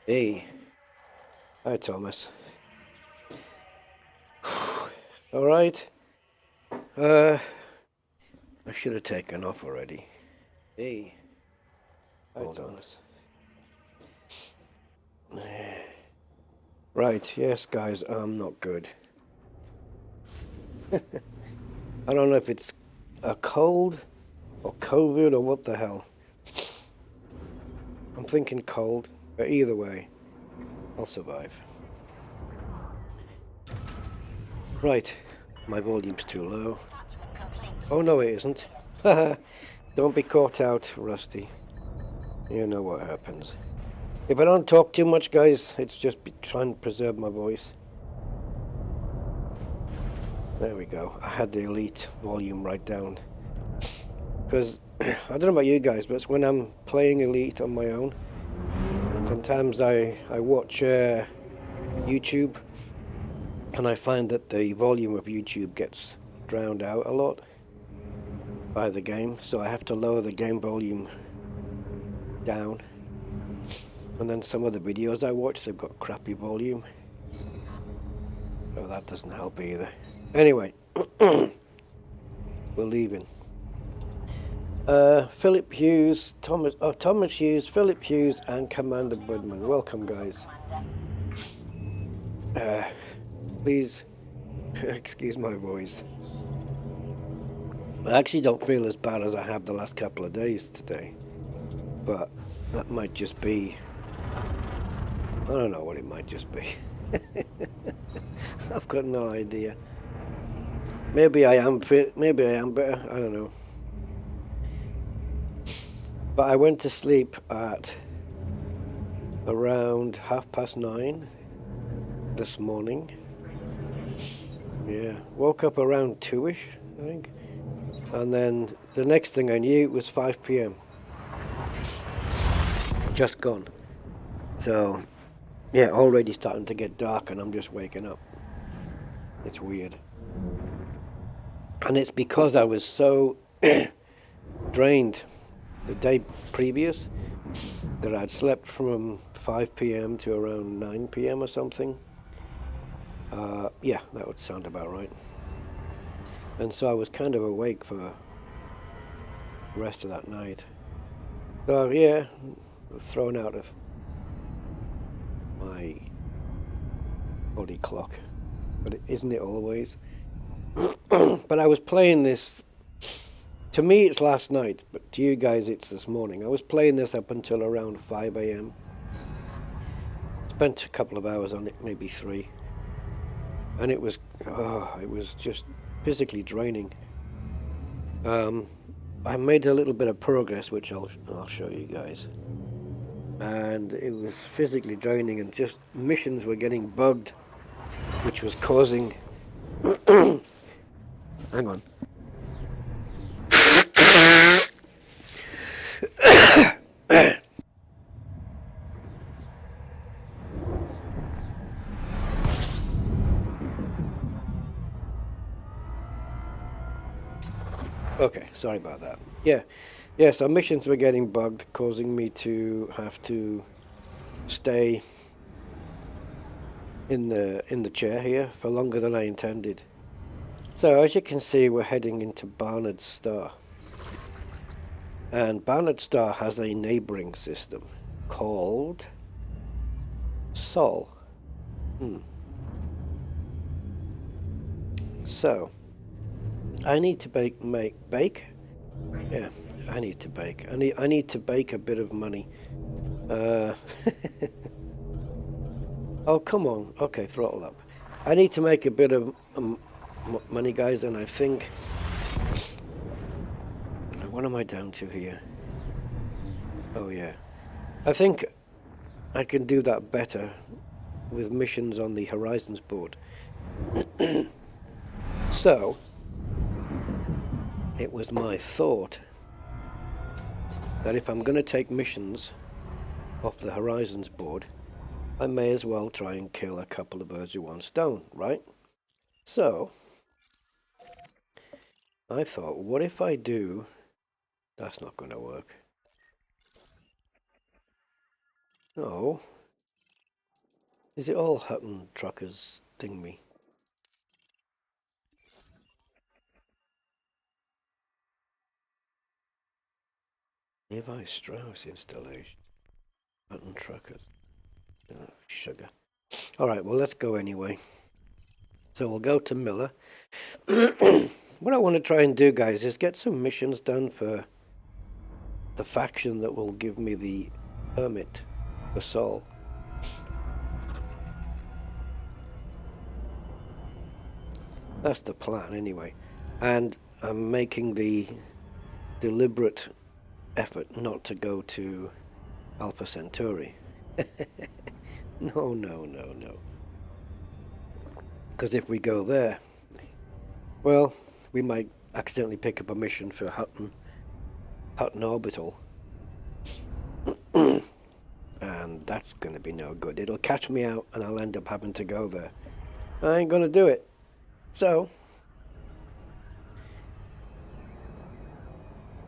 Hey, hi Thomas. All right. I should have taken off already. Hey, hi Hold on. Thomas. Right, yes, guys, I'm not good. I don't know if it's a cold or COVID or what the hell. I'm thinking cold, but either way, I'll survive. Right, my volume's too low. Oh no, it isn't. Don't be caught out, Rusty. You know what happens. If I don't talk too much, guys, it's just trying to preserve my voice. There we go. I had the elite volume right down. Because, I don't know about you guys, but it's when I'm playing elite on my own. Sometimes I watch YouTube, and I find that the volume of YouTube gets drowned out a lot by the game. So I have to lower the game volume down. And then some of the videos I watch, they've got crappy volume. So that doesn't help either. Anyway, we're leaving. Philip Hughes, Thomas Hughes, Philip Hughes, and Commander Budman. Welcome, guys. Please excuse my voice. I actually don't feel as bad as I have the last couple of days today, but that might just be. I don't know what it might just be. I've got no idea. Maybe I am fit. Maybe I am better. I don't know. But I went to sleep at around 9:30 this morning. Yeah, woke up around 2ish, I think. And then the next thing I knew, it was 5 p.m. Just gone. So, yeah, already starting to get dark and I'm just waking up. It's weird. And it's because I was so drained the day previous that I'd slept from 5 p.m. to around 9 p.m. or something. Yeah, that would sound about right. And so I was kind of awake for the rest of that night. So yeah, thrown out of my body clock. But isn't it always? But I was playing this. To me, it's last night, but to you guys, it's this morning. I was playing this up until around 5 a.m. Spent a couple of hours on it, maybe 3. And it was just physically draining. I made a little bit of progress, which I'll show you guys. And it was physically draining, and just missions were getting bugged, which was causing. Hang on. Okay, sorry about that. Yeah, so missions were getting bugged, causing me to have to stay in the chair here for longer than I intended. So as you can see, we're heading into Barnard Star. And Barnard Star has a neighboring system called Sol. So I need to bake. Yeah, I need to bake. I need to bake a bit of money. Oh, come on. Okay, throttle up. I need to make a bit of money, guys, and I think. What am I down to here? Oh, yeah. I think I can do that better with missions on the Horizons board. So, it was my thought that if I'm going to take missions off the Horizons board, I may as well try and kill a couple of birds with one stone, right? So, I thought, what if I do... That's not going to work. No. Is it all Hutton truckers thing me? Levi Strauss installation. Hutton truckers. Oh, sugar. Alright, well let's go anyway. So we'll go to Miller. What I want to try and do, guys, is get some missions done for the faction that will give me the permit for Sol. That's the plan anyway. And I'm making the deliberate effort not to go to Alpha Centauri. No. Because if we go there, well, we might accidentally pick up a mission for Hutton Orbital. And that's going to be no good. It'll catch me out and I'll end up having to go there. I ain't going to do it. So,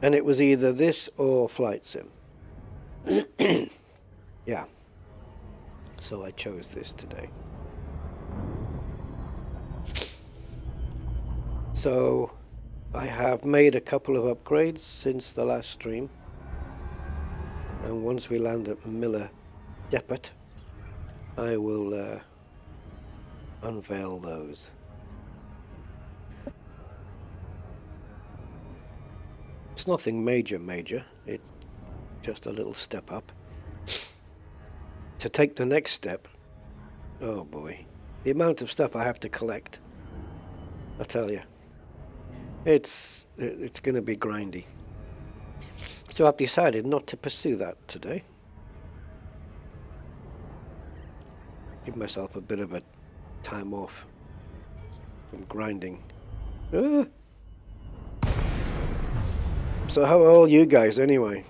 and it was either this or Flight Sim. Yeah. So I chose this today. So I have made a couple of upgrades since the last stream. And once we land at Miller Depot, I will unveil those. It's nothing major, it's just a little step up. To take the next step, oh boy, the amount of stuff I have to collect, I tell you, it's going to be grindy. So I've decided not to pursue that today. Give myself a bit of a time off from grinding. So how are all you guys anyway?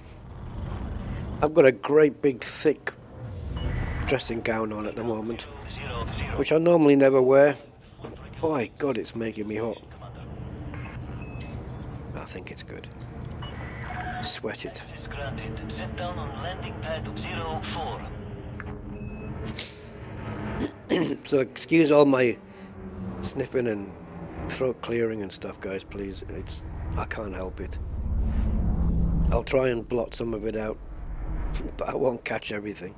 I've got a great big thick dressing gown on at the moment, which I normally never wear. Boy, God, it's making me hot. I think it's good. Sweat it. So excuse all my sniffing and throat clearing and stuff, guys, please. I can't help it. I'll try and blot some of it out, but I won't catch everything.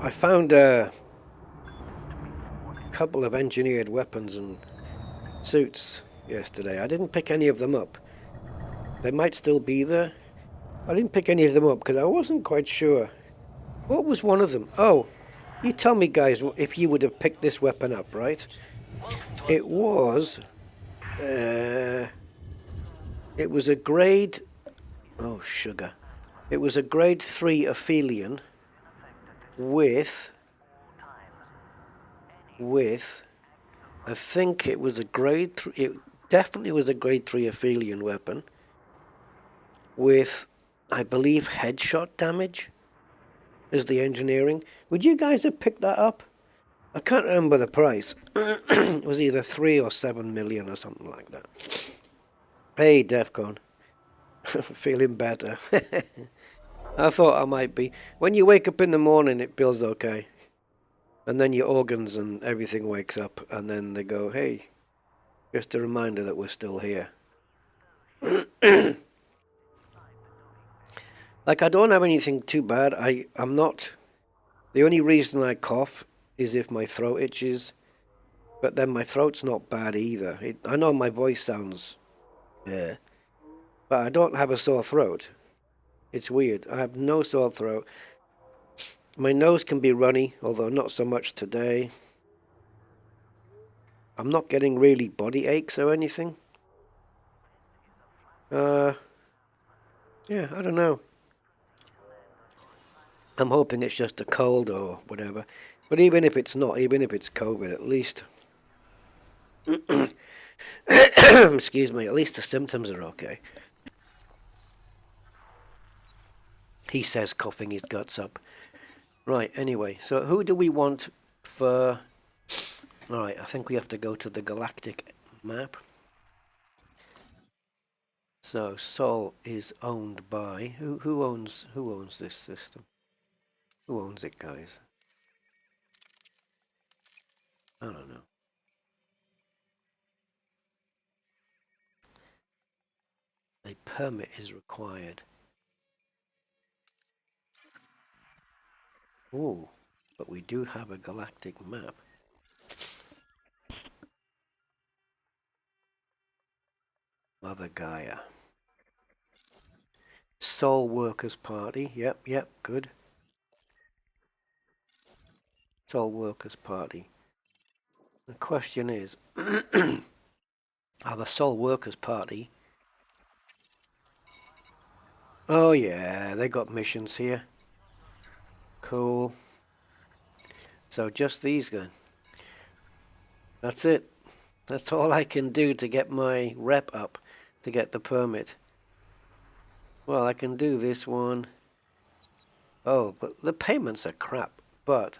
I found a couple of engineered weapons and suits yesterday. I didn't pick any of them up. They might still be there. I didn't pick any of them up because I wasn't quite sure. What was one of them? Oh, you tell me, guys, if you would have picked this weapon up, right? It was a grade... Oh, sugar. It was a grade 3 Aphelion with... I think it was a grade 3... It definitely was a grade 3 Aphelion weapon with, I believe, headshot damage as the engineering. Would you guys have picked that up? I can't remember the price. It was either 3 or 7 million or something like that. Hey, Defcon. Feeling better. I thought I might be. When you wake up in the morning, it feels okay. And then your organs and everything wakes up, and then they go, hey, just a reminder that we're still here. Like, I don't have anything too bad. I'm not... The only reason I cough is if my throat itches. But then my throat's not bad either. I know my voice sounds... but I don't have a sore throat. It's weird. I have no sore throat. My nose can be runny, although not so much today. I'm not getting really body aches or anything. Yeah, I don't know. I'm hoping it's just a cold or whatever. But even if it's not, even if it's COVID, at least... Excuse me, at least the symptoms are okay. He says, coughing his guts up. Right, anyway, so who do we want for... Alright, I think we have to go to the galactic map. So Sol is owned by who owns this system? Who owns it, guys? I don't know. A permit is required. Ooh, but we do have a galactic map. Mother Gaia. Sol Workers Party. Yep, good. Sol Workers Party. The question is, are the Sol Workers Party? Oh yeah, they got missions here. Cool. So just these then. That's it. That's all I can do to get my rep up, to get the permit. Well, I can do this one. Oh, but the payments are crap. But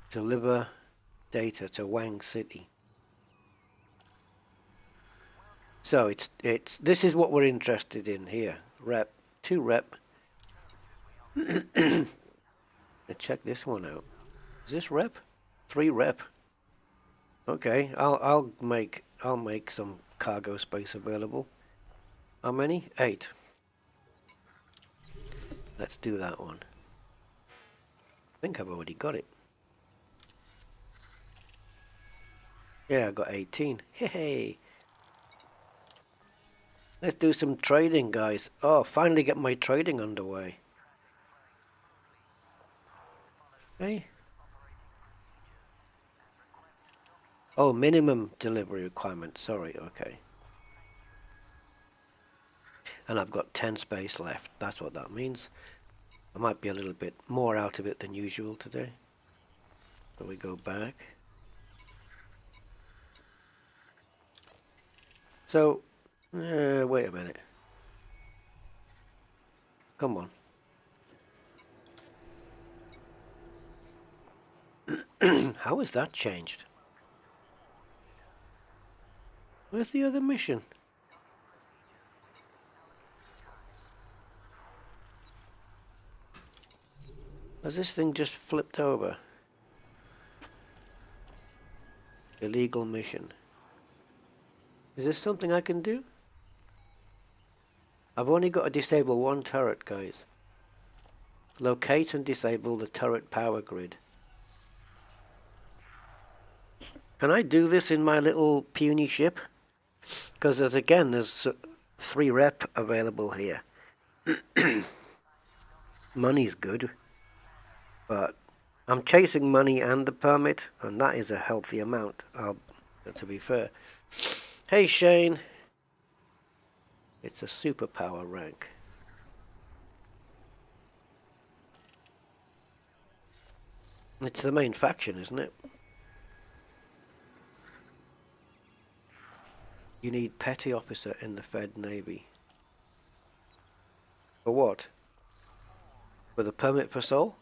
deliver data to Wang City. So it's this is what we're interested in here. Rep 2 rep. Let's check this one out. Is this rep? 3 rep. Okay, I'll make some cargo space available. How many? 8. Let's do that one. I think I've already got it. Yeah, I got 18. Hey. Let's do some trading, guys. Oh, finally get my trading underway. Hey. Oh, minimum delivery requirement. Sorry, okay. And I've got 10 space left. That's what that means. I might be a little bit more out of it than usual today. So we go back. So, wait a minute. Come on. How has that changed? Where's the other mission? Has this thing just flipped over? Illegal mission. Is this something I can do? I've only got to disable 1 turret, guys. Locate and disable the turret power grid. Can I do this in my little puny ship? Because there's 3 rep available here. Money's good. But I'm chasing money and the permit, and that is a healthy amount, to be fair. Hey Shane. It's a superpower rank. It's the main faction, isn't it? You need petty officer in the Fed Navy. For what? For the permit for Sol?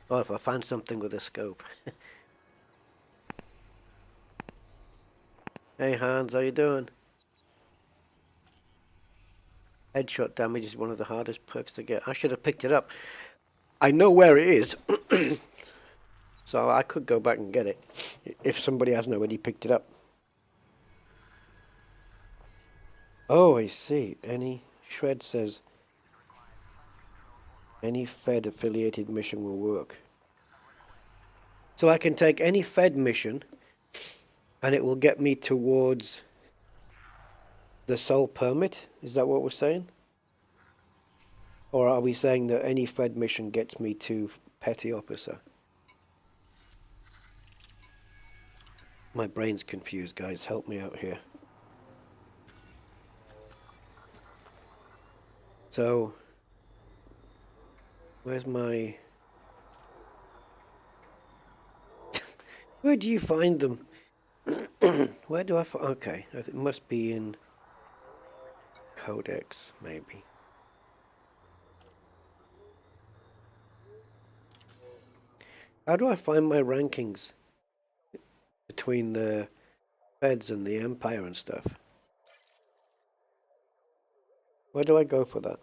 Oh, if I find something with a scope. Hey Hans, how you doing? Headshot damage is one of the hardest perks to get. I should have picked it up. I know where it is. So I could go back and get it. If somebody hasn't already picked it up. Oh, I see. Shred says, any Fed affiliated mission will work. So I can take any Fed mission and it will get me towards the Sol permit? Is that what we're saying? Or are we saying that any Fed mission gets me to petty officer? My brain's confused, guys. Help me out here. So, where's my... Where do you find them? Where do I find... Okay, it must be in Codex, maybe. How do I find my rankings between the Feds and the Empire and stuff? Where do I go for that?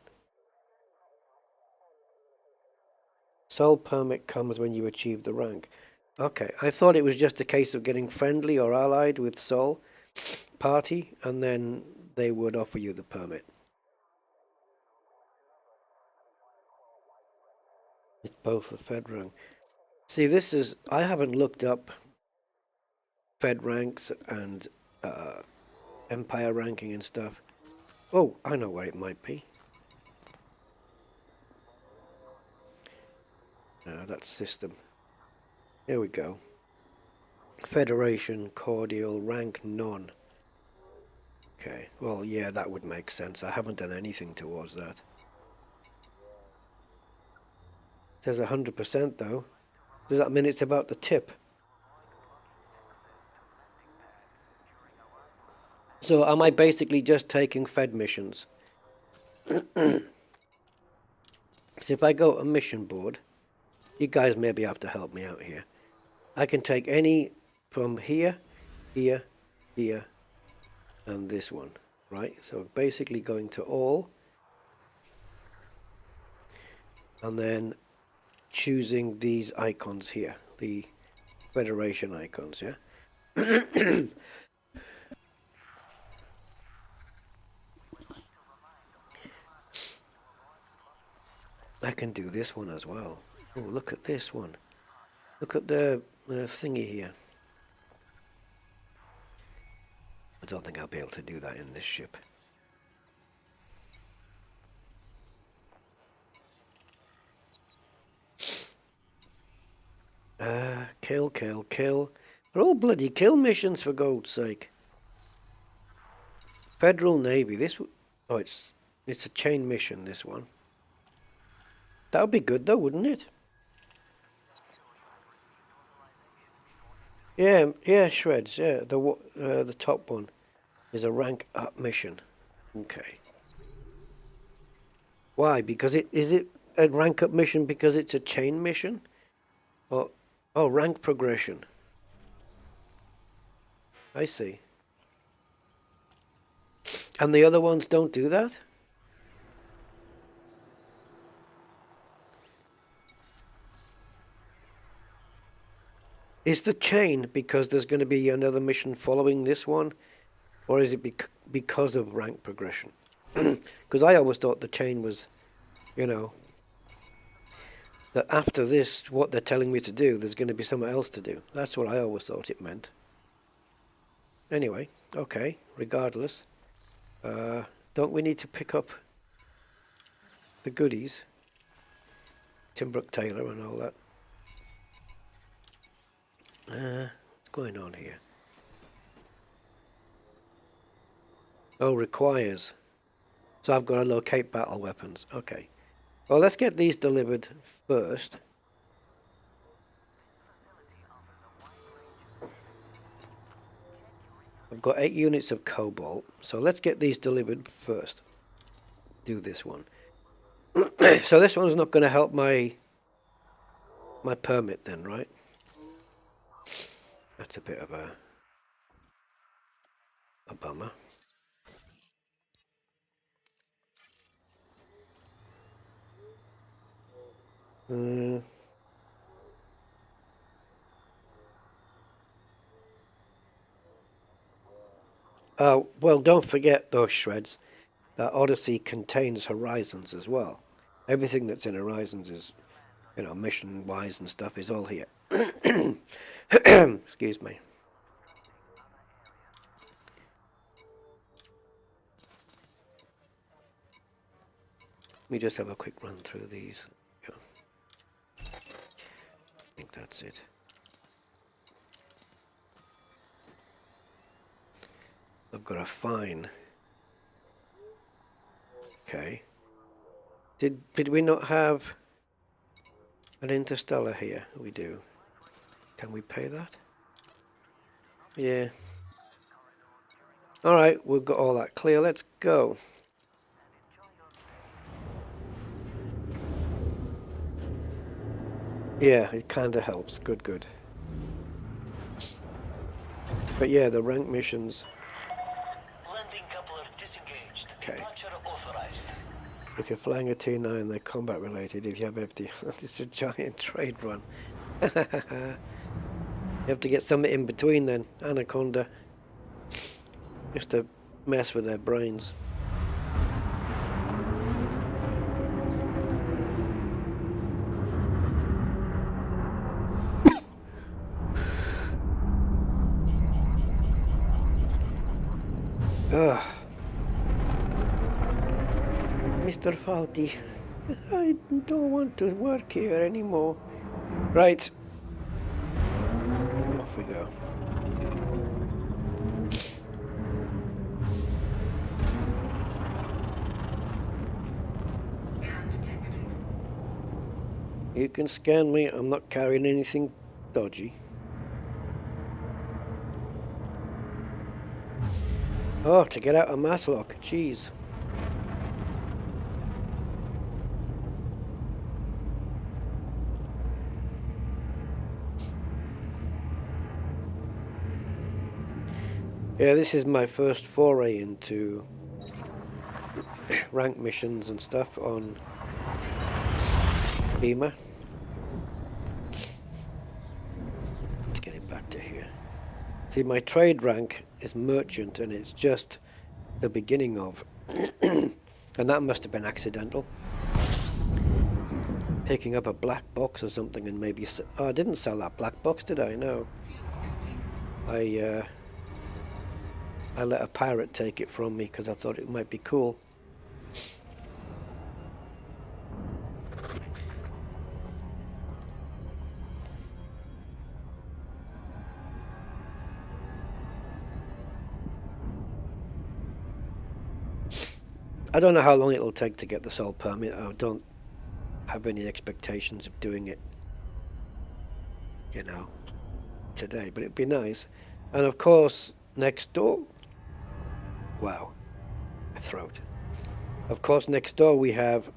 Sol permit comes when you achieve the rank. Okay, I thought it was just a case of getting friendly or allied with Sol party, and then they would offer you the permit. It's both the Fed rank. See, this is, I haven't looked up Fed ranks and Empire ranking and stuff. Oh, I know where it might be. That's system. Here we go. Federation, cordial, rank none. Okay, well, yeah, that would make sense. I haven't done anything towards that. It says 100% though. Does that mean it's about the tip? So am I basically just taking Fed missions? So if I go a mission board, you guys maybe have to help me out here. I can take any from here, here, here, and this one, right? So basically going to all, and then choosing these icons here, the Federation icons, yeah? I can do this one as well. Oh, look at this one. Look at the thingy here. I don't think I'll be able to do that in this ship. Kill, kill, kill. They're all bloody kill missions, for God's sake. Federal Navy. This. Oh, it's a chain mission. This one. That would be good, though, wouldn't it? Yeah, shreds. Yeah, the top one is a rank up mission. Okay. Why? Because is it a rank up mission because it's a chain mission? Or rank progression. I see. And the other ones don't do that? Is the chain because there's going to be another mission following this one? Or is it because of rank progression? Because I always thought the chain was, you know, that after this, what they're telling me to do, there's going to be something else to do. That's what I always thought it meant. Anyway, okay, regardless. Don't we need to pick up the goodies? Timbrook Taylor and all that. What's going on here? Oh, requires. So I've got to locate battle weapons. Okay. Well, let's get these delivered first. I've got 8 units of cobalt. So let's get these delivered first. Do this one. So this one's not going to help my permit then, right? That's a bit of a bummer. Well, don't forget those shreds. That Odyssey contains Horizons as well. Everything that's in Horizons is, you know, mission-wise and stuff is all here. Excuse me. Let me just have a quick run through these. Go. I think that's it. I've got a fine. Okay. Did we not have an interstellar here? We do. Can we pay that? Yeah. Alright, we've got all that clear. Let's go. Yeah, it kind of helps. Good, good. But yeah, the rank missions. Landing coupler disengaged. Okay. Departure authorized. If you're flying a T9, they're combat related. If you have FD, it's a giant trade run. You have to get something in between then. Anaconda. Just to mess with their brains. Ugh. Mr. Faulty, I don't want to work here anymore. Right. Off we go. Scan detected. You can scan me. I'm not carrying anything dodgy. Oh, to get out of mass lock. Jeez. Yeah, this is my first foray into rank missions and stuff on Beamer. Let's get it back to here. See, my trade rank is merchant, and it's just the beginning of, and that must have been accidental. Picking up a black box or something, and maybe oh, I didn't sell that black box, did I? No. I let a pirate take it from me because I thought it might be cool. I don't know how long it'll take to get the sole permit. I don't have any expectations of doing it, you know, today, but it'd be nice. And of course, next door, wow, my throat. Of course, next door we have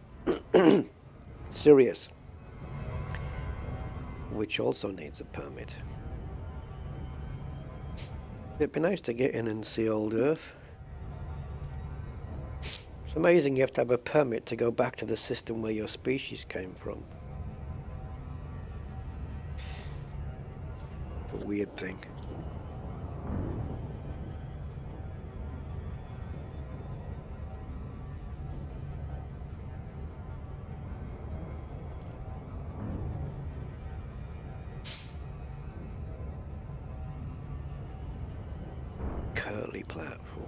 Sirius, which also needs a permit. It'd be nice to get in and see old Earth. It's amazing you have to have a permit to go back to the system where your species came from. A weird thing. Curly platform.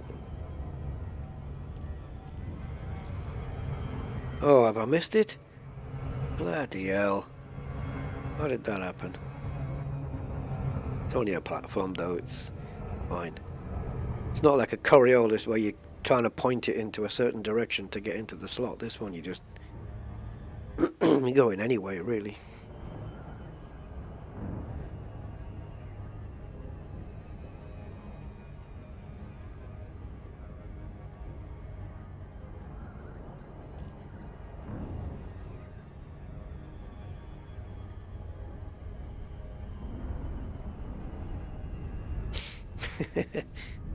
Oh, have I missed it? Bloody hell. How did that happen? It's only a platform though, it's fine. It's not like a Coriolis where you're trying to point it into a certain direction to get into the slot. This one you just you go in anyway, really.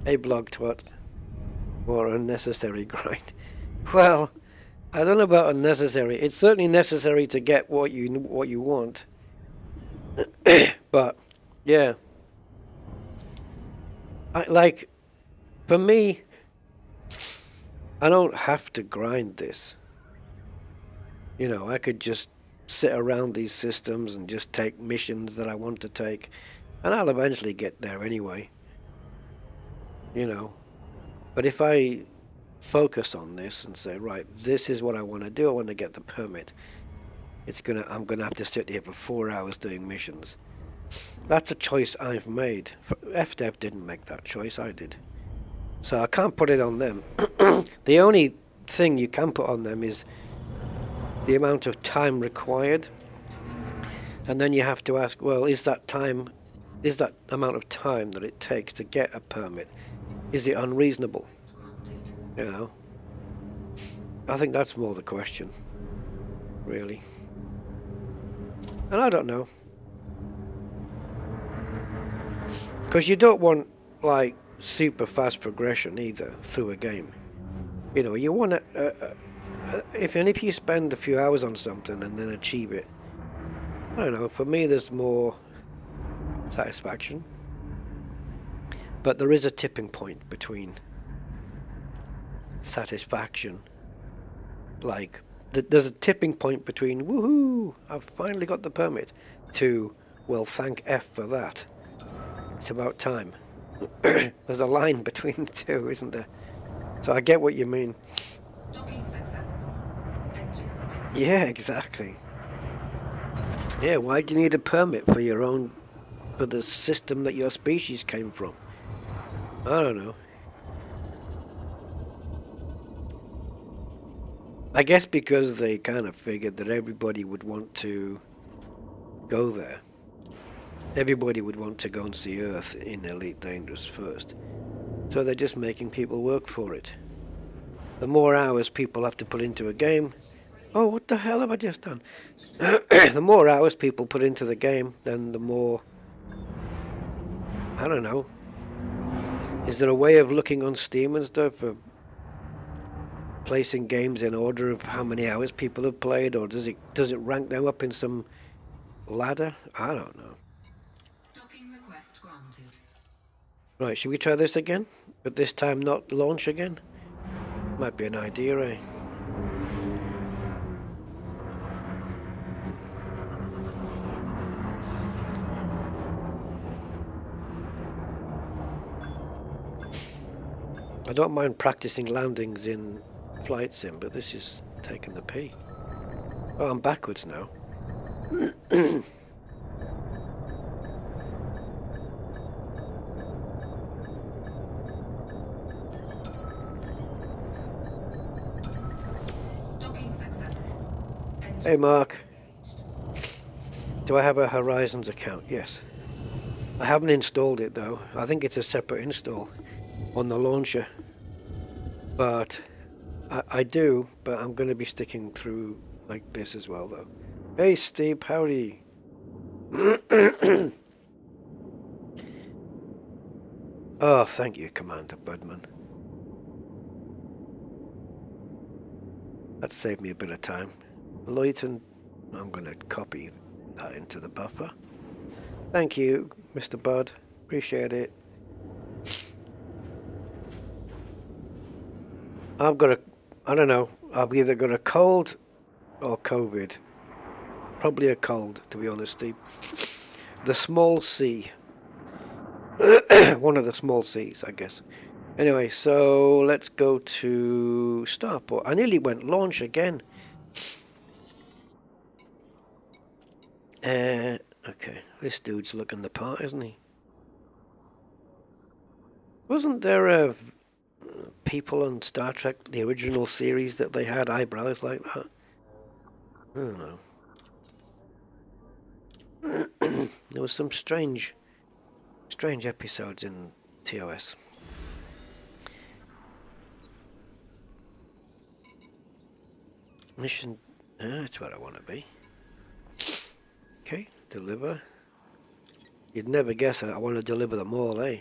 A blog twat. More unnecessary grind. Well, I don't know about unnecessary. It's certainly necessary to get what you want. But yeah, like for me, I don't have to grind this. You know, I could just sit around these systems and just take missions that I want to take, and I'll eventually get there anyway. You know, but if I focus on this and say, right, this is what I want to do, I want to get the permit, I'm gonna have to sit here for 4 hours doing missions. That's a choice I've made. FDev didn't make that choice, I did. So I can't put it on them. The only thing you can put on them is the amount of time required, and then you have to ask, well, is that amount of time that it takes to get a permit, is it unreasonable? You know, I think that's more the question, really. And I don't know. Because you don't want, like, super fast progression either through a game. You know, you want to... if you spend a few hours on something and then achieve it, I don't know, for me there's more satisfaction. But there is a tipping point between satisfaction. Like, there's a tipping point between, woohoo, I've finally got the permit, to, well, thank F for that. It's about time. There's a line between the two, isn't there? So I get what you mean. Docking successful. Engines disengaged. Yeah, exactly. Yeah, why do you need a permit for your own, for the system that your species came from? I don't know. I guess because they kind of figured that everybody would want to go there. Everybody would want to go and see Earth in Elite Dangerous first. So they're just making people work for it. The more hours people have to put into a game... Oh, what the hell have I just done? The more hours people put into the game, then the more... I don't know. Is there a way of looking on Steam and stuff for placing games in order of how many hours people have played, or does it rank them up in some ladder? I don't know. Docking request granted. Right, should we try this again? But this time not launch again? Might be an idea, eh? I don't mind practicing landings in Flight Sim, but this is taking the pee. Oh, I'm backwards now. Docking successful. Engines Hey, Mark. engaged. Do I have a Horizons account? Yes. I haven't installed it, though. I think it's a separate install on the launcher. But I do, but I'm going to be sticking through like this as well, though. Hey, Steve, howdy. Oh, thank you, Commander Budman. That saved me a bit of time. Luyton, I'm going to copy that into the buffer. Thank you, Mr. Bud. Appreciate it. I've got I don't know, I've either got a cold or COVID. Probably a cold, to be honest, Steve. The small C. One of the small C's, I guess. Anyway, so let's go to Starport. I nearly went launch again. Okay, this dude's looking the part, isn't he? Wasn't there people on Star Trek, the original series, that they had eyebrows like that? I don't know. There was some strange episodes in TOS. Mission, that's where I want to be. Okay, deliver. You'd never guess I want to deliver them all, eh?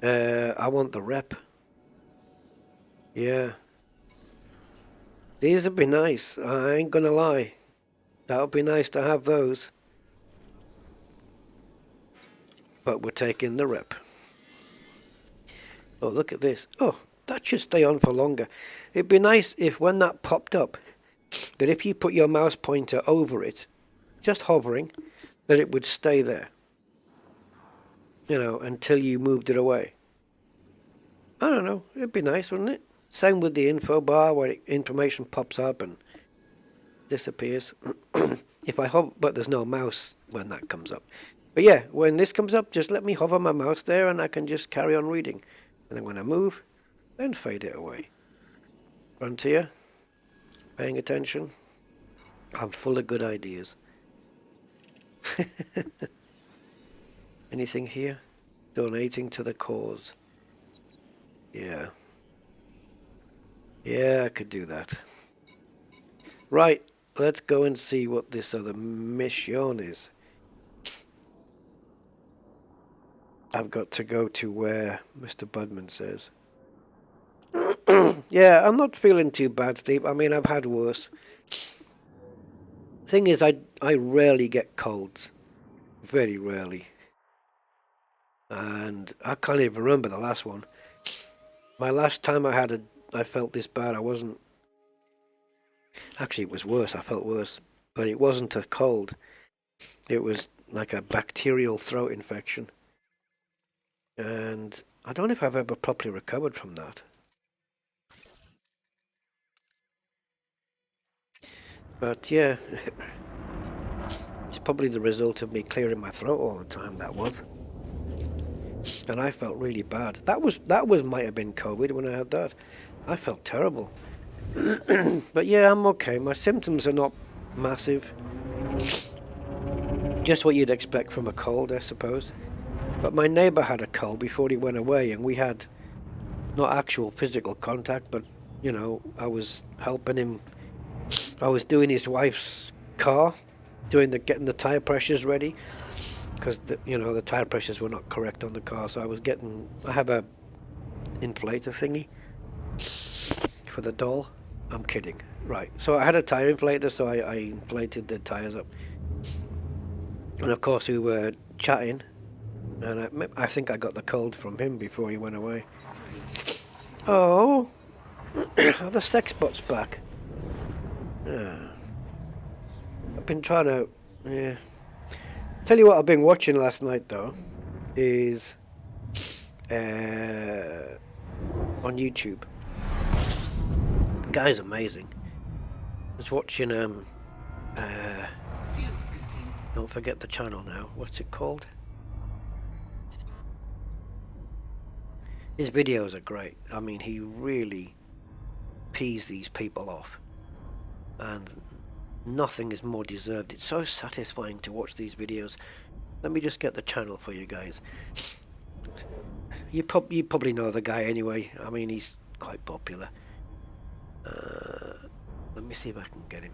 I want the rep. Yeah. These would be nice, I ain't gonna lie. That would be nice to have those. But we're taking the rep. Oh, look at this. Oh, that should stay on for longer. It'd be nice if when that popped up, that if you put your mouse pointer over it, just hovering, that it would stay there. You know, until you moved it away. I don't know, it'd be nice, wouldn't it? Same with the info bar where information pops up and disappears. If I hover, but there's no mouse when that comes up. But yeah, when this comes up, just let me hover my mouse there and I can just carry on reading. And then when I move, then fade it away. Frontier, paying attention. I'm full of good ideas. Anything here? Donating to the cause. Yeah. Yeah, I could do that. Right, let's go and see what this other mission is. I've got to go to where Mr. Budman says. Yeah, I'm not feeling too bad, Steve. I mean, I've had worse. Thing is, I rarely get colds. Very rarely. And I can't even remember the last one. My last time I felt this bad, I wasn't... Actually, it was worse. I felt worse. But it wasn't a cold. It was like a bacterial throat infection. And I don't know if I've ever properly recovered from that. But yeah, it's probably the result of me clearing my throat all the time, that was. And I felt really bad. That might have been COVID when I had that. I felt terrible. But yeah, I'm okay. My symptoms are not massive. Just what you'd expect from a cold, I suppose. But my neighbour had a cold before he went away, and we had not actual physical contact, but, you know, I was helping him. I was doing his wife's car, getting the tire pressures ready, because the tire pressures were not correct on the car. So I have a inflator thingy for the doll. I'm kidding, right? So I had a tire inflator, so I inflated the tires up, and of course we were chatting, and I think I got the cold from him before he went away. Oh, are the sex bots back? I've been trying to, yeah. Tell you what I've been watching last night though, is on YouTube. The guy's amazing. I was watching don't forget the channel now. What's it called? His videos are great. I mean, he really pees these people off. And nothing is more deserved. It's so satisfying to watch these videos. Let me just get the channel for you guys. You probably know the guy anyway. I mean, he's quite popular. Let me see if I can get him.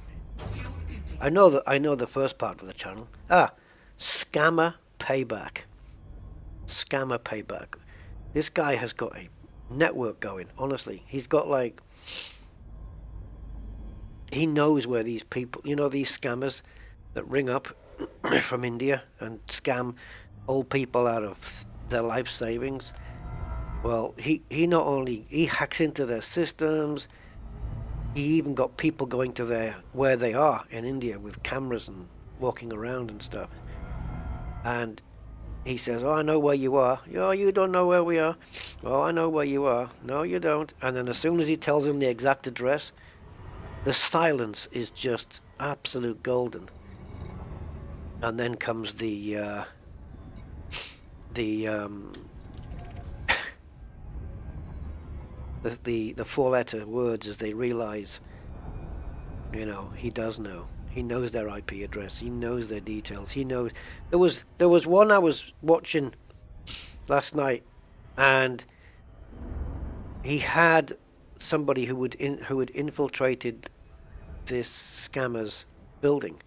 I know the first part of the channel. Scammer Payback. Scammer Payback. This guy has got a network going. Honestly, he's got like. He knows where these people, these scammers that ring up from India and scam old people out of their life savings. Well, he not only hacks into their systems, he even got people going to where they are in India with cameras and walking around and stuff. And he says, "Oh, I know where you are." "Oh, you don't know where we are." "Oh, I know where you are." "No, you don't." And then as soon as he tells them the exact address, the silence is just absolute golden. And then comes the four-letter words as they realize, he does know. He knows their IP address. He knows their details. He knows. There was one I was watching last night, and he had somebody who had infiltrated this scammer's building,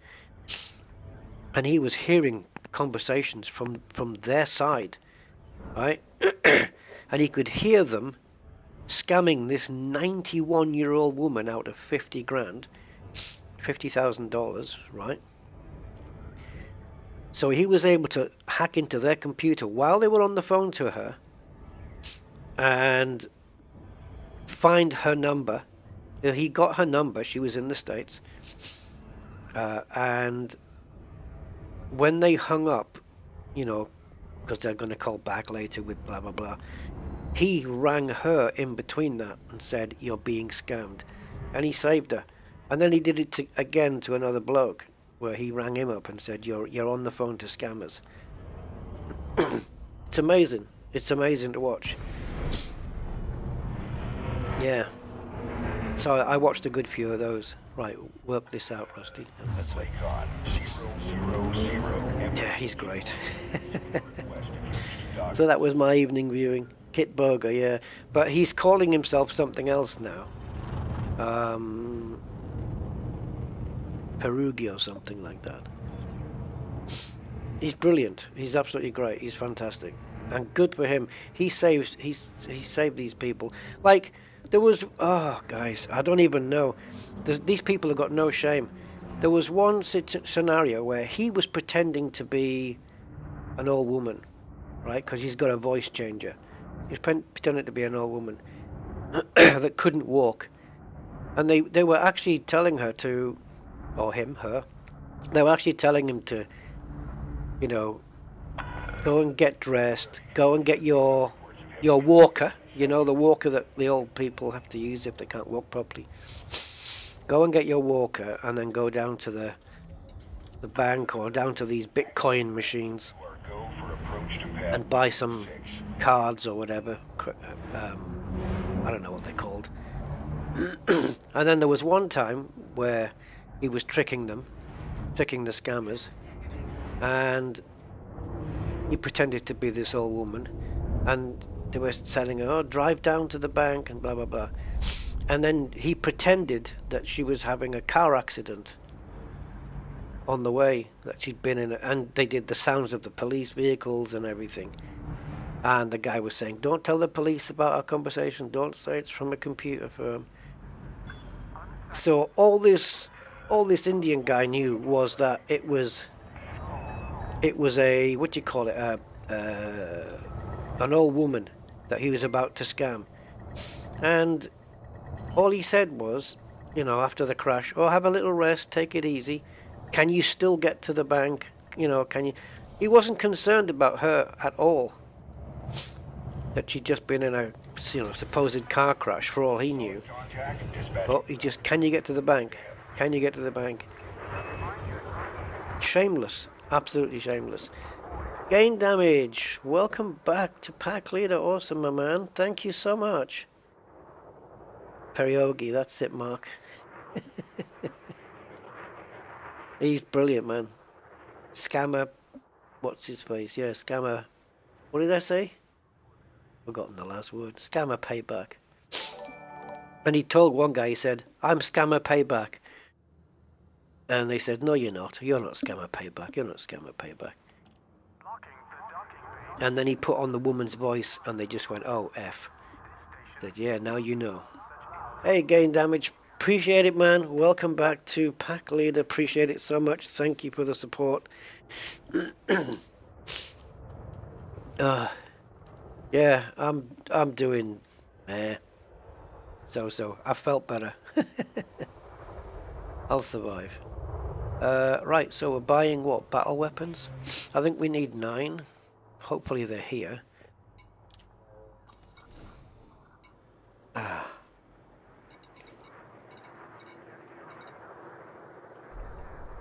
and he was hearing conversations from their side, right? And he could hear them scamming this 91-year-old woman out of $50,000, right? So he was able to hack into their computer while they were on the phone to her and find her number. He got her number. She was in the States. And when they hung up, because they're going to call back later with blah, blah, blah, he rang her in between that and said, "You're being scammed." And he saved her. And then he did it again to another bloke, where he rang him up and said, you're on the phone to scammers. It's amazing. It's amazing to watch. Yeah. So I watched a good few of those. Right, work this out, Rusty. And that's it. Yeah, he's great. So that was my evening viewing. Kit Boga, yeah. But he's calling himself something else now. Perugia or something like that. He's brilliant. He's absolutely great. He's fantastic, and good for him. He saved these people. Like there was, oh guys, I don't even know. These people have got no shame. There was one scenario where he was pretending to be an old woman, right? Because he's got a voice changer. He was pretending to be an old woman that couldn't walk, and they were actually telling her to, or him, her. They were actually telling him to, you know, go and get dressed, go and get your walker, you know, the walker that the old people have to use if they can't walk properly. Go and get your walker and then go down to the bank or down to these Bitcoin machines and buy some cards or whatever. I don't know what they're called. And then there was one time where he was tricking the scammers, and he pretended to be this old woman, and they were telling her, oh, drive down to the bank and blah blah blah, and then he pretended that she was having a car accident on the way, that she'd been in and they did the sounds of the police vehicles and everything, and the guy was saying, don't tell the police about our conversation, don't say it's from a computer firm. So all this Indian guy knew was that it was a, what do you call it, an old woman that he was about to scam. And all he said was, you know, after the crash, oh, have a little rest, take it easy. Can you still get to the bank? You know, can you? He wasn't concerned about her at all. That she'd just been in a, you know, supposed car crash for all he knew. Oh, he just, can you get to the bank? Can you get to the bank? Shameless. Absolutely shameless. Gain damage. Welcome back to Pack Leader. Awesome, my man. Thank you so much. Periogi, that's it, Mark. He's brilliant, man. Scammer. What's his face? Yeah, scammer. What did I say? Forgotten the last word. Scammer payback. And he told one guy, he said, I'm scammer payback. And they said, no, you're not. You're not scammer payback. You're not scammer payback. And then he put on the woman's voice, and they just went, oh, F. Said, yeah, now you know. Hey, Gain Damage. Appreciate it, man. Welcome back to Pack Leader. Appreciate it so much. Thank you for the support. Yeah, I'm doing so. I felt better. I'll survive. Right, so we're buying what? Battle weapons? I think we need 9. Hopefully they're here.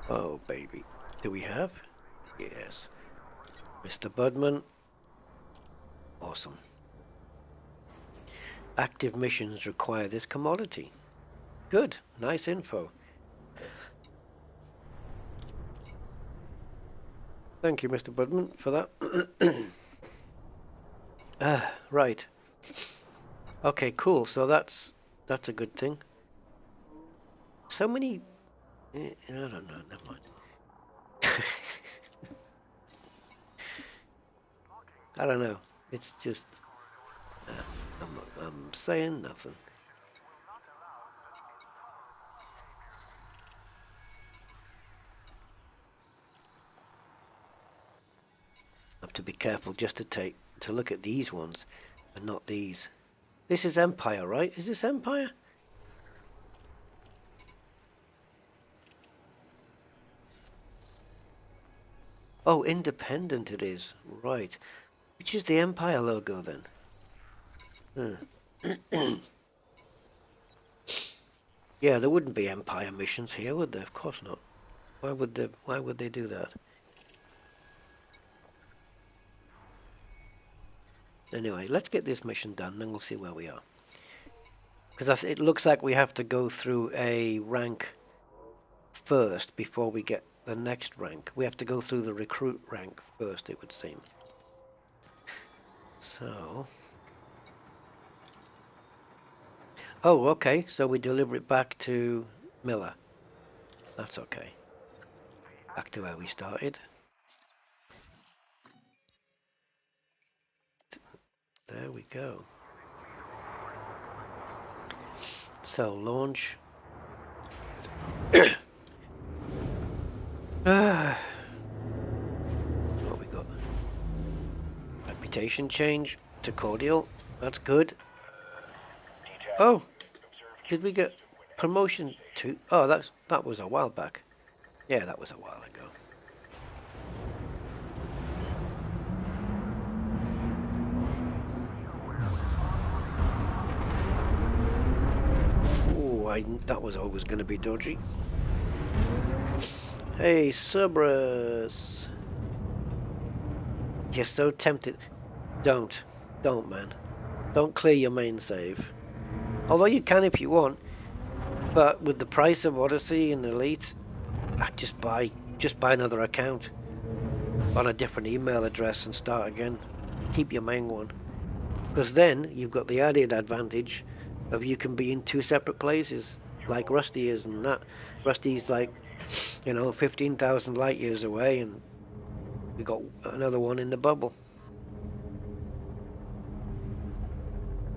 Oh, baby. Do we have? Yes. Mr. Budman. Awesome. Active missions require this commodity. Good. Nice info. Thank you, Mr. Budman, for that. Right. Okay, cool. So that's a good thing. So many... I don't know. Never mind. I don't know. It's just... I'm saying nothing. I have to be careful just to look at these ones and not these. This is Empire, right? Is this Empire? Oh, Independent it is. Right. Which is the Empire logo then? Yeah, there wouldn't be Empire missions here, would there? Of course not. Why would they do that? Anyway, let's get this mission done, then we'll see where we are. Because it looks like we have to go through a rank first before we get the next rank. We have to go through the recruit rank first, it would seem. So... Oh, okay, so we deliver it back to Miller. That's okay. Back to where we started. There we go. So launch. What we got? Reputation change to cordial. That's good. Oh, did we get promotion to? Oh, that was a while back. Yeah, that was a while ago. That was always going to be dodgy. Hey, Cerberus. You're so tempted. Don't, man. Don't clear your main save. Although you can if you want. But with the price of Odyssey and Elite, just buy another account on a different email address and start again. Keep your main one. Because then you've got the added advantage of you can be in two separate places, like Rusty is, and that Rusty's like, 15,000 light years away, and we got another one in the bubble.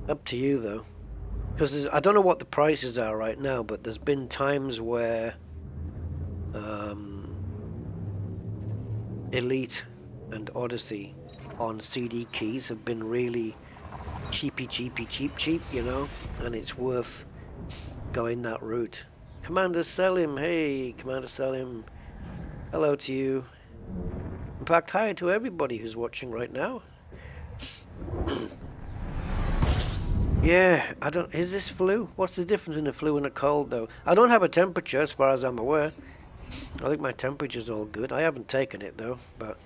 Up to you though, because I don't know what the prices are right now, but there's been times where Elite and Odyssey on CD keys have been really cheap, and it's worth going that route. Commander Selim, hey, Commander Selim, hello to you. In fact, hi to everybody who's watching right now. Yeah, is this flu? What's the difference in a flu and a cold though? I don't have a temperature as far as I'm aware. I think my temperature's all good. I haven't taken it though, but,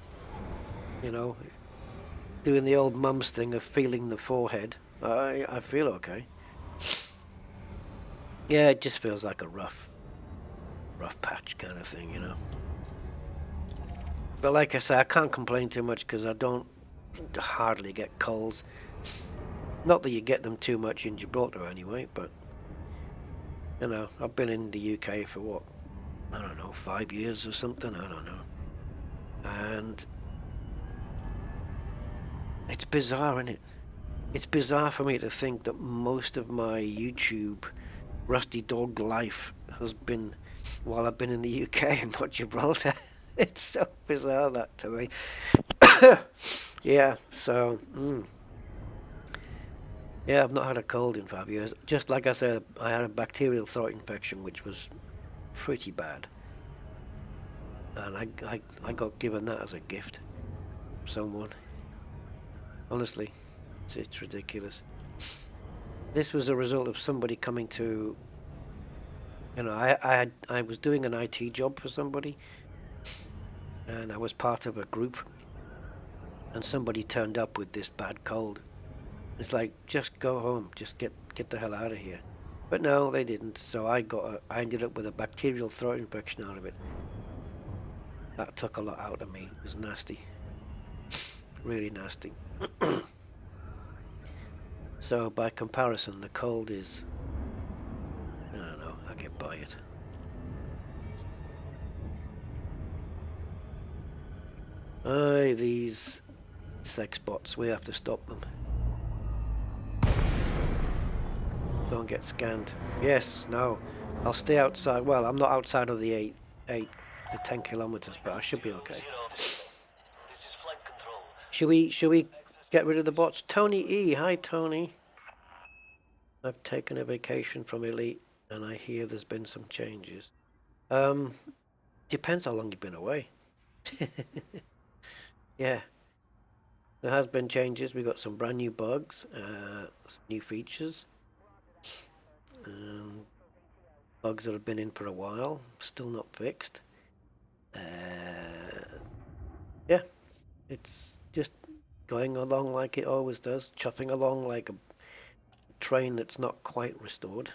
doing the old mum's thing of feeling the forehead. I feel okay. Yeah, it just feels like a rough patch kind of thing, But like I say, I can't complain too much because I don't hardly get colds. Not that you get them too much in Gibraltar anyway, but, I've been in the UK for what? I don't know, 5 years or something, I don't know. And it's bizarre, isn't it? It's bizarre for me to think that most of my YouTube Rusty Dog life has been while I've been in the UK and not Gibraltar. It's so bizarre, that, to me. Yeah, so, yeah, I've not had a cold in 5 years. Just like I said, I had a bacterial throat infection, which was pretty bad. And I got given that as a gift from someone. Honestly, it's ridiculous. This was a result of somebody coming to, I was doing an IT job for somebody, and I was part of a group, and somebody turned up with this bad cold. It's like, just go home, just get the hell out of here. But no, they didn't. So I ended up with a bacterial throat infection out of it. That took a lot out of me. It was nasty, really nasty. So by comparison, the cold is, I don't know, I get by it. Aye, these sex bots, we have to stop them. Don't get scanned. Yes, no. I'll stay outside. Well, I'm not outside of the 10 kilometers, but I should be okay. This is flight control. Should we get rid of the bots? Tony E, hi Tony. I've taken a vacation from Elite, and I hear there's been some changes. Depends how long you've been away. Yeah, there has been changes. We got some brand new bugs, some new features. Bugs that have been in for a while, still not fixed. Yeah, it's just going along like it always does, chuffing along like a train that's not quite restored.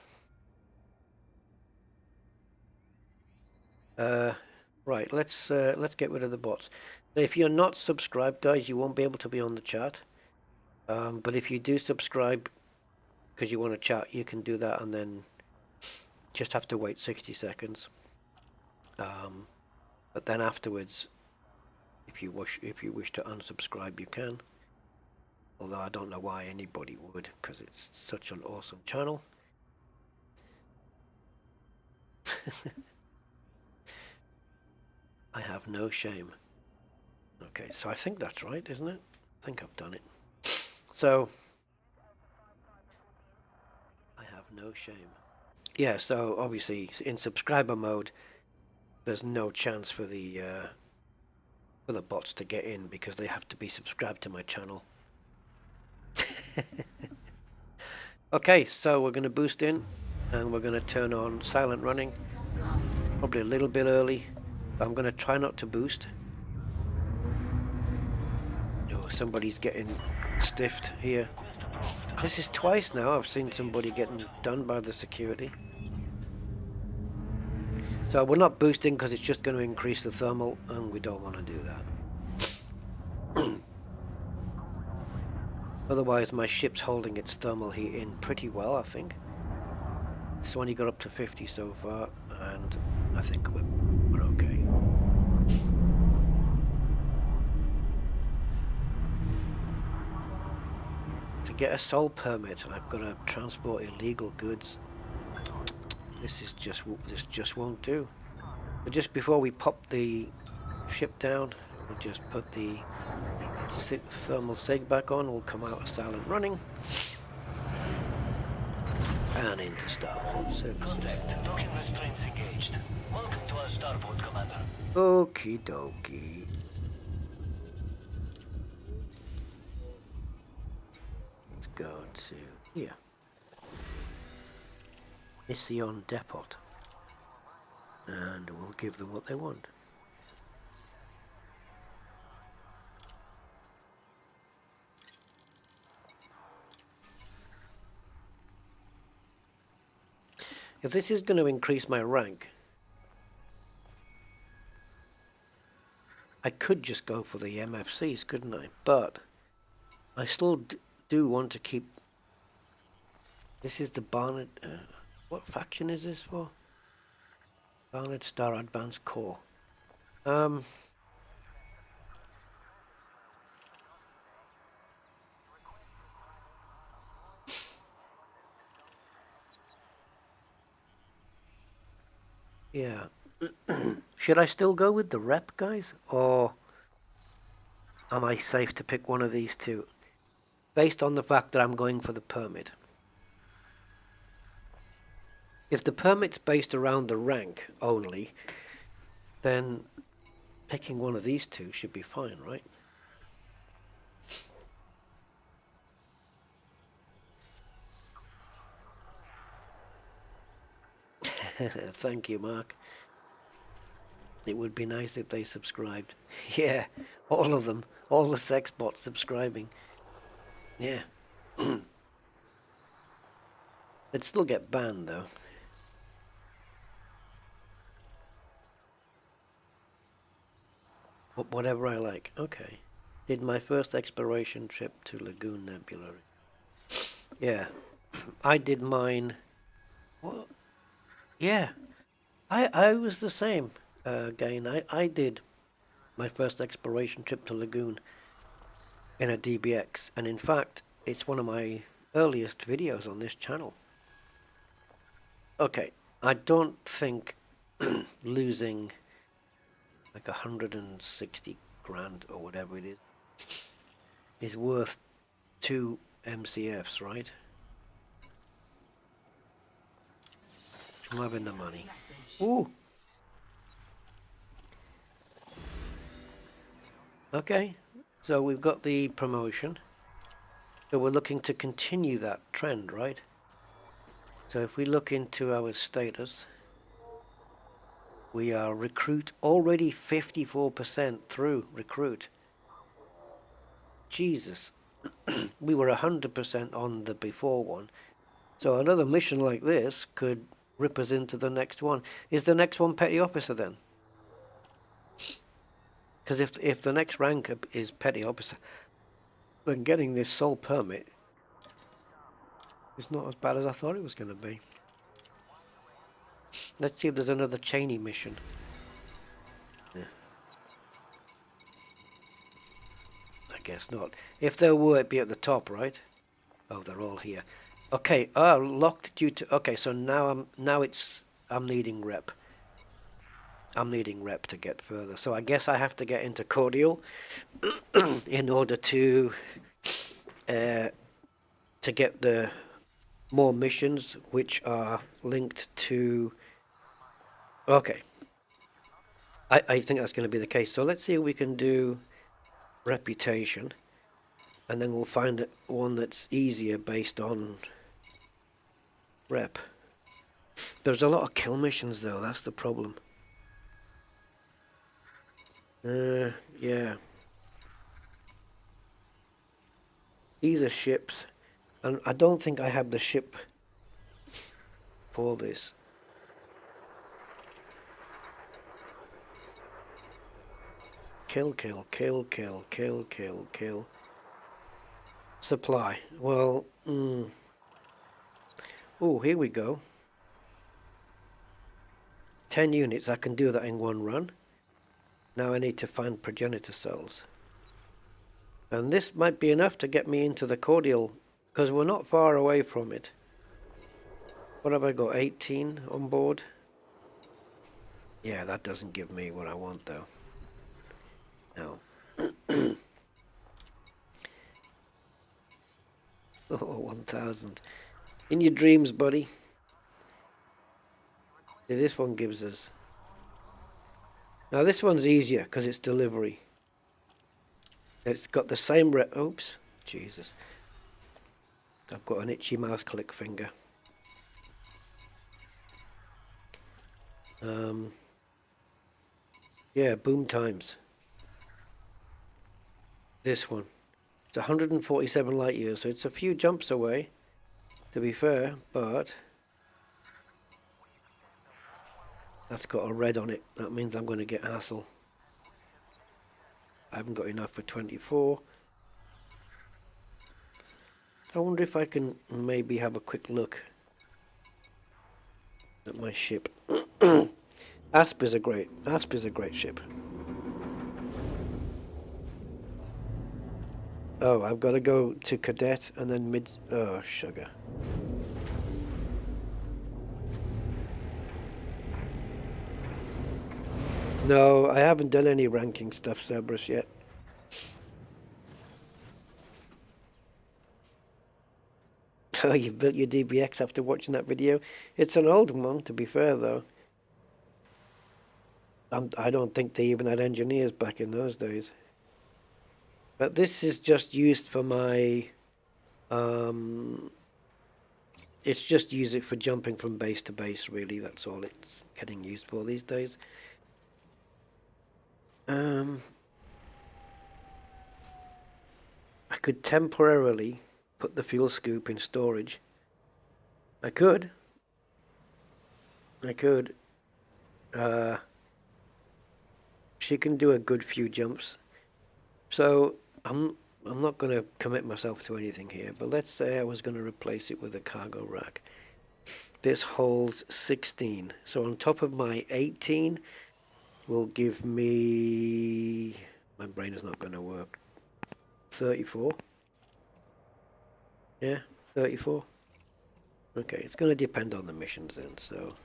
Right, let's get rid of the bots. Now, if you're not subscribed, guys, you won't be able to be on the chat. But if you do subscribe because you want to chat, you can do that, and then just have to wait 60 seconds. But then afterwards, if you wish to unsubscribe, you can. Although I don't know why anybody would, because it's such an awesome channel. I have no shame. Okay, so I think that's right, isn't it? I think I've done it. So, I have no shame. Yeah, so obviously in subscriber mode, there's no chance for the bots to get in because they have to be subscribed to my channel. Okay, so we're going to boost in and we're going to turn on silent running. Probably a little bit early. I'm going to try not to boost. Oh, somebody's getting stiffed here. This is twice now I've seen somebody getting done by the security. So we're not boosting because it's just going to increase the thermal and we don't want to do that. Otherwise my ship's holding its thermal heat in pretty well, I think. It's only got up to 50 so far and I think we're okay. To get a sole permit, I've got to transport illegal goods. This just won't do. But just before we pop the ship down, we'll just put the thermal sig back on. We'll come out of silent running and into starboard services. Docking restraints engaged. Welcome to our starboard, Commander. Okie dokie. Let's go to here. Mission Depot. And we'll give them what they want. If this is going to increase my rank, I could just go for the MFCs, couldn't I? But I still do want to keep... This is the Barnard... what faction is this for? Barnard Star Advanced Core. Yeah. Should I still go with the rep, guys? Or am I safe to pick one of these two? Based on the fact that I'm going for the permit. If the permit's based around the rank only, then picking one of these two should be fine, right? Thank you, Mark. It would be nice if they subscribed. Yeah, all of them. All the sex bots subscribing. Yeah. They'd still get banned, though. Whatever I like. Okay. Did my first exploration trip to Lagoon Nebula. Yeah. I did mine... What? Yeah. I was the same, Gain. I did my first exploration trip to Lagoon in a DBX. And in fact, it's one of my earliest videos on this channel. Okay. I don't think losing... like 160 grand or whatever it is worth 2 MCFs, right? I'm having the money. Ooh. Okay, so we've got the promotion. So we're looking to continue that trend, right? So if we look into our status, we are recruit already 54% through recruit. Jesus. We were 100% on the before one. So another mission like this could rip us into the next one. Is the next one petty officer then? Because if the next rank up is petty officer, then getting this sole permit is not as bad as I thought it was going to be. Let's see if there's another Cheney mission. guess not. If there were, it'd be at the top, right? Oh, they're all here. Okay, locked due to... Okay, so now I'm needing rep. I'm needing rep to get further. So I guess I have to get into cordial in order to get the more missions, which are linked to... Okay. I think that's going to be the case. So let's see if we can do reputation. And then we'll find one that's easier based on rep. There's a lot of kill missions though, that's the problem. Yeah. These are ships. And I don't think I have the ship for this. Kill. Supply. Well, oh, here we go. 10 units, I can do that in one run. Now I need to find progenitor cells. And this might be enough to get me into the cordial, because we're not far away from it. What have I got, 18 on board? Yeah, that doesn't give me what I want though. No. Oh, 1,000. In your dreams, buddy. See, this one gives us... Now this one's easier because it's delivery. It's got the same oops, Jesus. I've got an itchy mouse click finger. Yeah, boom times. This one. It's 147 light years, so it's a few jumps away, to be fair, but that's got a red on it. That means I'm going to get hassle. I haven't got enough for 24. I wonder if I can maybe have a quick look at my ship. Asp is a great ship. Oh, I've got to go to cadet and then mid... Oh, sugar. No, I haven't done any ranking stuff, Cerberus, yet. Oh, you've built your DBX after watching that video? It's an old one, to be fair, though. I don't think they even had engineers back in those days. But this is just used for my... it's just use it for jumping from base to base, really. That's all it's getting used for these days. I could temporarily put the fuel scoop in storage. I could. She can do a good few jumps. So I'm not going to commit myself to anything here, but let's say I was going to replace it with a cargo rack. This holds 16. So on top of my 18 will give me... My brain is not going to work. 34. Yeah, 34. Okay, it's going to depend on the missions then, so...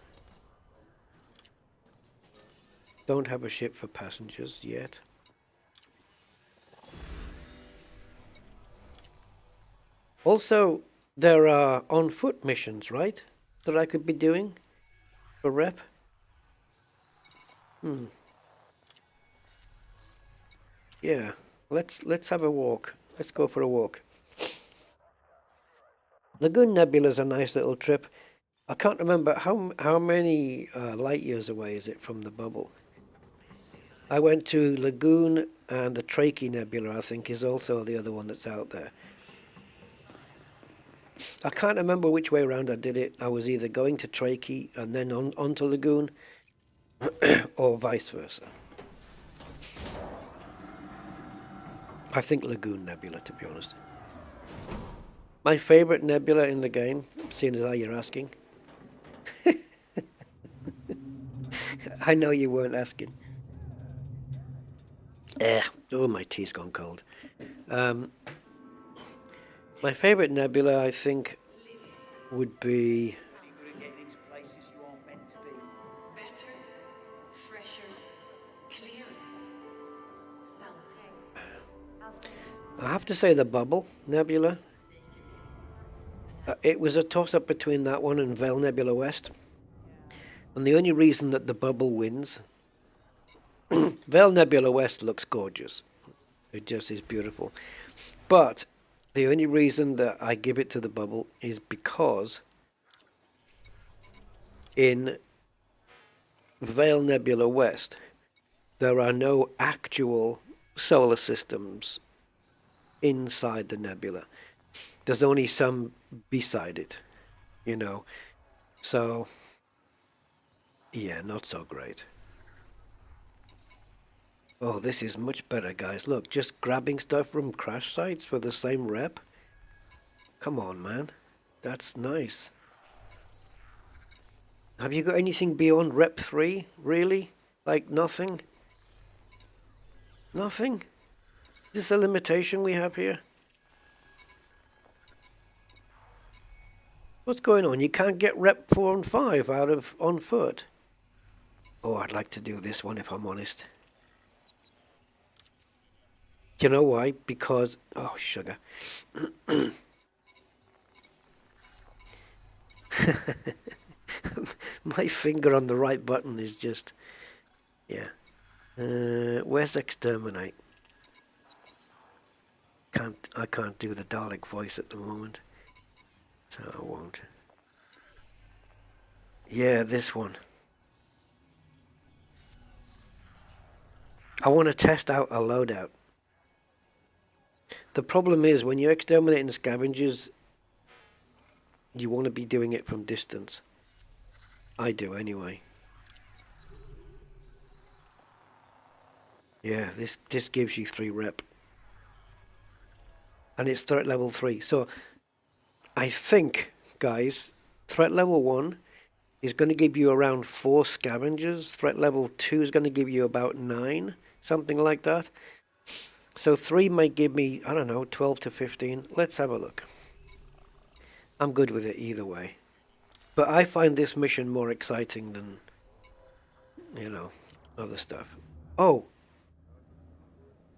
Don't have a ship for passengers yet. Also, there are on-foot missions, right? That I could be doing for rep. Yeah, let's have a walk. Let's go for a walk. Lagoon Nebula is a nice little trip. I can't remember how many light years away is it from the bubble. I went to Lagoon, and the Trachea Nebula, I think, is also the other one that's out there. I can't remember which way around I did it. I was either going to Trachea and then on to Lagoon, or vice versa. I think Lagoon Nebula, to be honest. My favourite nebula in the game, seeing as how you're asking. I know you weren't asking. Oh, my tea's gone cold. My favorite nebula, I think, would be... Better, fresher, clearer. I have to say the Bubble Nebula. It was a toss-up between that one and Veil Nebula West. And the only reason that the Bubble wins... Veil Nebula West looks gorgeous. It just is beautiful. But the only reason that I give it to the Bubble is because in Veil Nebula West, there are no actual solar systems inside the nebula. There's only some beside it, you know. So, yeah, not so great. Oh, this is much better, guys. Look, just grabbing stuff from crash sites for the same rep. Come on, man. That's nice. Have you got anything beyond rep 3? Really? Like nothing? Nothing? Is this a limitation we have here? What's going on? You can't get rep 4 and 5 out of on foot. Oh, I'd like to do this one if I'm honest. You know why? Because... Oh, sugar. My finger on the right button is just... Yeah. Where's exterminate? I can't do the Dalek voice at the moment. So I won't. Yeah, this one. I want to test out a loadout. The problem is, when you're exterminating scavengers, you want to be doing it from distance. I do anyway. Yeah, this gives you 3 rep. And it's threat level 3. So, I think, guys, threat level 1 is going to give you around 4 scavengers. Threat level 2 is going to give you about 9, something like that. So 3 might give me, I don't know, 12 to 15. Let's have a look. I'm good with it either way. But I find this mission more exciting than, you know, other stuff. Oh!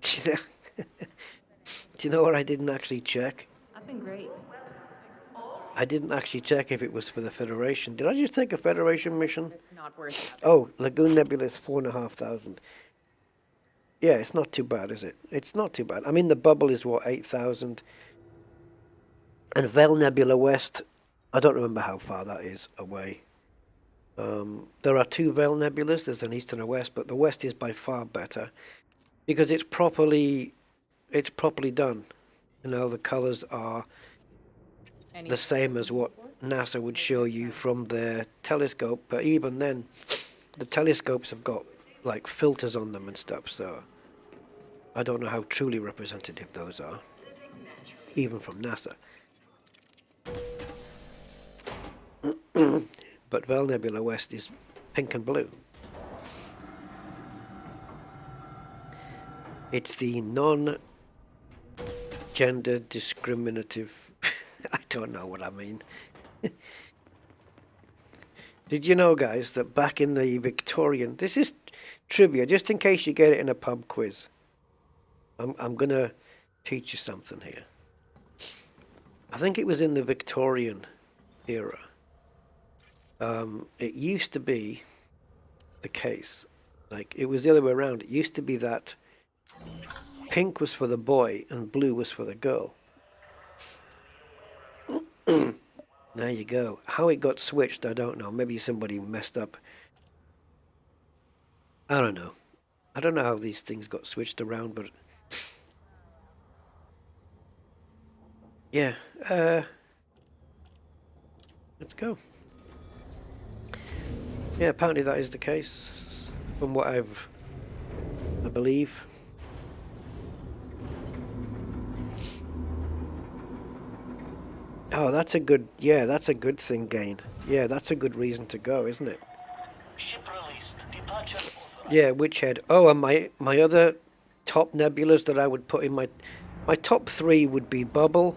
Do you know what I didn't actually check? I've been great. I didn't actually check if it was for the Federation. Did I just take a Federation mission? It's not worth it. Oh, Lagoon Nebula is 4,500. Yeah, it's not too bad, is it? It's not too bad. I mean, the Bubble is, what, 8,000? And Veil Nebula West, I don't remember how far that is away. There are 2 Veil Nebulas. There's an East and a West, but the West is by far better because it's properly done. You know, the colors are the same as what NASA would show you from their telescope, but even then, the telescopes have got like filters on them and stuff, so I don't know how truly representative those are, even from NASA. But Veil Nebula West is pink and blue. It's the non-gender discriminative... I don't know what I mean. Did you know, guys, that back in the Victorian... This is trivia, just in case you get it in a pub quiz. I'm going to teach you something here. I think it was in the Victorian era. It used to be the case, like it was the other way around. It used to be that pink was for the boy and blue was for the girl. There you go. How it got switched, I don't know. Maybe somebody messed up. I don't know. I don't know how these things got switched around, but yeah. Let's go. Yeah, apparently that is the case, from what I believe. Oh, that's a good, yeah, that's a good thing, Gain. Yeah, that's a good reason to go, isn't it? Ship released. Departure authorized. Yeah, Witchhead. Oh, and my other top nebulas that I would put in my My top three would be Bubble.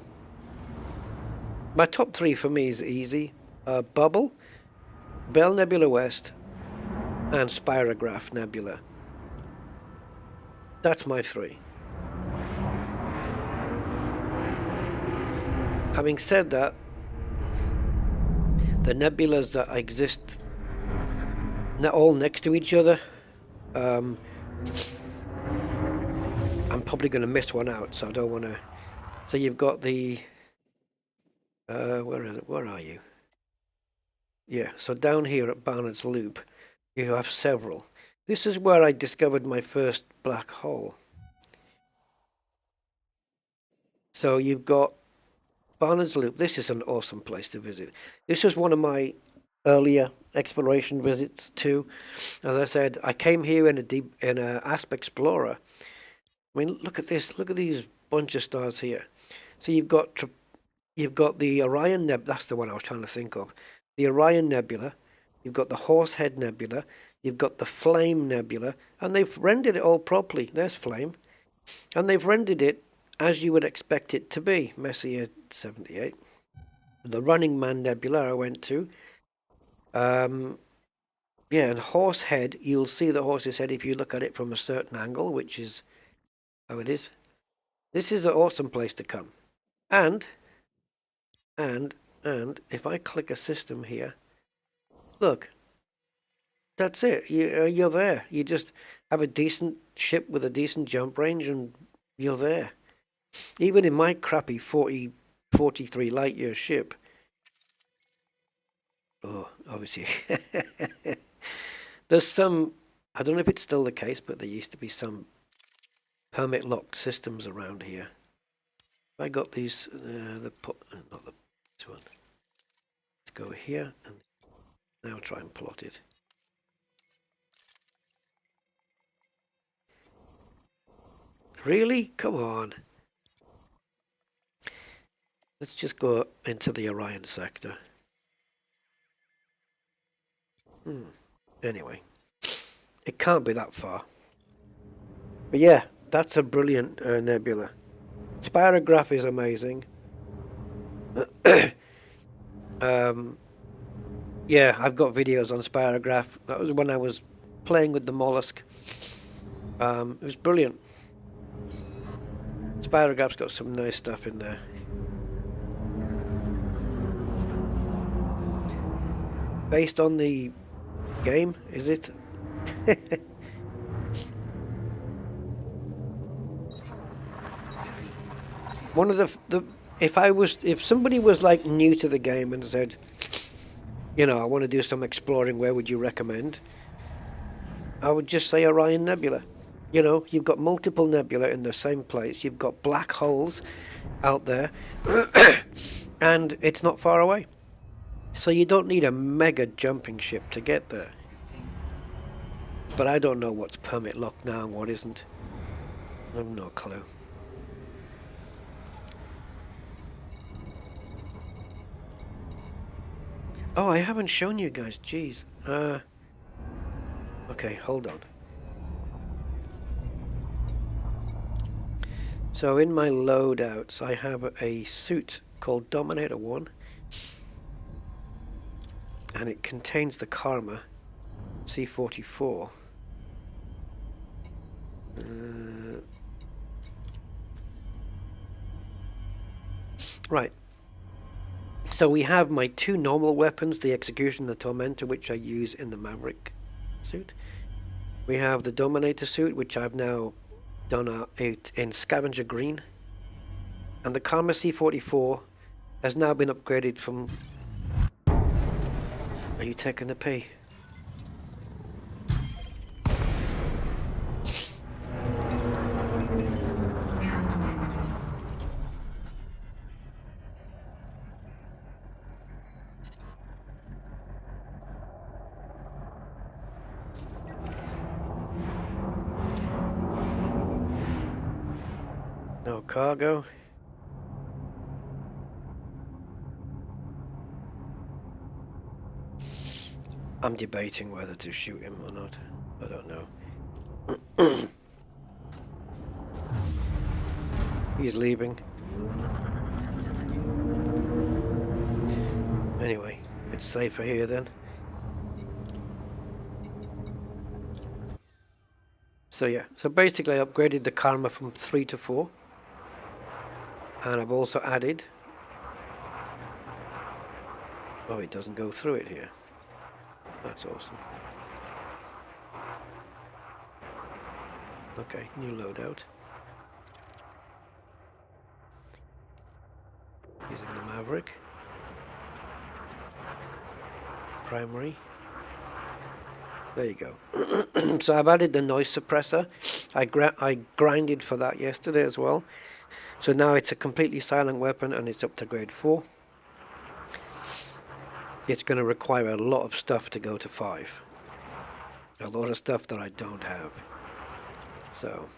My top three for me is easy. Bubble, Bell Nebula West, and Spirograph Nebula. That's my three. Having said that, the nebulas that exist all next to each other, I'm probably going to miss one out, so I don't want to. So you've got the where are you? Yeah, so down here at Barnett's Loop, you have several. This is where I discovered my first black hole. So you've got Barnett's Loop. This is an awesome place to visit. This was one of my earlier exploration visits too. As I said, I came here in a Asp Explorer. I mean, look at this. Look at these bunch of stars here. So you've got the Orion Nebula. That's the one I was trying to think of. The Orion Nebula. You've got the Horsehead Nebula. You've got the Flame Nebula, and they've rendered it all properly. There's Flame, and they've rendered it as you would expect it to be. Messier 78. The Running Man Nebula I went to. Yeah, and Horsehead, you'll see the horse's head if you look at it from a certain angle, which is how it is. This is an awesome place to come. And if I click a system here, look, that's it. You're there. You just have a decent ship with a decent jump range and you're there. Even in my crappy 43 light year ship. Oh, obviously. There's some, I don't know if it's still the case, but there used to be some permit locked systems around here. I got these, not this one. Let's go here and now try and plot it. Really? Come on. Let's just go into the Orion sector. Anyway, it can't be that far. But yeah, that's a brilliant nebula. Spirograph is amazing. Yeah, I've got videos on Spirograph. That was when I was playing with the mollusk. It was brilliant. Spirograph's got some nice stuff in there. Based on the game, is it? One of the if somebody was like new to the game and said, you know, I want to do some exploring, where would you recommend? I would just say Orion Nebula. You know, you've got multiple nebula in the same place. You've got black holes out there, and it's not far away. So you don't need a mega jumping ship to get there. But I don't know what's permit locked now and what isn't. I have no clue. Oh, I haven't shown you guys. Jeez. Okay, hold on. So in my loadouts, I have a suit called Dominator 1. And it contains the Karma C44. Right. So we have my two normal weapons, the Execution and the Tormentor, which I use in the Maverick suit. We have the Dominator suit, which I've now done it in Scavenger Green. And the Karma C44 has now been upgraded from... Are you taking the pee? No cargo. I'm debating whether to shoot him or not. I don't know. He's leaving. Anyway, it's safer here then. So yeah, so basically I upgraded the camera from 3 to 4. And I've also added... Oh, it doesn't go through it here. That's awesome. Okay, new loadout. Using the Maverick. Primary. There you go. So I've added the noise suppressor. I grinded for that yesterday as well. So now it's a completely silent weapon and it's up to grade 4. It's going to require a lot of stuff to go to 5. A lot of stuff that I don't have. So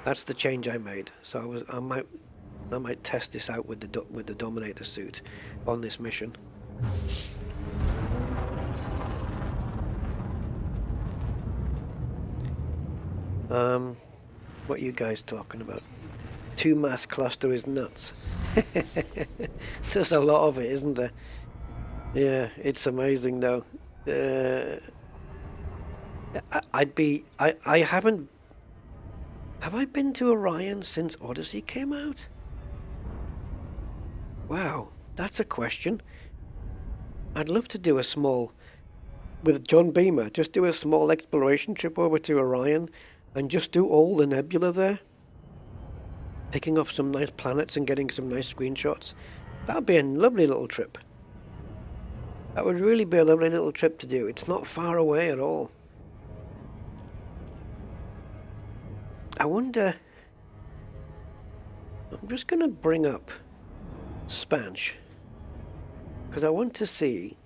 that's the change I made. So I might test this out with the Dominator suit on this mission. What are you guys talking about? 2 mass cluster is nuts. There's a lot of it, isn't there? Yeah, it's amazing though. I haven't... Have I been to Orion since Odyssey came out? Wow, that's a question. I'd love to do a small... With John Beamer, just do a small exploration trip over to Orion and just do all the nebula there. Picking up some nice planets and getting some nice screenshots. That would be a lovely little trip. That would really be a lovely little trip to do. It's not far away at all. I wonder... I'm just going to bring up Spanch. Because I want to see,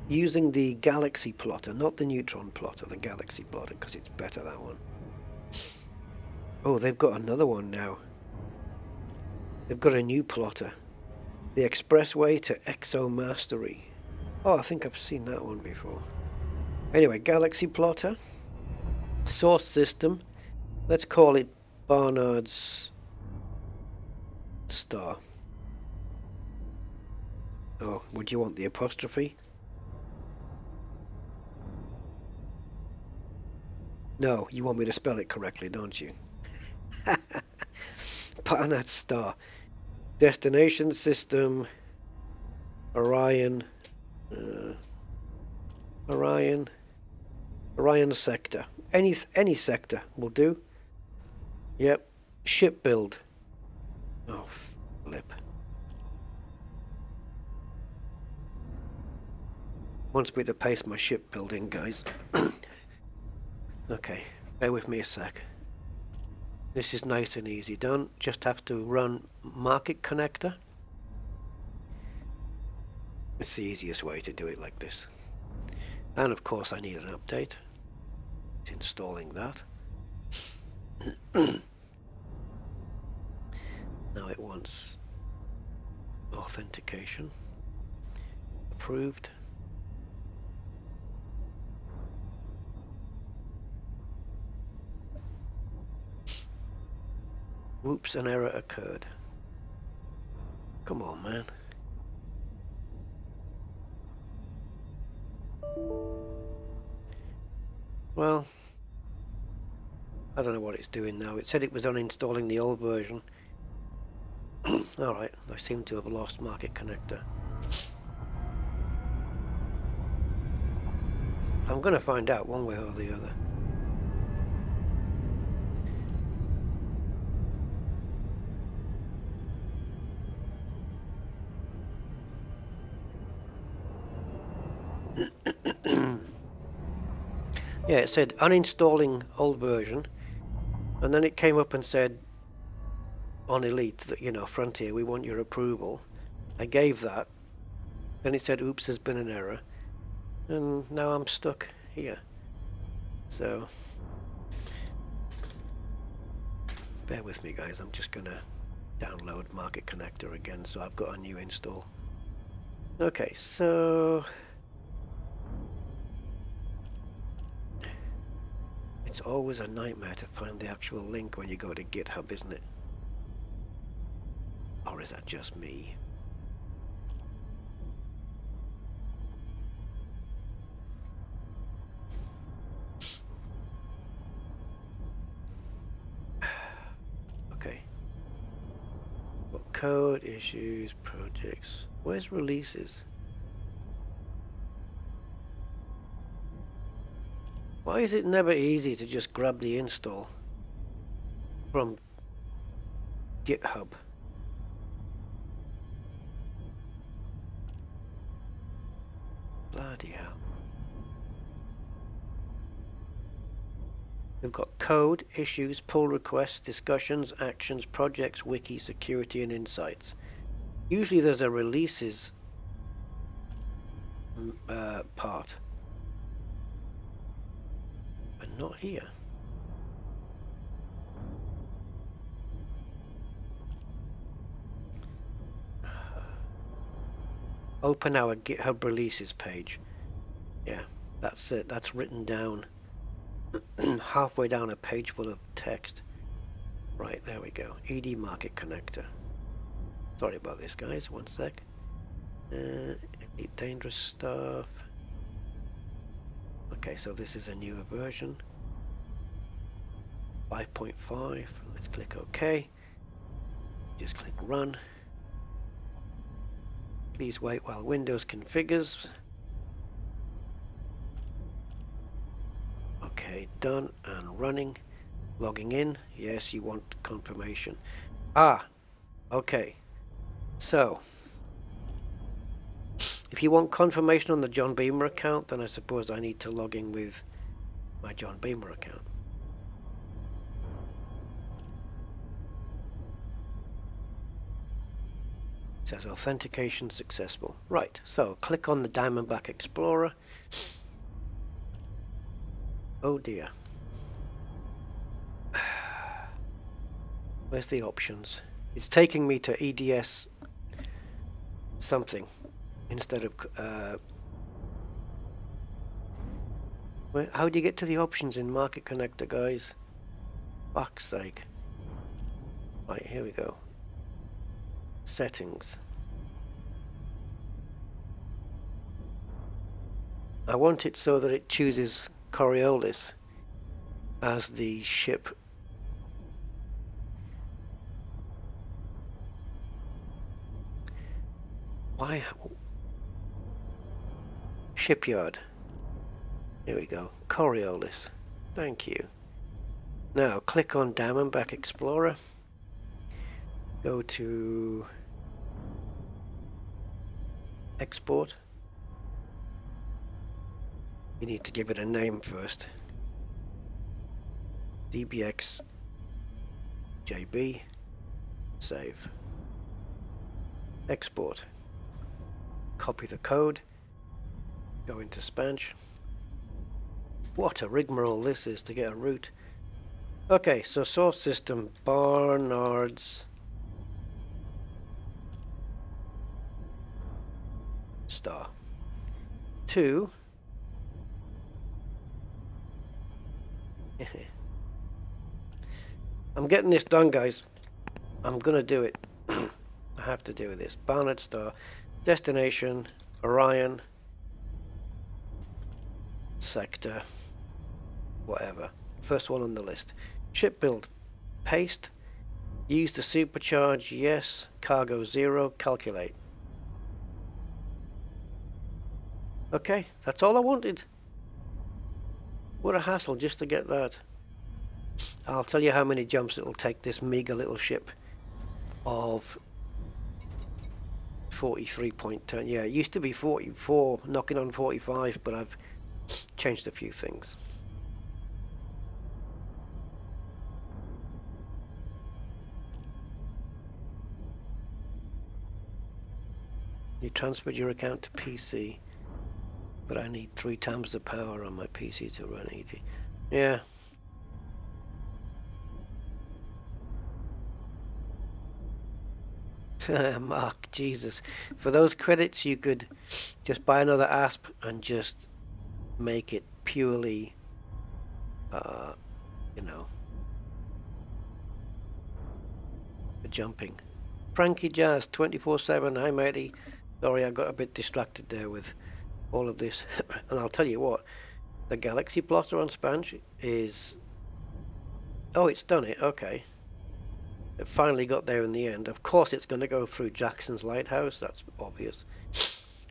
using the galaxy plotter, not the neutron plotter, the galaxy plotter, because it's better, that one. Oh, they've got another one now. They've got a new plotter. The Expressway to Exo Mastery. Oh, I think I've seen that one before. Anyway, galaxy plotter. Source system. Let's call it Barnard's star. Oh, would you want the apostrophe? No, you want me to spell it correctly, don't you? Barnard's star. Destination system. Orion. Orion sector. Any sector will do. Yep. Ship build. Oh, flip. Wants me to paste my ship building, guys. Okay, bear with me a sec. This is nice and easy done. Just have to run market connector. It's the easiest way to do it like this. And of course I need an update. It's installing that. Now it wants authentication. Approved. Whoops, an error occurred. Come on, man. Well, I don't know what it's doing now. It said it was uninstalling the old version. Alright, I seem to have lost market connector. I'm going to find out one way or the other. Yeah, it said uninstalling old version, and then it came up and said on Elite that, you know, Frontier, we want your approval. I gave that. Then it said, oops, there's been an error. And now I'm stuck here. So, bear with me, guys. I'm just gonna download Market Connector again, so I've got a new install. Okay, so it's always a nightmare to find the actual link when you go to GitHub, isn't it? Or is that just me? Okay. What code, issues, projects? Where's releases? Why is it never easy to just grab the install from GitHub? Bloody hell. We've got code, issues, pull requests, discussions, actions, projects, wiki, security, and insights. Usually there's a releases part, but not here. Open our GitHub releases page. Yeah, that's it. That's written down halfway down a page full of text. Right, there we go. ED Market Connector. Sorry about this, guys. One sec. Dangerous stuff. Okay, so this is a newer version. 5.5. Let's click OK. Just click Run. Please wait while Windows configures. Okay, done and running. Logging in. Yes, you want confirmation. Okay. So, if you want confirmation on the John Beamer account, then I suppose I need to log in with my John Beamer account. It says authentication successful. Right, so click on the Diamondback Explorer. Oh dear. Where's the options? It's taking me to EDS something instead of how do you get to the options in Market Connector, guys? Fuck's sake. Right, here we go. Settings. I want it so that it chooses Coriolis as the ship. Why? Shipyard. Here we go. Coriolis. Thank you. Now click on Diamondback Explorer. Go to Export. You need to give it a name first. DBX JB. Save. Export. Copy the code. Go into Spanch. What a rigmarole this is to get a root. Okay, so source system Barnard's star 2. I'm getting this done, guys. I'm gonna do it. I have to do this. Barnard star, destination, Orion, sector, whatever. First one on the list. Ship build, paste. Use the supercharge, yes. Cargo 0, calculate. Okay, that's all I wanted. What a hassle just to get that. I'll tell you how many jumps it'll take this meager little ship of 43.10. Yeah, it used to be 44, knocking on 45, but I've changed a few things. You transferred your account to PC, but I need 3 times the power on my PC to run ED. Yeah. Mark, Jesus. For those credits, you could just buy another ASP and just make it purely, you know, for jumping. Frankie Jazz 24/7. Hi matey. Sorry, I got a bit distracted there with all of this. And I'll tell you what, the galaxy plotter on Spanch is... Oh, it's done it. Okay. It finally got there in the end. Of course it's going to go through Jackson's Lighthouse. That's obvious.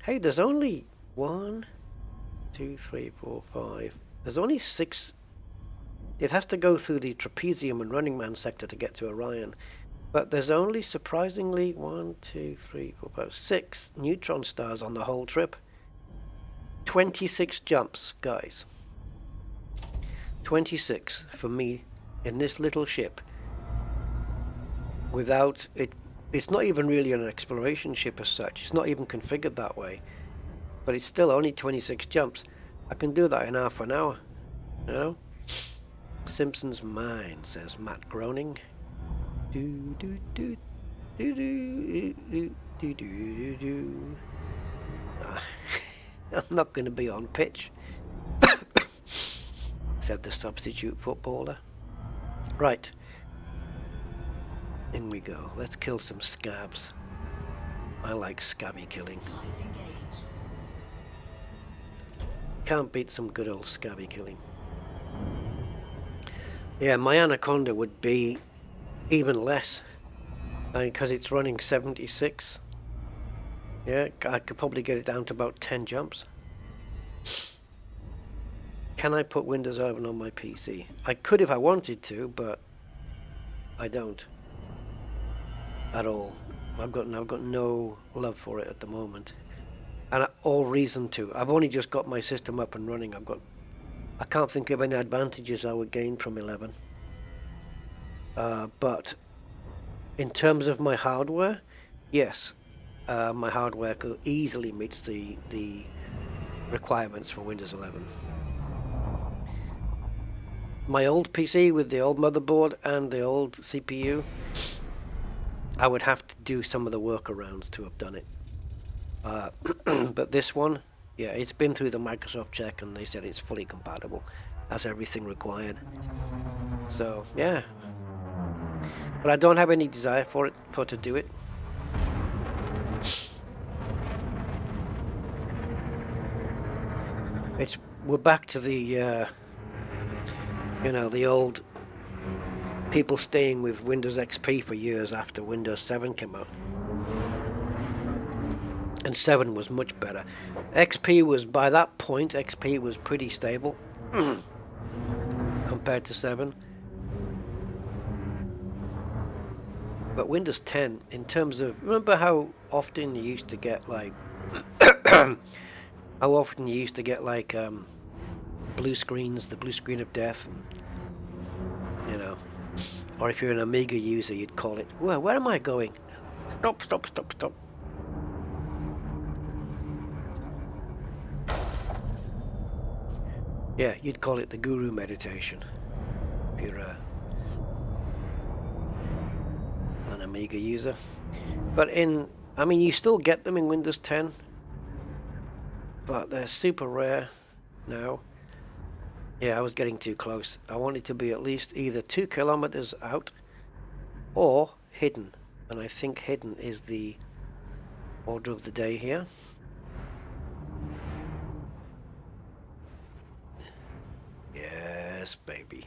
Hey, there's only 1, 2, 3, 4, 5. There's only 6. It has to go through the Trapezium and Running Man sector to get to Orion. But there's only, surprisingly, 1, 2, 3, 4, 5, 6 neutron stars on the whole trip. 26 jumps, guys. 26 for me in this little ship. Without it, it's not even really an exploration ship as such. It's not even configured that way. But it's still only 26 jumps. I can do that in half an hour. You know? Simpson's mine, says Matt groaning. Do do do do do do do do do. I'm not going to be on pitch, said the substitute footballer. Right. In we go. Let's kill some scabs. I like scabby killing. Can't beat some good old scabby killing. Yeah, my Anaconda would be even less. Because it's running 76. Yeah, I could probably get it down to about 10 jumps. Can I put Windows 11 on my PC? I could if I wanted to, but I don't. At all. I've got no love for it at the moment. And all reason to. I've only just got my system up and running. I can't think of any advantages I would gain from 11. But in terms of my hardware, yes. My hardware easily meets the requirements for Windows 11. My old PC with the old motherboard and the old CPU, I would have to do some of the workarounds to have done it. But this one, yeah, it's been through the Microsoft check and they said it's fully compatible. That's everything required. So, yeah. But I don't have any desire for to do it. We're back to the, the old people staying with Windows XP for years after Windows 7 came out. And 7 was much better. XP was, by that point, XP was pretty stable compared to 7. But Windows 10, in terms of, remember how often you used to get like, blue screens, the blue screen of death, and, or if you're an Amiga user, you'd call it, well, where am I going? Stop. Yeah, you'd call it the guru meditation if you're an Amiga user. But you still get them in Windows 10, but they're super rare now. Yeah, I was getting too close. I wanted to be at least either 2 kilometers out or hidden. And I think hidden is the order of the day here. Yes, baby.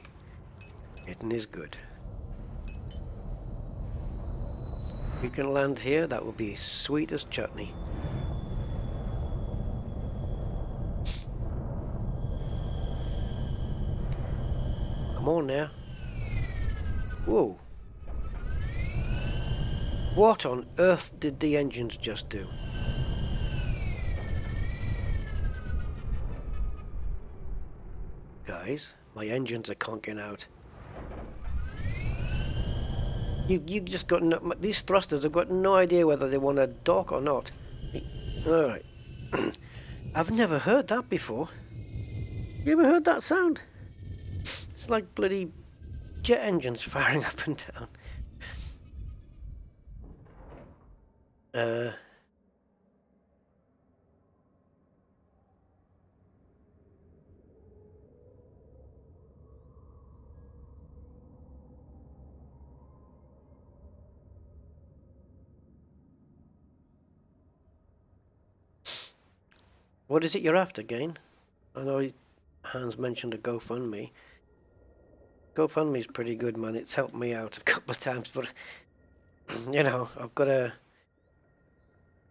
Hidden is good. If we can land here, that will be sweet as chutney. Come on now. Whoa. What on earth did the engines just do? Guys, my engines are conking out. You just got no, these thrusters have got no idea whether they want to dock or not. Alright. I've never heard that before. You ever heard that sound? It's like bloody jet engines firing up and down. What is it you're after, Gain? I know Hans mentioned a GoFundMe. GoFundMe's pretty good, man. It's helped me out a couple of times, but you know, I've got an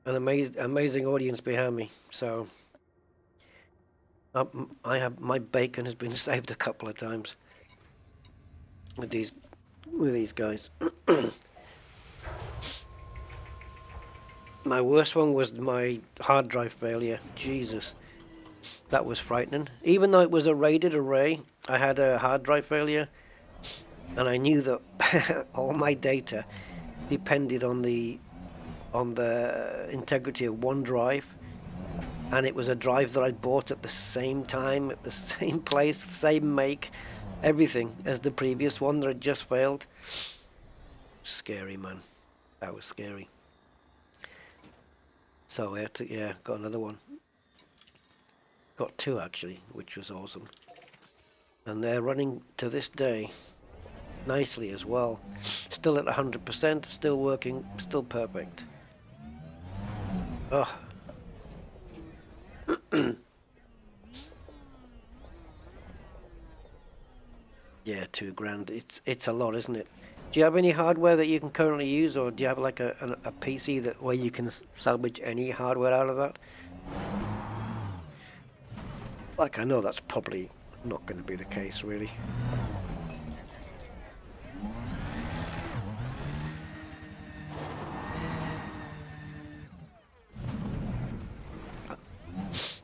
amazing audience behind me, so I have my bacon has been saved a couple of times with these guys. My worst one was my hard drive failure. Jesus, that was frightening. Even though it was a rated array, I had a hard drive failure, and I knew that all my data depended on the integrity of one drive, and it was a drive that I'd bought at the same time, at the same place, same make, everything as the previous one that had just failed. Scary, man. That was scary. So I had to, yeah, got another one. Got two actually, which was awesome. And they're running to this day nicely as well. Still at 100%, still working, still perfect. Oh. Yeah, $2,000. It's a lot, isn't it? Do you have any hardware that you can currently use, or do you have like a PC that where you can salvage any hardware out of that? Like, I know that's probably not going to be the case, really.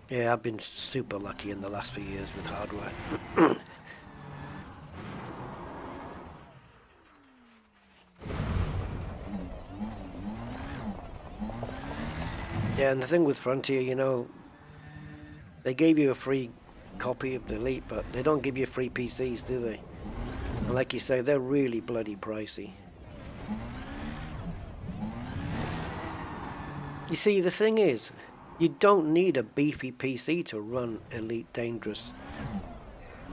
Yeah, I've been super lucky in the last few years with hardware. Yeah, and the thing with Frontier, you know, they gave you a free copy of the Elite, but they don't give you free PCs, do they? And like you say, they're really bloody pricey. You see, the thing is, you don't need a beefy PC to run Elite Dangerous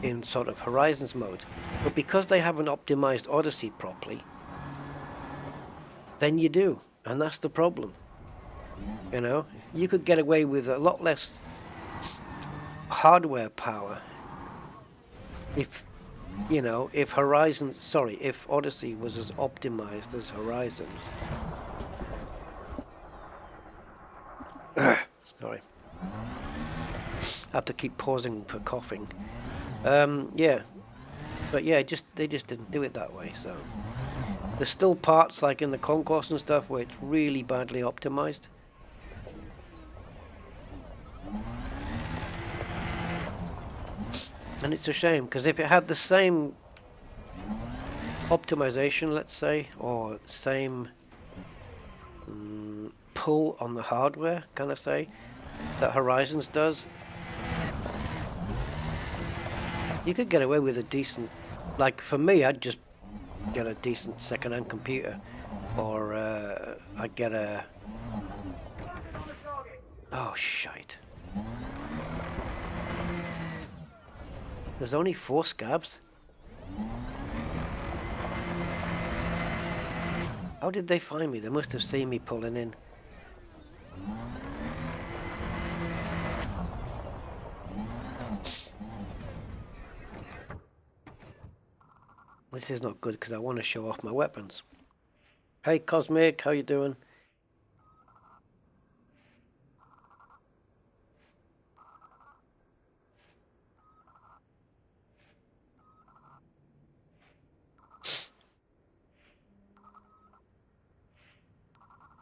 in sort of Horizons mode. But because they haven't optimized Odyssey properly, then you do. And that's the problem. You know, you could get away with a lot less hardware power if, you know, if Odyssey was as optimized as Horizons. Sorry. I have to keep pausing for coughing. Yeah. But yeah, they just didn't do it that way, so. There's still parts like in the Concourse and stuff where it's really badly optimized. And it's a shame, because if it had the same optimization, let's say, or same pull on the hardware, kind of say, that Horizons does, you could get away with a decent, like for me, I'd just get a decent second-hand computer, or I'd get a, oh shite. There's only 4 scabs? How did they find me? They must have seen me pulling in. This is not good because I want to show off my weapons. Hey Cosmic, how you doing?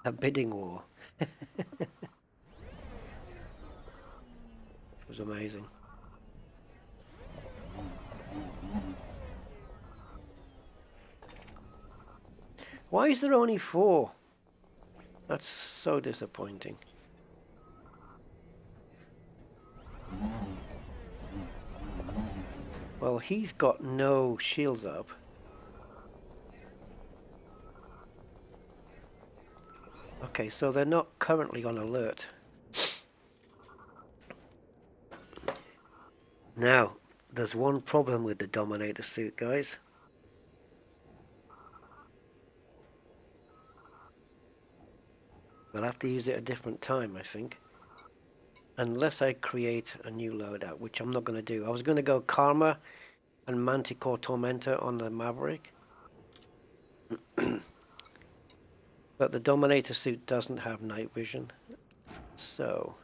A bidding war. It was amazing. Why is there only 4? That's so disappointing. Well, he's got no shields up. Okay, so they're not currently on alert. Now, there's one problem with the Dominator suit, guys. We'll have to use it a different time, I think. unless I create a new loadout, which I'm not going to do. I was going to go Karma and Manticore Tormentor on the Maverick. But the Dominator suit doesn't have night vision. So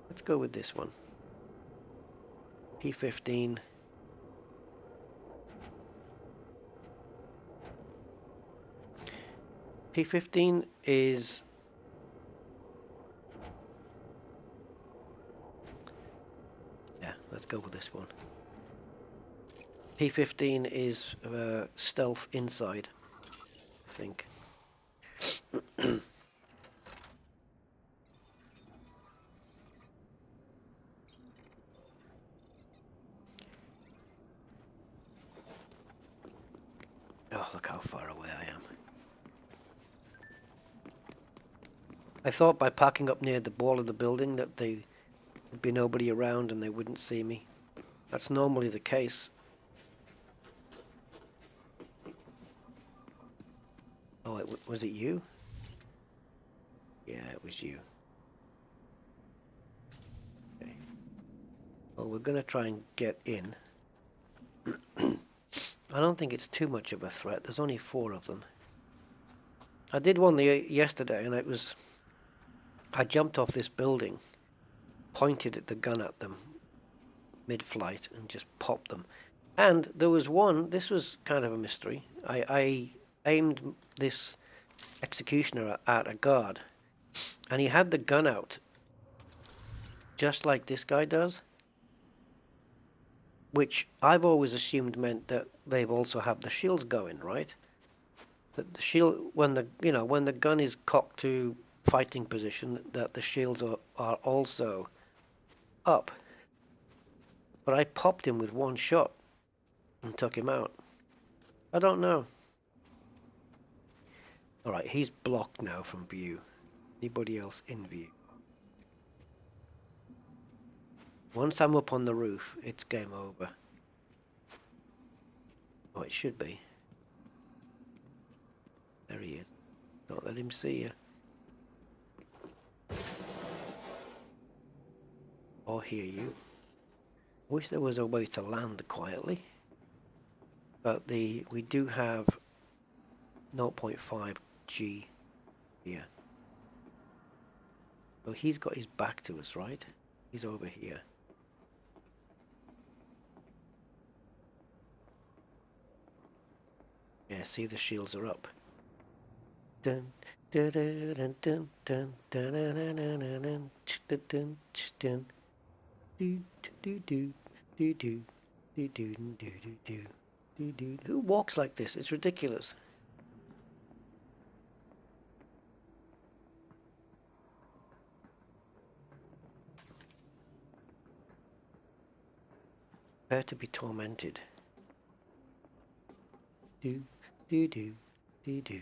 let's go with this one. P15. P15 is let's go with this one. P15 is stealth inside, I think. Oh, look how far away I am. I thought by parking up near the wall of the building that there would be nobody around and they wouldn't see me. That's normally the case. Oh, was it you? Yeah, it was you. Okay. Well, we're going to try and get in. I don't think it's too much of a threat. There's only 4 of them. I did one yesterday, and it was... I jumped off this building, pointed at the gun at them mid-flight, and just popped them. And there was one, this was kind of a mystery. I aimed this executioner at a guard, and he had the gun out, just like this guy does, which I've always assumed meant that they've also have the shields going, right? That the shield, when the gun is cocked to fighting position, that the shields are also up. But I popped him with one shot and took him out. I don't know. Alright, he's blocked now from view. Anybody else in view? Once I'm up on the roof, it's game over. Oh, it should be. There he is. Don't let him see you. Or hear you. Wish there was a way to land quietly. But we do have 0.5 G here. So he's got his back to us, right? He's over here. Yeah, see, the shields are up. Dun dun dun dun dun dun dun dun dun dun dun dun do do do do do do do do do do. Who walks like this? It's ridiculous. Prepare to be tormented. Do do do do do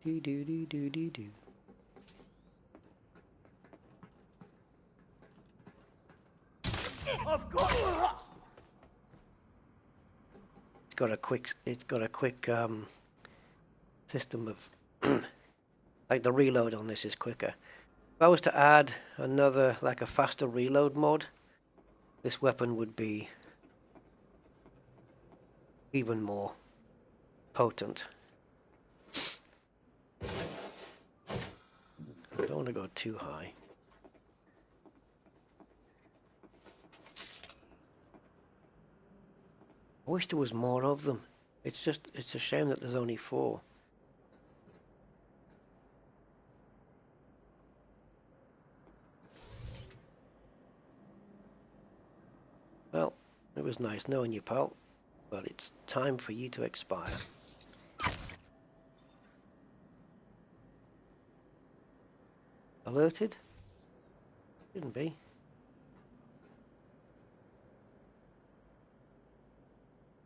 do do do do do do. Of course. It's got a quick system of like the reload on this is quicker. If I was to add another, like a faster reload mod, this weapon would be even more potent. I don't want to go too high. I wish there was more of them. It's a shame that there's only 4. Well, it was nice knowing you, pal, but it's time for you to expire. Alerted? Shouldn't be.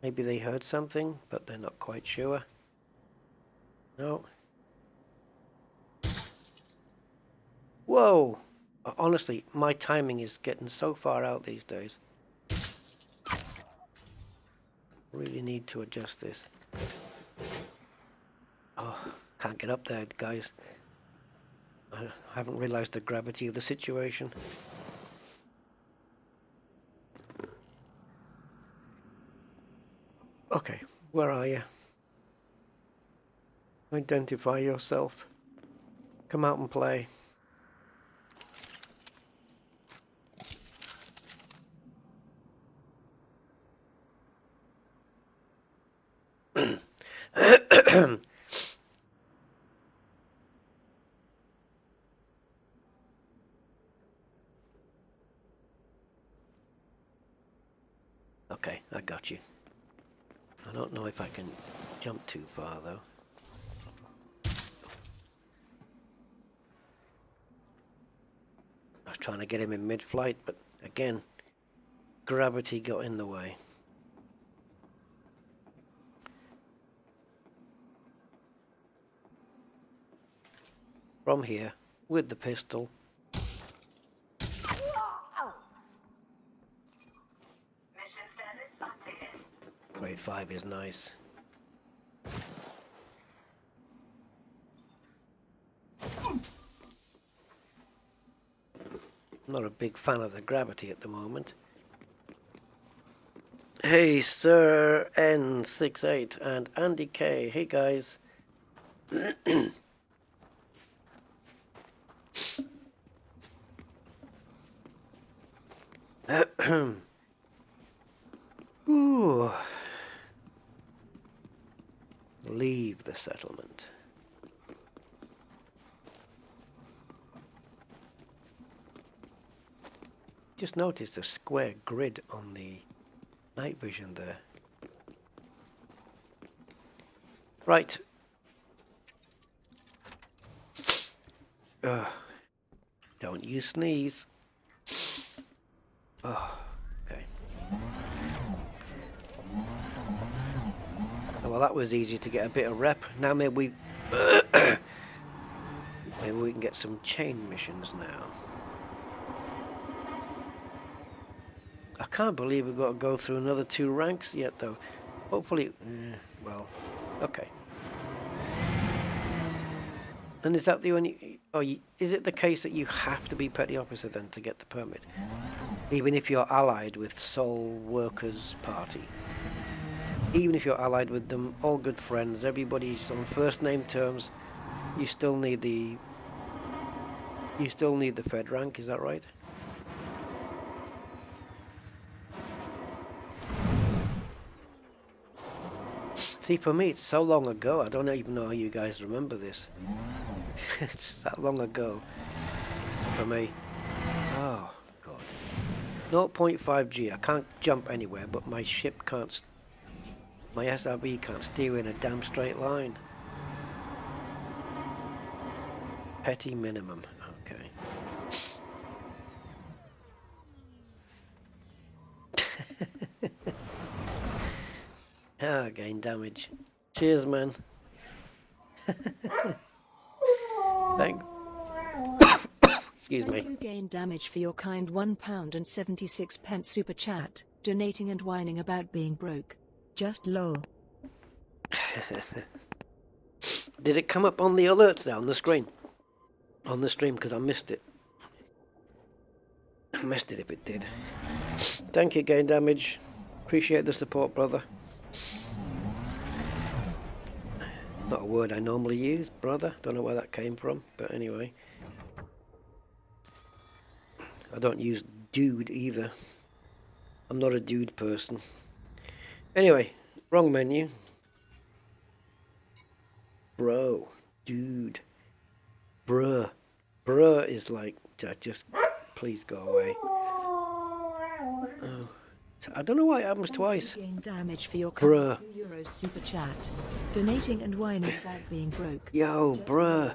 Maybe they heard something, but they're not quite sure. No. Whoa! Honestly, my timing is getting so far out these days. I really need to adjust this. Oh, can't get up there, guys. I haven't realized the gravity of the situation. Okay, where are you? Identify yourself. Come out and play. Okay, I got you. I don't know if I can jump too far though. I was trying to get him in mid-flight, but again, gravity got in the way. From here, with the pistol. Mission status updated. Grade 5 is nice. I'm not a big fan of the gravity at the moment. Hey, Sir N68 and Andy K. Hey, guys. Ooh. Leave the settlement. Just noticed a square grid on the night vision there. Right. Don't you sneeze. Oh, okay. Well, that was easy to get a bit of rep. Now maybe maybe we can get some chain missions now. I can't believe we've got to go through another 2 ranks yet, though. Hopefully, well, okay. And is that the only? Oh, is it the case that you have to be petty officer then to get the permit, even if you're allied with Soul Workers Party? Even if you're allied with them, all good friends, everybody's on first name terms. You still need the. You still need the Fed rank. Is that right? See, for me, it's so long ago, I don't even know how you guys remember this. It's that long ago for me. Oh, God. 0.5G, I can't jump anywhere, but my ship can't, my SRB can't steer in a damn straight line. Petty minimum, okay. Ah, gain damage. Cheers, man. Excuse me. Thank you, gain damage, for your kind £1.76 super chat, donating and whining about being broke. Just lol. Did it come up on the alerts there on the screen? On the stream, because I missed it. I missed it if it did. Thank you, gain damage. Appreciate the support, brother. Not a word I normally use, brother. Don't know where that came from, but anyway. I don't use dude either. I'm not a dude person. Anyway, wrong menu. Bro, dude, bruh. Bruh is like, just please go away. Oh. I don't know why it happens twice. Gain damage for your Bruh. €2 super chat, donating and whining about being broke. Yo, bruh.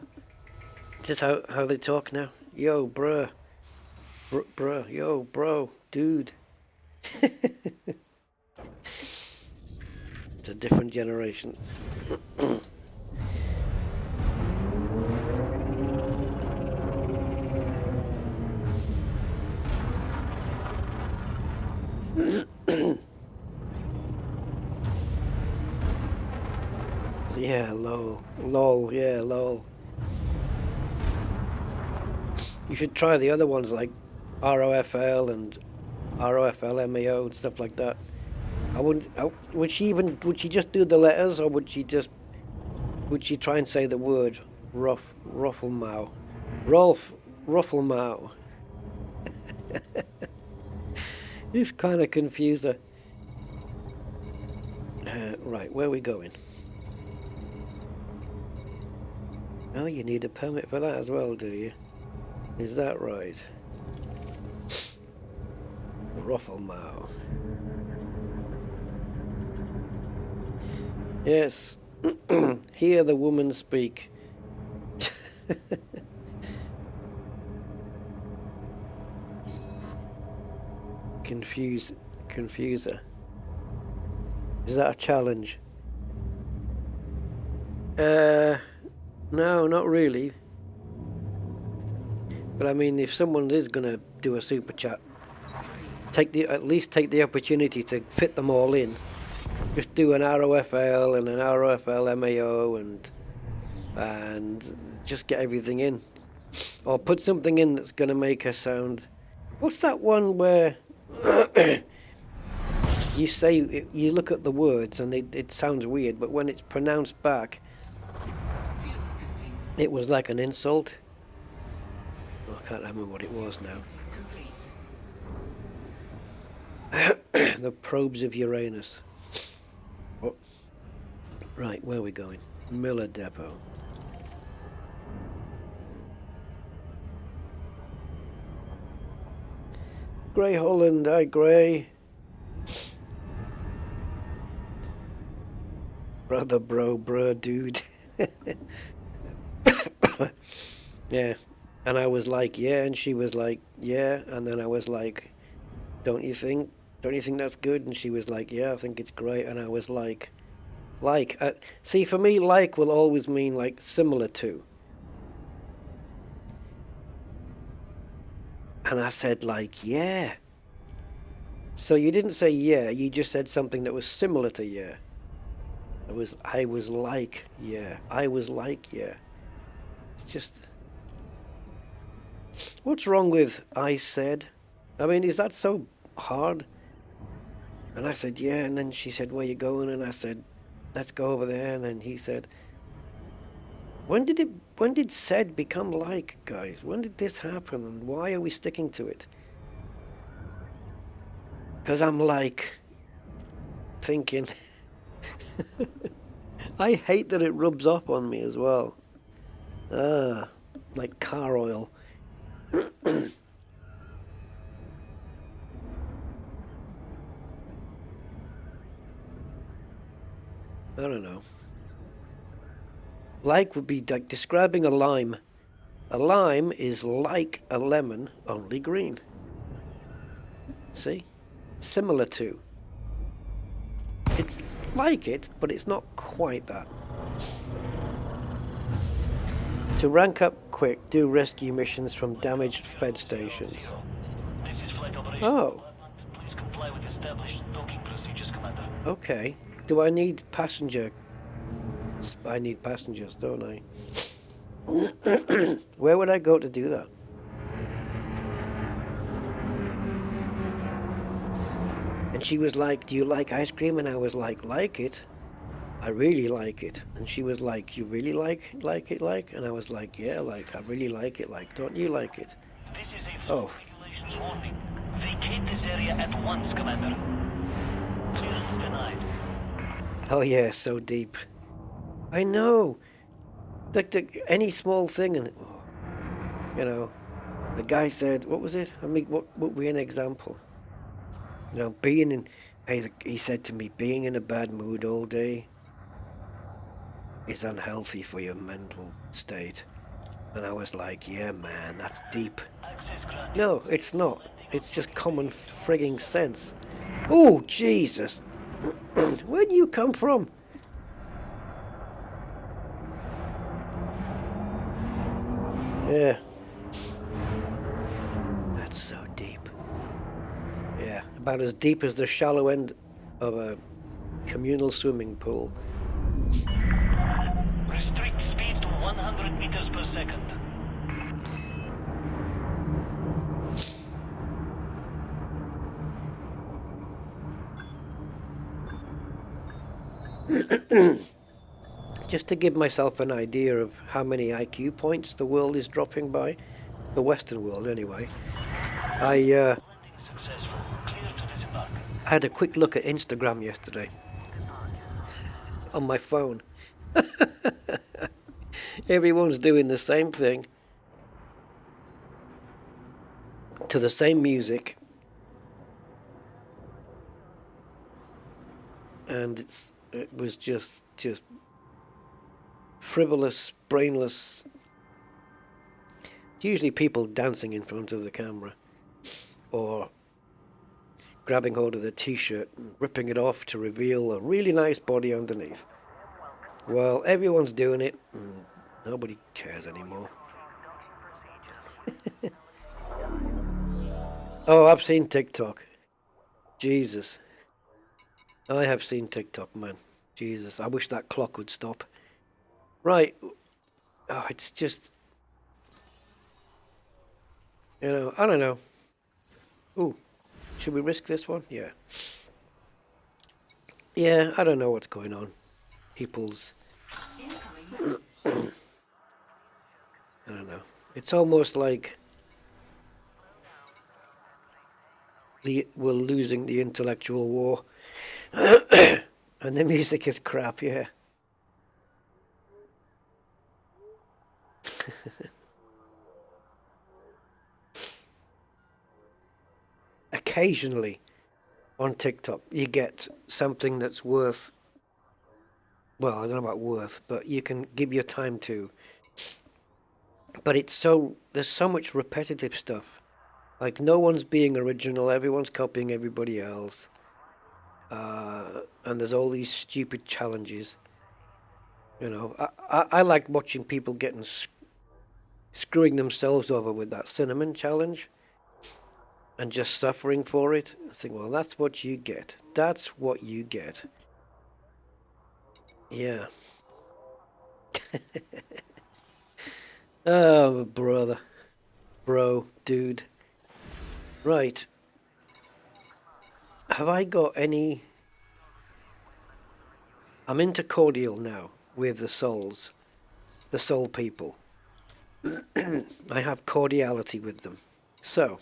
Is this how they talk now? Yo, bruh. Bruh, yo, bro, dude. It's a different generation. Yeah, lol. Lol, yeah, lol. You should try the other ones like ROFL and ROFL MAO and stuff like that. I wouldn't. Would she just do the letters, or would she try and say the word Rufflemau? Rufflemau. This kind of confused her. Right, where are we going? Oh, you need a permit for that as well, do you? Is that right? Rufflemau. Yes. Hear the woman speak. Confuser. Is that a challenge? No, not really. But I mean, if someone is gonna do a super chat, at least take the opportunity to fit them all in. Just do an ROFL and an ROFL MAO and just get everything in. Or put something in that's gonna make her sound. What's that one where you say, you look at the words and it sounds weird, but when it's pronounced back, it was like an insult. Oh, I can't remember what it was now. The probes of Uranus. Oh. Right, where are we going? Miller Depot. Grey Holland, hi Grey. Brother, bro, dude. Yeah, and I was like, yeah, and she was like, yeah, and then I was like, don't you think that's good? And she was like, yeah, I think it's great. And I was like, see, for me, like will always mean like similar to. And I said like, yeah. So you didn't say yeah, you just said something that was similar to yeah. I was like, yeah. It's just, what's wrong with I said? I mean, is that so hard? And I said, yeah, and then she said, where you going? And I said, let's go over there. And then he said, when did said become like, guys? When did this happen? And why are we sticking to it? Because I'm like, thinking, I hate that it rubs off on me as well. Like car oil. I don't know. Like would be like describing a lime. A lime is like a lemon, only green. See? Similar to. It's like it, but it's not quite that. To rank up quick, do rescue missions from damaged fed stations. Oh. Please comply with established docking procedures, Commander. Okay. Do I need passenger? I need passengers, don't I? Where would I go to do that? And she was like, do you like ice cream? And I was like it. I really like it. And she was like, you really like it? And I was like, yeah, like, I really like it. Like, don't you like it? This is a regulations warning. Vacate this area at once, Commander. Clearance denied. Oh yeah, so deep. I know. Like any small thing, and you know, the guy said, what was it? I mean, what would be an example? You know, he said to me, being in a bad mood all day is unhealthy for your mental state. And I was like, yeah, man, that's deep. No, it's not. It's just common frigging sense. Oh, Jesus. Where do you come from? Yeah. That's so deep. Yeah, about as deep as the shallow end of a communal swimming pool. Restrict speed to 100 meters per second. Just to give myself an idea of how many IQ points the world is dropping by, the Western world anyway, I Landing successful. Clear to disembark. had a quick look at Instagram yesterday on my phone. Everyone's doing the same thing to the same music, and it was just frivolous, brainless. It's usually people dancing in front of the camera or grabbing hold of the t-shirt and ripping it off to reveal a really nice body underneath. Well, everyone's doing it and nobody cares anymore. Oh, I've seen TikTok. Jesus. I have seen TikTok, man. Jesus, I wish that clock would stop. Right. Oh, it's just... You know, I don't know. Ooh, should we risk this one? Yeah. Yeah, I don't know what's going on. People's... I don't know. It's almost like... we're losing the intellectual war. And the music is crap, yeah. Occasionally on TikTok you get something that's worth, well, I don't know about worth, but you can give your time to. But there's so much repetitive stuff. Like, no one's being original, everyone's copying everybody else. And there's all these stupid challenges. You know, I like watching people getting screwing themselves over with that cinnamon challenge and just suffering for it. I think, well, that's what you get. That's what you get. Yeah. Oh, brother. Bro, dude. Right. Have I got any... I'm into cordial now with the souls. The soul people. I have cordiality with them. So,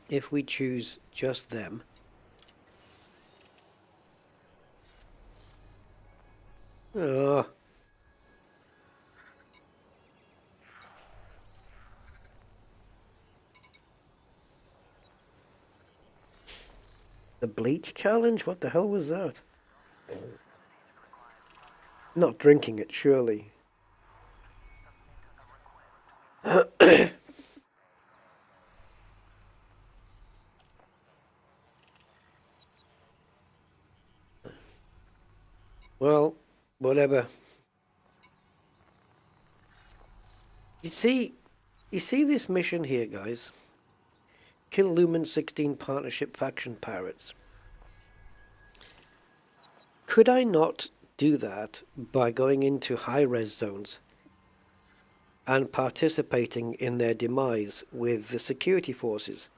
if we choose just them... Oh... The bleach challenge? What the hell was that? Not drinking it, surely. Well, whatever. You see this mission here, guys? Kill Lumen 16 Partnership Faction Pirates. Could I not do that by going into high-res zones and participating in their demise with the security forces?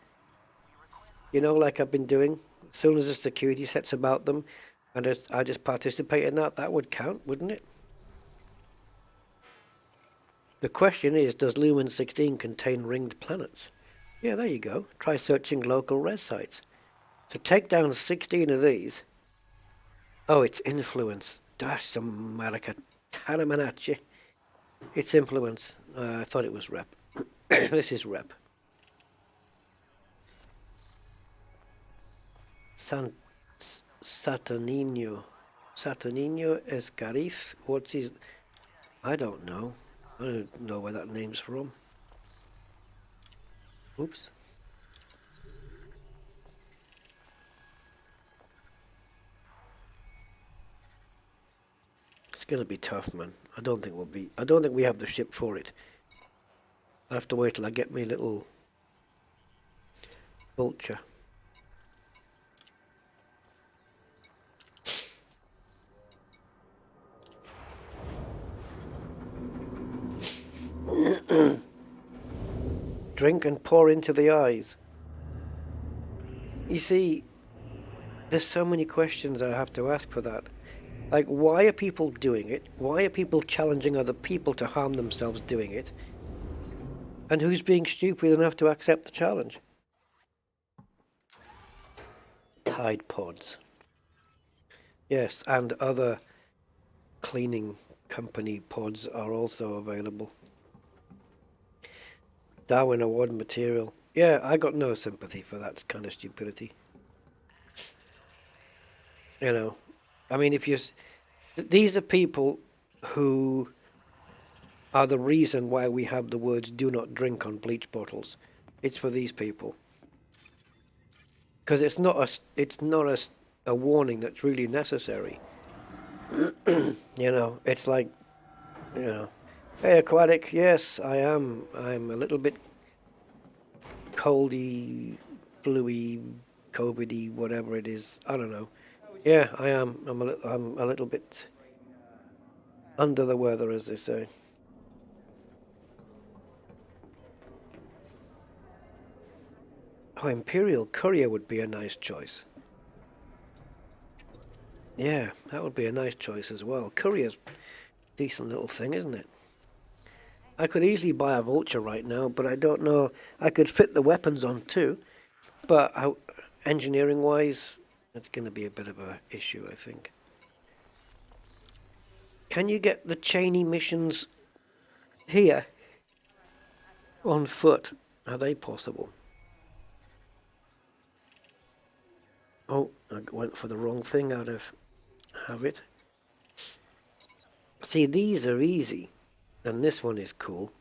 You know, like I've been doing? As soon as the security sets about them, and I just participate in that would count, wouldn't it? The question is, does Lumen 16 contain ringed planets? Yeah, there you go. Try searching local res sites. To take down 16 of these... Oh, it's influence. Dash America. Tanamanachi. It's influence. I thought it was rep. This is rep. Saturnino. Saturnino Escariz. What's his... I don't know. I don't know where that name's from. Oops. It's gonna be tough, man. I don't think we have the ship for it. I'll have to wait till I get me little vulture. Drink and pour into the eyes. You see, there's so many questions I have to ask for that. Like, why are people doing it? Why are people challenging other people to harm themselves doing it? And who's being stupid enough to accept the challenge? Tide Pods. Yes, and other cleaning company pods are also available. Darwin Award material. Yeah, I got no sympathy for that kind of stupidity. You know, I mean, if you... These are people who are the reason why we have the words "do not drink" on bleach bottles. It's for these people. Because it's not a warning that's really necessary. You know, it's like, you know, hey, Aquatic, yes, I am. I'm a little bit coldy, fluey, COVIDy, whatever it is. I don't know. Yeah, I am. I'm a little bit under the weather, as they say. Oh, Imperial Courier would be a nice choice. Yeah, that would be a nice choice as well. Courier's a decent little thing, isn't it? I could easily buy a Vulture right now, but I don't know. I could fit the weapons on too, but engineering-wise, it's going to be a bit of a issue, I think. Can you get the Cheney missions here on foot? Are they possible? Oh, I went for the wrong thing out of habit. See, these are easy, and this one is cool.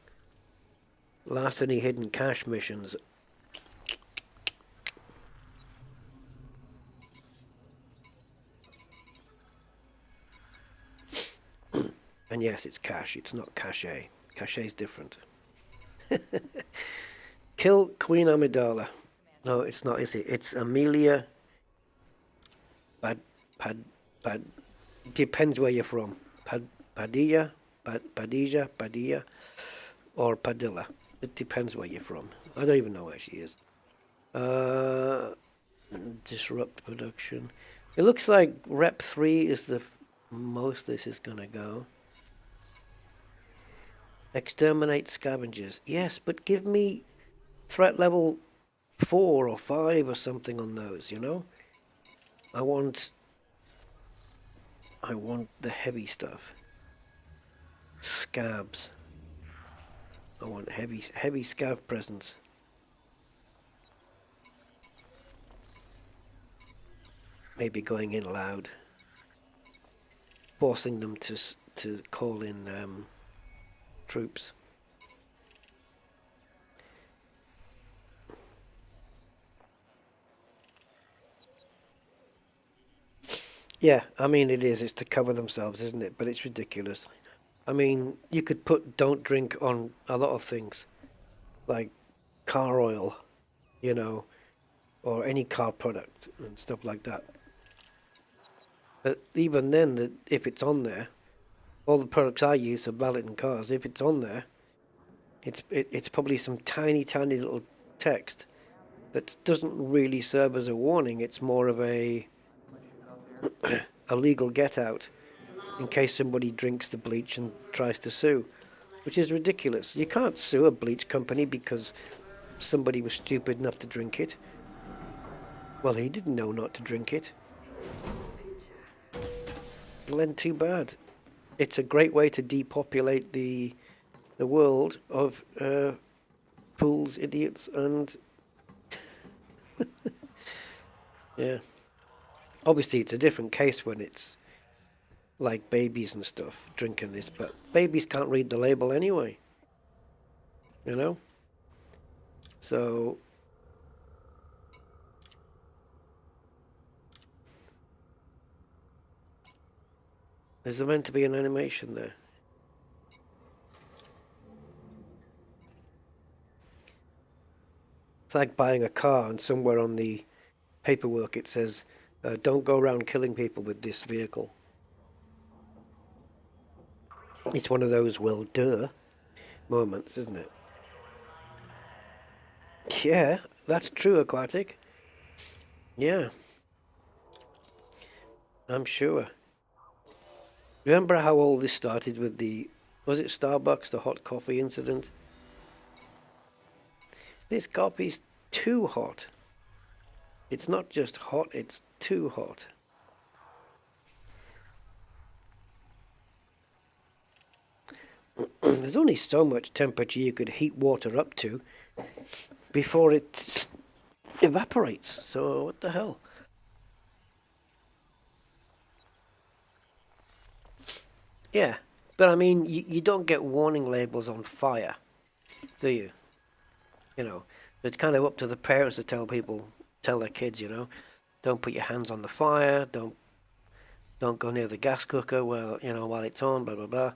Larceny hidden cache missions. And yes, it's cache, it's not cache. Cache is different. Kill Queen Amidala. No, it's not, is it? It's Amelia... depends where you're from. Padilla, or Padilla. It depends where you're from. I don't even know where she is. Disrupt production. It looks like Rep 3 is the most this is gonna go. Exterminate scavengers. Yes, but give me threat level 4 or 5 or something on those, you know? I want the heavy stuff. Scabs. I want heavy scav presence. Maybe going in loud. Forcing them to call in troops. Yeah, I mean it's to cover themselves, isn't it? But it's ridiculous. I mean, you could put "don't drink" on a lot of things, like car oil, you know, or any car product and stuff like that. But even then, if it's on there, all the products I use are valid in cars. If it's on there, it's probably some tiny little text that doesn't really serve as a warning. It's more of a legal get out in case somebody drinks the bleach and tries to sue, which is ridiculous. You can't sue a bleach company because somebody was stupid enough to drink it. Well, he didn't know not to drink it. Well, then too bad. It's a great way to depopulate the world of fools, idiots, and yeah. Obviously, it's a different case when it's like babies and stuff drinking this, but babies can't read the label anyway, you know? So there's meant to be an animation there. It's like buying a car and somewhere on the paperwork it says, don't go around killing people with this vehicle. It's one of those, well, duh moments, isn't it? Yeah, that's true, Aquatic. Yeah. I'm sure. Remember how all this started with the, was it Starbucks, the hot coffee incident? This coffee's too hot. It's not just hot, it's too hot. There's only so much temperature you could heat water up to before it evaporates. So what the hell? Yeah, but I mean, you don't get warning labels on fire, do you? You know, it's kind of up to the parents to tell their kids, you know, don't put your hands on the fire, don't go near the gas cooker while it's on, blah blah blah.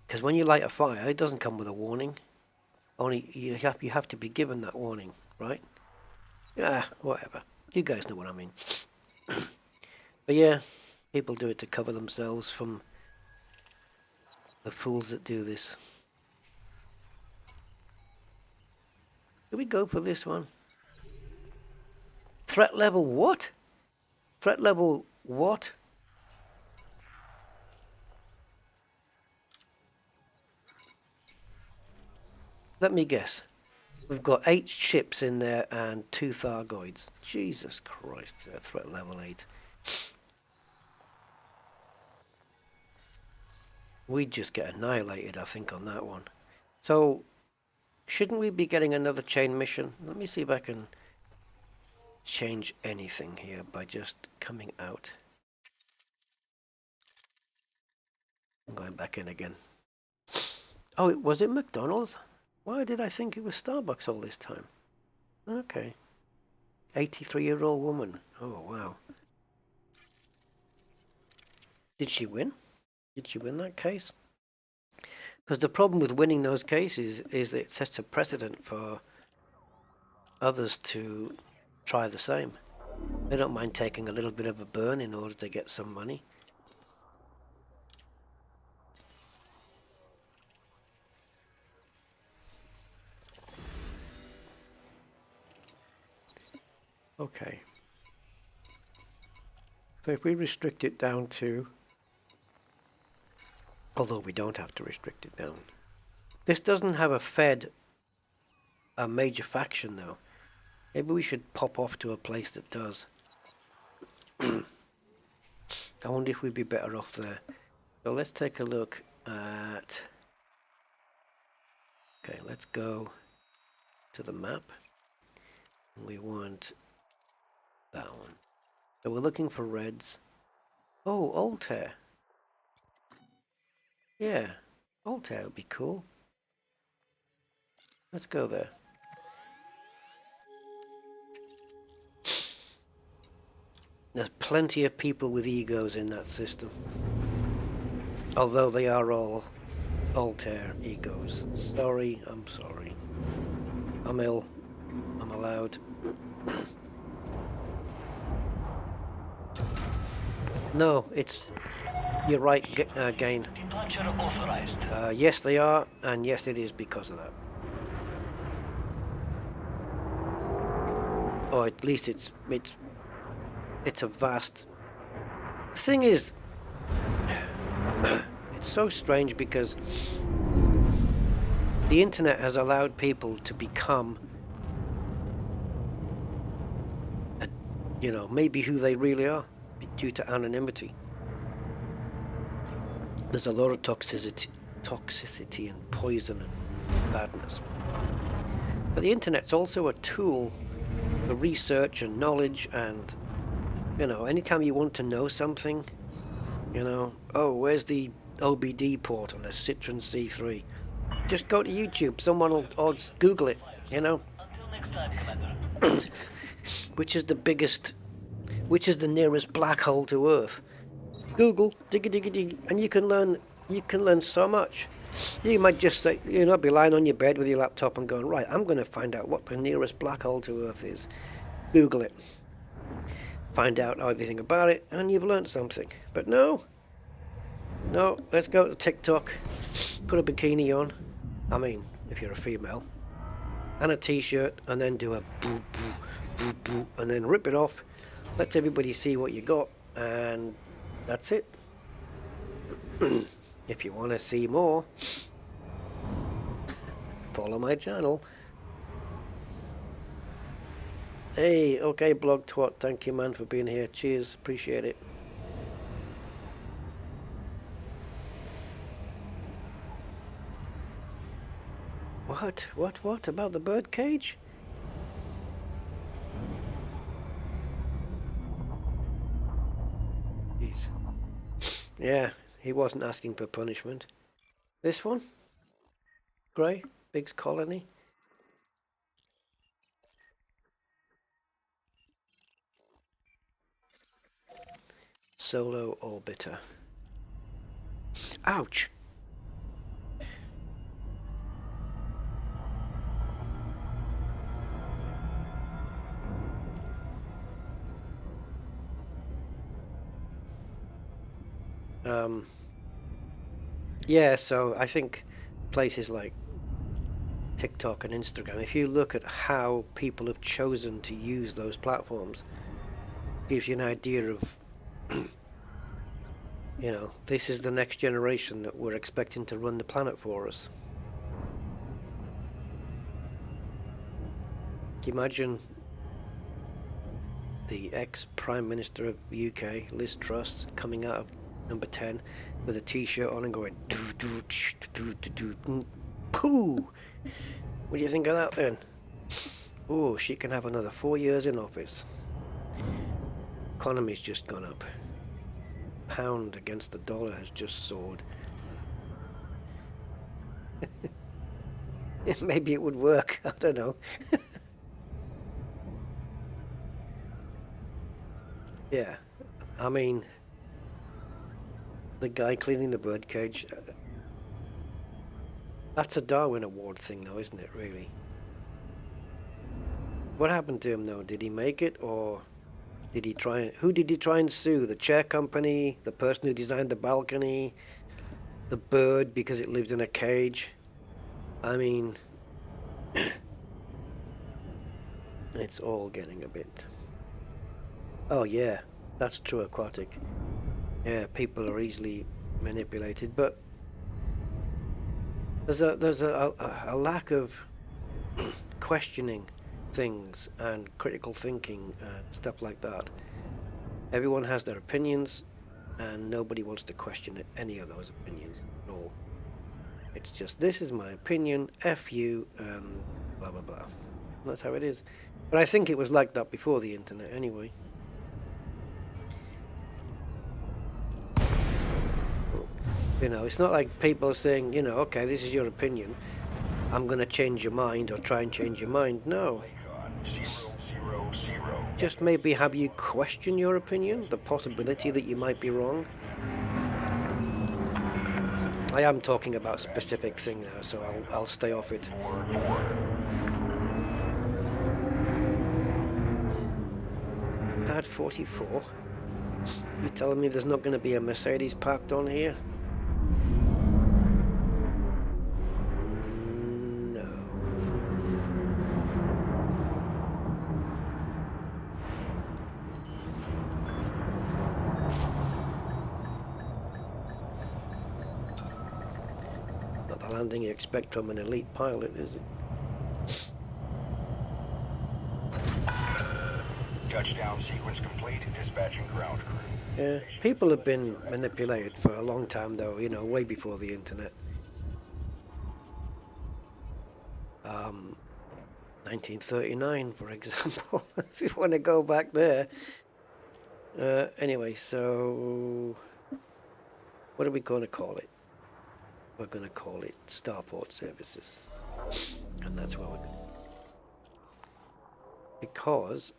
Because when you light a fire, it doesn't come with a warning. Only you have to be given that warning, right? Yeah, whatever. You guys know what I mean. But yeah, people do it to cover themselves from the fools that do this. Do we go for this one? Threat level what? Threat level what? Let me guess. We've got 8 ships in there and 2 Thargoids. Jesus Christ, threat level 8. We'd just get annihilated, I think, on that one. So, shouldn't we be getting another chain mission? Let me see if I can change anything here by just coming out. I'm going back in again. Oh, was it McDonald's? Why did I think it was Starbucks all this time? Okay. 83-year-old woman. Oh, wow. Did she win? Did she win that case? Because the problem with winning those cases is that it sets a precedent for others to try the same. They don't mind taking a little bit of a burn in order to get some money. Okay. So if we restrict it down to, although we don't have to restrict it down. This doesn't have a major faction though. Maybe we should pop off to a place that does. I wonder if we'd be better off there. So let's take a look at, okay, let's go to the map. We want that one. So we're looking for reds. Oh, Altair. Yeah, Altair would be cool. Let's go there. There's plenty of people with egos in that system. Although they are all Altair egos. Sorry, I'm sorry. I'm ill. I'm allowed. No, it's... You're right, Gain. Departure authorized. Yes, they are, and yes, it is because of that. Or at least it's a vast... The thing is, it's so strange because the internet has allowed people to become, maybe who they really are due to anonymity. There's a lot of toxicity and poison and badness. But the internet's also a tool for research and knowledge and, anytime you want to know something, oh, where's the OBD port on a Citroen C3? Just go to YouTube, someone will just Google it, Until next time, Commander. Which is the nearest black hole to Earth? Google, dig, and you can learn so much. You might just say, be lying on your bed with your laptop and going, right, I'm going to find out what the nearest black hole to Earth is. Google it. Find out everything about it, and you've learned something. But no, let's go to TikTok, put a bikini on, I mean, if you're a female, and a t-shirt, and then do a boo, boo, boo, boo, and then rip it off, let everybody see what you got, and that's it. If you want to see more, follow my channel. Hey, okay, Blog Twat, thank you, man, for being here. Cheers, appreciate it. What about the bird cage? Jeez. Yeah, he wasn't asking for punishment. This one? Grey? Big's Colony? Solo Orbiter. Ouch! Yeah, so I think places like TikTok and Instagram, if you look at how people have chosen to use those platforms, gives you an idea of, you know, this is the next generation that we're expecting to run the planet for us. Can you imagine the ex-Prime Minister of the UK, Liz Truss, coming out of number 10 with a t-shirt on and going poo. What do you think of that then? Oh, she can have another 4 years in office. Economy's just gone up. Pound against the dollar has just soared. Maybe it would work, I don't know. Yeah, I mean, the guy cleaning the birdcage, that's a Darwin Award thing though, isn't it, really? What happened to him though? Did he make it, or did he try, who did he try and sue? The chair company, the person who designed the balcony, the bird because it lived in a cage? I mean, it's all getting a bit... Oh yeah, that's true, aquatic. Yeah, people are easily manipulated, but there's a lack of questioning things and critical thinking and stuff like that. Everyone has their opinions, and nobody wants to question any of those opinions at all. It's just, this is my opinion, F you, and blah blah blah. And that's how it is. But I think it was like that before the internet anyway. You know, it's not like people are saying, you know, okay, this is your opinion, I'm going to change your mind or try and change your mind. No. Just maybe have you question your opinion, the possibility that you might be wrong. I am talking about a specific thing now, so I'll stay off it. Pad 44? You telling me there's not going to be a Mercedes parked on here? Landing you expect from an elite pilot, is it? Touchdown sequence complete. Dispatching ground crew. Yeah, people have been manipulated for a long time, though. You know, way before the internet. 1939, for example, if you want to go back there. Anyway, so what are we going to call it? We're going to call it Starport Services, and that's what we're going to do. Because,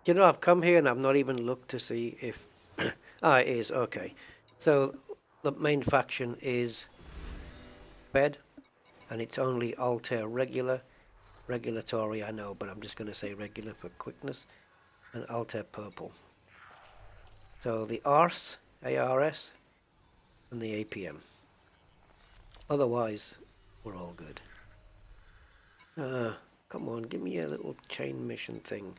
you know, I've come here and I've not even looked to see if... it is, okay. So, the main faction is Fed, and it's only Altair Regular. Regulatory, I know, but I'm just going to say regular for quickness, and Altair Purple. So, the ARS, ARS, and the APM. Otherwise, we're all good. Come on, give me a little chain mission thing.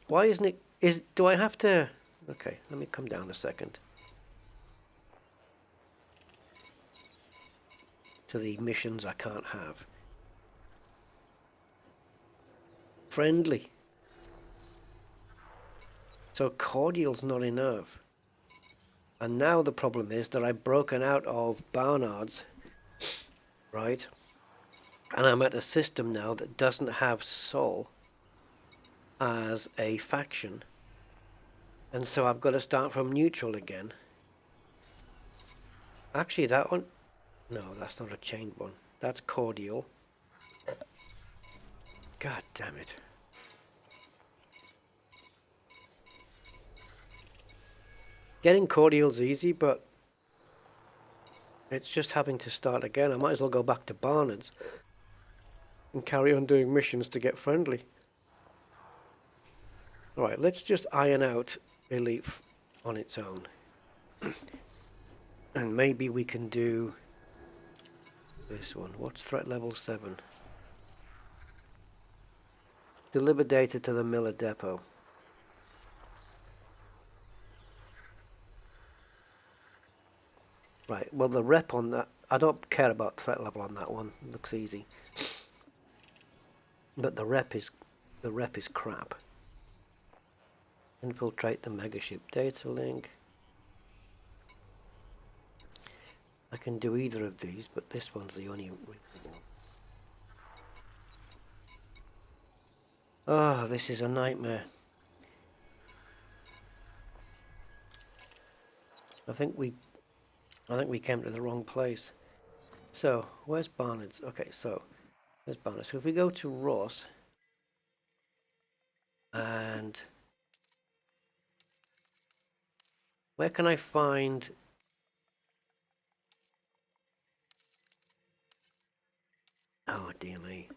Why isn't it... do I have to Okay, let me come down a second to the missions I can't have. Friendly. So cordial's not enough. And now the problem is that I've broken out of Barnard's, right? And I'm at a system now that doesn't have Sol as a faction. And so I've got to start from neutral again. Actually, that one... No, that's not a chained one. That's cordial. God damn it. Getting cordial's easy, but it's just having to start again. I might as well go back to Barnard's and carry on doing missions to get friendly. Alright, let's just iron out Elite on its own. And maybe we can do this one. What's threat level 7? Deliver data to the Miller Depot. Right, well the rep on that, I don't care about threat level on that one. It looks easy. But the rep is crap. Infiltrate the megaship data link. I can do either of these, but this one's the only reasonable. Oh, this is a nightmare. I think we came to the wrong place. So, where's Barnard's? Okay, so there's Barnard's. So if we go to Ross and where can I find oh dear me.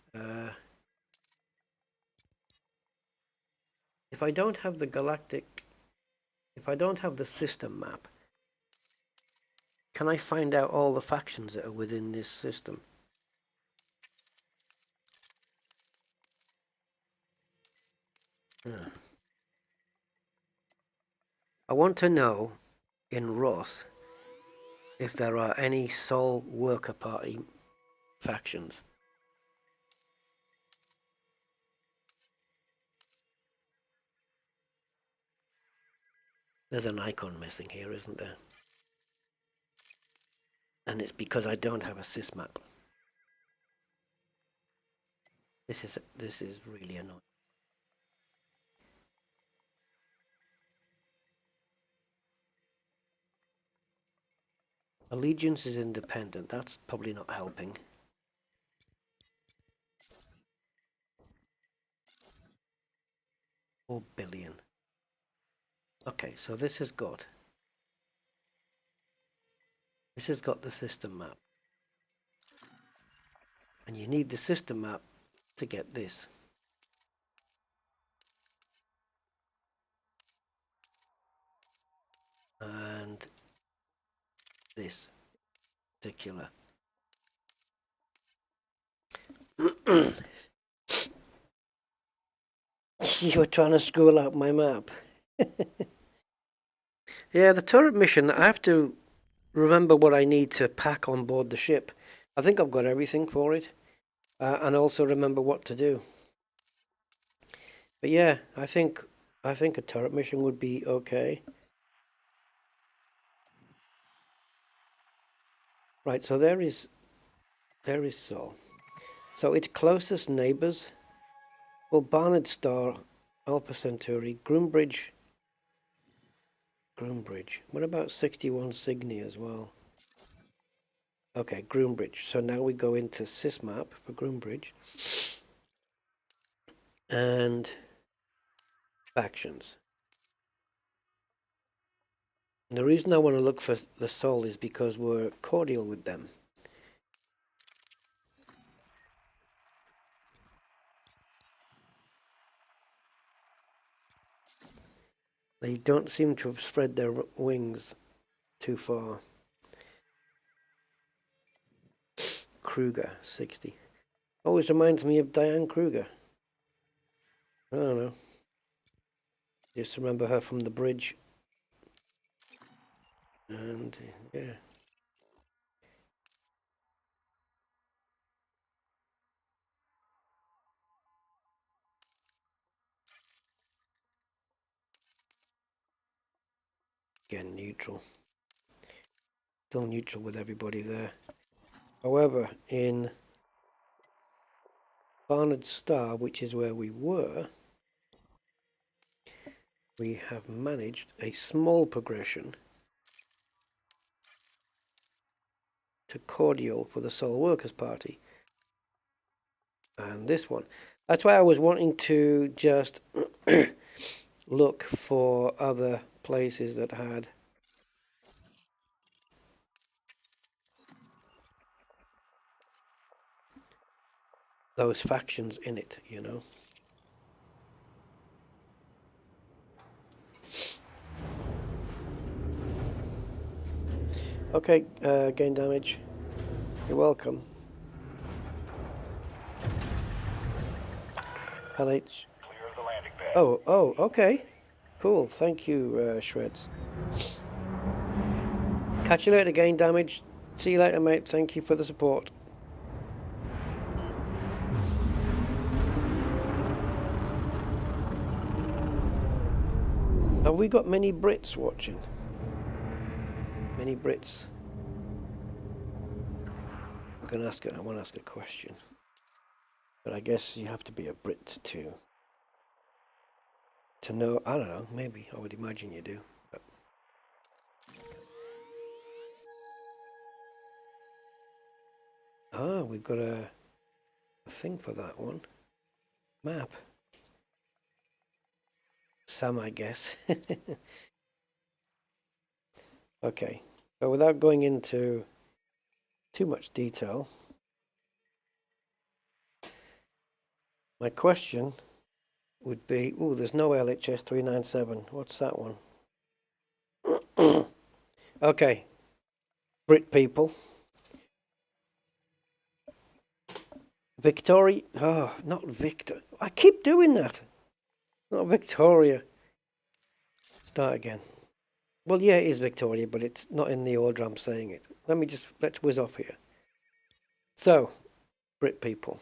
If I don't have the if I don't have the system map, can I find out all the factions that are within this system? I want to know in Ross if there are any Sol Worker Party factions. There's an icon missing here, isn't there? And it's because I don't have a sys map. This is really annoying. Allegiance is independent. That's probably not helping. $4 billion. Okay, so this has got the system map. And you need the system map to get this. And this particular. You were trying to scroll out my map. Yeah, the turret mission, I have to remember what I need to pack on board the ship. I think I've got everything for it. And also remember what to do. But yeah, I think a turret mission would be okay. Right, so there is Sol. So its closest neighbours, well, Barnard Star, Alpha Centauri, Groombridge. What about 61 Cygni as well? Okay, Groombridge. So now we go into sysmap for Groombridge. And factions. And the reason I want to look for the Sol is because we're cordial with them. They don't seem to have spread their wings too far. Kruger, 60. Always reminds me of Diane Kruger. I don't know. Just remember her from The Bridge And yeah. Again, neutral. Still neutral with everybody there. However, in Barnard Star, which is where we were, we have managed a small progression to cordial for the Soul Workers Party. And this one. That's why I was wanting to just look for other places that had those factions in it, you know. Okay, gain damage. You're welcome. LH. Clear of the landing pad. Oh, okay. Cool, thank you, Shreds. Catch you later, gain damage. See you later, mate. Thank you for the support. Have we got many Brits watching? Many Brits? I want to ask a question. But I guess you have to be a Brit to know. I don't know, maybe. I would imagine you do. But. Ah, we've got a thing for that one. Map. Some, I guess. Okay, so without going into too much detail, my question would be, oh, there's no LHS 397. What's that one? Okay, Brit people. Victoria, oh, not Victor. I keep doing that. Not Victoria. Start again. Well, yeah, it is Victoria, but it's not in the order I'm saying it. Let's whiz off here. So, Brit people.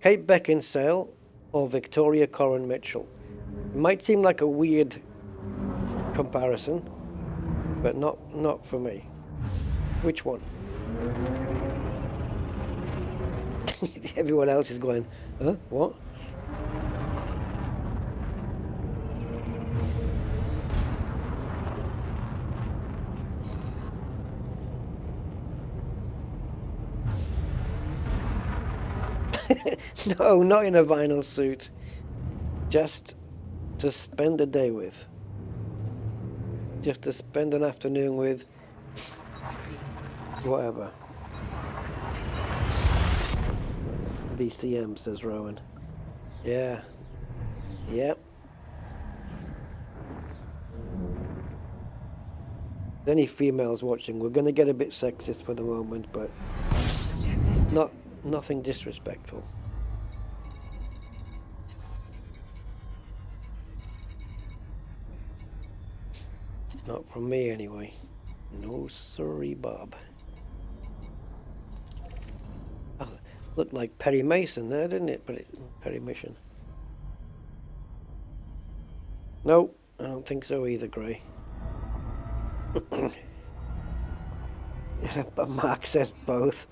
Kate Beckinsale or Victoria Coren Mitchell. It might seem like a weird comparison, but not for me. Which one? Everyone else is going, huh? What? No, not in a vinyl suit. Just to spend a day with. Just to spend an afternoon with. Whatever. VCM, says Rowan. Yeah. Yep. Any females watching, we're going to get a bit sexist for the moment, but nothing disrespectful. Not from me, anyway. No sorry, Bob. Oh, looked like Perry Mason there, didn't it? But it's Perry Mission. Nope, I don't think so either, Gray. But Mark says both.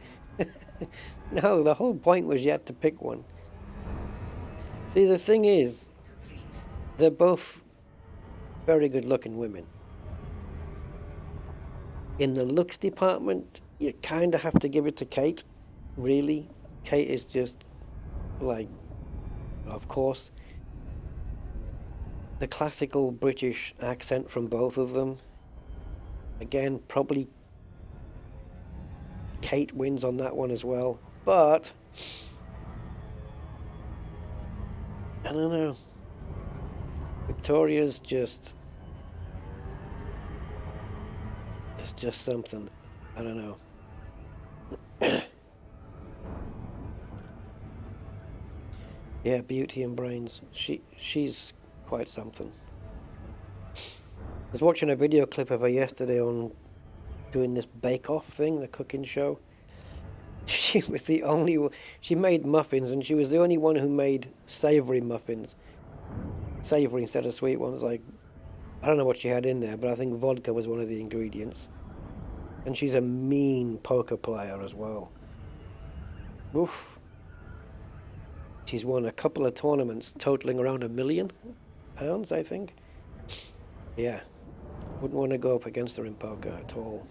No, the whole point was yet to pick one. See, the thing is, they're both very good-looking women. In the looks department, you kind of have to give it to Kate, really. Kate is just, like, of course, the classical British accent from both of them. Again, probably Kate wins on that one as well, but I don't know. Victoria's just something. I don't know. Yeah, beauty and brains. She's quite something. I was watching a video clip of her yesterday on doing this bake-off thing, the cooking show. She was the only one. She made muffins, and she was the only one who made savory muffins. Savory instead of sweet ones. Like, I don't know what she had in there, but I think vodka was one of the ingredients. And she's a mean poker player as well. Oof. She's won a couple of tournaments totaling around £1 million, I think. Yeah. Wouldn't want to go up against her in poker at all.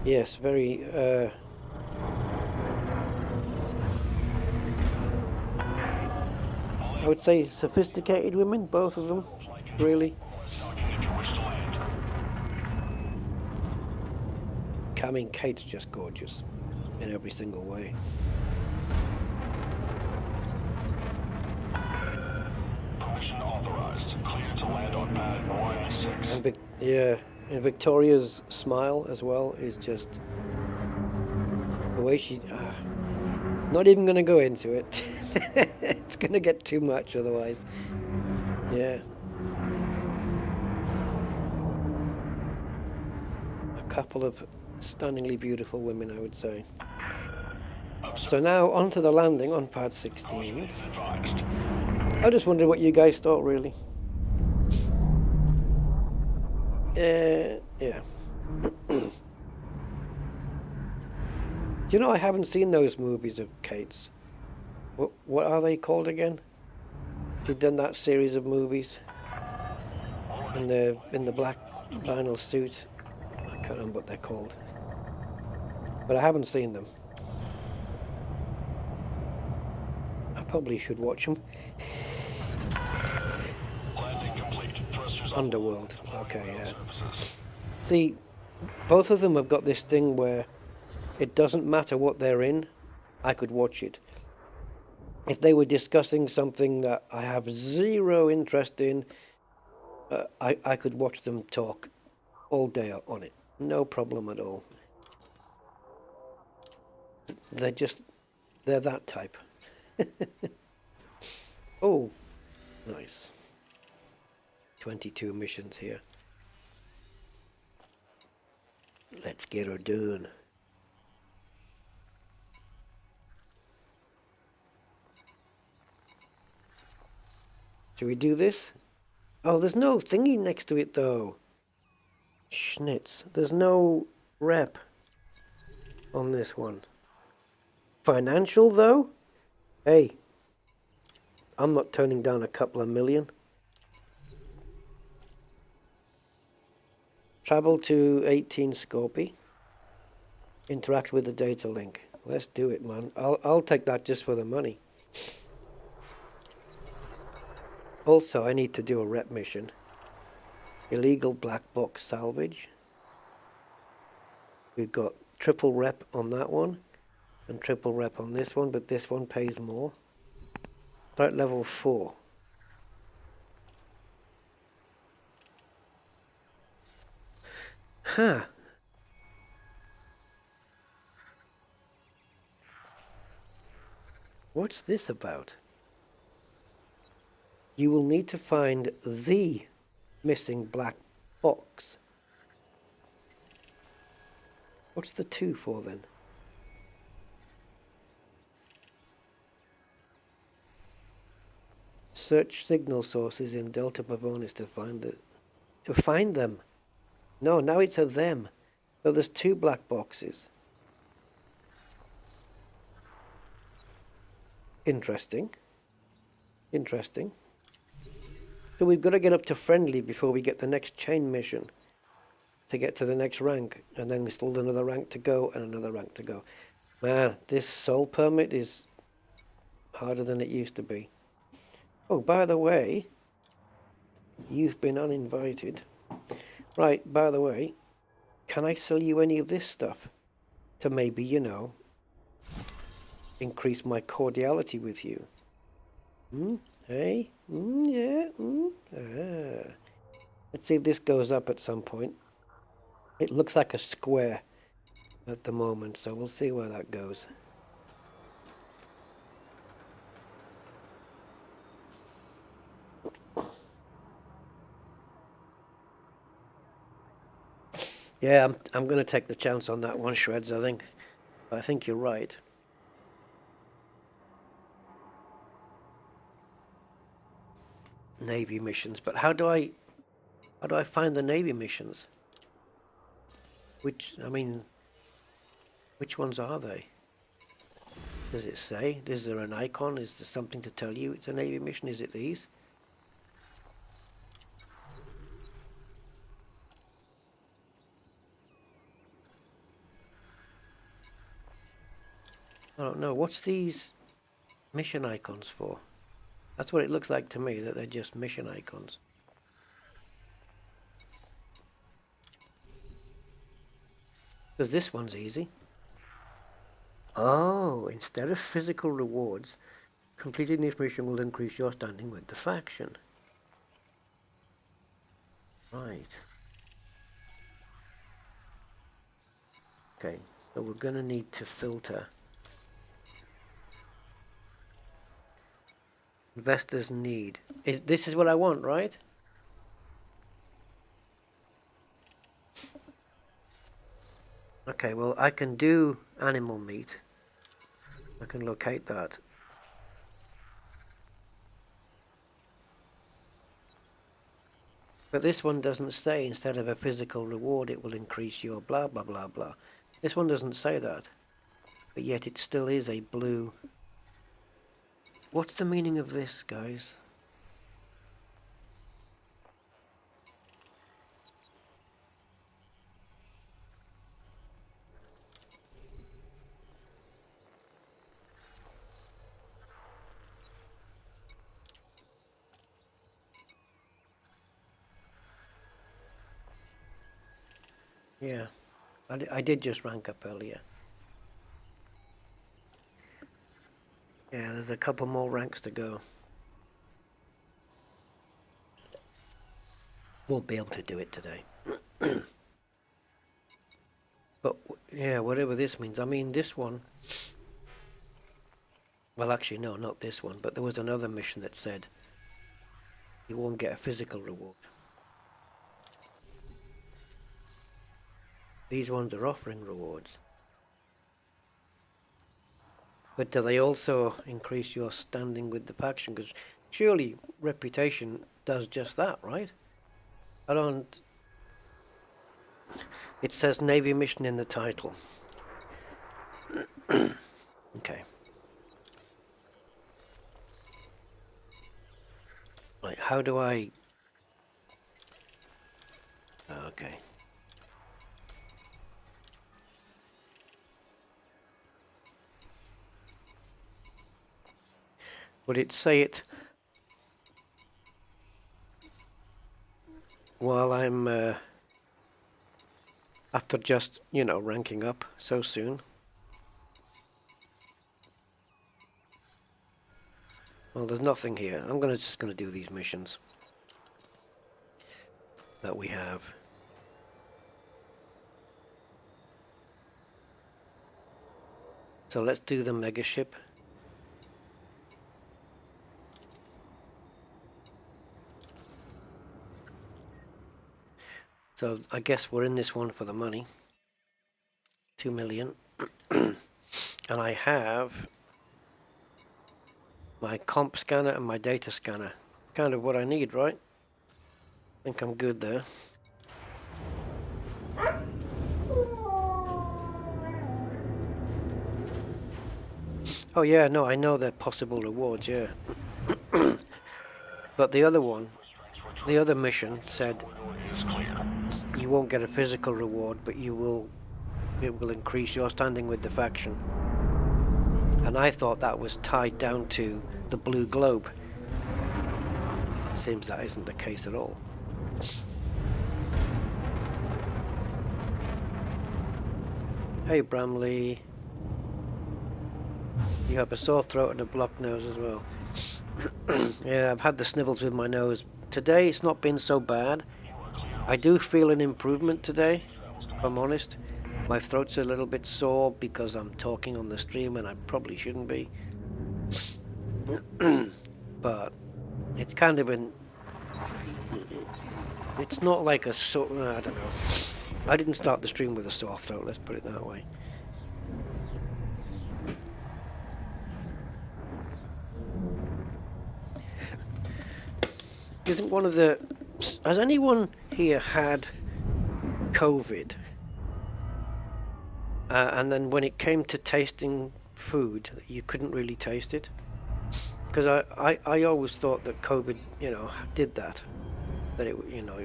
Yes, very I would say sophisticated women, both of them, really. I mean, Kate's just gorgeous in every single way. Permission authorized. Clear to land on pad 16. And and Victoria's smile as well is just the way she. Not even gonna go into it. It's gonna get too much otherwise. Yeah. A couple of stunningly beautiful women, I would say. So now onto the landing on pad 16. I just wondered what you guys thought, really. Yeah. Do you know, I haven't seen those movies of Kate's. What are they called again? She'd done that series of movies in the black vinyl suit. I can't remember what they're called, but I haven't seen them. I probably should watch them. Underworld. Okay, yeah. See, both of them have got this thing where it doesn't matter what they're in, I could watch it. If they were discussing something that I have zero interest in, I could watch them talk all day on it. No problem at all. They're that type. Oh, nice. 22 missions here. Let's get her done. Should we do this? Oh, there's no thingy next to it though. Schnitz. There's no rep on this one. Financial though? Hey, I'm not turning down a couple of million. Travel to 18 Scorpy. Interact with the data link. Let's do it, man. I'll take that just for the money. Also, I need to do a rep mission. Illegal black box salvage. We've got triple rep on that one and triple rep on this one, but this one pays more. Right, level 4. Huh. What's this about? You will need to find the missing black box. What's the 2 for then? Search signal sources in Delta Pavonis to find them. No, now it's a them. So there's 2 black boxes. Interesting. Interesting. So we've got to get up to friendly before we get the next chain mission to get to the next rank, and then we still have another rank to go and another rank to go. Man, this soul permit is harder than it used to be. Oh, by the way, you've been uninvited. Right, by the way, can I sell you any of this stuff to maybe, you know, increase my cordiality with you? Hey? Yeah? Ah. Let's see if this goes up at some point. It looks like a square at the moment, so we'll see where that goes. Yeah, I'm going to take the chance on that one, Shreds, I think. I think you're right. Navy missions, but how do I find the Navy missions? Which ones are they? Does it say? Is there an icon? Is there something to tell you it's a Navy mission? Is it these? I don't know. What's these mission icons for? That's what it looks like to me, that they're just mission icons. Because this one's easy. Oh, instead of physical rewards, completing this mission will increase your standing with the faction. Right. Okay, so we're going to need to filter. Investors need. This is what I want, right? Okay, well, I can do animal meat. I can locate that. But this one doesn't say instead of a physical reward it will increase your blah blah blah blah. This one doesn't say that. But yet it still is a blue. What's the meaning of this, guys? Yeah, I did just rank up earlier. Yeah, there's a couple more ranks to go. Won't be able to do it today. But, yeah, whatever this means. I mean, this one... Well, actually, no, not this one. But there was another mission that said you won't get a physical reward. These ones are offering rewards. But do they also increase your standing with the faction? Because surely reputation does just that, right? I don't... It says Navy mission in the title. Okay. Right, how do I... Okay. Would it say it while I'm after just, you know, ranking up so soon? Well, there's nothing here. I'm just gonna do these missions that we have. So let's do the mega ship. So I guess we're in this one for the money. 2 million. And I have my comp scanner and my data scanner. Kind of what I need, right? I think I'm good there. Oh yeah, no, I know they're possible rewards, yeah. But the other one, the other mission said you won't get a physical reward, but it will increase your standing with the faction. And I thought that was tied down to the blue globe. Seems that isn't the case at all. Hey Bramley. You have a sore throat and a blocked nose as well. Yeah, I've had the snivels with my nose. Today it's not been so bad. I do feel an improvement today, if I'm honest. My throat's a little bit sore because I'm talking on the stream and I probably shouldn't be. But it's kind of an... It's not like a sore... I don't know. I didn't start the stream with a sore throat, let's put it that way. Isn't one of the... Has anyone here had COVID? And then when it came to tasting food, you couldn't really taste it? Because I always thought that COVID, you know, did that. That it, you know,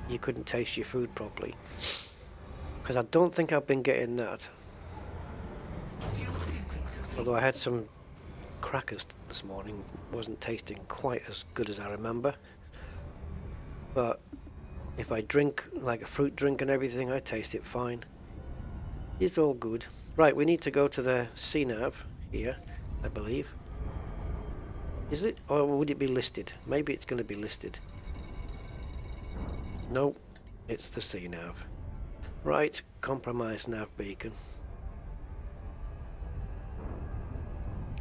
you couldn't taste your food properly. Because I don't think I've been getting that. Although I had some crackers this morning, wasn't tasting quite as good as I remember. But if I drink like a fruit drink and everything, I taste it fine. It's all good. Right, we need to go to the CNAV here, I believe. Is it? Or would it be listed? Maybe it's going to be listed. Nope, it's the CNAV. Right, compromise nav beacon.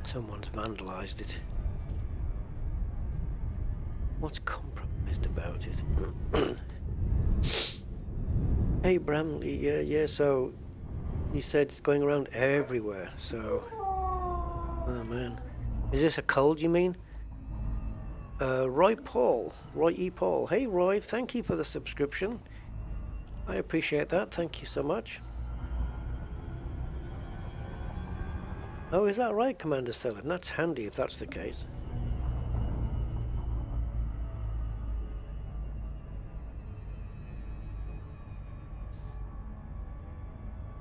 Someone's vandalized it. What's compromised about it? Hey Bramley, yeah, so he said it's going around everywhere, so... Oh man. Is this a cold, you mean? Roy E. Paul. Hey Roy, thank you for the subscription. I appreciate that, thank you so much. Oh, is that right, Commander Stellan? That's handy if that's the case.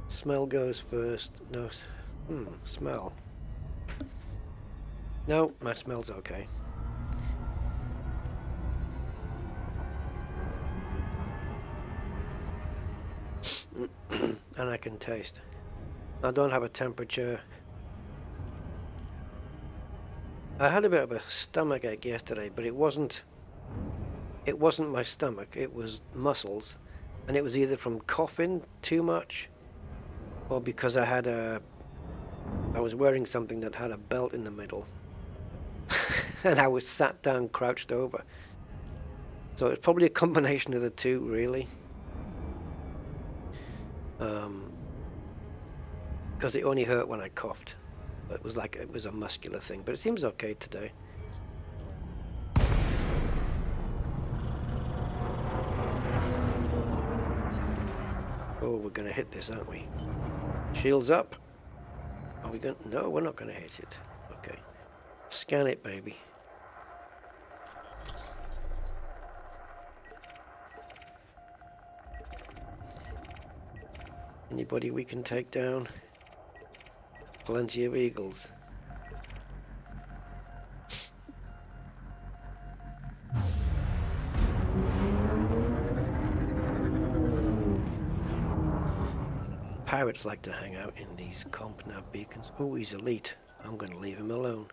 Smell goes first. No, smell. No, my smell's okay. And I can taste. I don't have a temperature. I had a bit of a stomach ache yesterday, but it wasn't my stomach, it was muscles. And it was either from coughing too much or because I was wearing something that had a belt in the middle. And I was sat down, crouched over. So it's probably a combination of the two, really. Because it only hurt when I coughed. It was like it was a muscular thing, but it seems okay today. Oh, we're gonna hit this, aren't we? Shields up. Are we going? No, we're not gonna hit it. Okay. Scan it, baby. Anybody we can take down? Plenty of eagles. Pirates like to hang out in these comp nav beacons. Oh, he's elite. I'm going to leave him alone.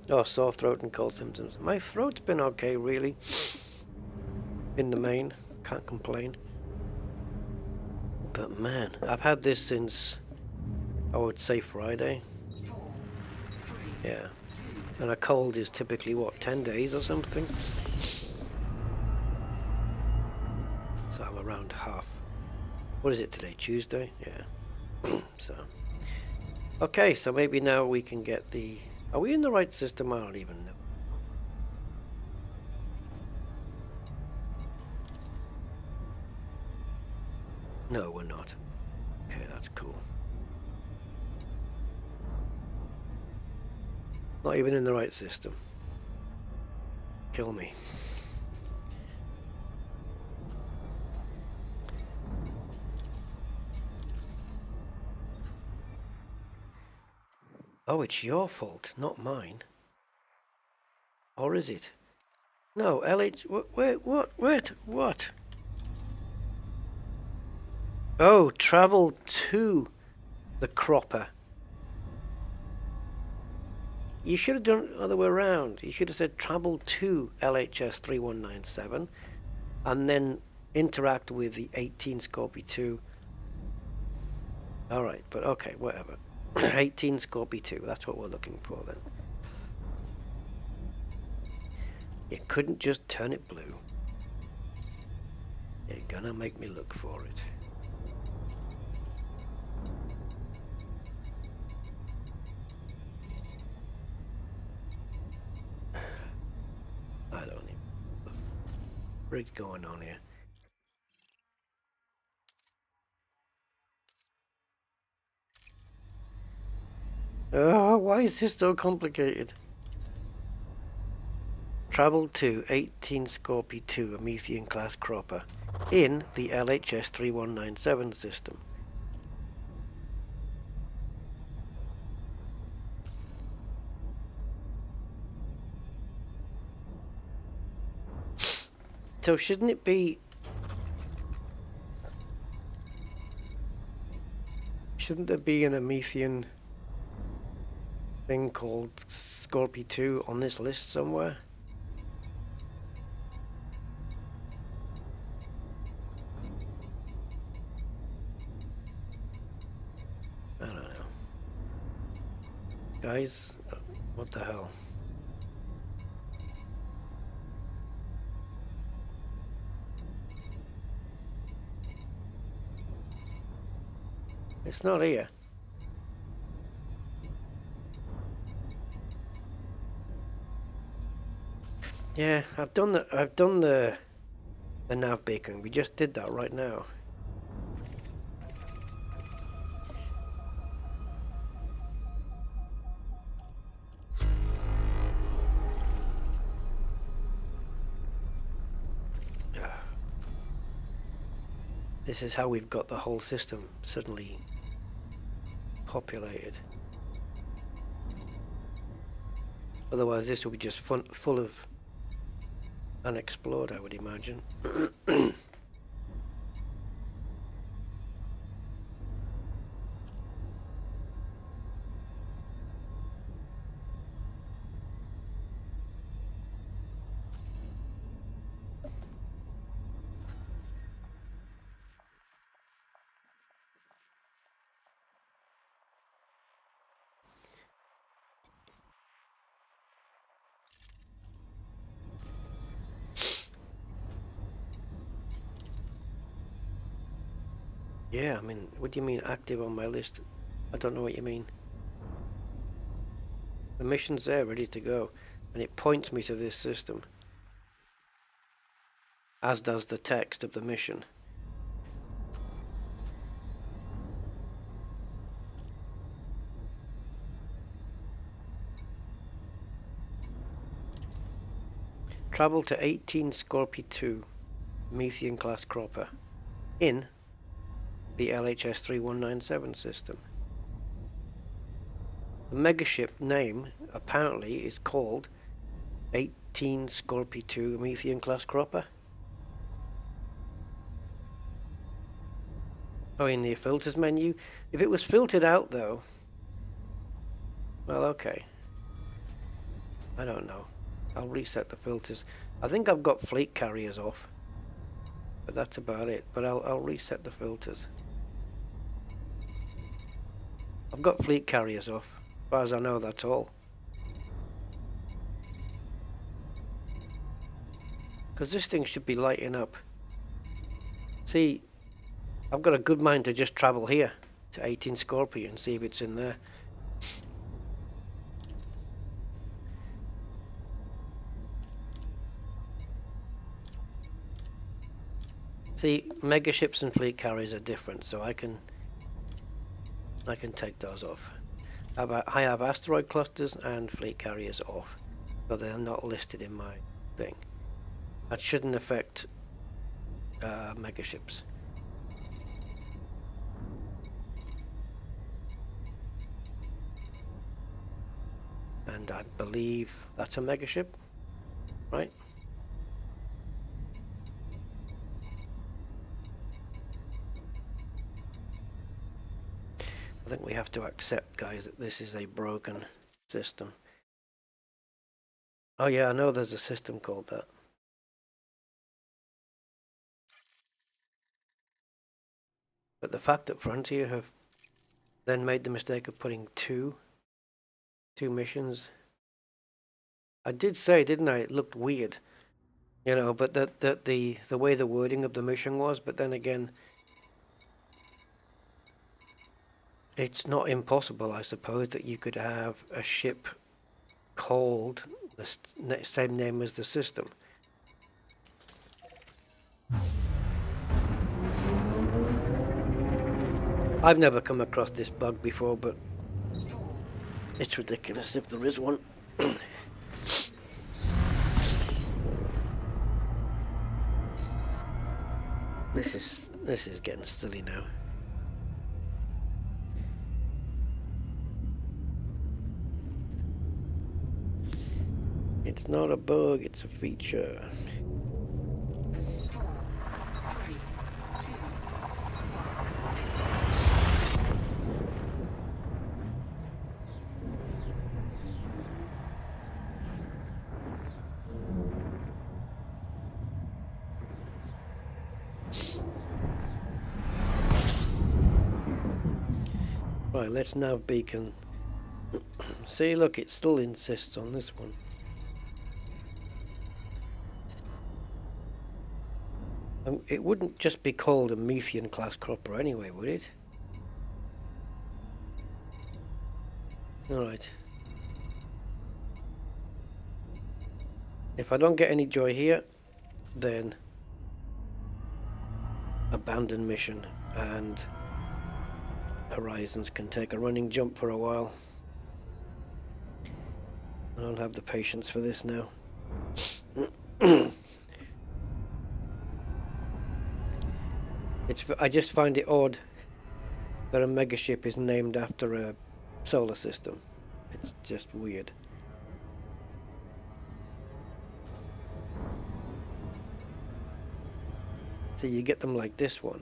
Oh, sore throat and cold symptoms. My throat's been okay, really. In the main, can't complain. But man, I've had this since, I would say, Friday. Yeah. And a cold is typically, what, 10 days or something? So I'm around half. What is it today? Tuesday? Yeah. So. Okay, so maybe now we can get the... Are we in the right system? I don't even know. No, we're not. Okay, that's cool. Not even in the right system. Kill me. Oh, it's your fault, not mine. Or is it? No, LH... What? Oh, travel to the cropper. You should have done it the other way around. You should have said travel to LHS 3197 and then interact with the 18 Scorpio 2. Alright, but okay, whatever. 18 Scorpio 2, that's what we're looking for then. You couldn't just turn it blue. You're gonna make me look for it. I don't even know what the frig's going on here. Oh, why is this so complicated? Travel to 18 Scorpio 2, a Methane class cropper, in the LHS 3197 system. So shouldn't it be... Shouldn't there be an Amethian thing called Scorpio 2 on this list somewhere? I don't know. Guys, what the hell? It's not here. Yeah, I've done the nav beacon. We just did that right now. This is how we've got the whole system suddenly populated. Otherwise this will be just full of unexplored, I would imagine. Yeah, I mean, what do you mean active on my list? I don't know what you mean. The mission's there, ready to go, and it points me to this system, as does the text of the mission. Travel to 18 Scorpio 2, Methane class cropper, in the LHS 3197 system. The megaship name apparently is called 18 Scorpio 2 Methane class cropper. Oh, in the filters menu? If it was filtered out though, well, okay. I don't know. I'll reset the filters. I think I've got fleet carriers off, but that's about it. But I'll reset the filters. I've got fleet carriers off. As far as I know, that's all. Because this thing should be lighting up. See, I've got a good mind to just travel here to 18 Scorpio and see if it's in there. See, megaships and fleet carriers are different, so I can take those off. I have asteroid clusters and fleet carriers off, but they're not listed in my thing. That shouldn't affect megaships. And I believe that's a megaship, right? I think we have to accept, guys, that this is a broken system. Oh yeah, I know there's a system called that. But the fact that Frontier have then made the mistake of putting two missions. I did say, didn't I? It looked weird, you know, but the way the wording of the mission was. But then again, it's not impossible, I suppose, that you could have a ship called the same name as the system. I've never come across this bug before, but it's ridiculous if there is one. This is getting silly now. It's not a bug, it's a feature. Right, let's nav beacon. See, look, it still insists on this one. It wouldn't just be called a Methian class cropper anyway, would it? Alright. If I don't get any joy here, then abandon mission and Horizons can take a running jump for a while. I don't have the patience for this now. I just find it odd that a megaship is named after a solar system. It's just weird. So you get them like this one,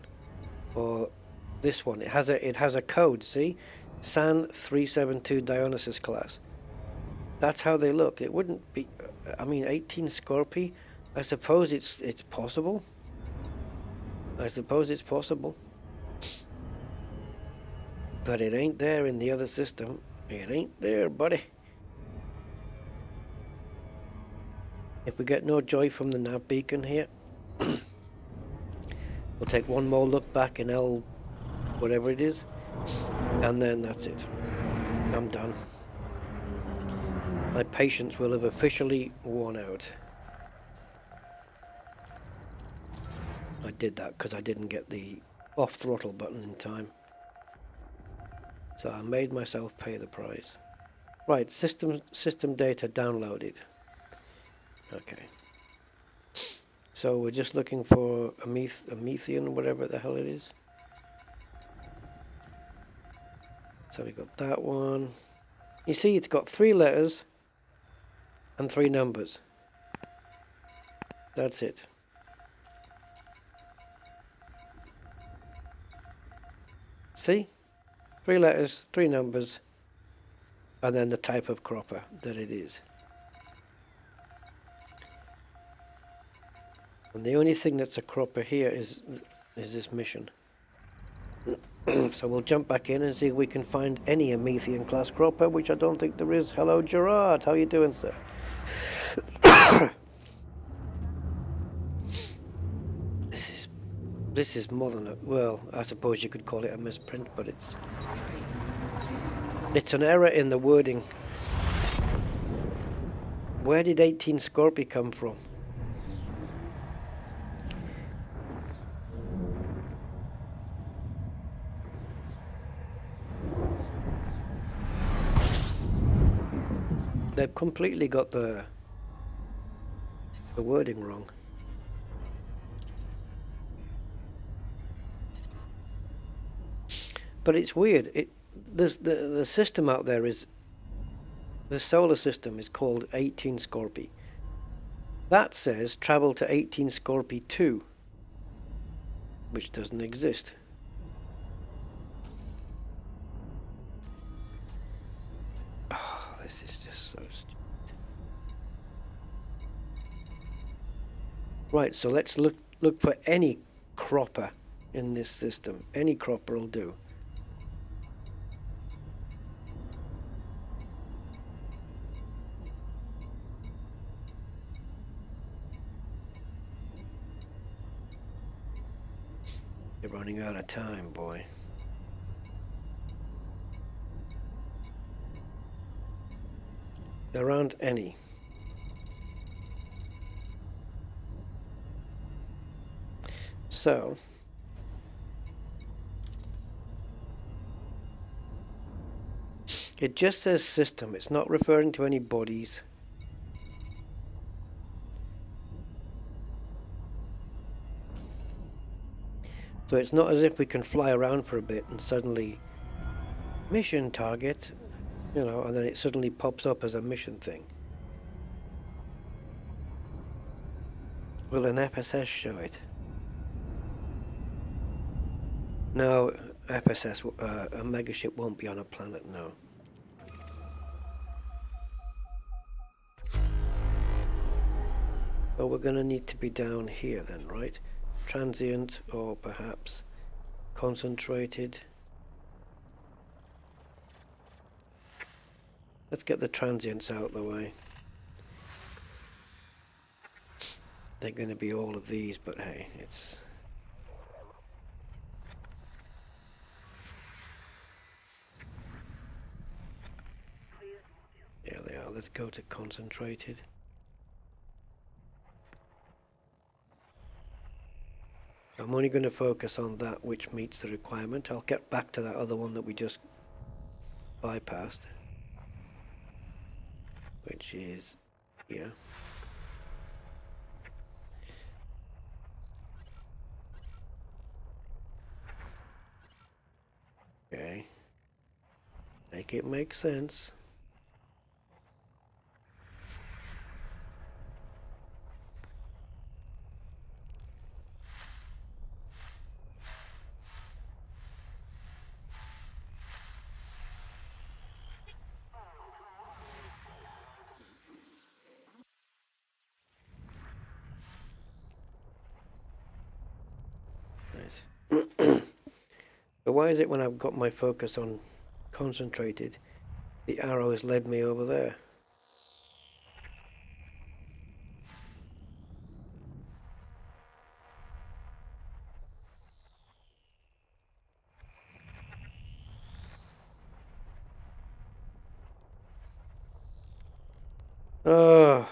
or this one. It has a code. See, SAN 372 Dionysus class. That's how they look. It wouldn't be. I mean, 18 Scorpii. I suppose it's possible. I suppose it's possible. But it ain't there in the other system. It ain't there, buddy. If we get no joy from the nav beacon here, we'll take one more look back in L, whatever it is, and then that's it. I'm done. My patience will have officially worn out. I did that because I didn't get the off throttle button in time. So I made myself pay the price. Right, system data downloaded. Okay. So we're just looking for a Methian, whatever the hell it is. So we got that one. You see, it's got 3 letters and 3 numbers. That's it. See? 3 letters, 3 numbers, and then the type of cropper that it is. And the only thing that's a cropper here is this mission. So we'll jump back in and see if we can find any Methian class cropper, which I don't think there is. Hello, Gerard. How you doing, sir? This is more than a, well, I suppose you could call it a misprint, but it's an error in the wording. Where did 18 Scorpii come from? They've completely got the wording wrong. But it's weird. The system out there is, the solar system is called 18 Scorpii. That says travel to 18 Scorpii 2, which doesn't exist. Oh, this is just so stupid. Right, so let's look for any cropper in this system. Any cropper will do. You're running out of time, boy. There aren't any. So, it just says system. It's not referring to any bodies. So it's not as if we can fly around for a bit and suddenly mission target, you know, and then it suddenly pops up as a mission thing. Will an FSS show it? No, FSS, a megaship won't be on a planet, no. But we're going to need to be down here then, right? Transient or perhaps concentrated. Let's get the transients out of the way. They're going to be all of these, but hey, it's... Yeah, they are. Let's go to concentrated. I'm only going to focus on that which meets the requirement. I'll get back to that other one that we just bypassed, which is here. Okay. Make it make sense. But why is it when I've got my focus on concentrated, the arrow has led me over there? Oh.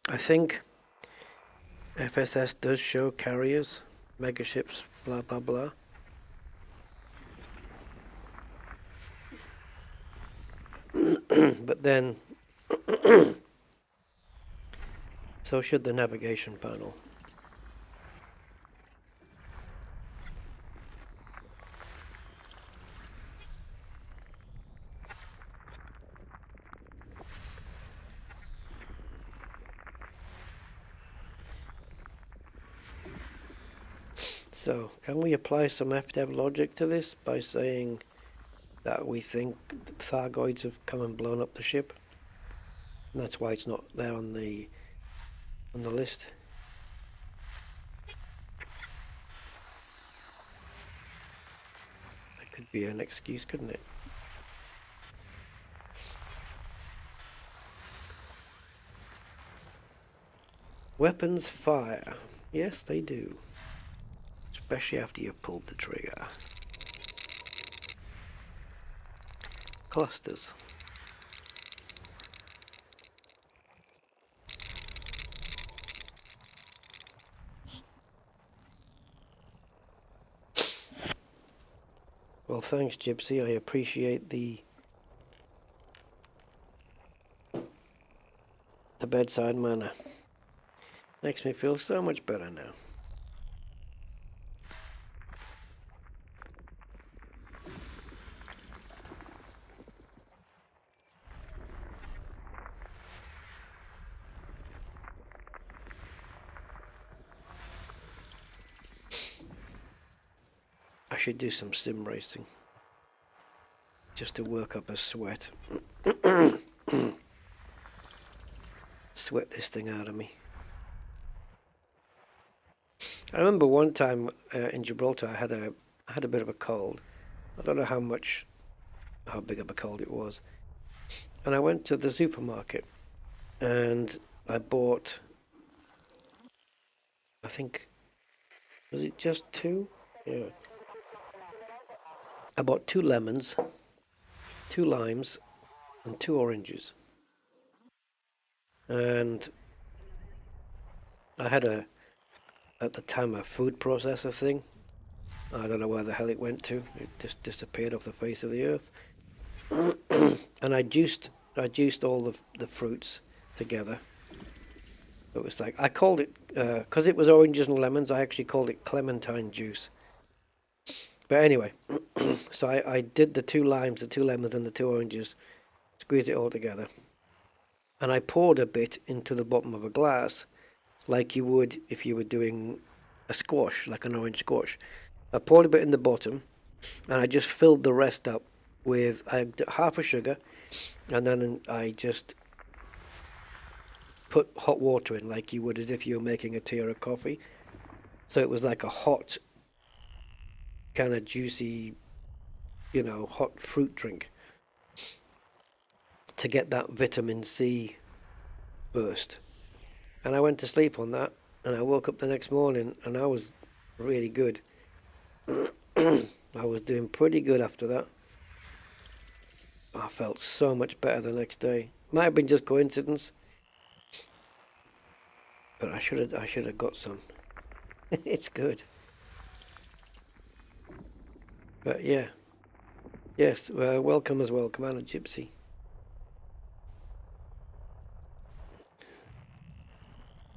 I think FSS does show carriers, megaships, blah blah blah. But then, so should the navigation panel. So, can we apply some FDev logic to this by saying that we think Thargoids have come and blown up the ship? And that's why it's not there on the list. That could be an excuse, couldn't it? Weapons fire. Yes, they do. Especially after you've pulled the trigger. Clusters. Well, thanks, Gypsy. I appreciate the bedside manner. Makes me feel so much better now. I should do some sim racing. just to work up a sweat. Sweat this thing out of me. I remember one time in Gibraltar, I had a bit of a cold. I don't know how big of a cold it was. And I went to the supermarket and I bought, I think, was it just 2? Yeah. I bought 2 lemons, 2 limes, and 2 oranges. And I had at the time, a food processor thing. I don't know where the hell it went to. It just disappeared off the face of the earth. And I juiced all the fruits together. It was like, I called it, because it was oranges and lemons, I actually called it clementine juice. But anyway, so I did the 2 limes, the 2 lemons, and the 2 oranges, squeezed it all together. And I poured a bit into the bottom of a glass, like you would if you were doing a squash, like an orange squash. I poured a bit in the bottom, and I just filled the rest up with half a sugar, and then I just put hot water in, like you would as if you were making a tea or a coffee. So it was like a hot, kind of juicy, hot fruit drink to get that vitamin C burst. And I went to sleep on that, and I woke up the next morning, and I was really good. I was doing pretty good after that. I felt so much better the next day. Might have been just coincidence, but I should have got some. It's good. But yeah, yes. Welcome as well, Commander Gypsy.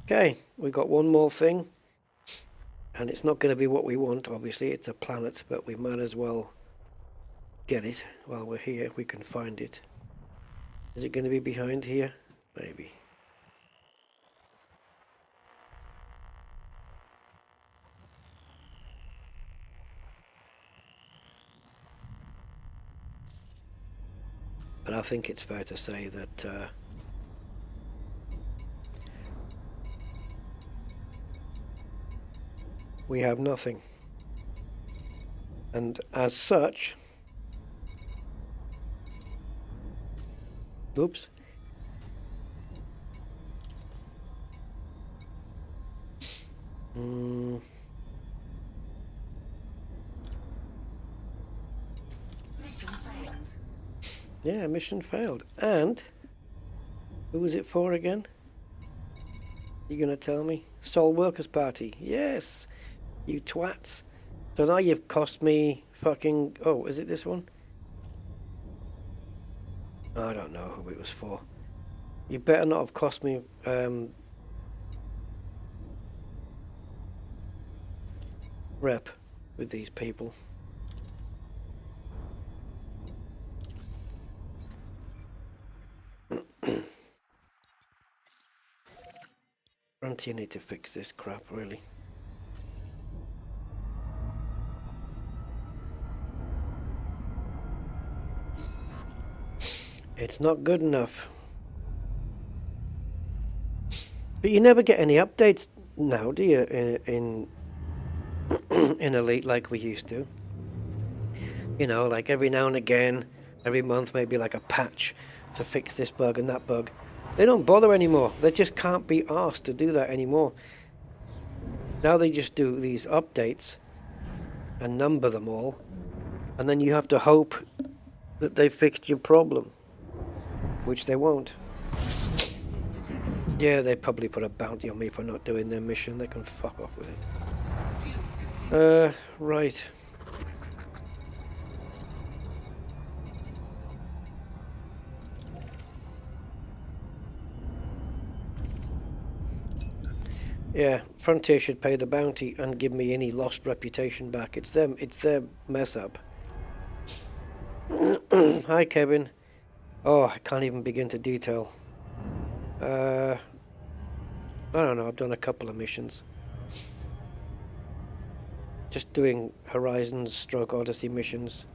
Okay, we got one more thing, and it's not going to be what we want. Obviously, it's a planet, but we might as well get it while we're here if we can find it. Is it going to be behind here? Maybe. But I think it's fair to say that we have nothing. And as such, oops. Mission failed. Yeah, mission failed. And who was it for again? You gonna tell me? Sol Workers Party. Yes, you twats. So now you've cost me fucking... Oh, is it this one? I don't know who it was for. You better not have cost me rep with these people. Frontier need to fix this crap, really. It's not good enough. But you never get any updates now, do you, in Elite like we used to? Like every now and again, every month, maybe like a patch to fix this bug and that bug. They don't bother anymore. They just can't be asked to do that anymore. Now they just do these updates and number them all, and then you have to hope that they fixed your problem, which they won't. Yeah, they probably put a bounty on me for not doing their mission. They can fuck off with it. Right. Yeah, Frontier should pay the bounty and give me any lost reputation back. It's their mess up. Hi, Kevin. Oh, I can't even begin to detail. I don't know, I've done a couple of missions. Just doing Horizons / Odyssey missions.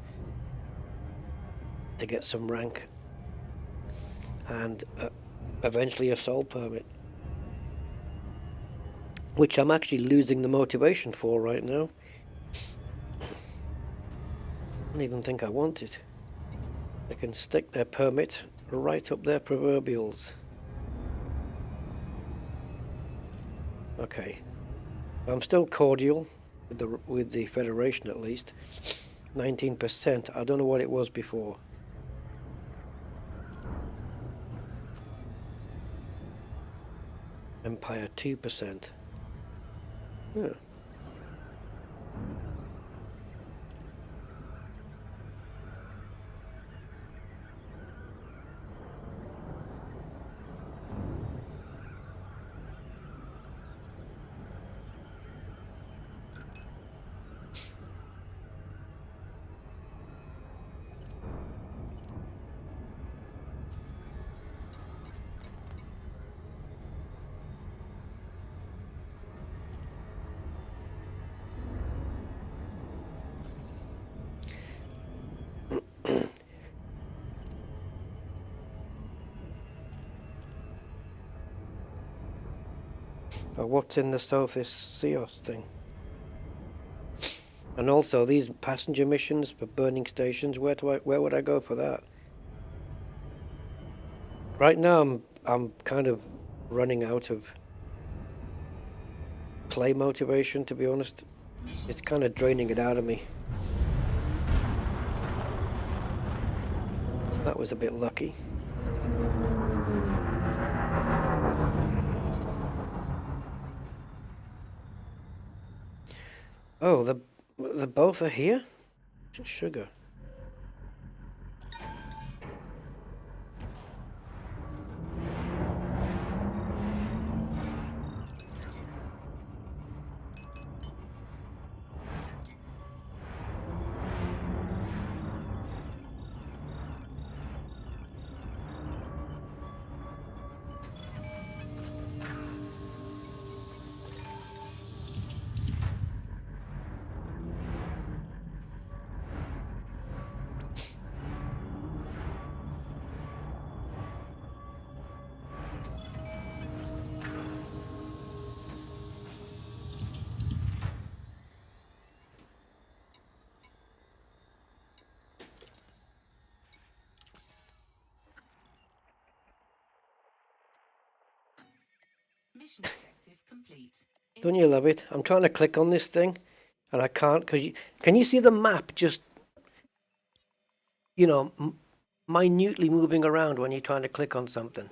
to get some rank and eventually a soul permit, which I'm actually losing the motivation for right now. I don't even think I want it. They can stick their permit right up their proverbials. Okay, I'm still cordial with the Federation at least. 19%. I don't know what it was before. Empire 2%. Yeah. Oh, what's in the Southeast Seos thing? And also these passenger missions for burning stations. Where would I go for that? Right now I'm kind of running out of play motivation, to be honest. It's kind of draining it out of me. That was a bit lucky. Oh, the both are here? Sugar. Mission objective complete. Don't you love it? I'm trying to click on this thing and I can't because can you see the map just, you know, minutely moving around when you're trying to click on something?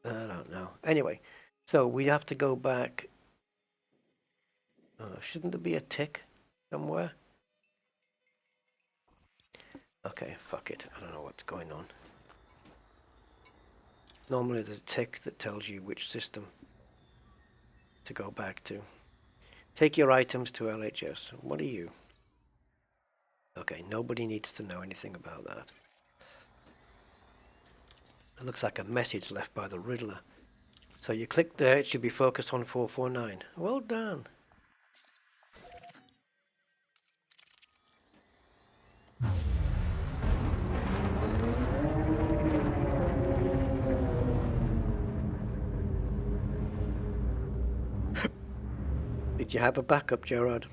I don't know. Anyway, so we have to go back. Shouldn't there be a tick somewhere? Okay, fuck it. I don't know what's going on. Normally there's a tick that tells you which system to go back to. Take your items to LHS. What are you? Okay, nobody needs to know anything about that. It looks like a message left by the Riddler. So you click there, it should be focused on 449. Well done. Did you have a backup, Gerard?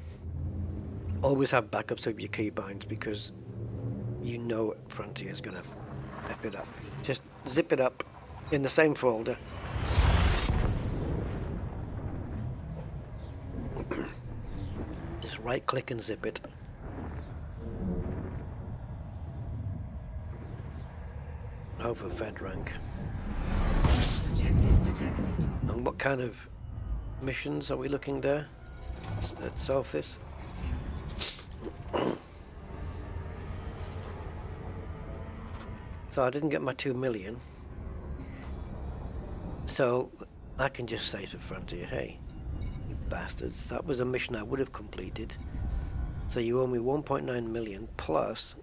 Always have backups of your keybinds because you know Frontier's gonna F it up. Just zip it up in the same folder. Just right click and zip it. Over FedRank. Objective detected. And what kind of missions are we looking there? At Southeast? So I didn't get my 2 million. So I can just say to Frontier, hey, you bastards, that was a mission I would have completed. So you owe me 1.9 million plus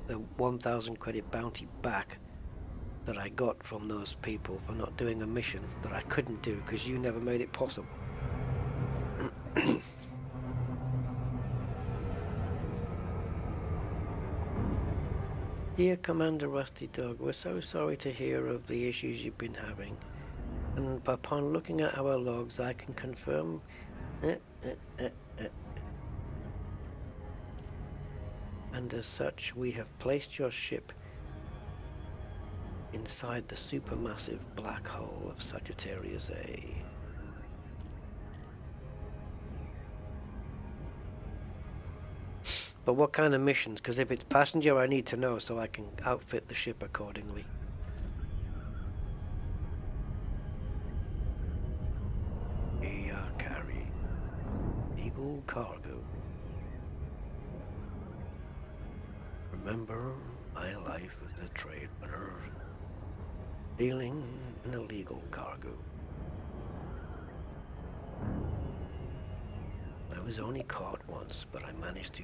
the 1,000 credit bounty back that I got from those people for not doing a mission that I couldn't do because you never made it possible. Dear Commander Rusty Dog, we're so sorry to hear of the issues you've been having. And upon looking at our logs, I can confirm... And as such, we have placed your ship inside the supermassive black hole of Sagittarius A. But what kind of missions? Because if it's passenger, I need to know so I can outfit the ship accordingly. We are carrying illegal cargo. Remember my life as a trade runner, dealing in illegal cargo. I was only caught once, but I managed to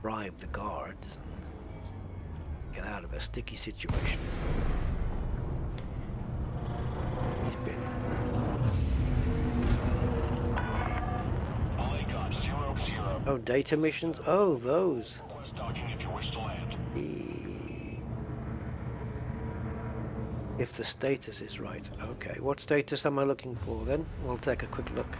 bribe the guards and get out of a sticky situation. He's been... Oh, data missions? Oh, those. If the status is right. Okay, what status am I looking for then? We'll take a quick look.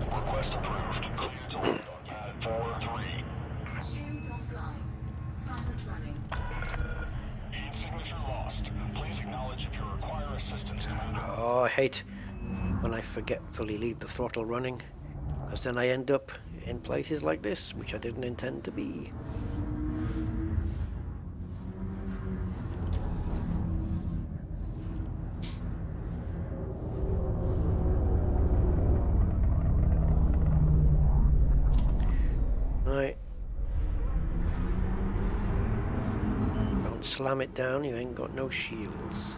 Request approved. Clear to land on pad 4-3. Shields offline. Silent running. Heat signature lost. Please acknowledge if you require assistance, Commander. Oh, I hate when I forgetfully leave the throttle running, because then I end up in places like this, which I didn't intend to be. Right. Don't slam it down, you ain't got no shields.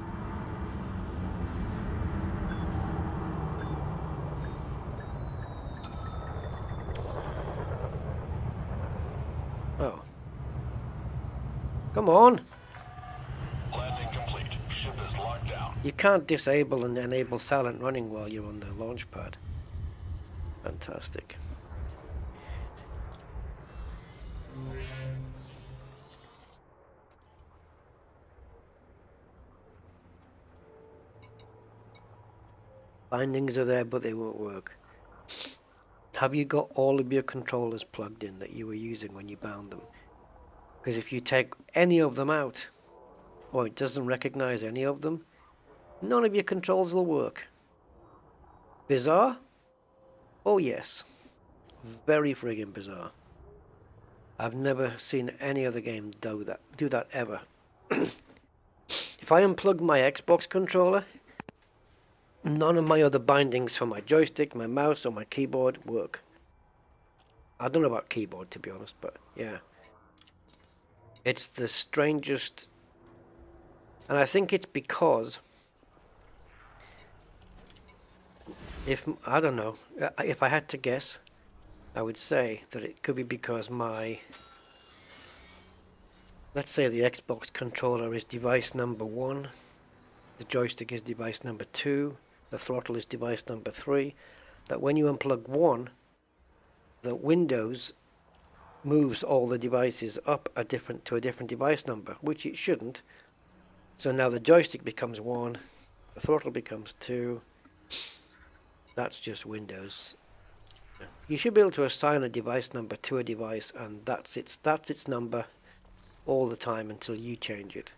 Oh. Come on! Landing complete. Ship is locked down. You can't disable and enable silent running while you're on the launch pad. Fantastic. Bindings are there, but they won't work. Have you got all of your controllers plugged in that you were using when you bound them? Because if you take any of them out, or it doesn't recognize any of them, none of your controls will work. Bizarre? Oh yes. Very friggin' bizarre. I've never seen any other game do that ever. If I unplug my Xbox controller, none of my other bindings for my joystick, my mouse, or my keyboard work. I don't know about keyboard, to be honest, but yeah. It's the strangest... And I think it's because... I don't know. If I had to guess, I would say that it could be because my... Let's say the Xbox controller is device number 1. The joystick is device number 2. The throttle is device number 3. That when you unplug one, the Windows moves all the devices up to a different device number, which it shouldn't. So now the joystick becomes 1, the throttle becomes 2. That's just Windows. You should be able to assign a device number to a device, and that's its number all the time until you change it.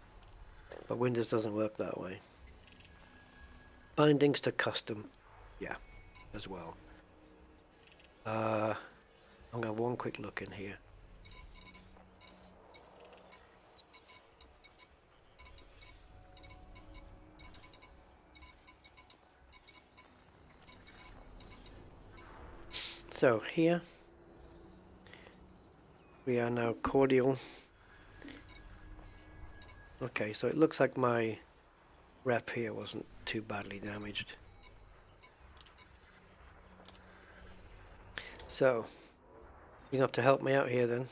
But Windows doesn't work that way. Bindings to custom, yeah, as well. I'm going to have one quick look in here. So here we are now cordial. Okay, so it looks like my rep here wasn't too badly damaged. So you're going to have to help me out here then.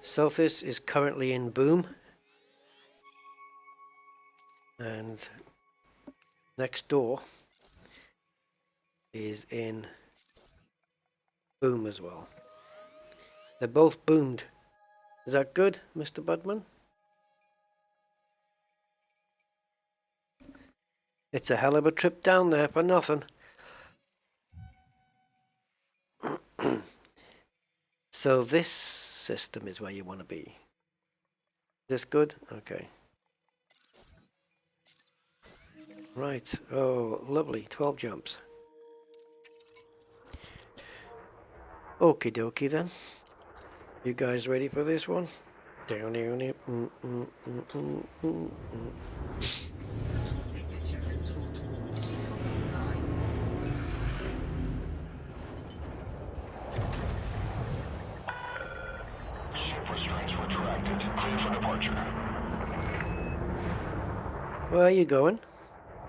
Sothis is currently in boom, and next door is in boom as well. They're both boomed. Is that good, Mr. Budman? It's a hell of a trip down there for nothing. So this system is where you want to be. This good? Okay. Right. Oh, lovely. 12 jumps. Okie dokie then. You guys ready for this one? Down, down, Signature restored. Shields online. Ship restraints retracted. Clear for departure. Where are you going?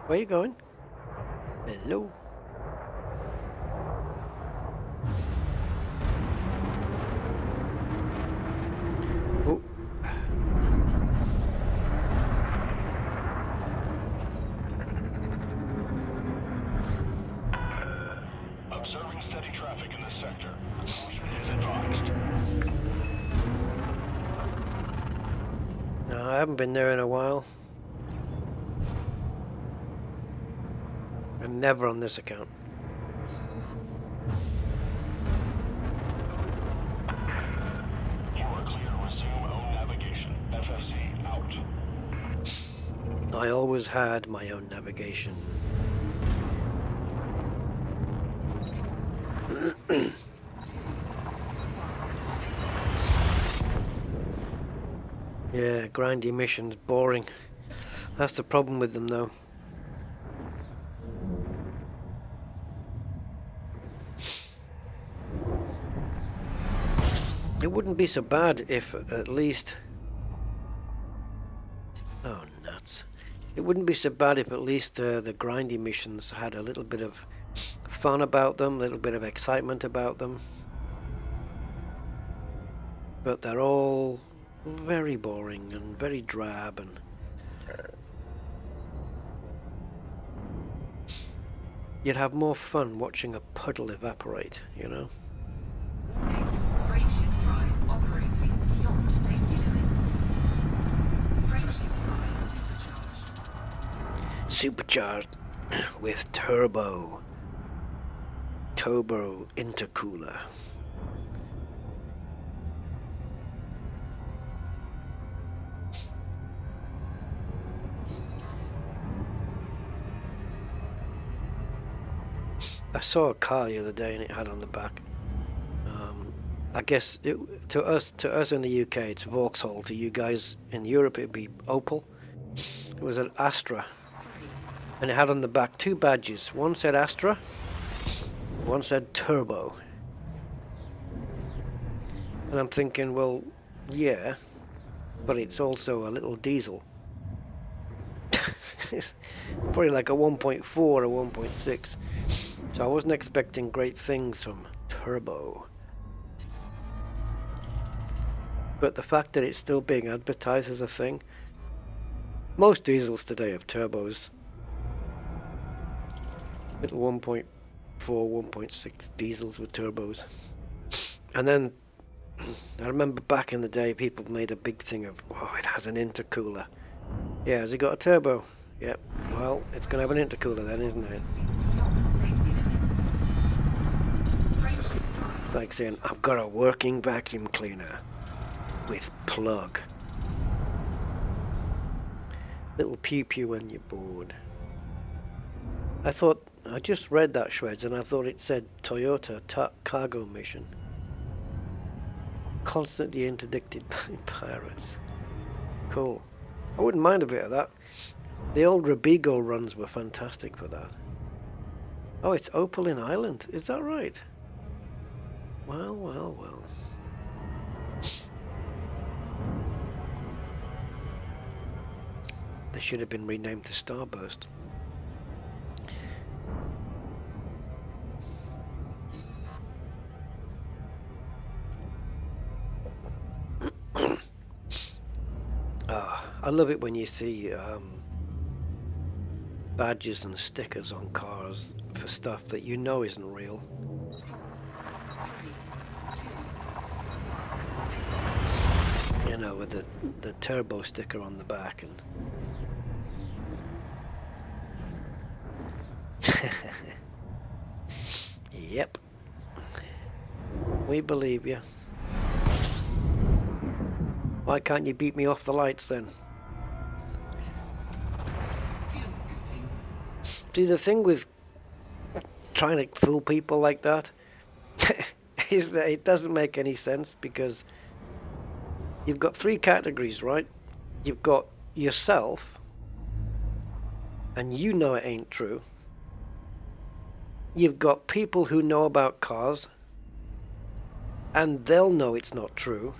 Where are you going? Hello. Oh. Observing steady traffic in this sector. Caution is advised. No, I haven't been there in a while. And never on this account. You are clear to resume own navigation. FFC out. I always had my own navigation. Yeah, grindy missions, boring. That's the problem with them though. It wouldn't be so bad if at least... Oh, nuts. It wouldn't be so bad if at least the grindy missions had a little bit of fun about them, a little bit of excitement about them. But they're all very boring and very drab, and you'd have more fun watching a puddle evaporate, you know? Warning. Frameshift drive operating beyond safety limits. Frameshift drive supercharged. Supercharged with turbo intercooler. I saw a car the other day and it had on the back. I guess to us in the UK it's Vauxhall. To you guys in Europe it'd be Opel. It was an Astra, and it had on the back two badges. One said Astra, one said Turbo. And I'm thinking, well, yeah, but it's also a little diesel. It's probably like a 1.4 or 1.6. So I wasn't expecting great things from Turbo. But the fact that it's still being advertised as a thing, most diesels today have turbos. Little 1.4, 1.6 diesels with turbos. And then I remember back in the day people made a big thing of, oh, it has an intercooler. Yeah, has it got a turbo? Yep. Well, it's going to have an intercooler then, isn't it? Beyond safety limits. Frameshift drive. It's like saying, I've got a working vacuum cleaner with plug. Little pew pew when you're bored. I just read that, Shreds, and I thought it said Toyota cargo mission. Constantly interdicted by pirates. Cool. I wouldn't mind a bit of that. The old Robigo runs were fantastic for that. Oh, it's Opel in Ireland. Is that right? Well, well, well. They should have been renamed to Starburst. I love it when you see badges and stickers on cars for stuff that you know isn't real. 4, 3, with the turbo sticker on the back, and yep, we believe you. Why can't you beat me off the lights then? Fuel scooping. See, the thing with trying to fool people like that is that it doesn't make any sense, because you've got three categories, right? You've got yourself, and you know it ain't true. You've got people who know about cars, and they'll know it's not true.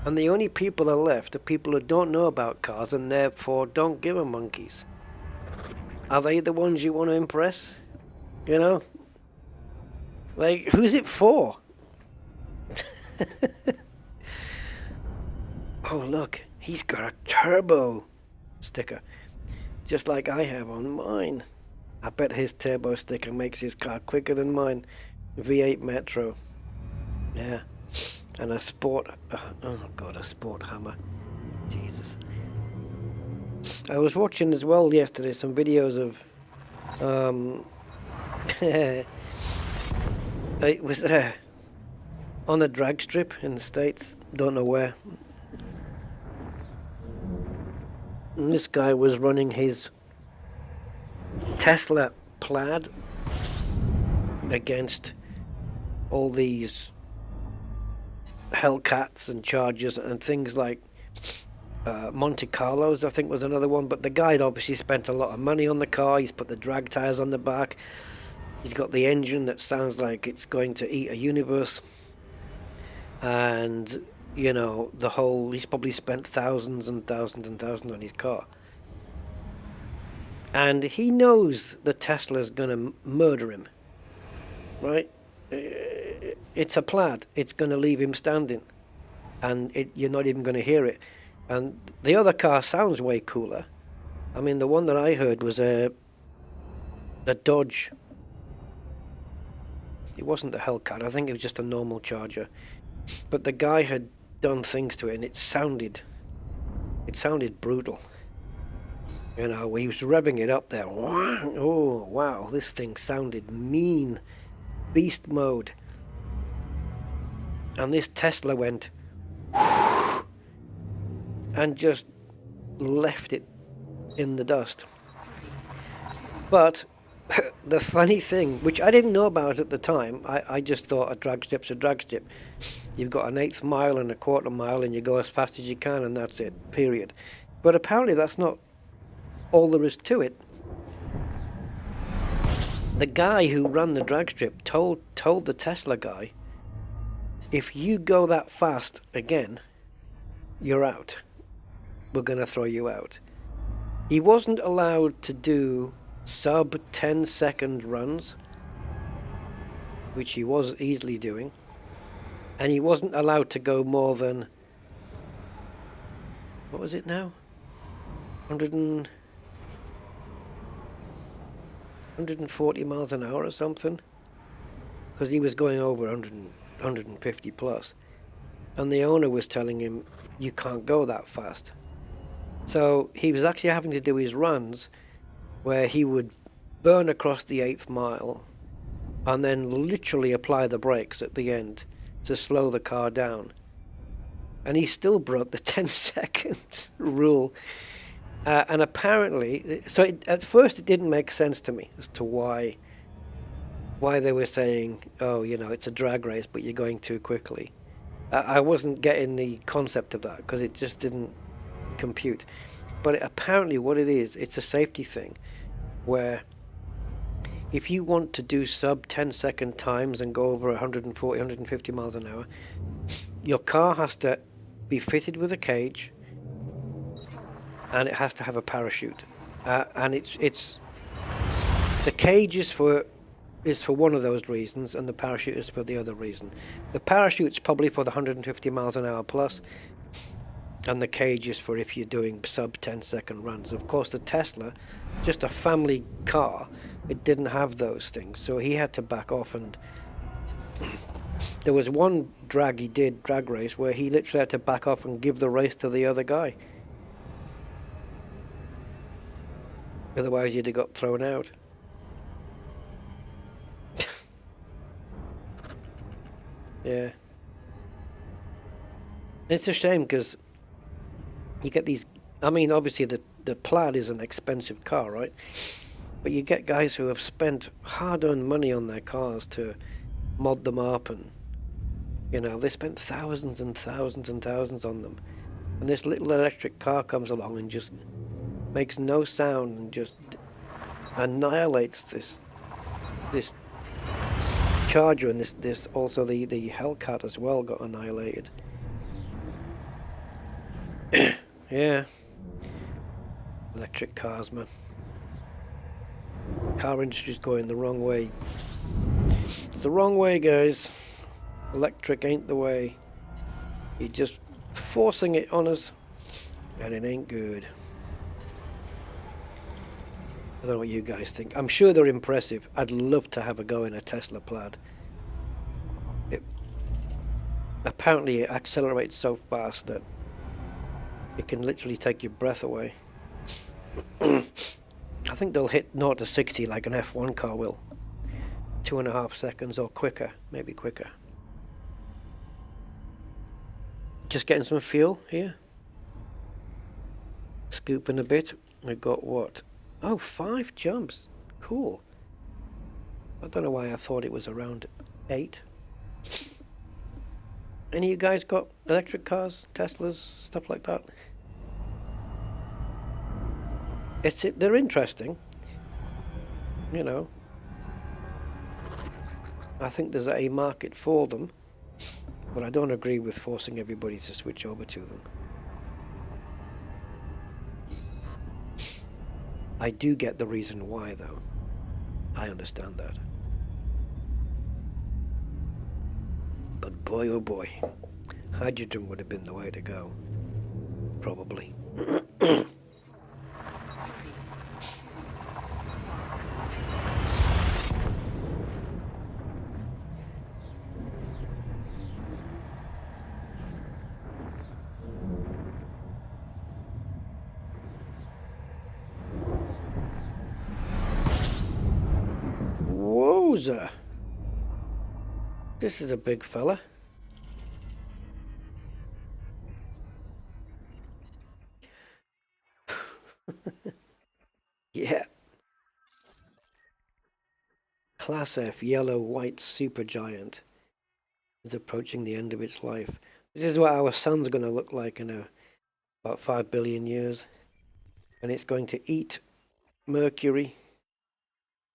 And the only people are left are people who don't know about cars and therefore don't give a monkeys. Are they the ones you want to impress? You know? Like, who's it for? Oh, look, he's got a turbo sticker, just like I have on mine. I bet his turbo sticker makes his car quicker than mine. V8 Metro. Yeah. And a sport, oh god, a sport hammer. Jesus. I was watching as well yesterday some videos of, it was on a drag strip in the States, don't know where. And this guy was running his Tesla Plaid against all these Hellcats and Chargers and things like Monte Carlos, I think was another one. But the guy had obviously spent a lot of money on the car. He's put the drag tires on the back. He's got the engine that sounds like it's going to eat a universe. And, you know, the whole, he's probably spent thousands and thousands and thousands on his car. And he knows the Tesla's going to murder him, right? It's a Plaid. It's going to leave him standing, and you're not even going to hear it. And the other car sounds way cooler. I mean, the one that I heard was a Dodge. It wasn't a Hellcat. I think it was just a normal Charger. But the guy had done things to it, and it sounded brutal. You know, he was revving it up there. Oh, wow, this thing sounded mean. Beast mode. And this Tesla went and just left it in the dust. But the funny thing, which I didn't know about at the time, I just thought a drag strip's a drag strip. You've got an eighth mile and a quarter mile, and you go as fast as you can, and that's it, period. But apparently that's not all there is to it. The guy who ran the drag strip told the Tesla guy, if you go that fast again, you're out. We're going to throw you out. He wasn't allowed to do sub 10-second runs, which he was easily doing. And he wasn't allowed to go more than, what was it now? 140 miles an hour or something, because he was going over 150 plus, and the owner was telling him you can't go that fast. So he was actually having to do his runs where he would burn across the 8th mile and then literally apply the brakes at the end to slow the car down, and he still broke the 10-second rule. And apparently, so at first it didn't make sense to me as to why they were saying, oh, you know, it's a drag race, but you're going too quickly. I wasn't getting the concept of that, because it just didn't compute. But apparently what it is, it's a safety thing, where if you want to do sub 10-second times and go over 140, 150 miles an hour, your car has to be fitted with a cage, and it has to have a parachute, and it's the cage is for one of those reasons, and the parachute is for the other reason. The parachute's probably for the 150 miles an hour plus, and the cage is for if you're doing sub 10-second runs. Of course, the Tesla, just a family car, it didn't have those things, so he had to back off and There was one drag race, where he literally had to back off and give the race to the other guy. Otherwise, you'd have got thrown out. Yeah. It's a shame because you get these. I mean, obviously the Plaid is an expensive car, right? But you get guys who have spent hard-earned money on their cars to mod them up, and you know, they spent thousands and thousands and thousands on them. And this little electric car comes along and just makes no sound and just annihilates this Charger, and this also the Hellcat as well got annihilated. Yeah. Electric cars, man. Car industry's going the wrong way. It's the wrong way, guys. Electric ain't the way. You're just forcing it on us, and it ain't good. I don't know what you guys think. I'm sure they're impressive. I'd love to have a go in a Tesla Plaid. Apparently it accelerates so fast that it can literally take your breath away. I think they'll hit 0 to 60 like an F1 car will. 2.5 seconds or quicker, maybe quicker. Just getting some fuel here. Scooping a bit. We've got what? Oh, 5 jumps. Cool. I don't know why I thought it was around 8. Any of you guys got electric cars, Teslas, stuff like that? They're interesting. You know. I think there's a market for them, but I don't agree with forcing everybody to switch over to them. I do get the reason why, though. I understand that. But boy, oh boy, hydrogen would have been the way to go. Probably. Wowza! This is a big fella. Yeah. Class F yellow white supergiant is approaching the end of its life. This is what our sun's going to look like in about 5 billion years. And it's going to eat Mercury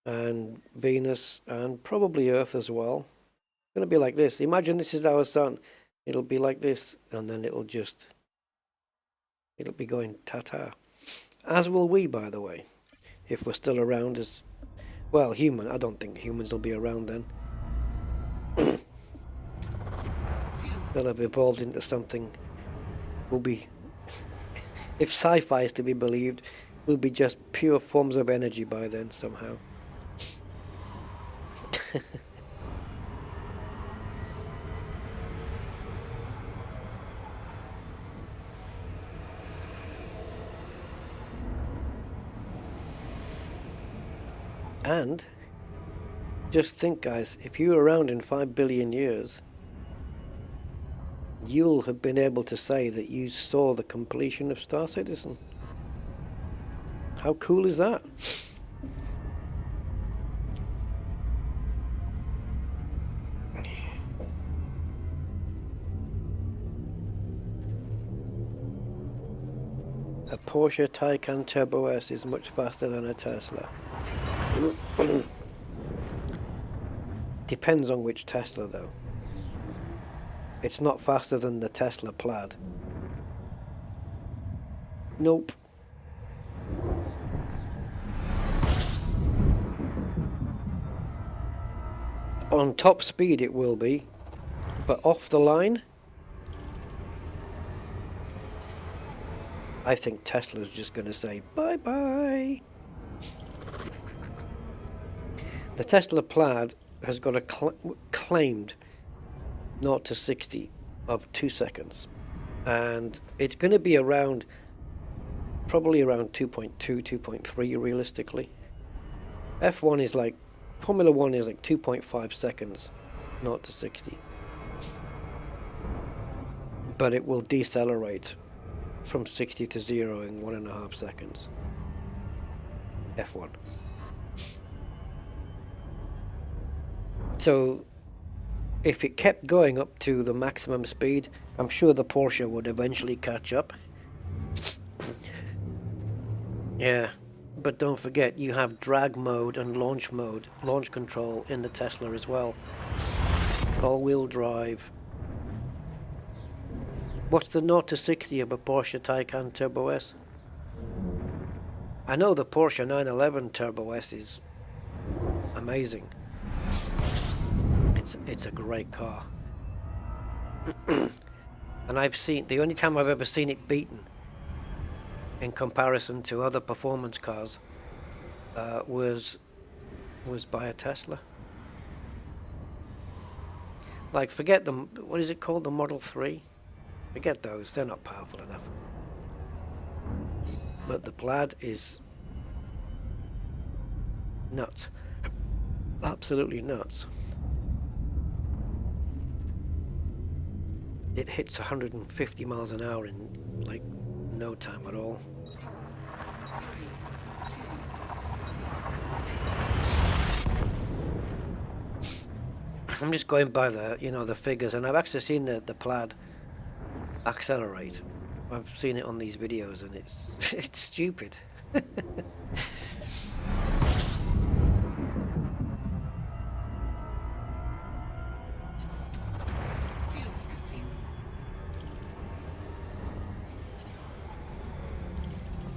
and Venus and probably Earth as well. It's going to be like this. Imagine this is our sun. It'll be like this, and then it'll be going ta-ta. As will we, by the way, if we're still around as, well, human. I don't think humans will be around then. They'll have evolved into something. We'll be, if sci-fi is to be believed, we'll be just pure forms of energy by then somehow. And just think, guys, if you're around in 5 billion years, you'll have been able to say that you saw the completion of Star Citizen. How cool is that? A Porsche Taycan Turbo S is much faster than a Tesla. Depends on which Tesla, though. It's not faster than the Tesla Plaid. Nope. On top speed it will be, but off the line, I think Tesla's just going to say bye-bye. The Tesla Plaid has got a claimed 0 to 60 of 2 seconds. And it's going to be around, probably around 2.2, 2.3 realistically. F1 is like, Formula 1 is like 2.5 seconds, 0 to 60. But it will decelerate from 60 to 0 in 1.5 seconds. F1. So if it kept going up to the maximum speed, I'm sure the Porsche would eventually catch up. Yeah, but don't forget you have drag mode and launch control in the Tesla as well. All-wheel drive. What's the 0 to 60 of a Porsche Taycan Turbo S? I know the Porsche 911 Turbo S is amazing. It's a great car. And I've seen, the only time I've ever seen it beaten in comparison to other performance cars was by a Tesla. Like, forget them, what is it called, the Model 3? Forget those, they're not powerful enough. But the Plaid is nuts. Absolutely nuts. It hits 150 miles an hour in like no time at all. I'm just going by the, you know, the figures, and I've actually seen the Plaid accelerate. I've seen it on these videos, and it's stupid.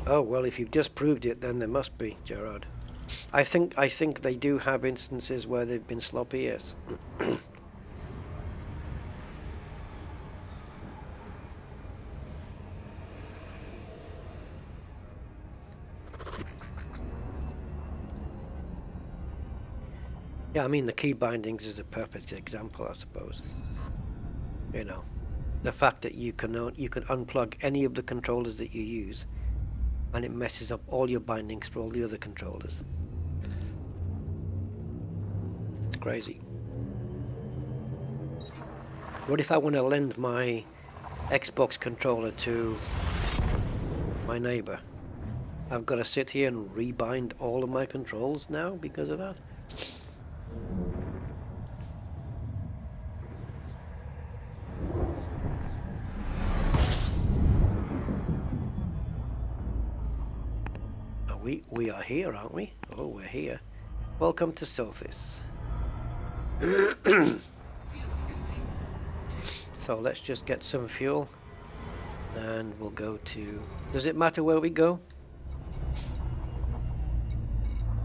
Oh well, if you've just proved it, then there must be, Gerard. I think they do have instances where they've been sloppy, yes. Yeah, I mean the key bindings is a perfect example, I suppose. You know, the fact that you can unplug any of the controllers that you use, and it messes up all your bindings for all the other controllers. It's crazy. What if I want to lend my Xbox controller to my neighbor? I've got to sit here and rebind all of my controls now because of that? We are here, aren't we? Oh, we're here. Welcome to Sothis. So let's just get some fuel, and we'll go to... Does it matter where we go?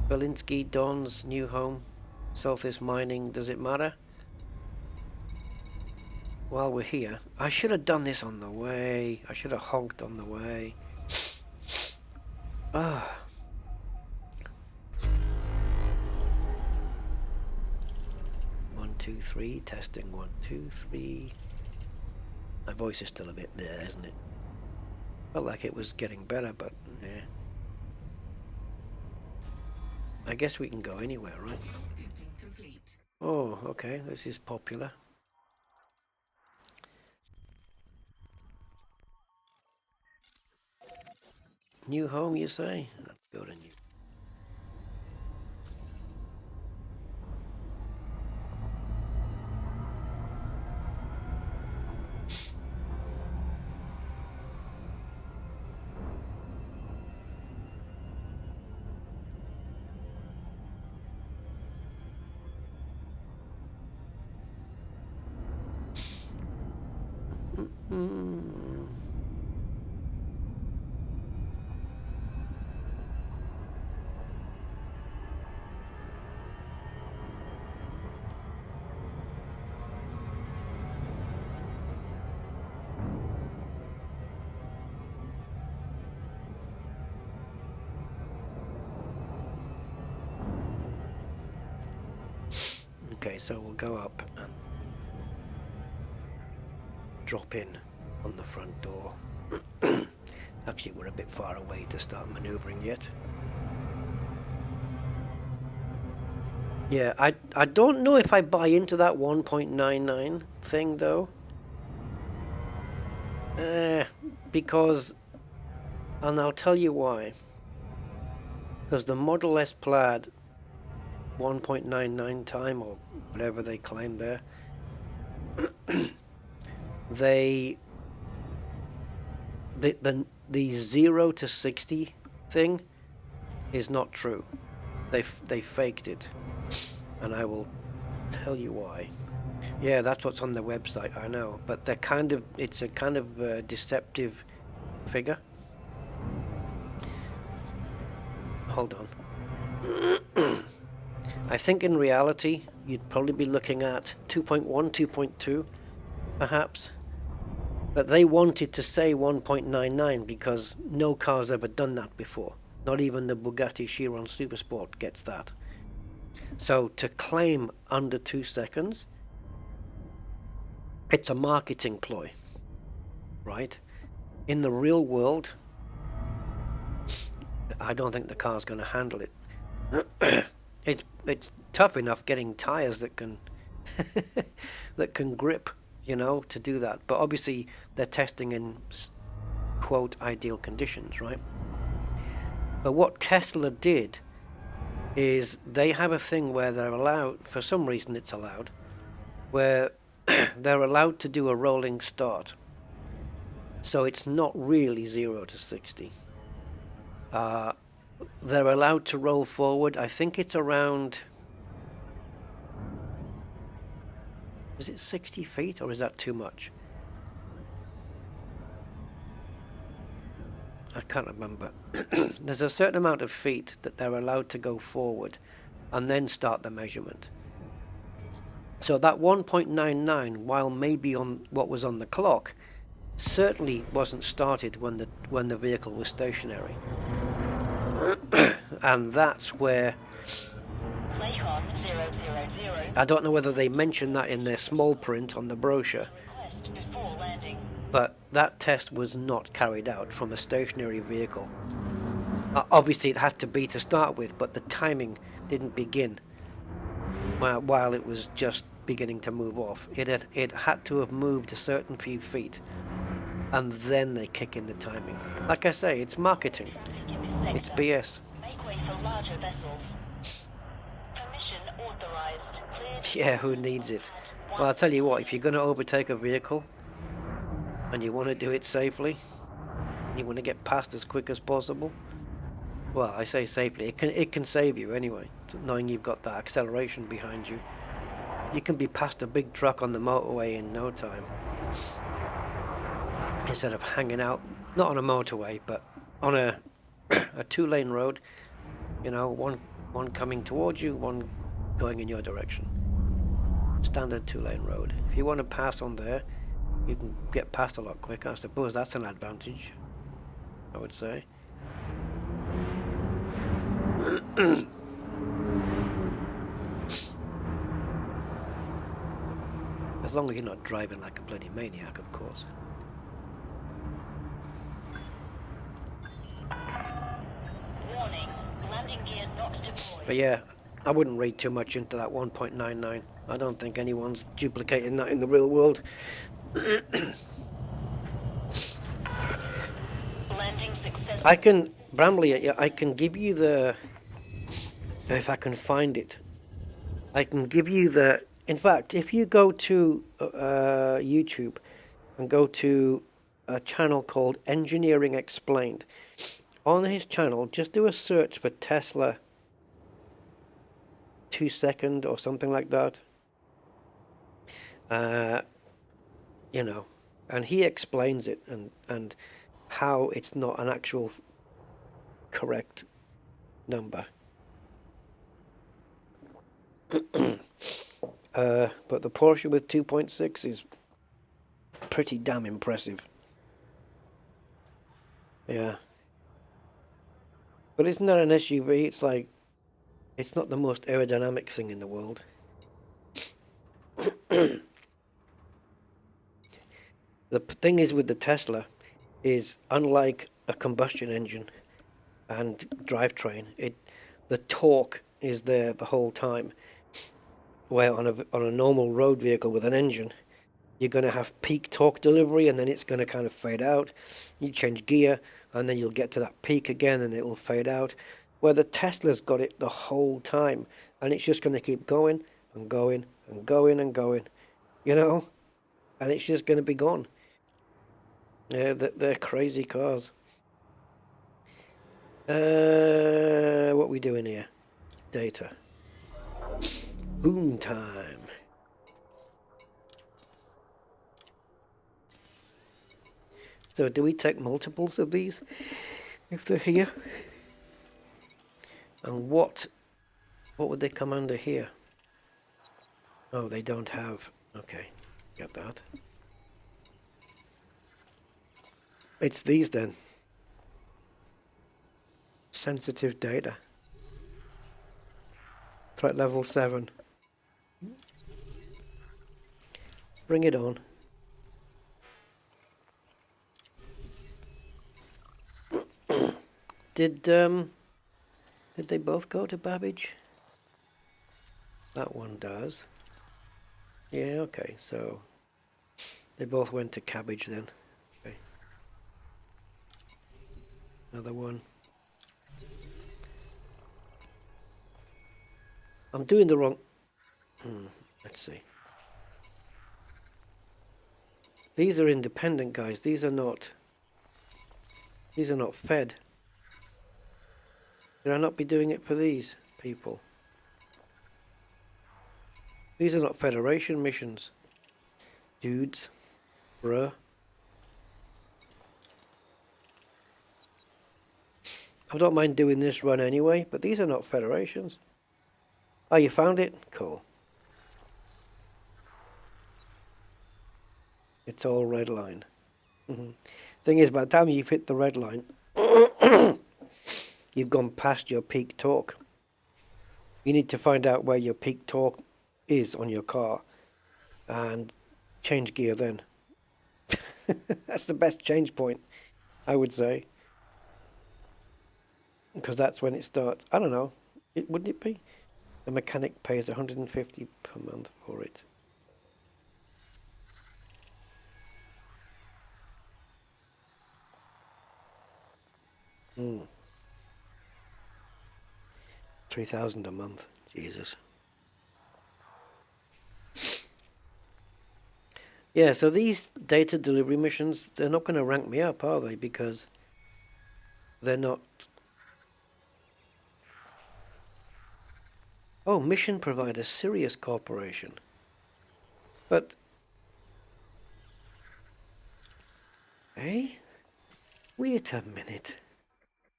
Belinsky, Don's new home, Sothis Mining, does it matter? While we're here, I should have done this on the way. I should have honked on the way. Ah. 1, 2, 3, testing 1, 2, 3. My voice is still a bit there, isn't it? Felt like it was getting better, but yeah. I guess we can go anywhere, right? Oh, okay, this is popular. New home, you say? Let's go to new. Okay, so we'll go up and drop in on the front door. Actually, we're a bit far away to start maneuvering yet. Yeah, I don't know if I buy into that 1.99 thing though. Because, and I'll tell you why. Because the Model S Plaid 1.99 time, or whatever they claim there, the 0 to 60 thing is not true. They faked it, and I will tell you why. Yeah, that's what's on their website, I know, but they're it's a kind of deceptive figure. Hold on. I think in reality you'd probably be looking at 2.1, 2.2 perhaps, but they wanted to say 1.99 because no car's ever done that before. Not even the Bugatti Chiron Supersport gets that. So to claim under 2 seconds, it's a marketing ploy, right? In the real world, I don't think the car's going to handle it. It's tough enough getting tires that can that can grip, you know, to do that. But obviously they're testing in quote ideal conditions, right? But what Tesla did is they have a thing where they're allowed, for some reason it's allowed, where they're allowed to do a rolling start. So it's not really 0 to 60. They're allowed to roll forward. I think it's around... Is it 60 feet or is that too much? I can't remember. There's a certain amount of feet that they're allowed to go forward and then start the measurement. So that 1.99, while maybe on what was on the clock, certainly wasn't started when the vehicle was stationary. And that's where I don't know whether they mentioned that in their small print on the brochure, but that test was not carried out from a stationary vehicle. Obviously it had to be to start with, but the timing didn't begin while it was just beginning to move off. It had to have moved a certain few feet, and then they kick in the timing. Like I say, it's marketing. It's BS. Make way for larger vessels. Permission authorized. Yeah, who needs it? Well, I'll tell you what, if you're going to overtake a vehicle and you want to do it safely, you want to get past as quick as possible, well, I say safely, it can save you anyway, knowing you've got that acceleration behind you. You can be past a big truck on the motorway in no time, instead of hanging out, not on a motorway, but on a 2-lane road, you know, one coming towards you, one going in your direction. Standard 2-lane road. If you want to pass on there, you can get past a lot quicker. I suppose that's an advantage, I would say. As long as you're not driving like a bloody maniac, of course. Warning, landing gear not deployed. But yeah, I wouldn't read too much into that 1.99. I don't think anyone's duplicating that in the real world. Landing successful. I can, Bramley, I can give you the, if I can find it, I can give you the, in fact, if you go to YouTube and go to a channel called Engineering Explained, on his channel, just do a search for Tesla 2 second or something like that. You know, and he explains it and how it's not an actual correct number. But the Porsche with 2.6 is pretty damn impressive. Yeah. But isn't that an SUV? It's like, it's not the most aerodynamic thing in the world. The thing is with the Tesla is unlike a combustion engine and drivetrain, the torque is there the whole time. Where on a normal road vehicle with an engine, you're going to have peak torque delivery and then it's going to kind of fade out. You change gear and then you'll get to that peak again and it will fade out. Where the Tesla's got it the whole time and it's just going to keep going and going and going and going, you know, and it's just going to be gone. Yeah, they're crazy cars. What we doing here? Data. Boom time. So do we take multiples of these if they're here? And what would they come under here? Oh, they don't have. Okay, get that. It's these then. Sensitive data. Threat level 7. Bring it on. Did they both go to Babbage? That one does. Yeah, okay, so they both went to Cabbage then. Okay. Another one. I'm doing the wrong... let's see. These are independent, guys. These are not fed. Should I not be doing it for these people? These are not Federation missions. Dudes. Bruh. I don't mind doing this run anyway, but these are not Federations. Oh, you found it? Cool. It's all red line. Thing is, by the time you've hit the red line, you've gone past your peak torque. You need to find out where your peak torque is on your car and change gear then. That's the best change point, I would say. Because that's when it starts. I don't know. Wouldn't it be? The mechanic pays 150 per month for it. $3,000 a month. Jesus. Yeah, so these data delivery missions, they're not going to rank me up, are they? Because they're not... Oh, mission provider, Sirius Corporation. But... Hey? Wait a minute.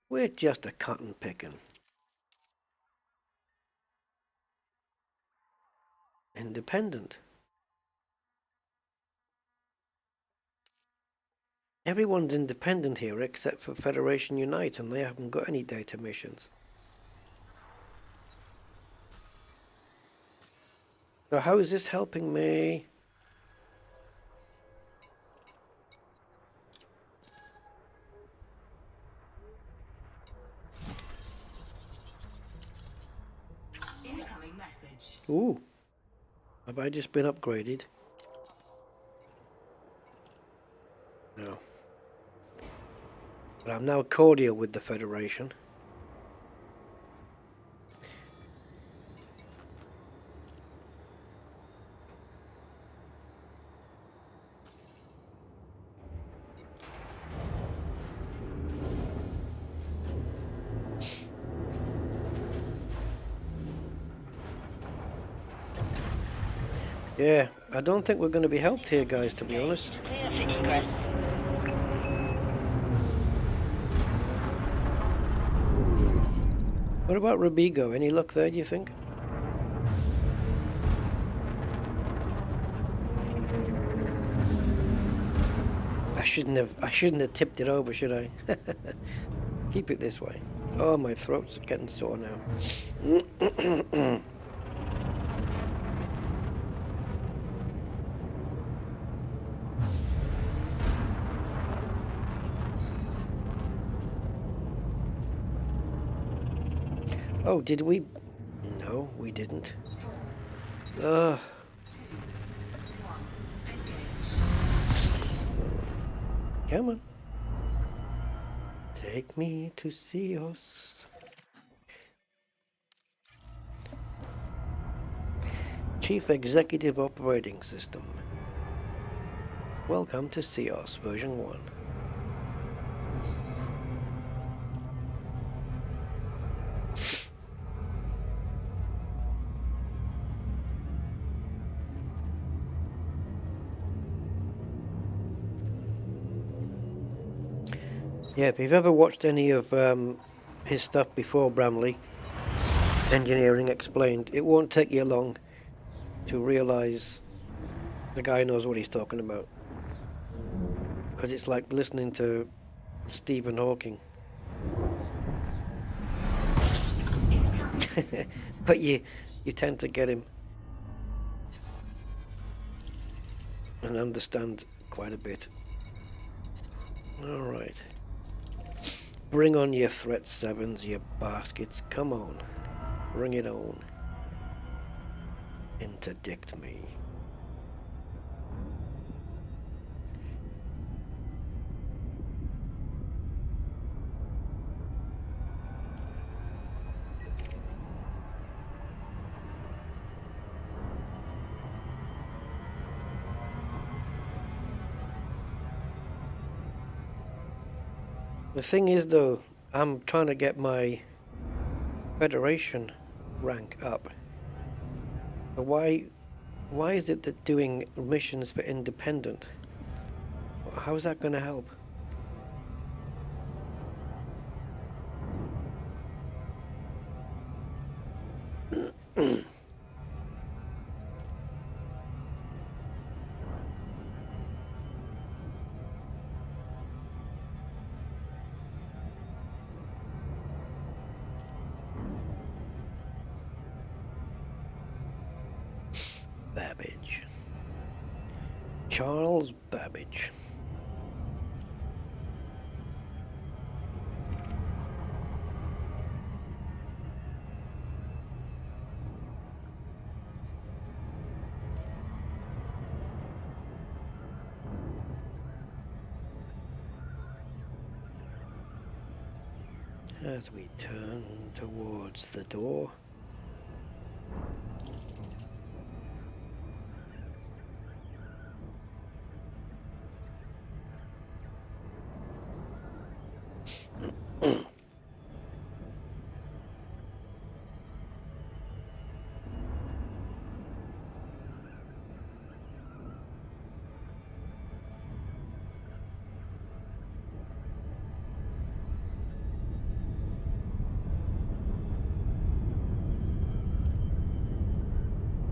We're just a cotton picking. Independent. Everyone's independent here except for Federation Unite, and they haven't got any data missions. So how is this helping me? Incoming message. Ooh. Have I just been upgraded? No. But I'm now cordial with the Federation. Yeah, I don't think we're going to be helped here, guys, to be honest. Clear for egress. What about Rubigo? Any luck there, do you think? I shouldn't have tipped it over, should I? Keep it this way. Oh, my throat's getting sore now. Oh, did we? No, we didn't. Come on. Take me to Ceos. Chief Executive Operating System. Welcome to Ceos version 1. Yeah, if you've ever watched any of his stuff before, Bramley, Engineering Explained, it won't take you long to realise the guy knows what he's talking about. Because it's like listening to Stephen Hawking. But you tend to get him and understand quite a bit. Alright. Bring on your threat sevens, you baskets. Come on. Bring it on. Interdict me. The thing is, though, I'm trying to get my Federation rank up. But why is it that doing missions for independent? How is that going to help? Babbage. Charles Babbage. As we turn towards the door.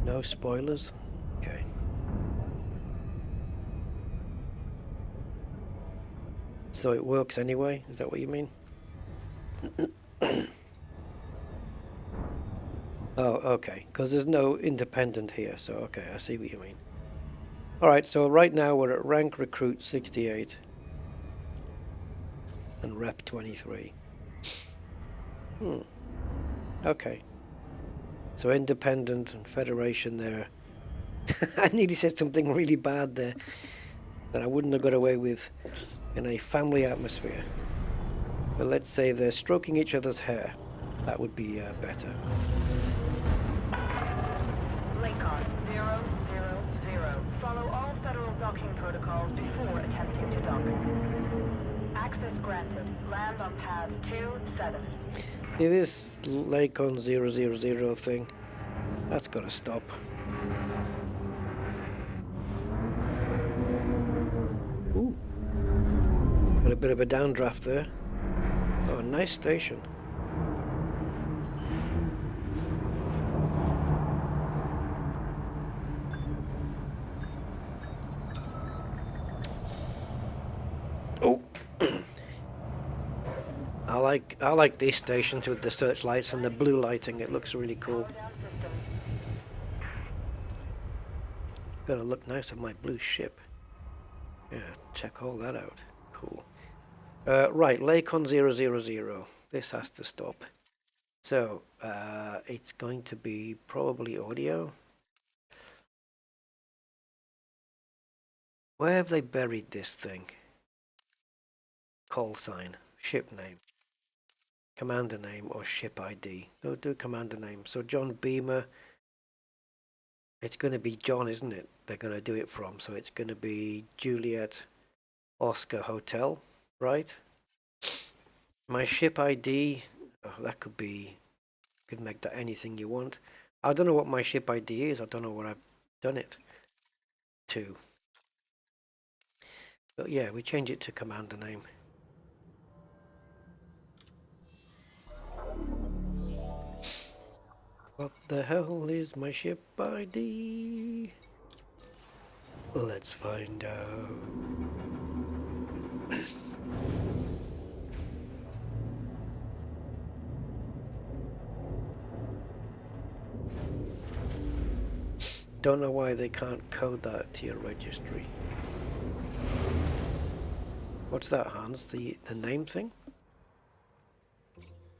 No spoilers? Okay. So it works anyway? Is that what you mean? Oh, okay. Because there's no independent here, so okay, I see what you mean. Alright, so right now we're at rank recruit 68 and rep 23. Okay. So independent and federation there. I nearly said something really bad there that I wouldn't have got away with in a family atmosphere. But let's say they're stroking each other's hair. That would be better. Lincoln 000. Follow all federal docking protocols before attempting to dock. Access granted. Land on pad 27. See this Lacon 000 thing? That's gotta stop. Ooh. Got a bit of a downdraft there. Oh, nice station. Oh. I like these stations with the searchlights and the blue lighting. It looks really cool. Gonna look nice with my blue ship. Yeah, check all that out. Cool. Right, Lacon 000. This has to stop. So it's going to be probably audio. Where have they buried this thing? Call sign, ship name, commander name, or ship ID. Go do commander name. So John Beamer. It's going to be John, isn't it? They're going to do it from. So it's going to be Juliet Oscar Hotel, right? My ship ID, oh, that could be, could make that anything you want. I don't know what my ship ID is. I don't know what I've done it to. But yeah, we change it to commander name. What the hell is my ship ID? Let's find out. Don't know why they can't code that to your registry. What's that, Hans? The name thing?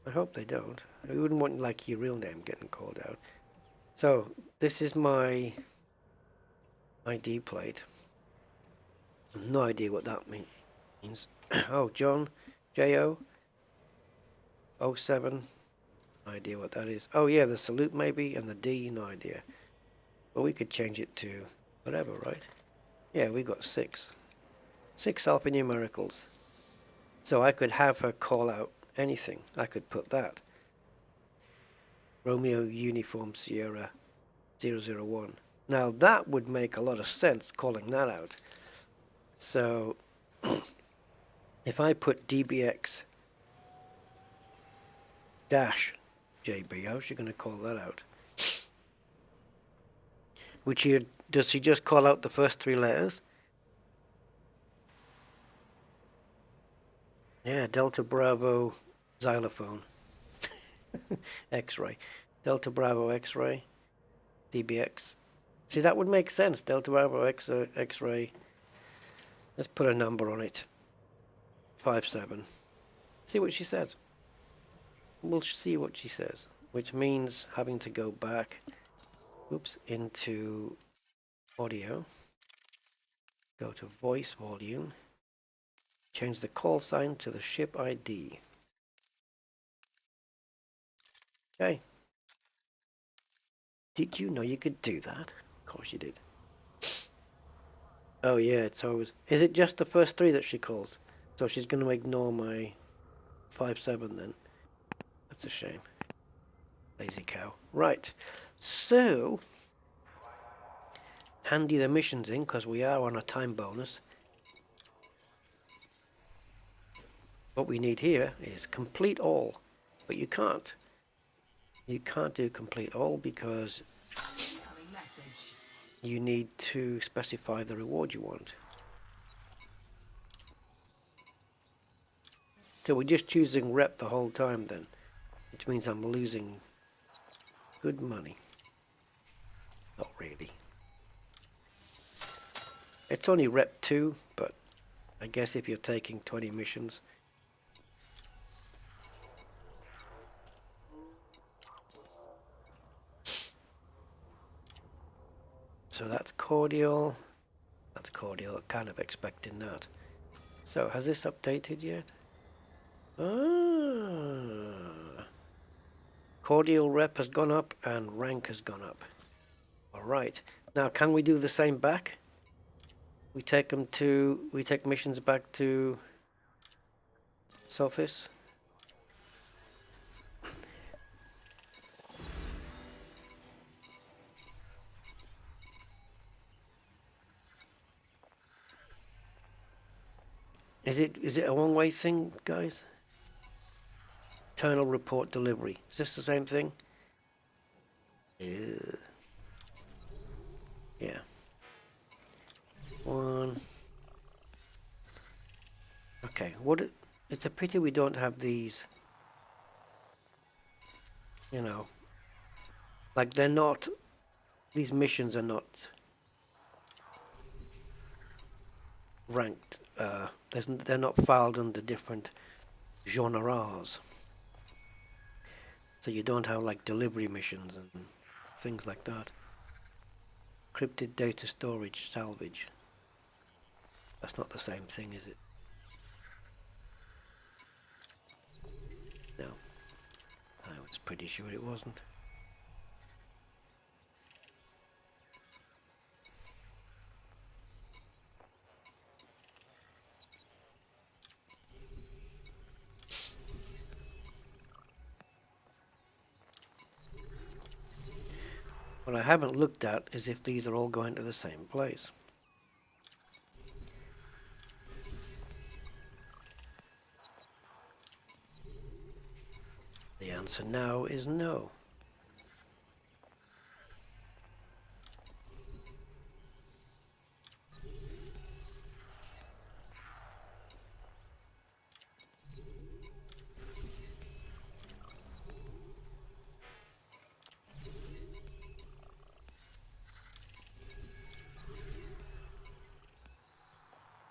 I hope they don't. I wouldn't want like your real name getting called out. So this is my ID plate. No idea what that means. Oh, John J-O 07. No idea what that is. Oh yeah, the salute maybe, and the D, no idea. But we could change it to whatever, right? Yeah, we got 6. 6 alphanumericals. So I could have her call out anything. I could put that. Romeo Uniform Sierra 001. Now that would make a lot of sense, calling that out. So if I put DBX dash JB, how's she going to call that out? Does she just call out the first 3 letters? Yeah, Delta Bravo xylophone. X-ray. Delta Bravo X-ray. DBX. See, that would make sense. Delta Bravo X-ray. Let's put a number on it. 57. See what she says. We'll see what she says. Which means having to go back, into audio. Go to voice volume. Change the call sign to the ship ID. Okay. Did you know you could do that? Of course you did. Oh yeah, it's always... Is it just the first 3 that she calls? So she's going to ignore my 57 then. That's a shame. Lazy cow. Right. So... handy the missions in, because we are on a time bonus. What we need here is complete all. But you can't. You can't do complete all because you need to specify the reward you want. So we're just choosing rep the whole time then, which means I'm losing good money. Not really. It's only rep 2, but I guess if you're taking 20 missions. So that's cordial. That's cordial. Kind of expecting that. So has this updated yet? Ah. Cordial rep has gone up and rank has gone up. Alright. Now can we do the same back? We take missions back to Sophis. Is it a one-way thing, guys? Internal report delivery. Is this the same thing? Yeah. 1. Okay. It's a pity we don't have these. You know, like they're not. These missions are not ranked. They're not filed under different genres. So you don't have like delivery missions and things like that. Encrypted data storage salvage. That's not the same thing, is it? No. I was pretty sure it wasn't. What I haven't looked at is if these are all going to the same place. The answer now is no.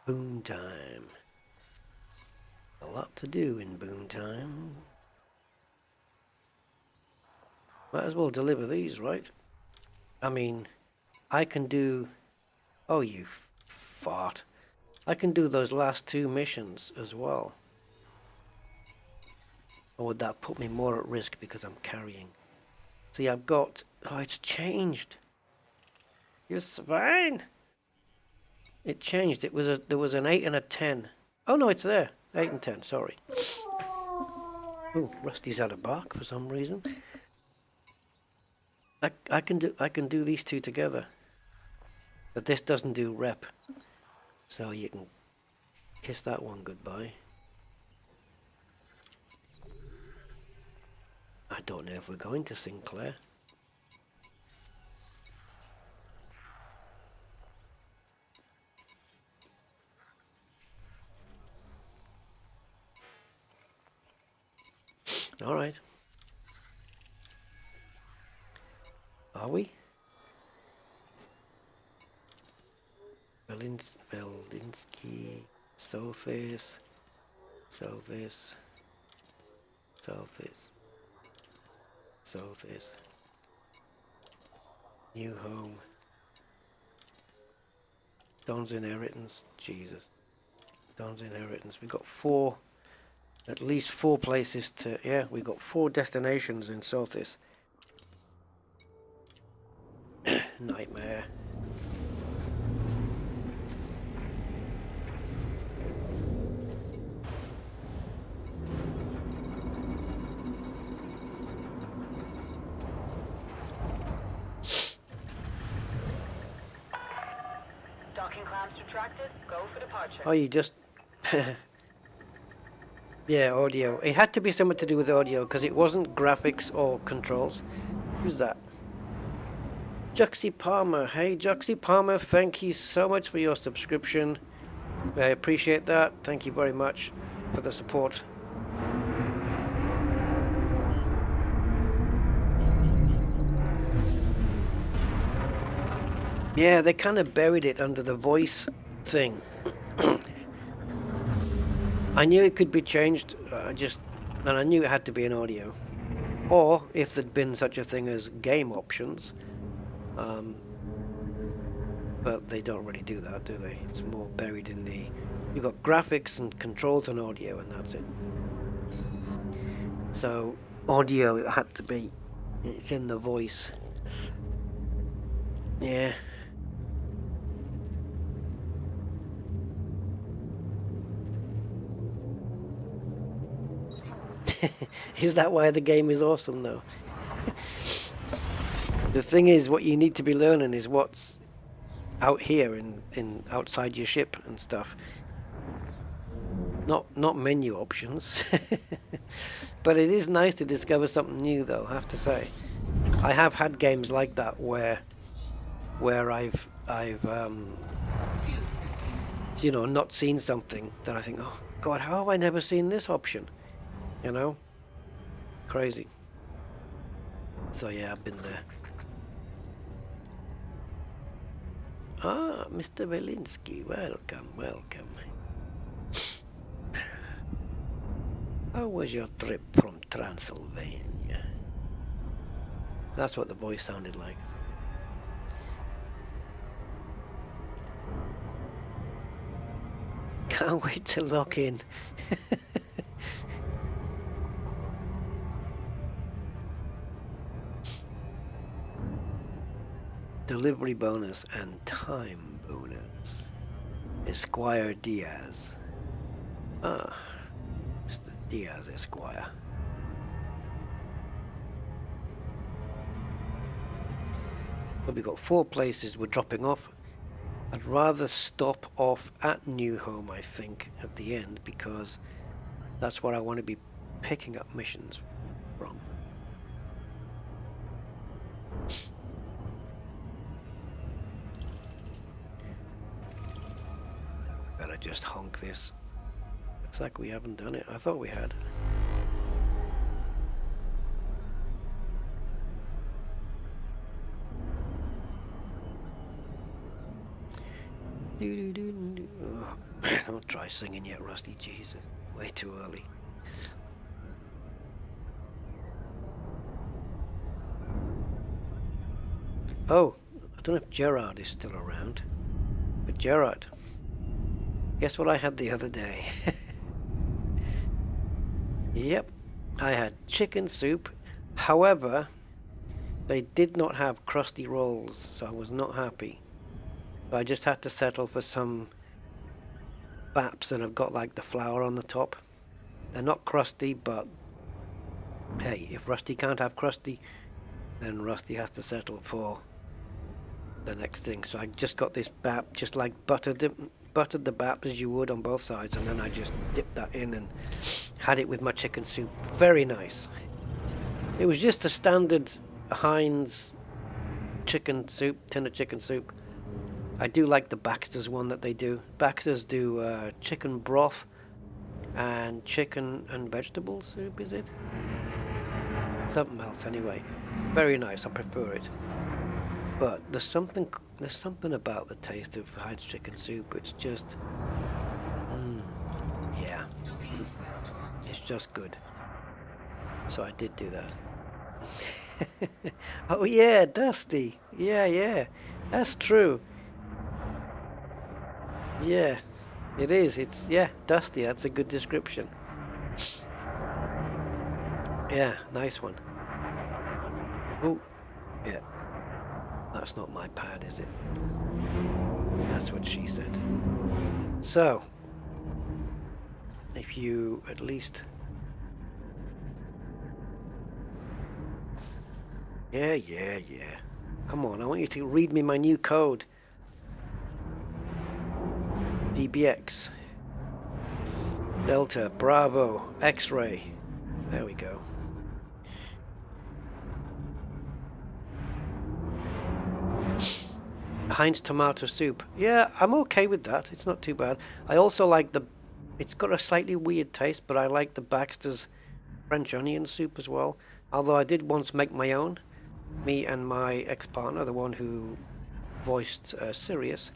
Boom time. A lot to do in boom time. Might as well deliver these, right? I mean, I can do... Oh, you fart. I can do those last two missions as well. Or would that put me more at risk because I'm carrying? See, I've got... Oh, it's changed. You're fine. It changed. It was there was an 8 and a 10. Oh no, it's there. 8 and 10. Sorry. Oh, Rusty's had a bark for some reason. I can do these two together, but this doesn't do rep. So you can kiss that one goodbye. I don't know if we're going to Sinclair. All right. Are we? Belinsky, Sothis, Sothis, Sothis, Sothis. New home. Don's inheritance. Jesus. Don's inheritance. We got at least four places to, yeah, we got 4 destinations in Sothis. Nightmare. Docking clamps retracted. Go for departure. Oh, you just... Yeah, audio. It had to be something to do with audio, because it wasn't graphics or controls. Who's that? Juxie Palmer. Hey, Juxie Palmer, thank you so much for your subscription. I appreciate that. Thank you very much for the support. Yeah, they kind of buried it under the voice thing. I knew it could be changed, and I knew it had to be an audio. Or, if there'd been such a thing as game options. But they don't really do that, do they? It's more buried in the... You've got graphics and controls and audio, and that's it. So, audio, it had to be... It's in the voice. Yeah. Is that why the game is awesome, though? The thing is, what you need to be learning is what's out here in outside your ship and stuff. Not menu options. But it is nice to discover something new, though, I have to say. I have had games like that where I've you know, not seen something that I think, oh God, how have I never seen this option? You know? Crazy. So yeah, I've been there. Ah, Mr. Velinsky, welcome, welcome. How was your trip from Transylvania? That's what the voice sounded like. Can't wait to lock in. Delivery bonus and time bonus. Esquire Diaz. Ah, Mr. Diaz Esquire. But we've got 4 places we're dropping off. I'd rather stop off at New Home, I think, at the end, because that's where I want to be picking up missions from. Better just honk this. Looks like we haven't done it. I thought we had. Oh, don't try singing yet, Rusty. Jesus, way too early. Oh, I don't know if Gerard is still around, but Gerard, guess what I had the other day? Yep, I had chicken soup. However, they did not have crusty rolls, so I was not happy. I just had to settle for some baps that have got like the flour on the top. They're not crusty, but hey, if Rusty can't have crusty, then Rusty has to settle for the next thing. So I just got this bap, just like buttered the bap as you would on both sides, and then I just dipped that in and had it with my chicken soup. Very nice. It was just a standard Heinz chicken soup, tin of chicken soup. I do like the Baxter's one that they do. Baxter's do chicken broth and chicken and vegetable soup, is it? Something else anyway. Very nice, I prefer it. But there's something about the taste of Heinz chicken soup. It's just, yeah, it's just good. So I did do that. Oh yeah, Dusty. Yeah, that's true. Yeah, it is. It's, yeah, Dusty. That's a good description. Yeah, nice one. Oh, yeah. That's not my pad, is it? That's what she said. So, if you at least... Yeah. Come on, I want you to read me my new code. DBX Delta Bravo X-ray. There we go. Heinz tomato soup. Yeah, I'm okay with that. It's not too bad. I also like it's got a slightly weird taste, but I like the Baxter's French onion soup as well. Although I did once make my own. Me and my ex-partner, the one who voiced Sirius.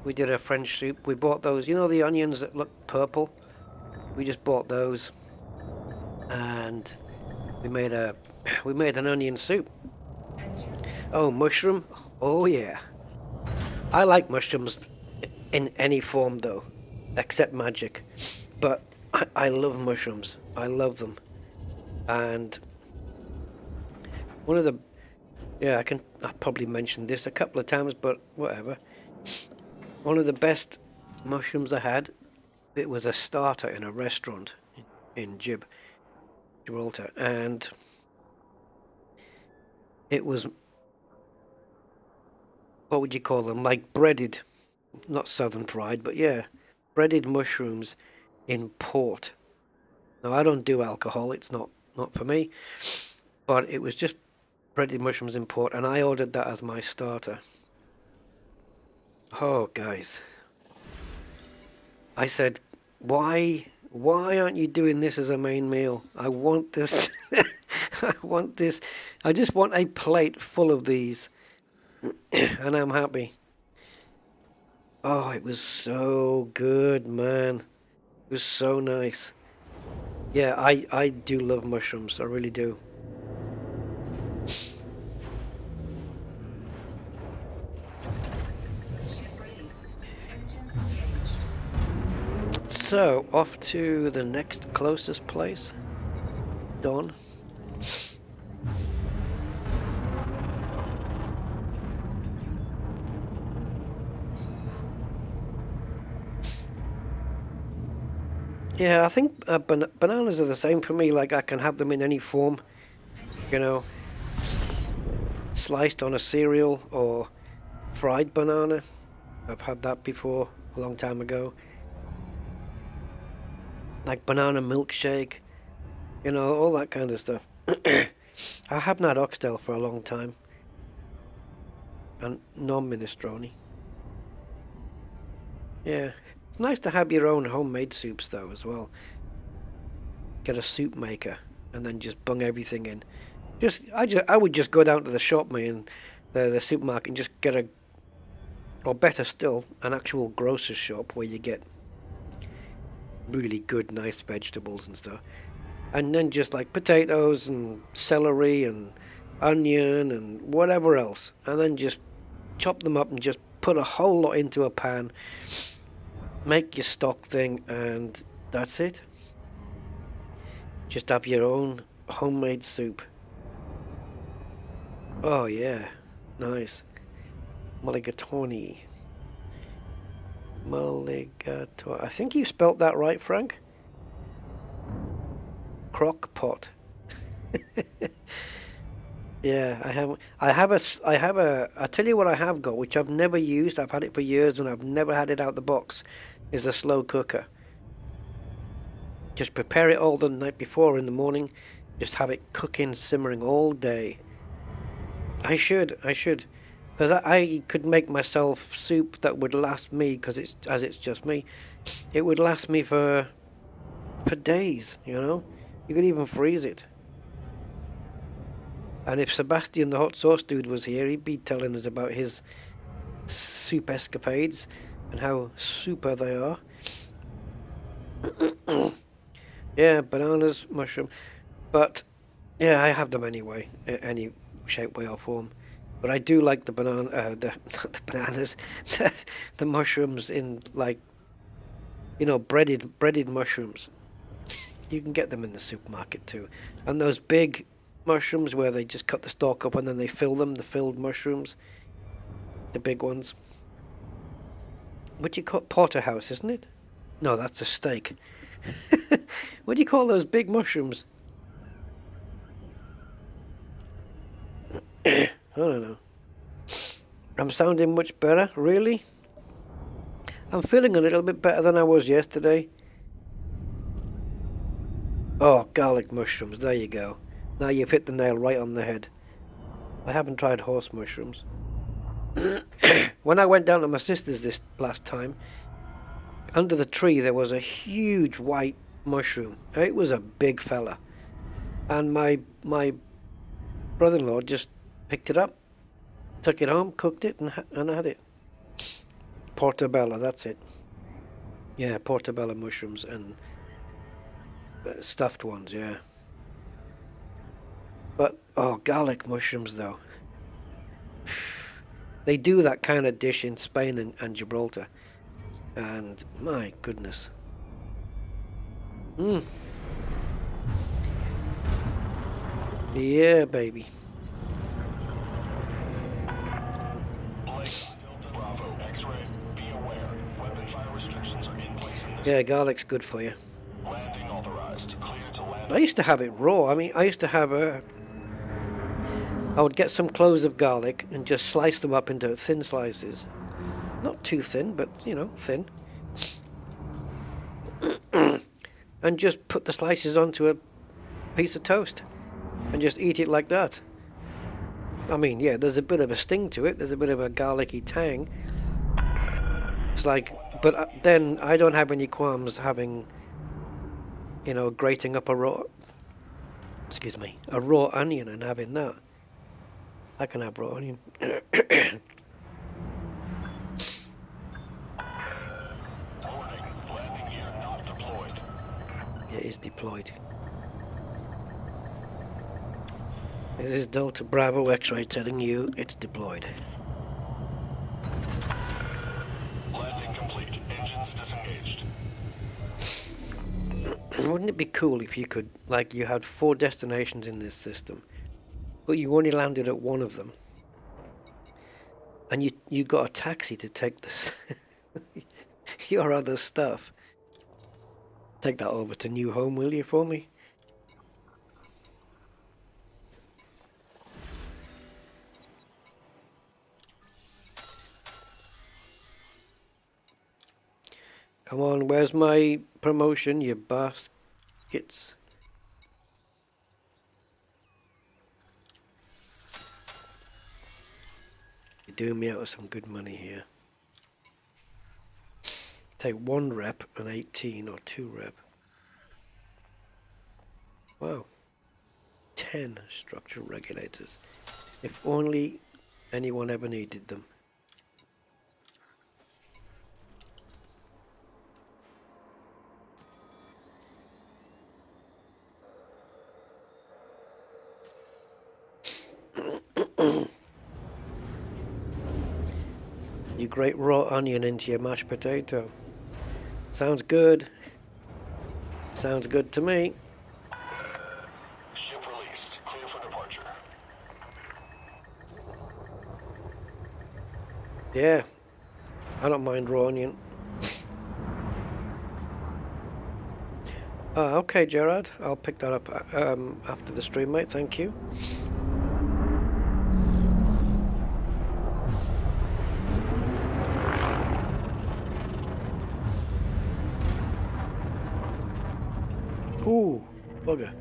We did a French soup. We bought those, you know, the onions that look purple? We just bought those, and we made an onion soup. Oh, mushroom? Oh yeah. I like mushrooms in any form though, except magic. But I love mushrooms. I love them. And one of the, yeah, I probably mentioned this a couple of times, but whatever. One of the best mushrooms I had, it was a starter in a restaurant in Gibraltar, and it was, what would you call them, like breaded, not southern fried, but yeah, breaded mushrooms in port. Now I don't do alcohol, it's not for me, but it was just breaded mushrooms in port, and I ordered that as my starter. Oh, guys. I said, why aren't you doing this as a main meal? I want this. I want this. I just want a plate full of these. And I'm happy. Oh, it was so good, man. It was so nice. Yeah, I do love mushrooms. I really do. So, off to the next closest place. Dawn. Yeah, I think bananas are the same for me. Like, I can have them in any form, you know, sliced on a cereal or fried banana. I've had that before a long time ago. Like banana milkshake, you know, all that kind of stuff. I haven't had oxtail for a long time, and non-minestrone. Yeah, it's nice to have your own homemade soups though as well. Get a soup maker and then just bung everything in. I would just go down to the shop, and the supermarket, and just get or better still, an actual grocer's shop where you get really good, nice vegetables and stuff. And then just like potatoes and celery and onion and whatever else. And then just chop them up and just put a whole lot into a pan. Make your stock thing, and that's it. Just have your own homemade soup. Oh yeah, nice. Mulligatawny. Mulligatawny. I think you spelt that right, Frank. Crock pot. Yeah, I tell you what I have got, which I've never used. I've had it for years and I've never had it out the box, is a slow cooker. Just prepare it all the night before in the morning. Just have it cooking, simmering all day. I should. Because I could make myself soup that would last me, because it's just me. It would last me for days, you know. You could even freeze it. And if Sebastian, the hot sauce dude, was here, he'd be telling us about his soup escapades and how super they are. Yeah, bananas, mushroom. But, yeah, I have them anyway, any shape, way or form. But I do like the not the bananas, the mushrooms in, like, you know, breaded mushrooms. You can get them in the supermarket too. And those big mushrooms where they just cut the stalk up and then they fill them, the filled mushrooms, the big ones. What do you call porterhouse, isn't it? No, that's a steak. What do you call those big mushrooms? I don't know. I'm sounding much better, really? I'm feeling a little bit better than I was yesterday. Oh, garlic mushrooms, there you go. Now you've hit the nail right on the head. I haven't tried horse mushrooms. When I went down to my sister's this last time, under the tree there was a huge white mushroom. It was a big fella. And my brother-in-law just picked it up, took it home, cooked it, and had it. Portobello, that's it. Yeah, portobello mushrooms and stuffed ones, yeah. But, oh, garlic mushrooms, though. They do that kind of dish in Spain and Gibraltar. And, my goodness. Yeah, baby. Yeah, garlic's good for you. I used to have it raw. I mean, I used to have I would get some cloves of garlic and just slice them up into thin slices. Not too thin, but, you know, thin. And just put the slices onto a piece of toast and just eat it like that. I mean, yeah, there's a bit of a sting to it. There's a bit of a garlicky tang. It's like, but then I don't have any qualms having, you know, grating up a raw onion and having that. I can have raw onion. It is deployed. This is Delta Bravo X-Ray telling you it's deployed. Landing complete. Engines disengaged. Wouldn't it be cool if you could, like, you had 4 destinations in this system, but you only landed at one of them, and you got a taxi to take this your other stuff. Take that over to New Home, will you, for me? Come on, where's my promotion, you baskets? You're doing me out of some good money here. Take 1 rep and 18 or 2 rep. Wow. 10 structural regulators. If only anyone ever needed them. You grate raw onion into your mashed potato. Sounds good. Sounds good to me. Ship released. Clear for departure. Yeah, I don't mind raw onion. Okay, Gerard, I'll pick that up after the stream, mate. Thank you. Ooh, bugger.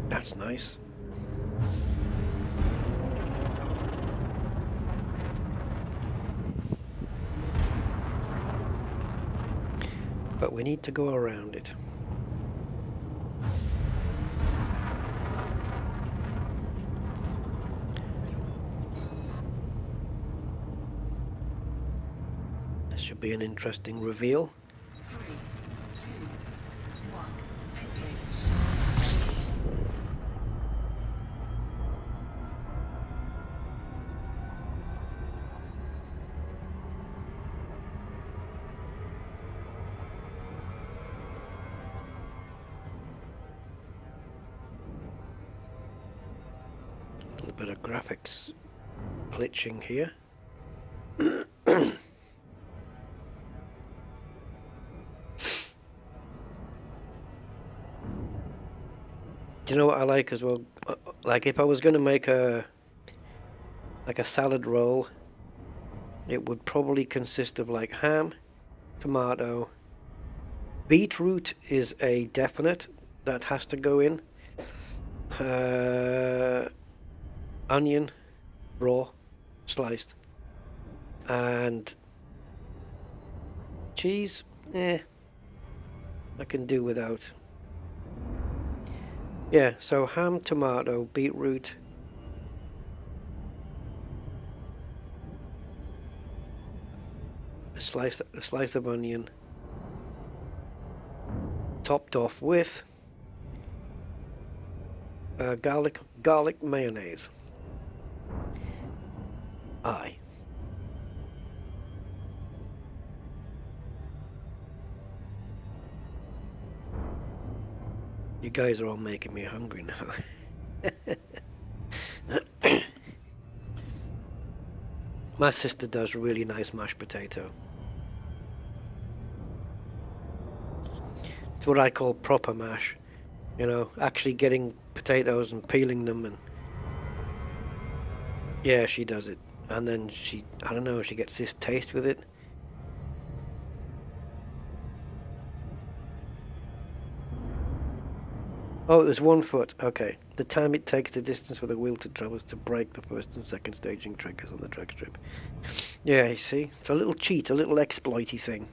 That's nice. But we need to go around it. This should be an interesting reveal. 3, 2, 1, engage. A little bit of graphics glitching here. Do you know what I like as well? Like if I was going to make a salad roll, it would probably consist of like ham, tomato, beetroot is a definite that has to go in, onion, raw, sliced, and cheese, I can do without. Yeah, so ham, tomato, beetroot, a slice of onion, topped off with garlic mayonnaise. Aye. You guys are all making me hungry now. My sister does really nice mashed potato. It's what I call proper mash. You know, actually getting potatoes and peeling them, and yeah, she does it. And then she, I don't know, she gets this taste with it. Oh, it was 1 foot. Okay. The time it takes the distance with a wheel to travel is to break the first and second staging triggers on the drag strip. Yeah, you see? It's a little cheat, a little exploity thing.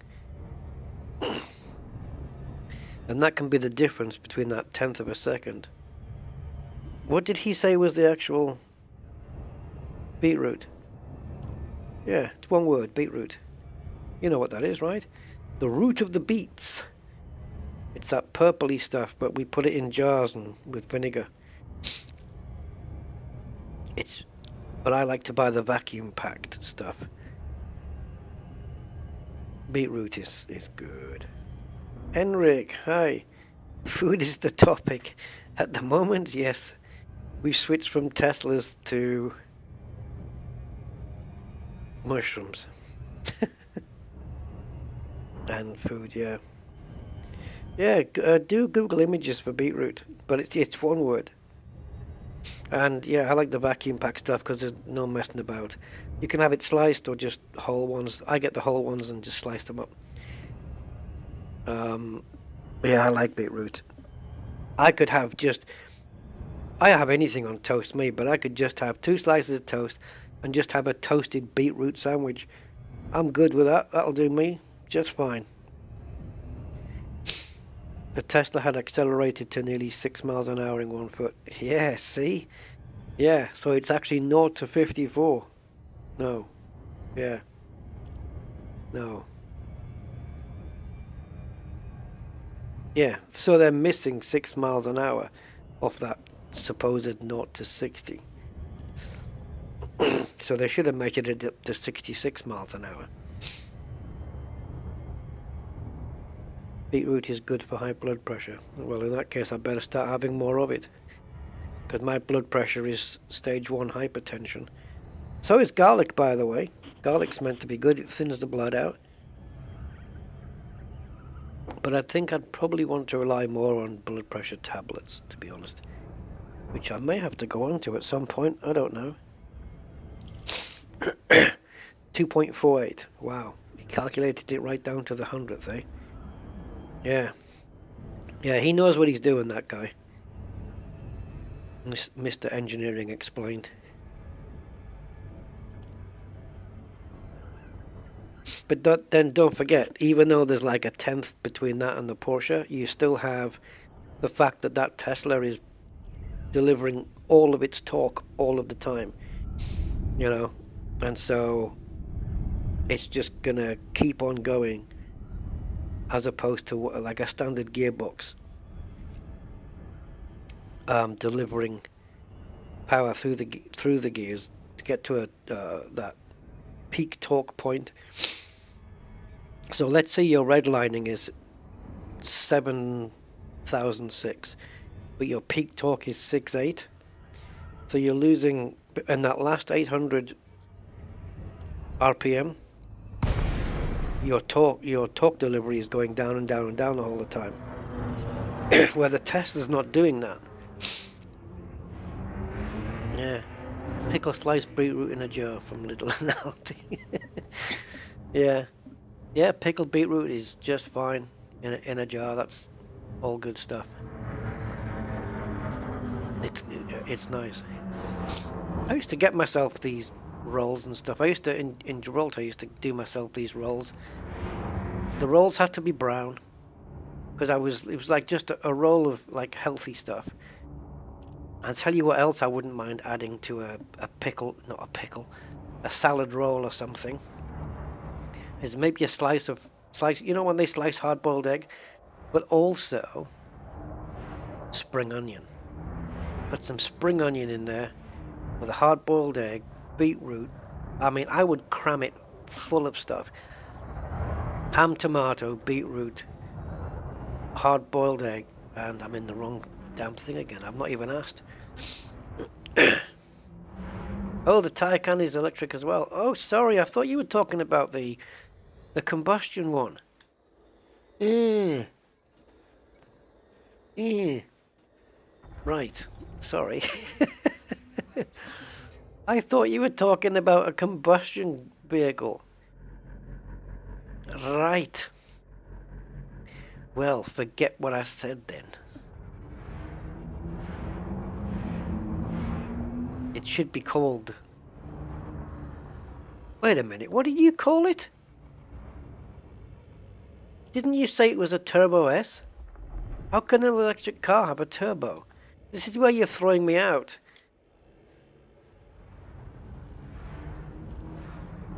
And that can be the difference between that 1/10 of a second. What did he say was the actual beetroot? Yeah, it's 1 word, beetroot. You know what that is, right? The root of the beets. It's that purpley stuff, but we put it in jars and with vinegar. But I like to buy the vacuum packed stuff. Beetroot is good. Henrik, hi. Food is the topic. At the moment, yes. We've switched from Teslas to mushrooms. And food, yeah. Yeah, do Google images for beetroot, but it's one word. And yeah, I like the vacuum pack stuff because there's no messing about. You can have it sliced or just whole ones. I get the whole ones and just slice them up. Yeah, I like beetroot. I could have I have anything on toast, me, but I could just have 2 slices of toast and just have a toasted beetroot sandwich. I'm good with that. That'll do me just fine. The Tesla had accelerated to nearly 6 miles an hour in 1 foot. Yeah, see? Yeah, so it's actually 0 to 54. No. Yeah. No. Yeah, so they're missing 6 miles an hour off that supposed 0 to 60. So they should have measured it up to 66 miles an hour. Beetroot is good for high blood pressure. Well, in that case, I better start having more of it. Because my blood pressure is stage 1 hypertension. So is garlic, by the way. Garlic's meant to be good. It thins the blood out. But I think I'd probably want to rely more on blood pressure tablets, to be honest. Which I may have to go on to at some point. I don't know. 2.48. Wow. He calculated it right down to the 100th, eh? Yeah. Yeah, he knows what he's doing, that guy. Mr. Engineering explained. But then don't forget, even though there's like a 1/10 between that and the Porsche, you still have the fact that that Tesla is delivering all of its torque all of the time. You know? And so it's just gonna keep on going, as opposed to like a standard gearbox delivering power through the gears to get to that peak torque point. So let's say your redlining is 7,006, but your peak torque is 6.8. So you're losing in that last 800 RPM. Your torque delivery is going down and down and down all the time. Where the Tesla's not doing that. Yeah. Pickle sliced beetroot in a jar from Little and Aldi. Yeah. Yeah, pickled beetroot is just fine in a jar. That's all good stuff. It's nice. I used to get myself these rolls and stuff. I used to in Gibraltar. I used to do myself these rolls. The rolls had to be brown because it was like just a roll of like healthy stuff. I'll tell you what else I wouldn't mind adding to a salad roll or something. Is maybe a slice, you know when they slice hard-boiled egg, but also spring onion. Put some spring onion in there with a hard-boiled egg, beetroot. I mean, I would cram it full of stuff. Ham, tomato, beetroot, hard-boiled egg, and I'm in the wrong damn thing again. I've not even asked. Oh, the Taycan is electric as well. Oh, sorry, I thought you were talking about the combustion one. Right, sorry. I thought you were talking about a combustion vehicle. Right. Well, forget what I said then. It should be called... Wait a minute, what did you call it? Didn't you say it was a Turbo S? How can an electric car have a turbo? This is where you're throwing me out.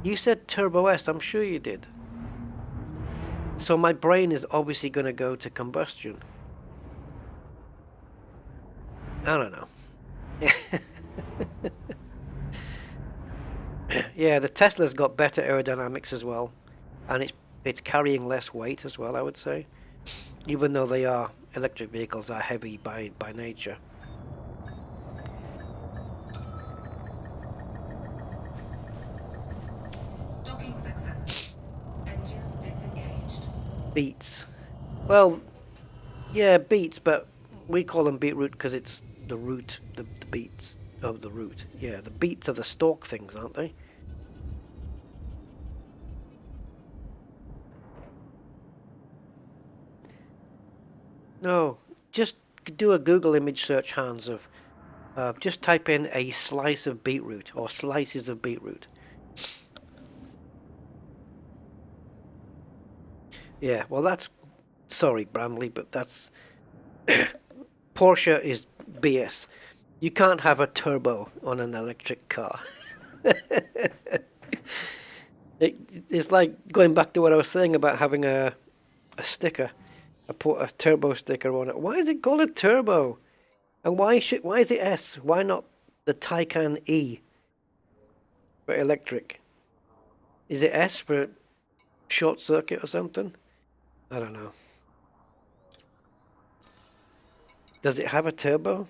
You said Turbo S, I'm sure you did. So my brain is obviously going to go to combustion. I don't know. Yeah, the Tesla's got better aerodynamics as well, and it's carrying less weight as well, I would say. even though they are electric vehicles are heavy by nature. Docking successful. Engines disengaged. Beats. Well, yeah, beats, but we call them beetroot because it's the root, the beats of the root. Yeah, the beats are the stalk things, aren't they? No, just do a Google image search, Hans, of just type in a slice of beetroot or slices of beetroot. Yeah, well that's, sorry Bramley, but that's Porsche is BS. You can't have a turbo on an electric car. It's like going back to what I was saying about having a sticker. I put a turbo sticker on it. Why is it called a turbo? And why is it S? Why not the Taycan E for electric? Is it S for short circuit or something? I don't know. Does it have a turbo?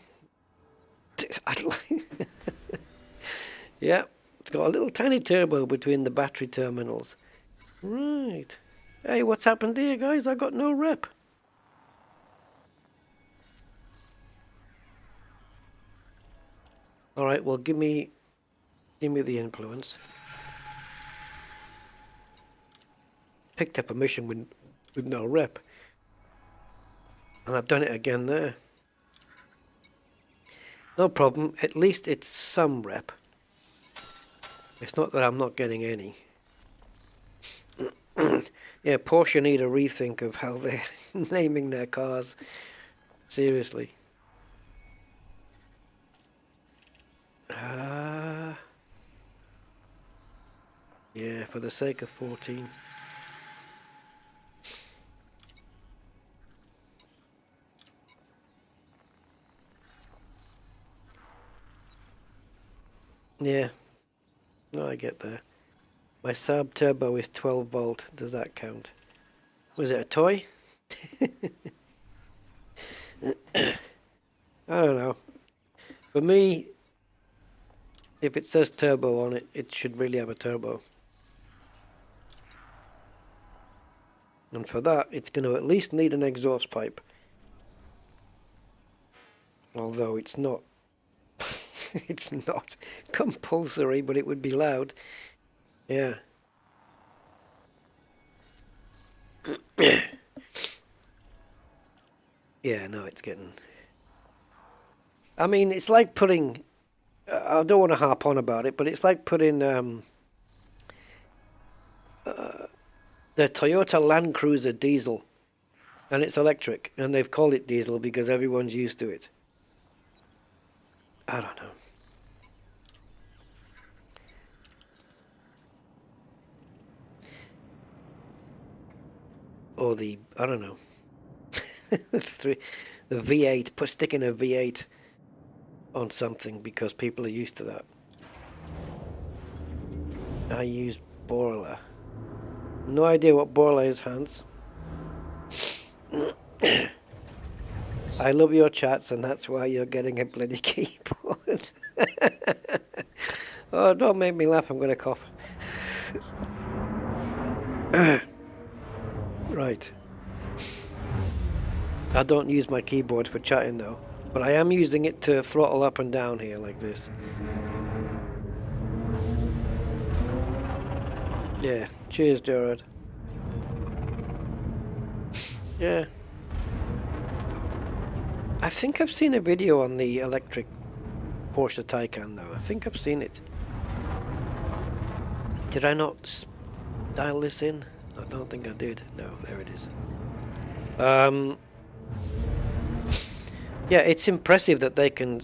Yeah, it's got a little tiny turbo between the battery terminals. Right. Hey, what's happened here, guys? I got no rep. All right, well, give me the influence. Picked up a mission with no rep, and I've done it again there. No problem. At least it's some rep. It's not that I'm not getting any. Yeah, Porsche need a rethink of how they're naming their cars. Seriously. Yeah, for the sake of 14. Yeah. No, I get that. My Saab turbo is 12 volt. Does that count? Was it a toy? I don't know. For me, if it says turbo on it, it should really have a turbo. And for that, it's going to at least need an exhaust pipe. Although it's not it's not compulsory, but it would be loud. Yeah. Yeah, no, it's getting... I mean, it's like putting... I don't want to harp on about it, but it's like putting the Toyota Land Cruiser diesel, and it's electric, and they've called it diesel because everyone's used to it. I don't know. Or the, I don't know. The V8, sticking a V8 on something because people are used to that. I use Borla. No idea what Borla is, Hans. I love your chats, and that's why you're getting a bloody keyboard. Oh, don't make me laugh, I'm going to cough. Right. I don't use my keyboard for chatting though, but I am using it to throttle up and down here like this. Yeah, cheers Jared. Yeah. I think I've seen a video on the electric Porsche Taycan though. I think I've seen it. Did I not dial this in? I don't think I did. No, there it is. Yeah, it's impressive that they can...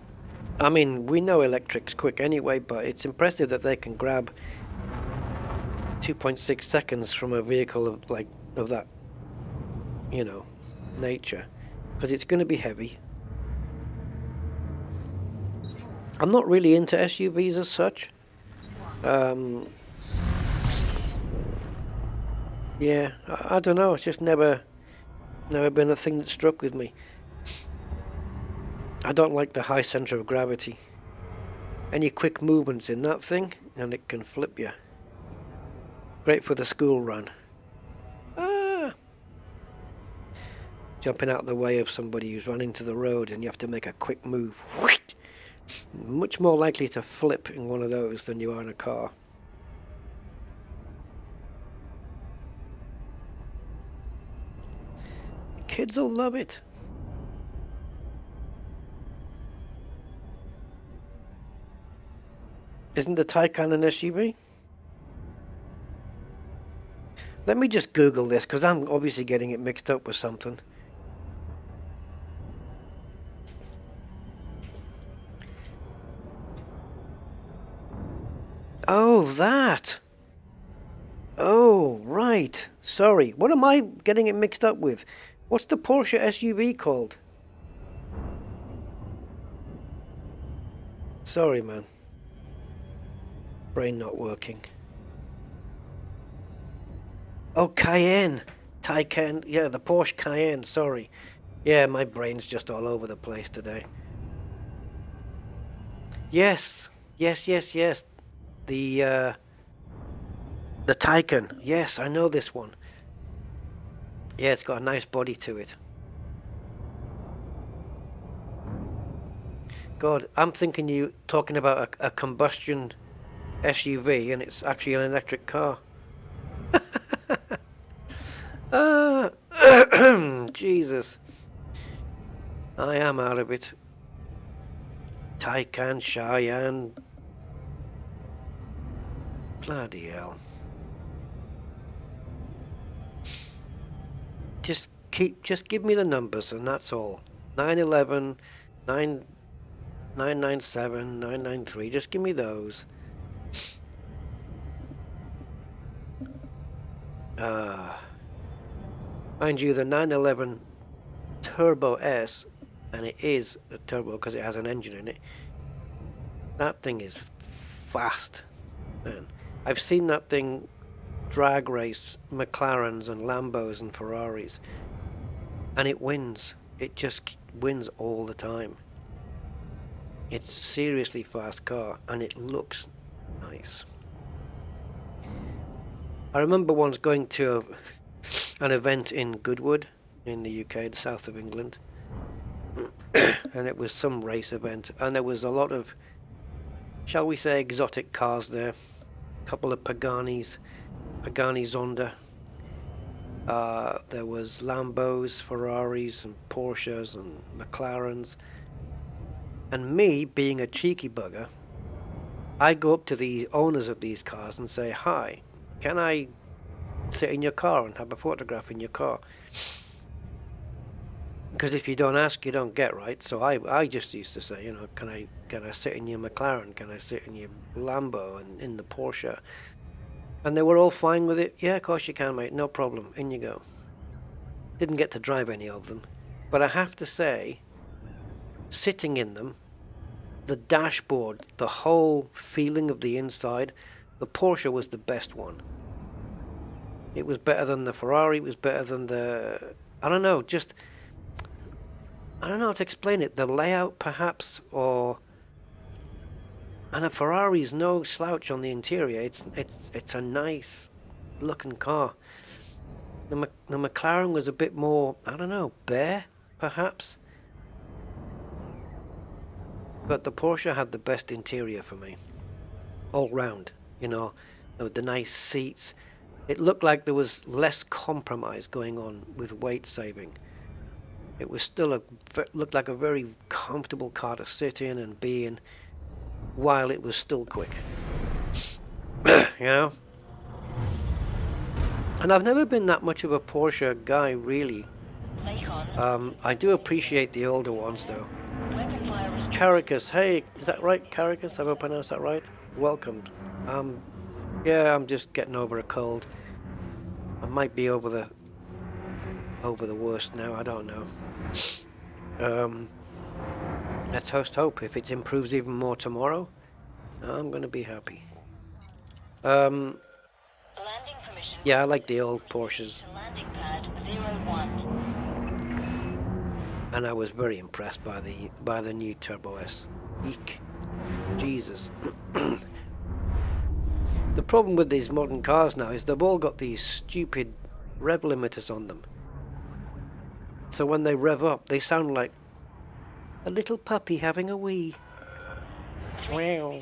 I mean, we know electric's quick anyway, but it's impressive that they can grab 2.6 seconds from a vehicle of that, you know, nature. Because it's going to be heavy. I'm not really into SUVs as such. Yeah, I don't know, it's just never Never been a thing that struck with me. I don't like the high center of gravity. Any quick movements in that thing and it can flip you. Great for the school run. Jumping out the way of somebody who's running to the road and you have to make a quick move. Much more likely to flip in one of those than you are in a car. Kids will love it. Isn't the Taycan an SUV? Let me just Google this because I'm obviously getting it mixed up with something. Oh, that. Oh, right. Sorry. What am I getting it mixed up with? What's the Porsche SUV called? Sorry, man. Brain not working. Oh, Cayenne. Taycan. Yeah, the Porsche Cayenne. Sorry. Yeah, my brain's just all over the place today. Yes. Yes, yes, yes. The Taycan. Yes, I know this one. Yeah, it's got a nice body to it. God, I'm thinking you talking about a combustion SUV and it's actually an electric car. Jesus. I am out of it. Taycan, Cheyenne. Bloody hell. Just give me the numbers and that's all. 911, 997, 993, just give me those. Mind you, the 911 Turbo S, and it is a turbo because it has an engine in it. That thing is fast, man. I've seen that thing drag race McLarens and Lambos and Ferraris, and it wins. It just wins all the time. It's a seriously fast car, and it looks nice. I remember once going to an event in Goodwood in the UK, the south of England, and it was some race event, and there was a lot of, shall we say, exotic cars there. A couple of Pagani Zonda. There was Lambos, Ferraris, and Porsches, and McLarens. And me, being a cheeky bugger, I go up to the owners of these cars and say, "Hi, can I sit in your car and have a photograph in your car?" Because if you don't ask, you don't get, right? So I just used to say, you know, can I sit in your McLaren? Can I sit in your Lambo and in the Porsche? And they were all fine with it. Yeah, of course you can, mate. No problem. In you go. Didn't get to drive any of them. But I have to say, sitting in them, the dashboard, the whole feeling of the inside, the Porsche was the best one. It was better than the Ferrari. It was better than the... I don't know, just... I don't know how to explain it. The layout, perhaps, or... And a Ferrari is no slouch on the interior. It's a nice looking car. The McLaren was a bit more, I don't know, bare, perhaps. But the Porsche had the best interior for me. All round, you know, with the nice seats. It looked like there was less compromise going on with weight saving. It was still looked like a very comfortable car to sit in and be in, while it was still quick. You know? And I've never been that much of a Porsche guy, really. I do appreciate the older ones, though. Caracas, hey, is that right, Caracas? Have I pronounced that right? Welcome. Yeah, I'm just getting over a cold. I might be over the worst now, I don't know. Let's hope. If it improves even more tomorrow, I'm gonna be happy. Landing permission. Yeah, I like the old Porsches. Landing pad 01. and I was very impressed by the new Turbo S. Eek. Jesus. The problem with these modern cars now is they've all got these stupid rev limiters on them. So when they rev up, they sound like a little puppy having a wee. Wow.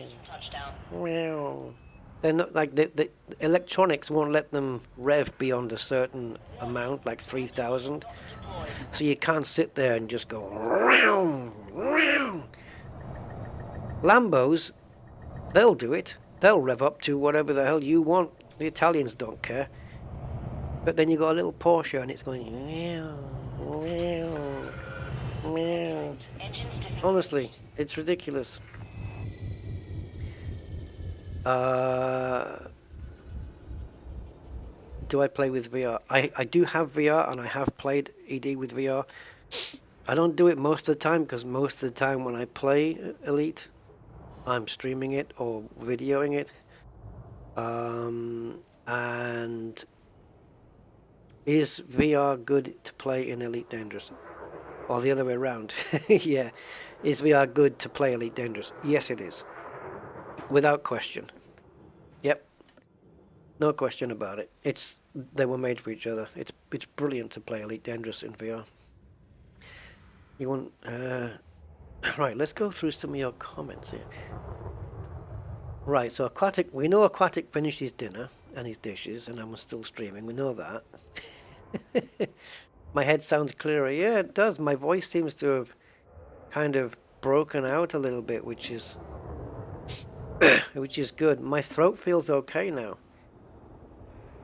Wow. They're not like the electronics won't let them rev beyond a certain amount, like 3,000. So you can't sit there and just go. Wow, wow. Lambos, they'll do it. They'll rev up to whatever the hell you want. The Italians don't care. But then you got a little Porsche and it's going. Meow, meow, meow. Honestly, it's ridiculous. Do I play with VR? I do have VR and I have played ED with VR. I don't do it most of the time because most of the time when I play Elite, I'm streaming it or videoing it. And is VR good to play in Elite Dangerous? Or the other way around? Yeah. Is VR good to play Elite Dangerous? Yes, it is. Without question. Yep. No question about it. They were made for each other. It's brilliant to play Elite Dangerous in VR. You want right, let's go through some of your comments here. Right, so we know Aquatic finished his dinner and his dishes and I'm still streaming, we know that. My head sounds clearer. Yeah, it does. My voice seems to have kind of broken out a little bit, which is good. My throat feels okay now.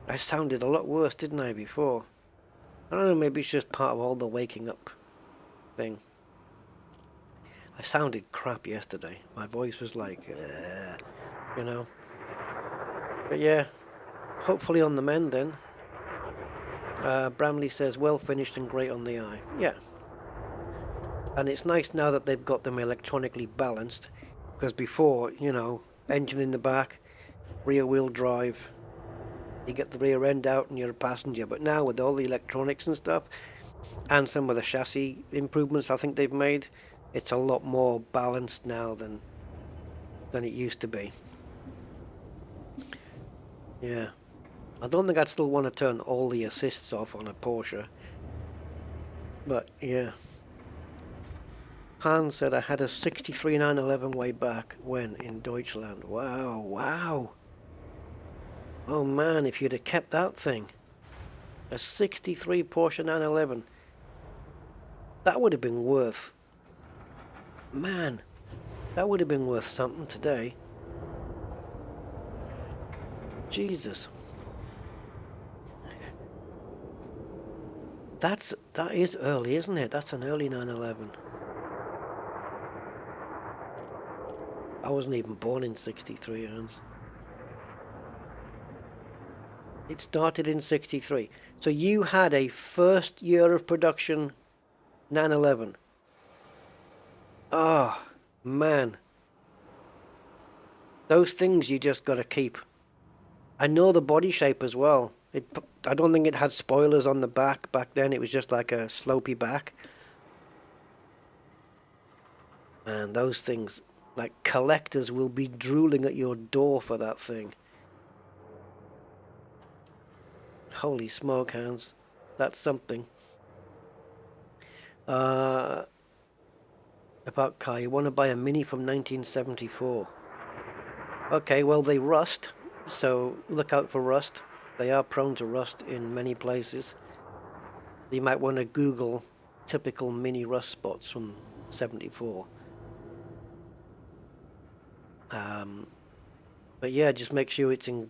I sounded a lot worse, didn't I, before? I don't know, maybe it's just part of all the waking up thing. I sounded crap yesterday. My voice was like, you know. But yeah, hopefully on the mend then. Bramley says, well finished and great on the eye. Yeah. And it's nice now that they've got them electronically balanced. Because before, you know, engine in the back, rear wheel drive, you get the rear end out and you're a passenger. But now with all the electronics and stuff, and some of the chassis improvements I think they've made, it's a lot more balanced now than it used to be. Yeah. I don't think I'd still want to turn all the assists off on a Porsche. But, yeah. Hans said I had a 63 911 way back when in Deutschland. Wow, wow. Oh man, if you'd have kept that thing. A 63 Porsche 911. That would have been worth... Man, that would have been worth something today. Jesus. That is early, isn't it? That's an early 911. I wasn't even born in 63, Hans. It started in 63. So you had a first year of production 911. Oh, man. Those things you just got to keep. I know the body shape as well. I don't think it had spoilers on the back then. It was just like a slopey back. And those things, like collectors will be drooling at your door for that thing. Holy smoke, Hans. That's something. About car, you want to buy a Mini from 1974. Okay, well they rust, so look out for rust. They are prone to rust in many places. You might want to Google typical Mini rust spots from 74. But yeah, just make sure it's in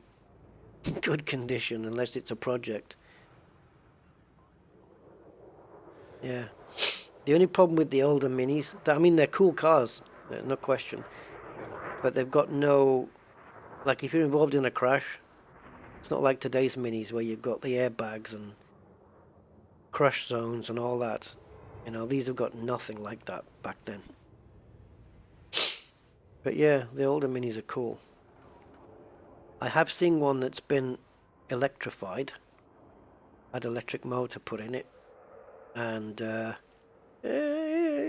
good condition unless it's a project. Yeah. The only problem with the older Minis, I mean, they're cool cars, no question. But they've got no, like if you're involved in a crash, it's not like today's Minis where you've got the airbags and crush zones and all that. You know, these have got nothing like that back then. But yeah, the older Minis are cool. I have seen one that's been electrified, had electric motor put in it, and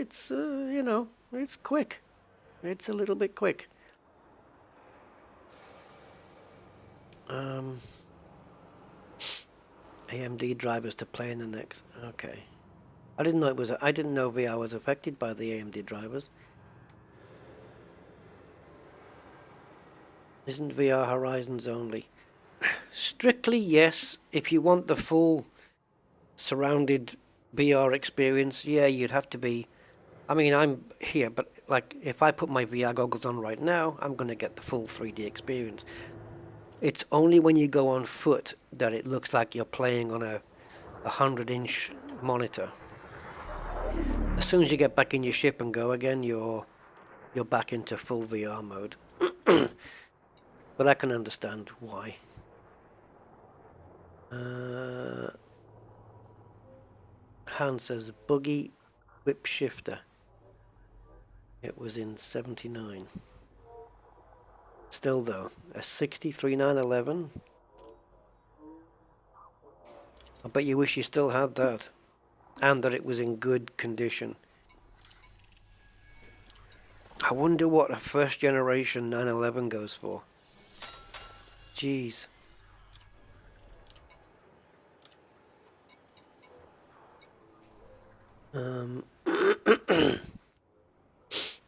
it's you know, it's quick. It's a little bit quick. AMD drivers to play in the next. Okay, I didn't know it was. I didn't know VR was affected by the AMD drivers. Isn't VR Horizons only? Strictly yes. If you want the full surrounded VR experience, yeah, you'd have to be. I mean, I'm here, but like if I put my VR goggles on right now, I'm going to get the full 3D experience. It's only when you go on foot that it looks like you're playing on a 100-inch monitor. As soon as you get back in your ship and go again, you're back into full VR mode. But I can understand why. Hans says buggy whip shifter. It was in 79. Still though, a 63911. I bet you wish you still had that. And that it was in good condition. I wonder what a first generation 911 goes for. Jeez.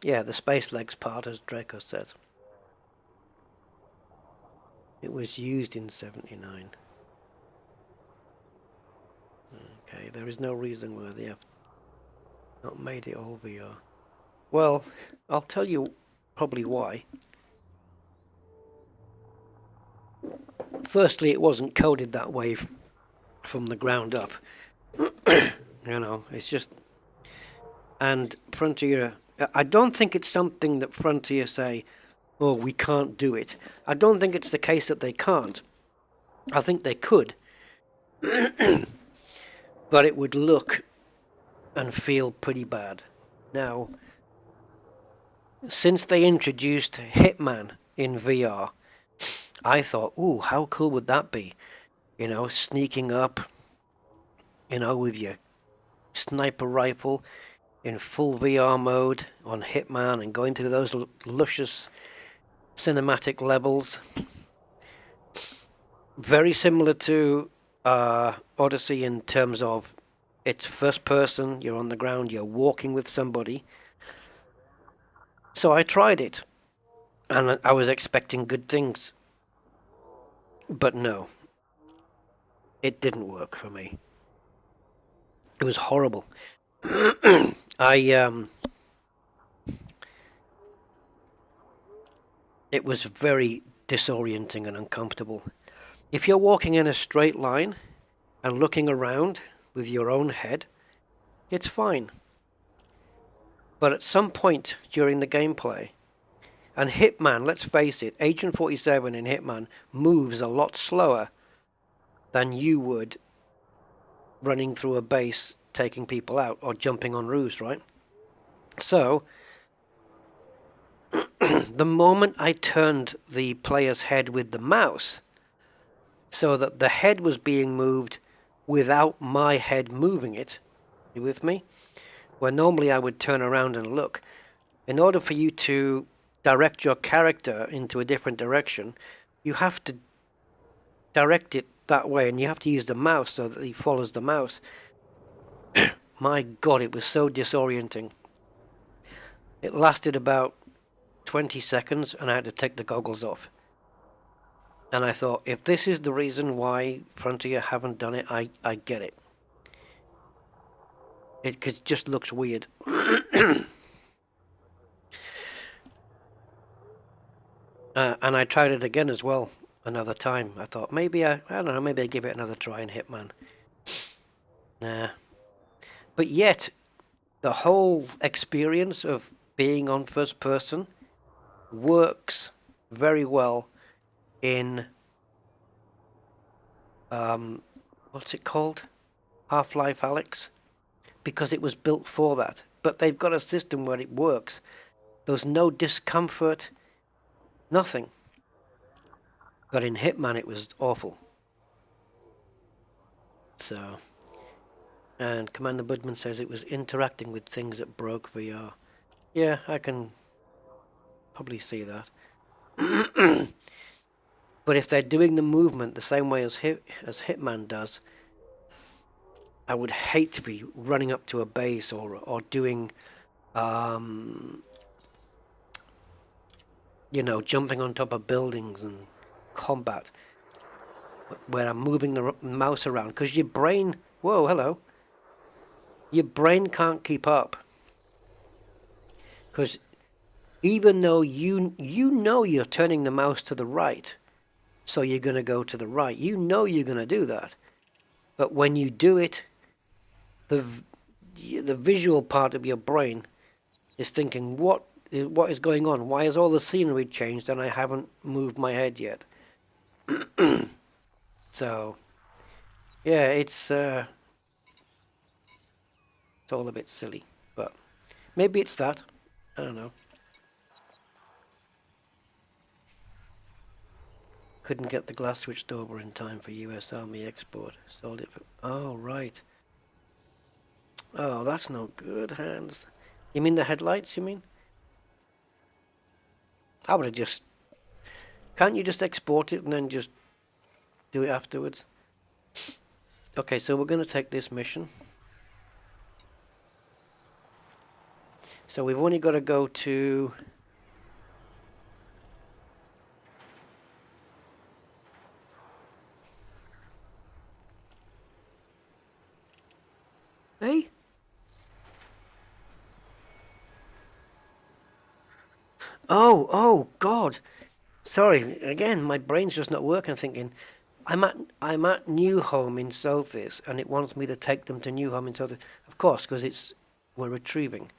Yeah, the space legs part, as Draco said. It was used in 79. Okay, there is no reason why they have not made it all VR. Well, I'll tell you probably why. Firstly, it wasn't coded that way from the ground up. You know, it's just... And Frontier... I don't think it's something that Frontier say, oh, we can't do it. I don't think it's the case that they can't. I think they could. But it would look and feel pretty bad. Now, since they introduced Hitman in VR, I thought, ooh, how cool would that be? You know, sneaking up, you know, with your sniper rifle in full VR mode on Hitman and going through those luscious cinematic levels. Very similar to Odyssey in terms of it's first person, you're on the ground, you're walking with somebody. So I tried it, and I was expecting good things. But no, it didn't work for me. It was horrible. It was very disorienting and uncomfortable. If you're walking in a straight line and looking around with your own head, it's fine. But at some point during the gameplay, and Hitman, let's face it, Agent 47 in Hitman moves a lot slower than you would running through a base, taking people out, or jumping on roofs, right? So, the moment I turned the player's head with the mouse, so that the head was being moved without my head moving it, you with me? Where normally I would turn around and look. In order for you to direct your character into a different direction, you have to direct it that way, and you have to use the mouse so that he follows the mouse. My God, it was so disorienting. It lasted about 20 seconds, and I had to take the goggles off. And I thought, if this is the reason why Frontier haven't done it, I get it. It just looks weird. And I tried it again as well, another time. I thought, maybe I don't know, maybe I give it another try in Hitman. Nah. But yet, the whole experience of being on first person works very well in, what's it called? Half-Life Alyx? Because it was built for that. But they've got a system where it works. There's no discomfort, nothing. But in Hitman it was awful. So, And Commander Budman says it was interacting with things that broke VR. Yeah, I can probably see that. But if they're doing the movement the same way as Hitman does, I would hate to be running up to a base or doing, you know, jumping on top of buildings and combat where I'm moving the mouse around, because your brain, whoa, hello, your brain can't keep up, because even though you know you're turning the mouse to the right, so you're going to go to the right, you know you're going to do that, but when you do it, the visual part of your brain is thinking, what is going on? Why has all the scenery changed and I haven't moved my head yet? So, yeah, it's all a bit silly, but maybe it's that. I don't know. Couldn't get the glass switched over in time for US Army export. Sold it for... Oh, right. Oh, that's no good, Hans. You mean the headlights, you mean? I would have just... Can't you just export it and then just do it afterwards? Okay, so we're going to take this mission. So we've only got to go to... Hey? Oh, God. Sorry, again, my brain's just not working, thinking... I'm at New Home in Southis, and it wants me to take them to New Home in Southis. Of course, because we're retrieving.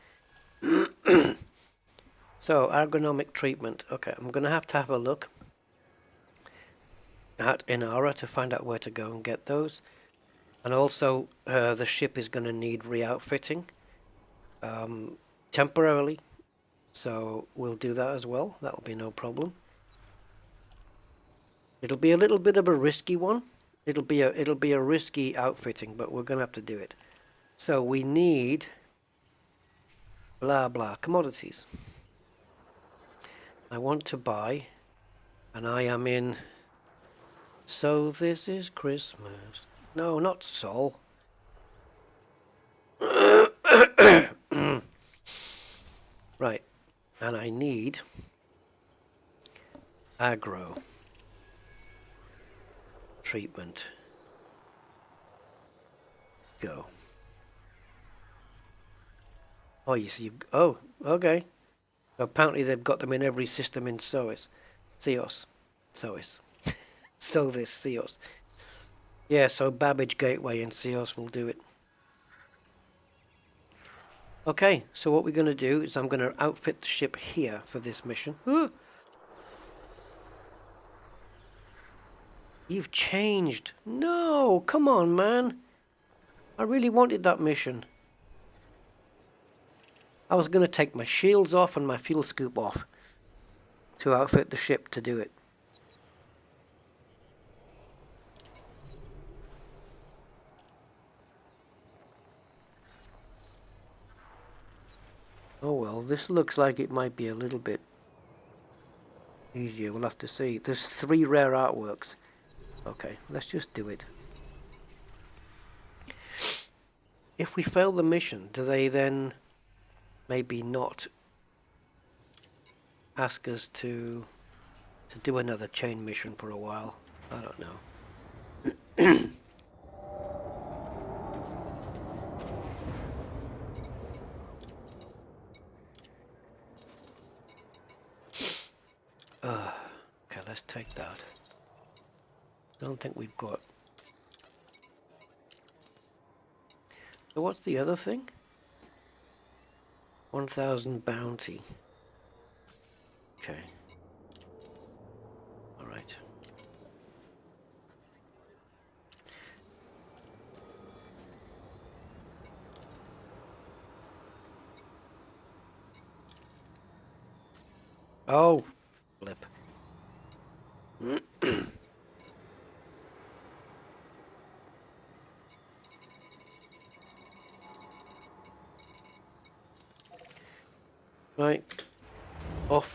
So, ergonomic treatment. Okay, I'm going to have a look at Inara to find out where to go and get those. And also, the ship is going to need re-outfitting temporarily. So, we'll do that as well. That'll be no problem. It'll be a little bit of a risky one. It'll be a risky outfitting, but we're going to have to do it. So we need blah blah commodities. I want to buy, and I am in. So this is Christmas. No, not Sol. Right, and I need aggro. Treatment. Go. Oh, you see. Oh, okay. Apparently they've got them in every system in SOS. SEOS. SOS. So this SEOS. Yeah, so Babbage Gateway in SEOS will do it. Okay, so what we're going to do is I'm going to outfit the ship here for this mission. You've changed. No, come on, man. I really wanted that mission. I was going to take my shields off and my fuel scoop off to outfit the ship to do it. Oh well, this looks like it might be a little bit easier. We'll have to see. There's 3 rare artworks. Okay, let's just do it. If we fail the mission, do they then maybe not ask us to do another chain mission for a while? I don't know. Okay, let's take that. Don't think we've got... So what's the other thing? 1,000 bounty. Okay. Alright. Oh, flip.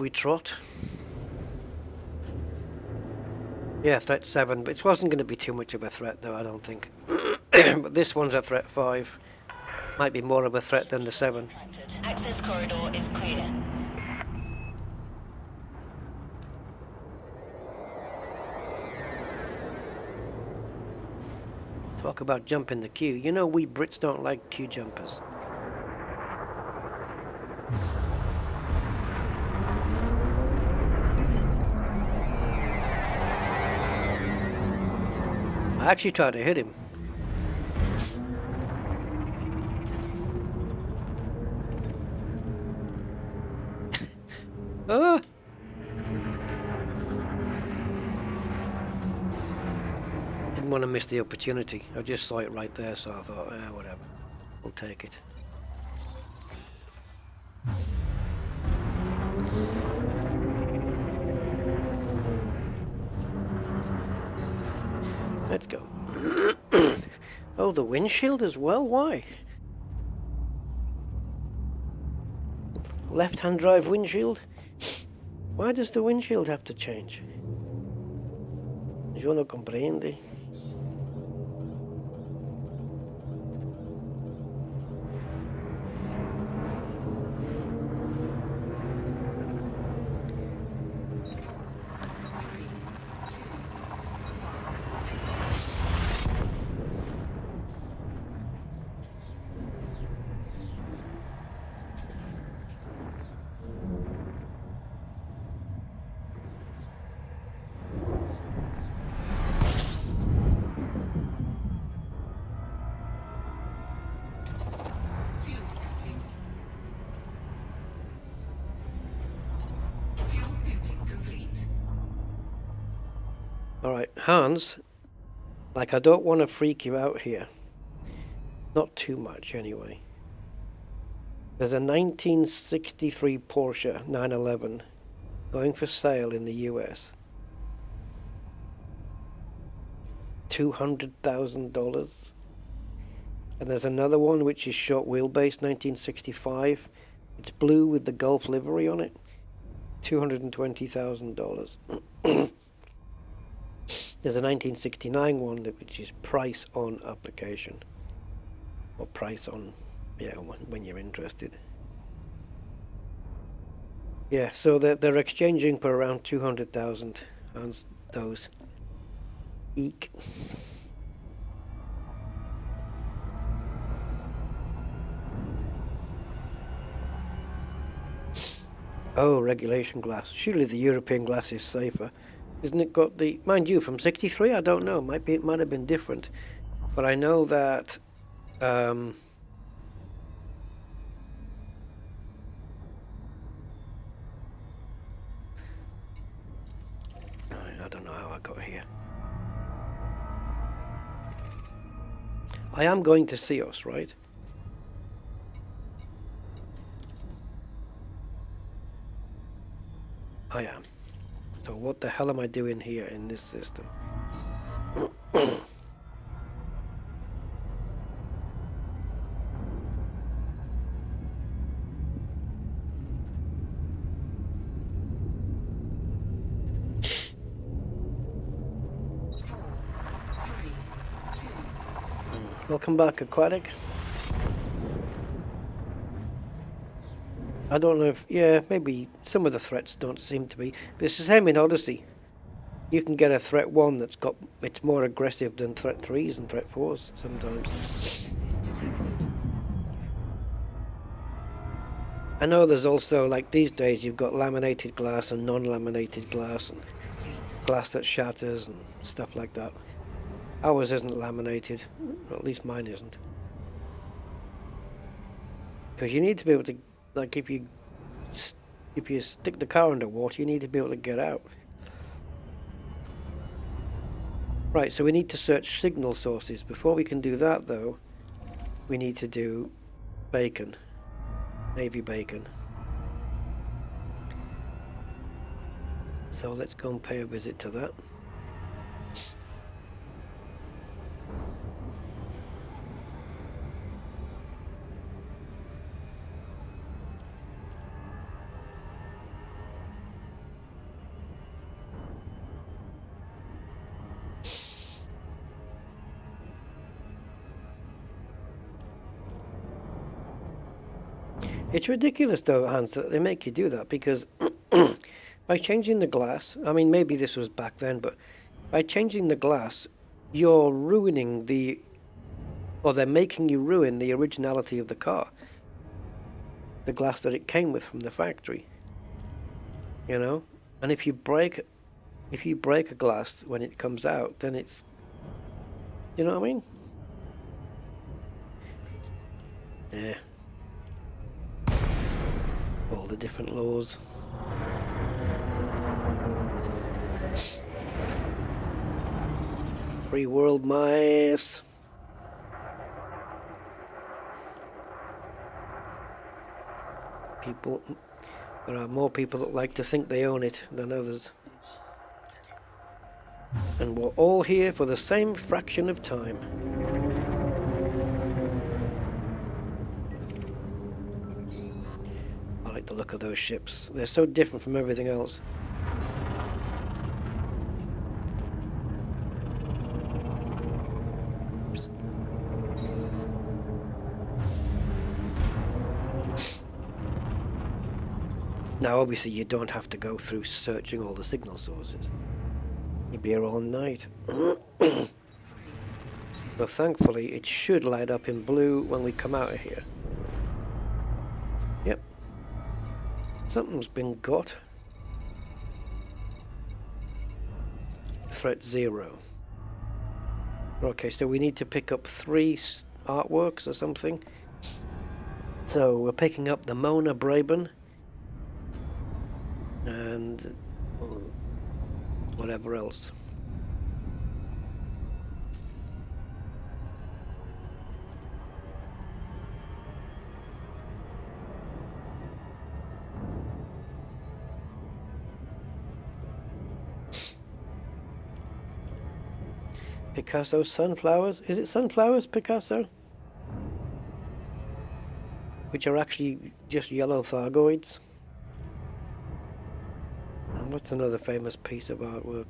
off we trot. Yeah, threat 7, but it wasn't going to be too much of a threat though, I don't think. But this one's a threat 5. Might be more of a threat than the 7. Access corridor is clear. Talk about jumping the queue. You know we Brits don't like queue jumpers. I actually tried to hit him. Ah! Didn't want to miss the opportunity. I just saw it right there, so I thought, whatever. We'll take it. Let's go. Oh, the windshield as well? Why? Left-hand drive windshield? Why does the windshield have to change? Yo no comprende. Fuel scooping. Fuel scooping complete. Alright, Hans, like I don't want to freak you out here. Not too much anyway. There's a 1963 Porsche 911 going for sale in the US. $200,000. And there's another one which is short wheelbase 1965. It's blue with the Gulf livery on it. $220,000. There's a 1969 one which is price on application. Or price on, yeah, when you're interested. Yeah, so they're exchanging for around 200,000 and those. Eek. Oh, regulation glass. Surely the European glass is safer. Isn't it got the... Mind you, from 63, I don't know. It might have been different. But I know that... I don't know how I got here. I am going to see us, right? I am. So what the hell am I doing here in this system? Welcome back, Aquatic. I don't know if... Yeah, maybe some of the threats don't seem to be. But it's the same in Odyssey. You can get a threat 1 that's got... It's more aggressive than threat 3s and threat 4s sometimes. I know there's also, like these days, you've got laminated glass and non-laminated glass and glass that shatters and stuff like that. Ours isn't laminated, or at least mine isn't. Because you need to be able to, like if you stick the car under water, you need to be able to get out. Right, so we need to search signal sources. Before we can do that though, we need to do bacon. Navy bacon. So let's go and pay a visit to that. It's ridiculous though, Hans, that they make you do that, because by changing the glass, I mean, maybe this was back then, but by changing the glass, you're ruining or they're making you ruin the originality of the car. The glass that it came with from the factory. You know? And if you break a glass when it comes out, then it's, you know what I mean? Yeah. All the different laws. Free world, my ass. There are more people that like to think they own it than others. And we're all here for the same fraction of time. I like the look of those ships. They're so different from everything else. Oops. Now obviously you don't have to go through searching all the signal sources. You'd be here all night. But thankfully it should light up in blue when we come out of here. Yep. Something's been got. Threat 0. Okay, so we need to pick up 3 artworks or something. So we're picking up the Mona Braben and whatever else. Picasso sunflowers? Is it sunflowers, Picasso? Which are actually just yellow Thargoids. And what's another famous piece of artwork?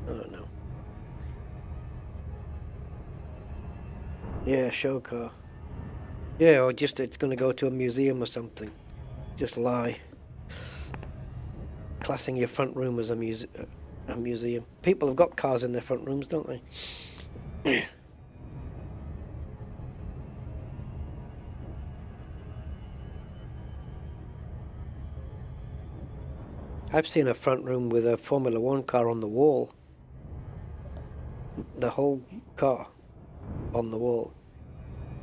I don't know. Yeah, show car. Yeah, or just it's going to go to a museum or something. Just lie. Classing your front room as a museum. People have got cars in their front rooms, don't they? I've seen a front room with a Formula 1 car on the wall. The whole car on the wall.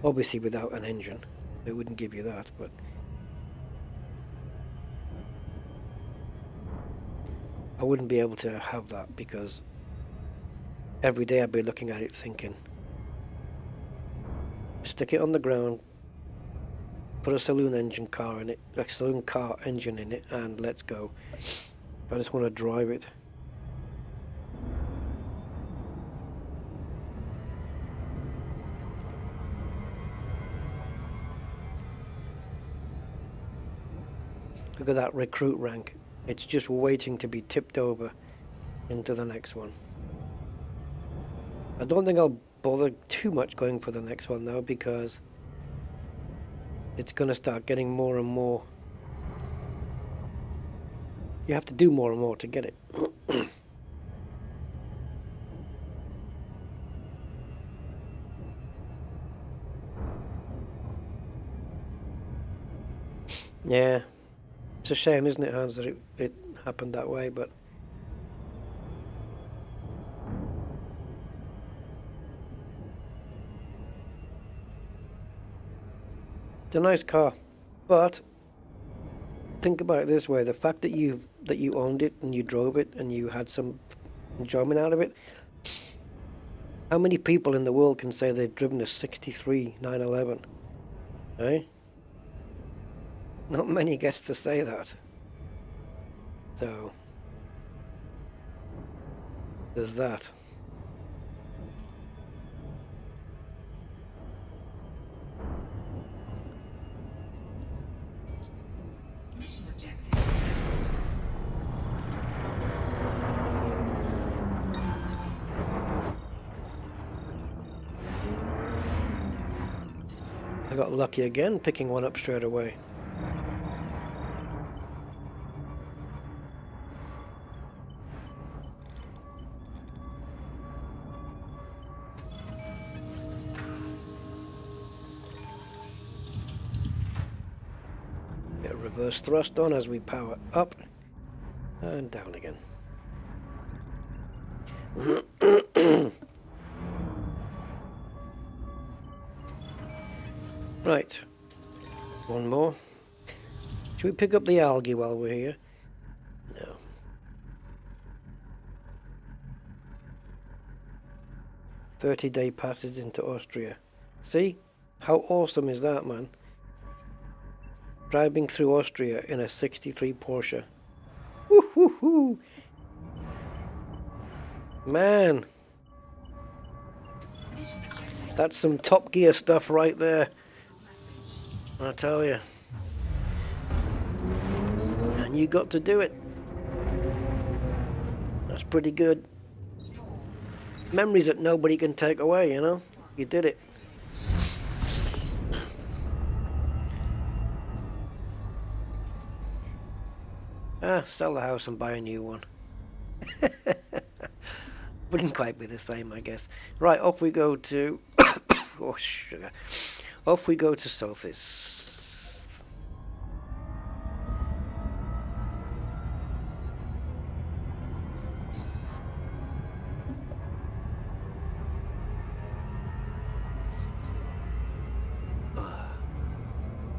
Obviously without an engine. They wouldn't give you that, but... I wouldn't be able to have that because every day I'd be looking at it thinking, stick it on the ground, put a saloon engine car in it, a saloon car engine in it, and let's go. I just want to drive it. Look at that recruit rank. It's just waiting to be tipped over into the next one. I don't think I'll bother too much going for the next one though, because it's going to start getting more and more. You have to do more and more to get it. Yeah. It's a shame, isn't it, Hans, that it happened that way, but... It's a nice car, but think about it this way: the fact that you owned it and you drove it and you had some enjoyment out of it. How many people in the world can say they've driven a '63 911? Eh? Not many gets to say that. So there's that. Mission objective detected. got lucky again, picking one up straight away. Get a reverse thrust on as we power up and down again. Right, one more. Should we pick up the algae while we're here? No. "30-day passes into Austria." See? How awesome is that, man? Driving through Austria in a 63 Porsche. Woo-hoo-hoo! Man! That's some Top Gear stuff right there. I tell you. And you got to do it. That's pretty good. Memories that nobody can take away, you know? You did it. Sell the house and buy a new one. Wouldn't quite be the same, I guess. Right, off we go to... oh, sugar. Off we go to Sothis.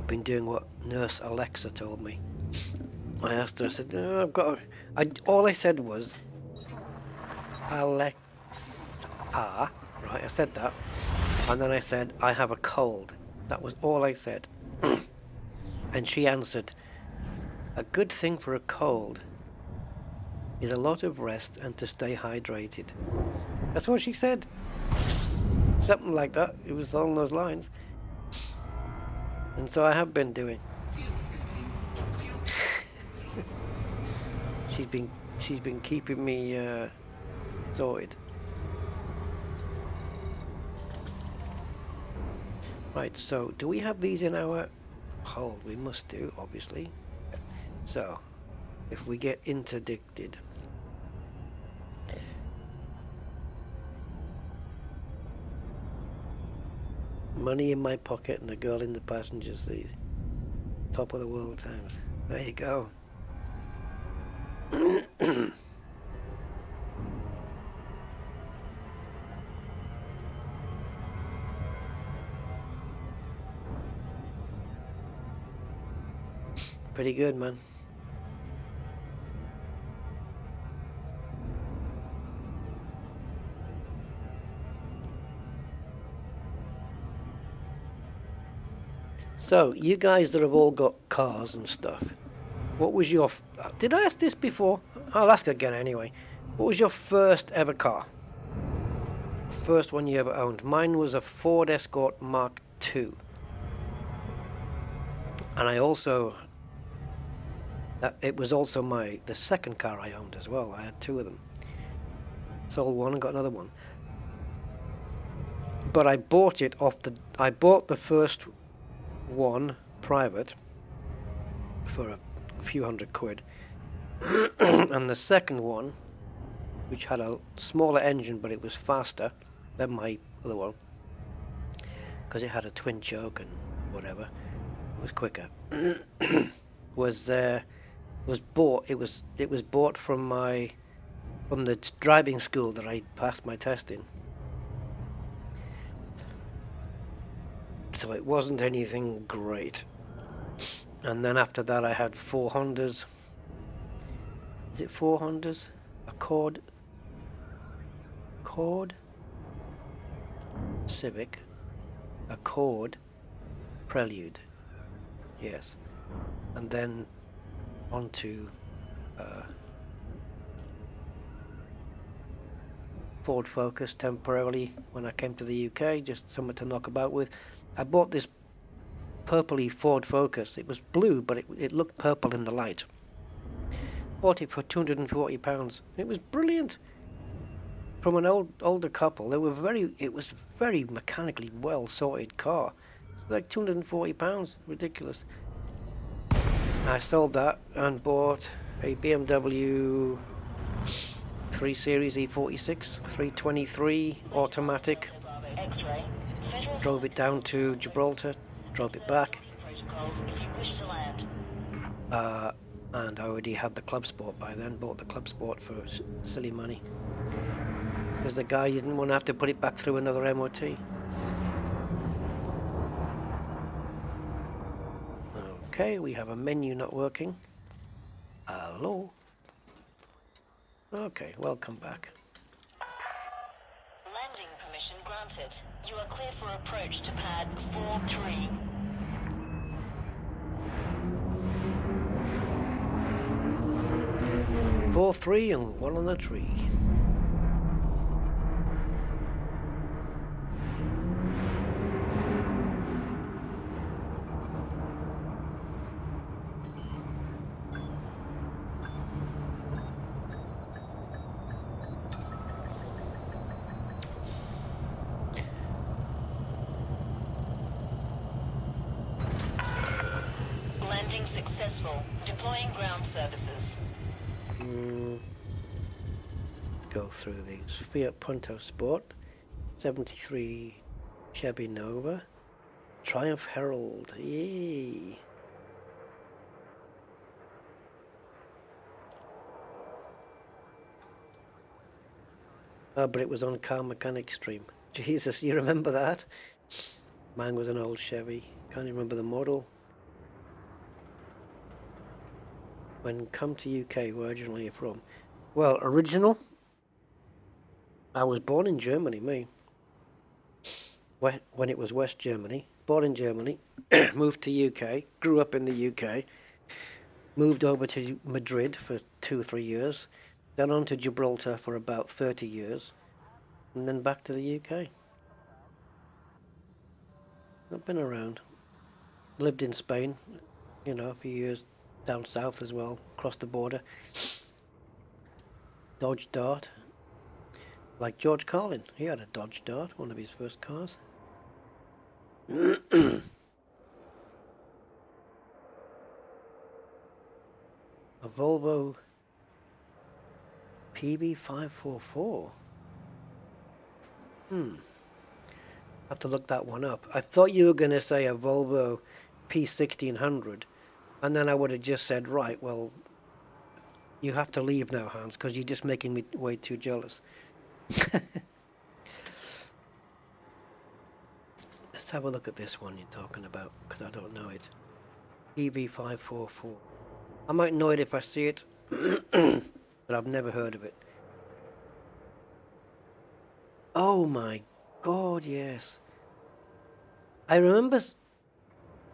Been doing what Nurse Alexa told me. I asked her, I said, "No, I've got all I said was, Alexa, right, I said that, and then I said, I have a cold. That was all I said. And she answered, "A good thing for a cold is a lot of rest and to stay hydrated." That's what she said. Something like that. It was along those lines. And so I have been doing. She's been keeping me sorted. Right, so do we have these in our hold? We must do, obviously. So if we get interdicted, money in my pocket and a girl in the passenger seat. Top of the world times. There you go. Pretty good, man. So, you guys that have all got cars and stuff, what was your... did I ask this before? I'll ask again anyway. What was your first ever car? First one you ever owned? Mine was a Ford Escort Mark II. And I also... it was also the second car I owned as well. I had two of them. Sold one and got another one. But I bought it off the... I bought the first one private for a few £100. And the second one, which had a smaller engine but it was faster than my other one, because it had a twin choke and whatever, it was quicker, was bought from the driving school that I passed my test in. So it wasn't anything great. And then after that I had four Hondas. Is it four Hondas? Accord, Civic, Accord, Prelude. Yes. And then on to Ford Focus temporarily when I came to the UK, just something to knock about with. I bought this purpley Ford Focus. It was blue, but it looked purple in the light. Bought it for £240. It was brilliant. From an older couple. It was very mechanically well sorted car. Like £240, ridiculous. I sold that and bought a BMW 3 Series E46, 323 automatic. X-ray. Federal Drove it down to Gibraltar, drove it back, protocols if you wish to land. and I already had the Clubsport by then. Bought the Clubsport for silly money because the guy didn't want to have to put it back through another MOT. Okay, we have a menu not working. Hello. Okay, welcome back. Landing permission granted. You are cleared for approach to pad 4-3. 4-3 and 1 on the tree. Landing successful. Deploying ground services. Let's go through these. Fiat Punto Sport, 73 Chevy Nova, Triumph Herald, yay! Oh, but it was on Car Mechanic Stream. Jesus, you remember that? Mine was an old Chevy. Can't even remember the model. When come to UK, where originally you're from? Well, original? I was born in Germany, me. When it was West Germany. Born in Germany, moved to UK, grew up in the UK, moved over to Madrid for 2 or 3 years, then on to Gibraltar for about 30 years, and then back to the UK. I've been around. Lived in Spain, you know, a few years down south as well, across the border. Dodge Dart. Like George Carlin, he had a Dodge Dart, one of his first cars. A Volvo PB544. Have to look that one up. I thought you were going to say a Volvo P1600, and then I would have just said, right, well, you have to leave now, Hans, because you're just making me way too jealous. Let's have a look at this one you're talking about, because I don't know it. PB544. I might know it if I see it, but I've never heard of it. Oh my God, yes. I remember,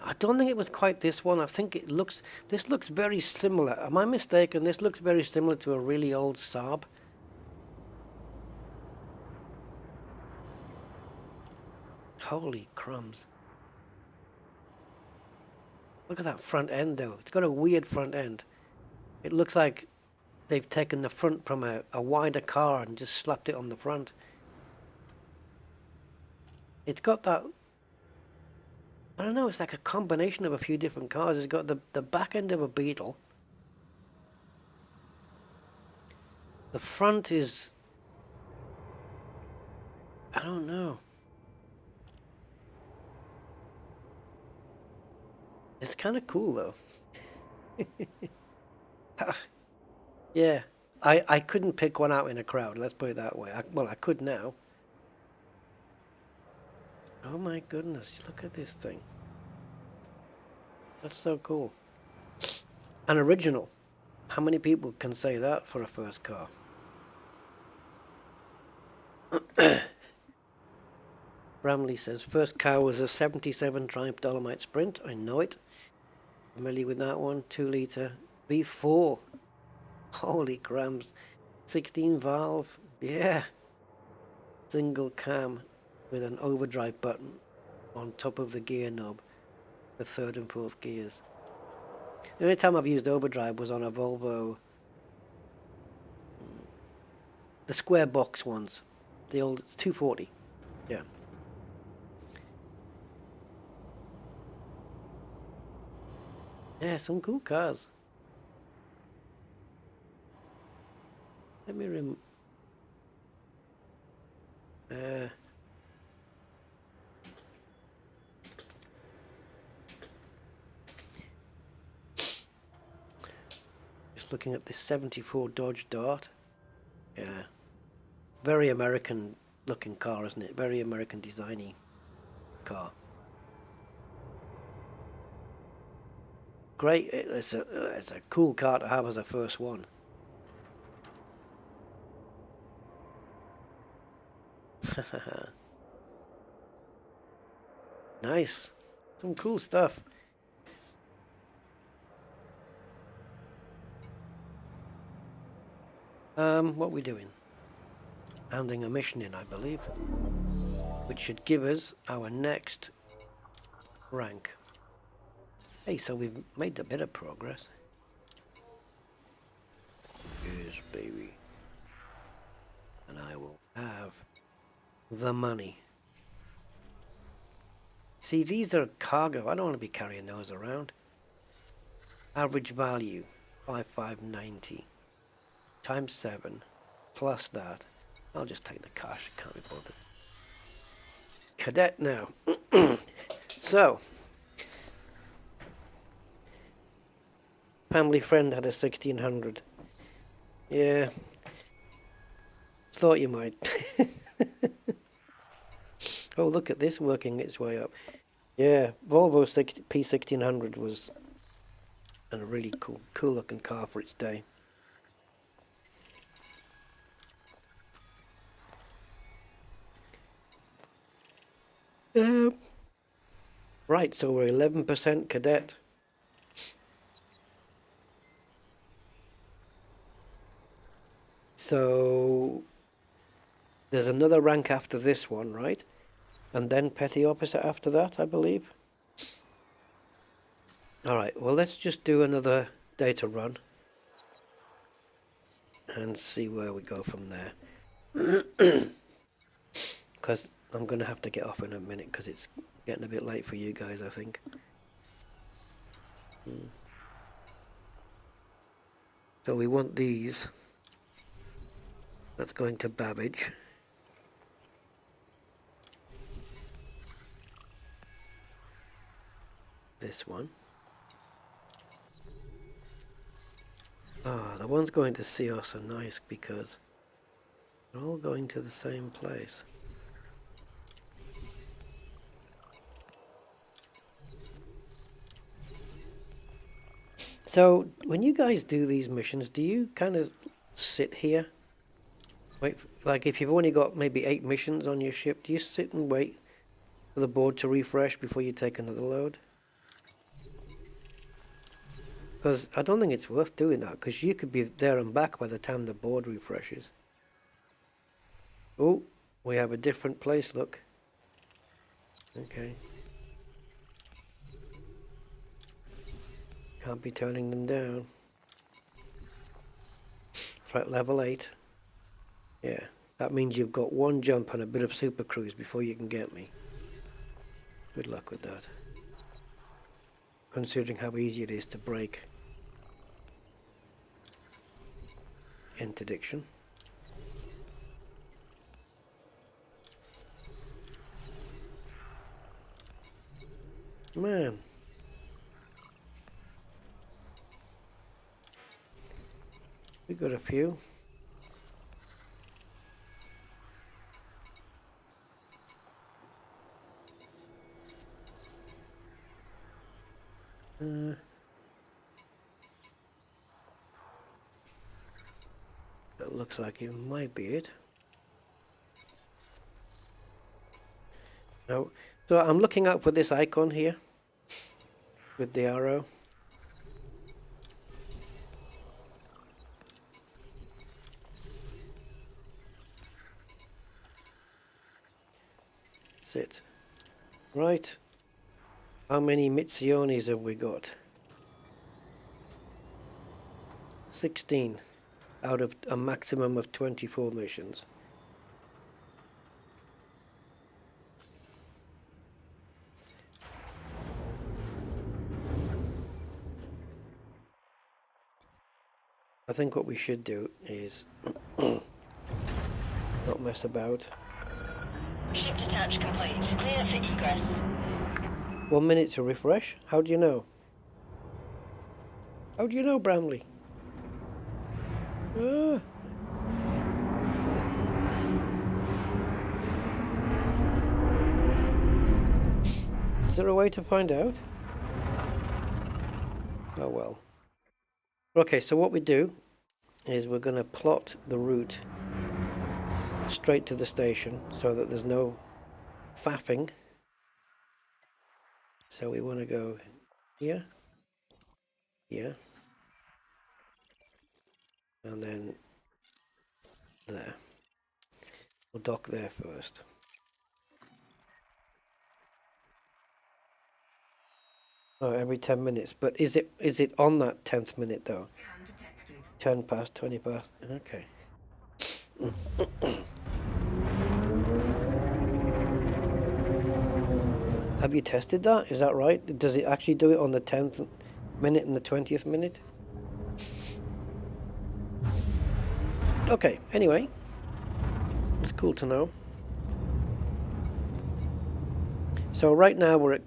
I don't think it was quite this one. I think this looks very similar. Am I mistaken? This looks very similar to a really old Saab. Holy crumbs. Look at that front end though. It's got a weird front end. It looks like they've taken the front from a wider car and just slapped it on the front. It's got that, I don't know, it's like a combination of a few different cars. It's got the back end of a Beetle. The front is, I don't know. It's kind of cool though. Yeah, I couldn't pick one out in a crowd, let's put it that way. Well, I could now. Oh my goodness, look at this thing. That's so cool. An original. How many people can say that for a first car? Bramley says, first car was a 77 Triumph Dolomite Sprint. I know it. Familiar with that one. 2 litre V4. Holy crumbs. 16 valve. Yeah. Single cam with an overdrive button on top of the gear knob for 3rd and 4th gears. The only time I've used overdrive was on a Volvo, the square box ones, the old 240. Yeah. Yeah, some cool cars. Let me just looking at this 74 Dodge Dart. Yeah. Very American looking car, isn't it? Very American designy car. Great. It's a cool car to have as a first one. Nice. Some cool stuff. What are we doing? Handing a mission in, I believe, which should give us our next rank. Hey, so we've made a bit of progress. Yes, baby. And I will have the money. See, these are cargo. I don't want to be carrying those around. Average value, 5590. Times 7. Plus that. I'll just take the cash. Can't be bothered. Cadet now. So. Family friend had a 1600. Yeah. Thought you might. Oh, look at this working its way up. Yeah, Volvo P1600 was a really cool looking car for its day. Right, so we're 11% cadet. So there's another rank after this one, right? And then petty officer after that, I believe. Alright, well, let's just do another data run and see where we go from there. Because I'm going to have to get off in a minute because it's getting a bit late for you guys, I think. So we want these. That's going to Babbage. This one. Ah, the ones going to Cios are nice because they're all going to the same place. So, when you guys do these missions, do you kind of sit here? Wait, like if you've only got maybe 8 missions on your ship, do you sit and wait for the board to refresh before you take another load? Because I don't think it's worth doing that, because you could be there and back by the time the board refreshes. Oh, we have a different place, look. Okay. Can't be turning them down. Threat level 8. Yeah, that means you've got one jump and a bit of super cruise before you can get me. Good luck with that. Considering how easy it is to break interdiction. Man. We got a few. That looks like it might be it. No. So I'm looking out for this icon here with the arrow. That's it. Right. How many Mitsionis have we got? 16 out of a maximum of 24 missions. think what we should do is not mess about. Ship detach complete. Clear for egress. 1 minute to refresh? How do you know? How do you know, Bramley? Ah. Is there a way to find out? Oh well. Okay, so what we do is we're going to plot the route straight to the station so that there's no faffing. So we want to go here, here, and then there. We'll dock there first. Oh, every 10 minutes. But is it on that 10th minute though? 10 past, 20 past. Okay. Have you tested that? Is that right? Does it actually do it on the 10th minute and the 20th minute? Okay, anyway. It's cool to know. So right now we're at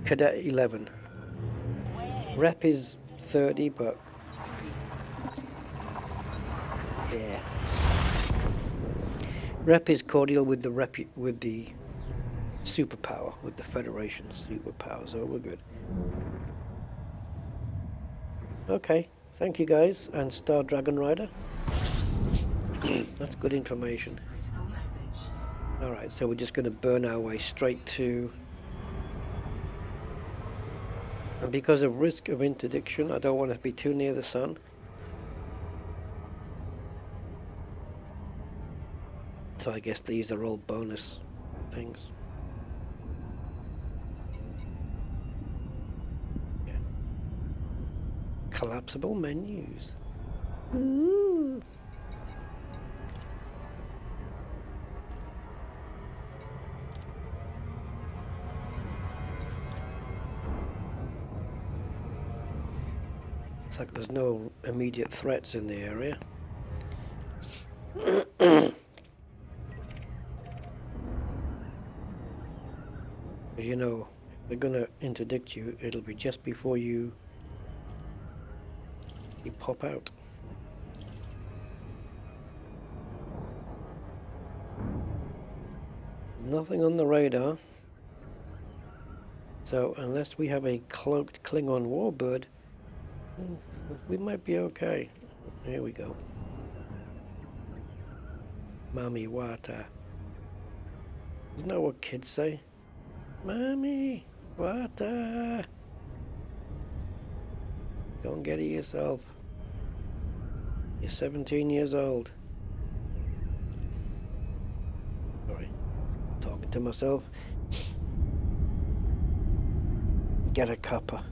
Cadet 11. Rep is 30, but yeah. Rep is cordial with the superpower, with the Federation superpower, so we're good. Okay, thank you guys, and Star Dragon Rider. That's good information. Alright, so we're just going to burn our way straight to... And because of risk of interdiction, I don't want to be too near the sun. So I guess these are all bonus things. Yeah. Collapsible menus. Ooh. It's like there's no immediate threats in the area. You know, if they're gonna interdict you, it'll be just before you pop out. Nothing on the radar. So unless we have a cloaked Klingon warbird, we might be okay. Here we go. Mami wata. Isn't that what kids say? Mami wata. Go and get it yourself. You're 17 years old. Sorry. Talking to myself. Get a cuppa.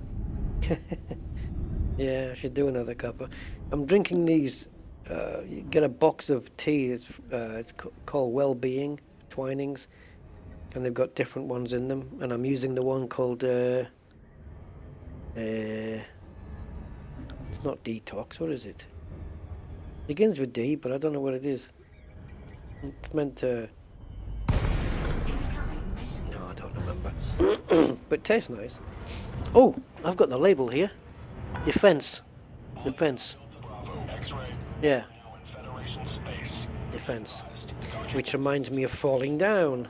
Yeah, I should do another cuppa. I'm drinking these. You get a box of tea. It's called Well-Being Twinings, and they've got different ones in them. And I'm using the one called. It's not Detox. What is it? Begins with D, but I don't know what it is. It's meant to. No, I don't remember. But it tastes nice. Oh, I've got the label here. Defense. Yeah. Defense. Which reminds me of Falling Down,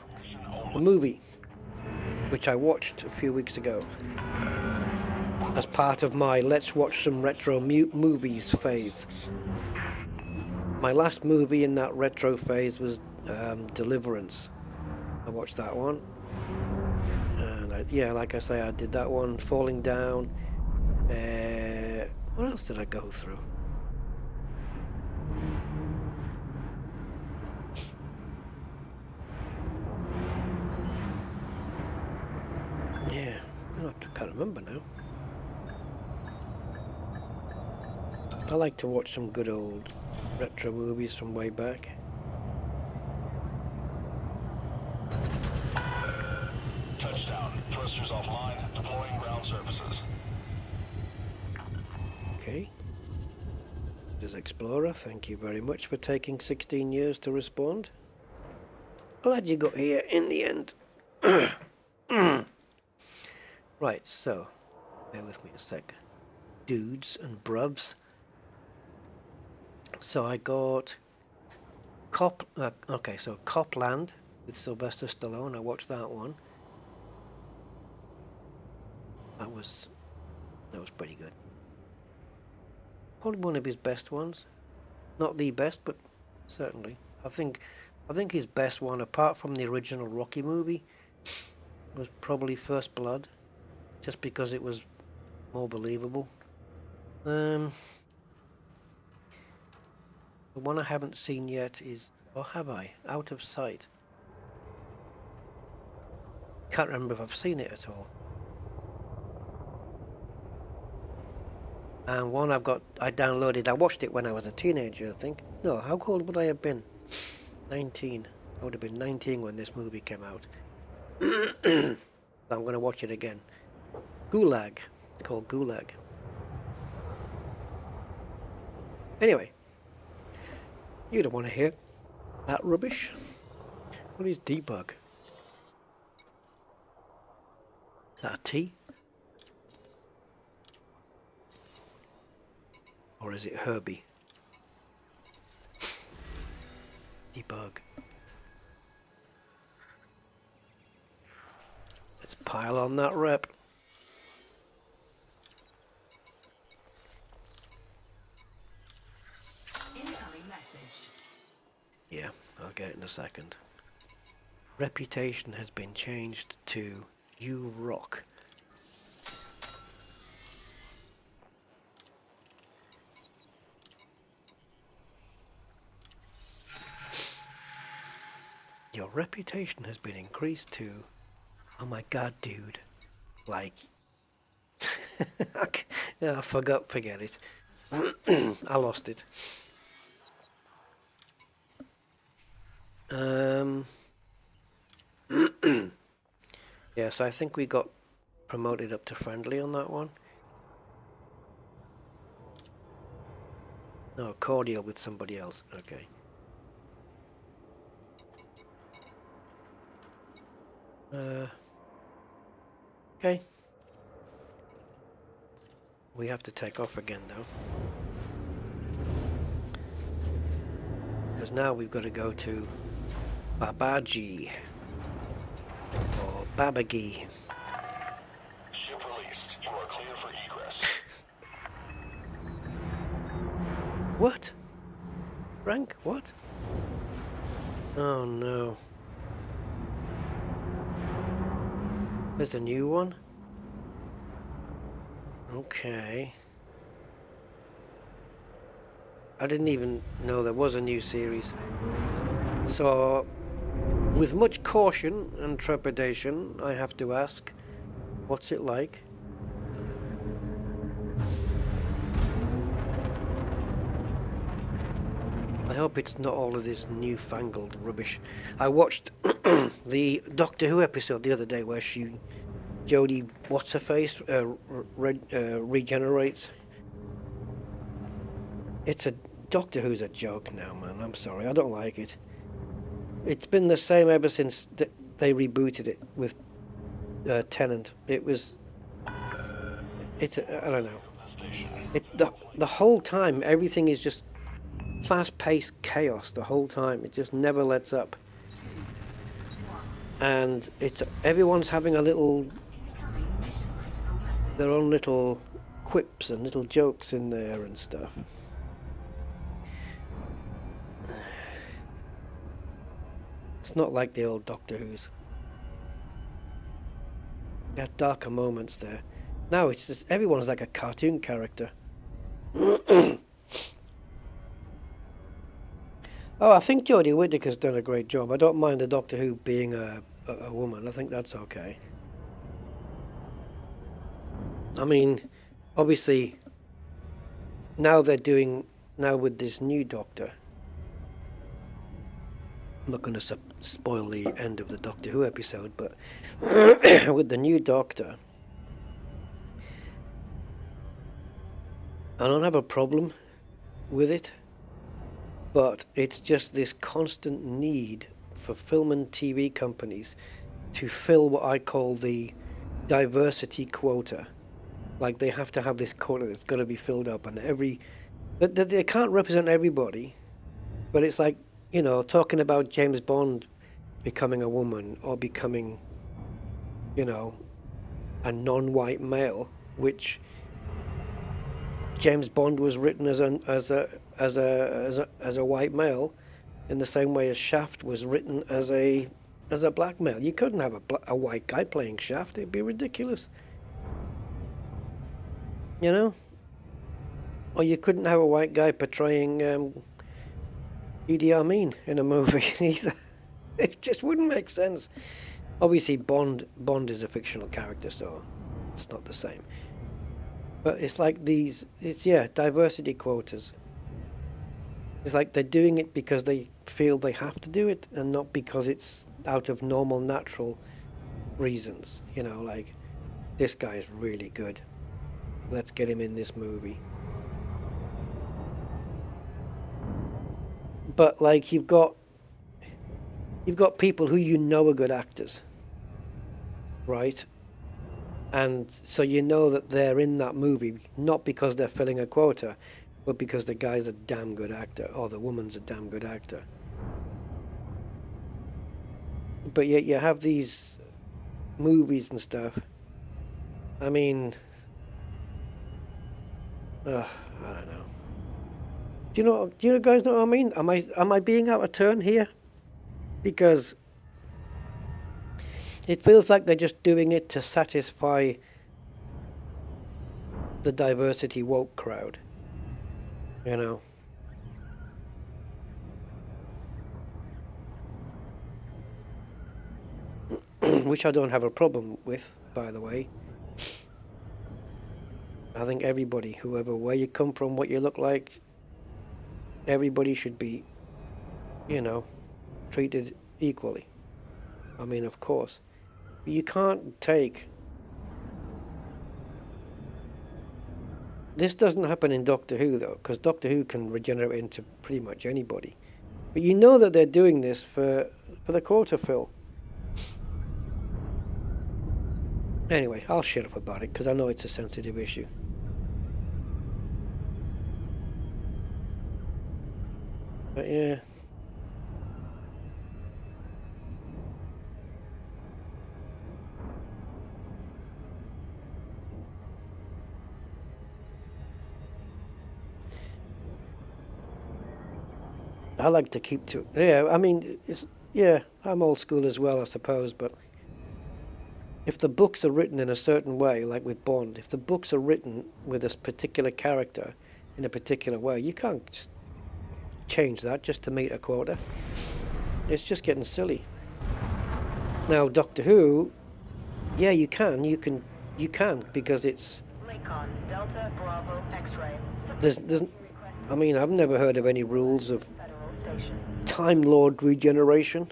the movie, which I watched a few weeks ago as part of my let's watch some retro movies phase. My last movie in that retro phase was Deliverance. I watched that one. And yeah, like I say, I did that one, Falling Down. What else did I go through? Yeah, I can't remember now. I like to watch some good old retro movies from way back. Touchdown. Thrusters offline. Deploying ground services. Okay. This Explorer, thank you very much for taking 16 years to respond. Glad you got here in the end. Right, so, bear with me a sec. Dudes and bruvs. So I got Copland with Sylvester Stallone. I watched that one. That was pretty good. Probably one of his best ones. Not the best, but certainly. I think his best one, apart from the original Rocky movie, was probably First Blood, just because it was more believable. The one I haven't seen yet is, or have I? Out of Sight. Can't remember if I've seen it at all. And one I downloaded, I watched it when I was a teenager, I think. No, how old would I have been? 19. I would have been 19 when this movie came out. I'm going to watch it again. Gulag. It's called Gulag. Anyway. You don't want to hear that rubbish. What is debug? Is that a T? Or is it Herbie? Debug. Let's pile on that rep. Incoming message. Yeah, I'll get it in a second. Reputation has been changed to You Rock. Your reputation has been increased to, oh my god, dude. Like, yeah, forget it. I lost it. Yes, I think we got promoted up to friendly on that one. No, cordial with somebody else. Okay. Okay. We have to take off again though. Because now we've got to go to Babaji. Or Babagi. Ship released. You are clear for egress. What? Frank, what? Oh no. There's a new one? Okay. I didn't even know there was a new series. So, with much caution and trepidation, I have to ask, what's it like? I hope it's not all of this newfangled rubbish. I watched the Doctor Who episode the other day where Jodie what's-her-face regenerates. It's a Doctor Who's a joke now, man. I'm sorry, I don't like it. It's been the same ever since they rebooted it with Tennant. I don't know. The whole time, everything is just fast-paced chaos the whole time. It just never lets up. And everyone's having a little, their own little quips and little jokes in there and stuff. It's not like the old Doctor Who's. They had darker moments there. Now it's just everyone's like a cartoon character. Oh, I think Jodie Whittaker's done a great job. I don't mind the Doctor Who being a woman. I think that's okay. I mean, obviously, now with this new Doctor, I'm not going to spoil the end of the Doctor Who episode, but with the new Doctor, I don't have a problem with it, but it's just this constant need for film and TV companies to fill what I call the diversity quota. Like they have to have this quota that's got to be filled up, and they can't represent everybody, but it's like, you know, talking about James Bond becoming a woman or becoming, you know, a non-white male, which James Bond was written as a white male, in the same way as Shaft was written as a black male. You couldn't have a white guy playing Shaft; it'd be ridiculous, you know. Or you couldn't have a white guy portraying Idi Amin in a movie either. It just wouldn't make sense. Obviously, Bond is a fictional character, so it's not the same. But it's like diversity quotas. It's like they're doing it because they feel they have to do it, and not because it's out of normal, natural reasons. You know, like, this guy is really good. Let's get him in this movie. But like, you've got people who you know are good actors, right? And so you know that they're in that movie not because they're filling a quota, but because the guy's a damn good actor, or the woman's a damn good actor. But yet you have these movies and stuff. I mean, I don't know. Do you guys know what I mean? Am I being out of turn here? Because it feels like they're just doing it to satisfy the diversity woke crowd, you know. Which I don't have a problem with, by the way. I think everybody, where you come from, what you look like, everybody should be, you know, treated equally. I mean, of course. But you can't take... This doesn't happen in Doctor Who, though, because Doctor Who can regenerate into pretty much anybody. But you know that they're doing this for the quota fill. Anyway, I'll shut up about it, because I know it's a sensitive issue. But yeah. I like to keep to... Yeah, I mean, I'm old school as well, I suppose, but if the books are written in a certain way, like with Bond, if the books are written with a particular character in a particular way, you can't just change that just to meet a quota. It's just getting silly. Now, Doctor Who, yeah, you can because it's... Lincoln, Delta, Bravo, X-ray. There's, I mean, I've never heard of any rules of Time Lord regeneration,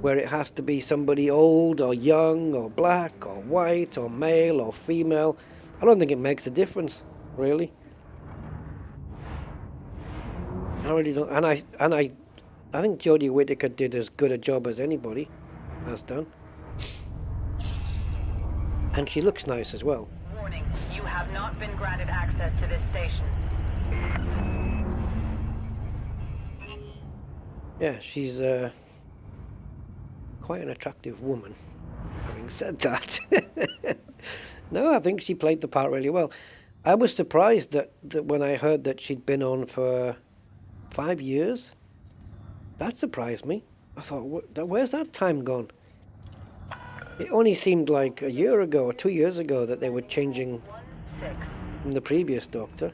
where it has to be somebody old or young or black or white or male or female. I don't think it makes a difference, really. I really don't, and I think Jodie Whittaker did as good a job as anybody has done, and she looks nice as well. Warning, you have not been granted access to this station. Yeah, she's quite an attractive woman. Having said that, no, I think she played the part really well. I was surprised that when I heard that she'd been on for 5 years. That surprised me. I thought, where's that time gone? It only seemed like a year ago or 2 years ago that they were changing from the previous Doctor.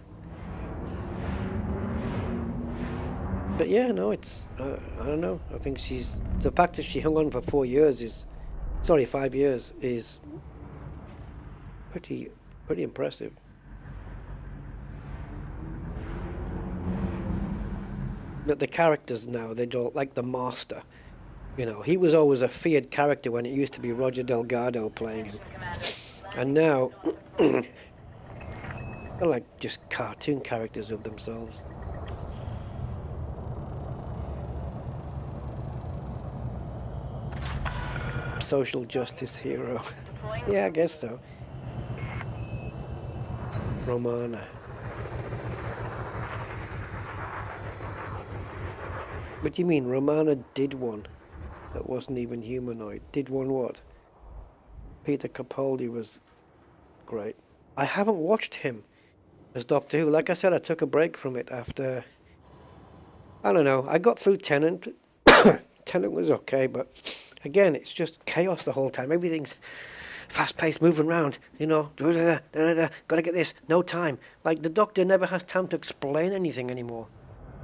But yeah, no, it's, I don't know. I think the fact that she hung on for 5 years is pretty impressive. That the characters now, they don't like the Master. You know, he was always a feared character when it used to be Roger Delgado playing him. And now, they're like just cartoon characters of themselves. social justice hero. Deploying Yeah, I guess so. Romana. What do you mean? Romana did one that wasn't even humanoid. Did one what? Peter Capaldi was great. I haven't watched him as Doctor Who. Like I said, I took a break from it after... I don't know. I got through Tennant. Tennant was okay, but again, it's just chaos the whole time. Everything's fast-paced, moving around, you know. Gotta get this. No time. Like, the Doctor never has time to explain anything anymore.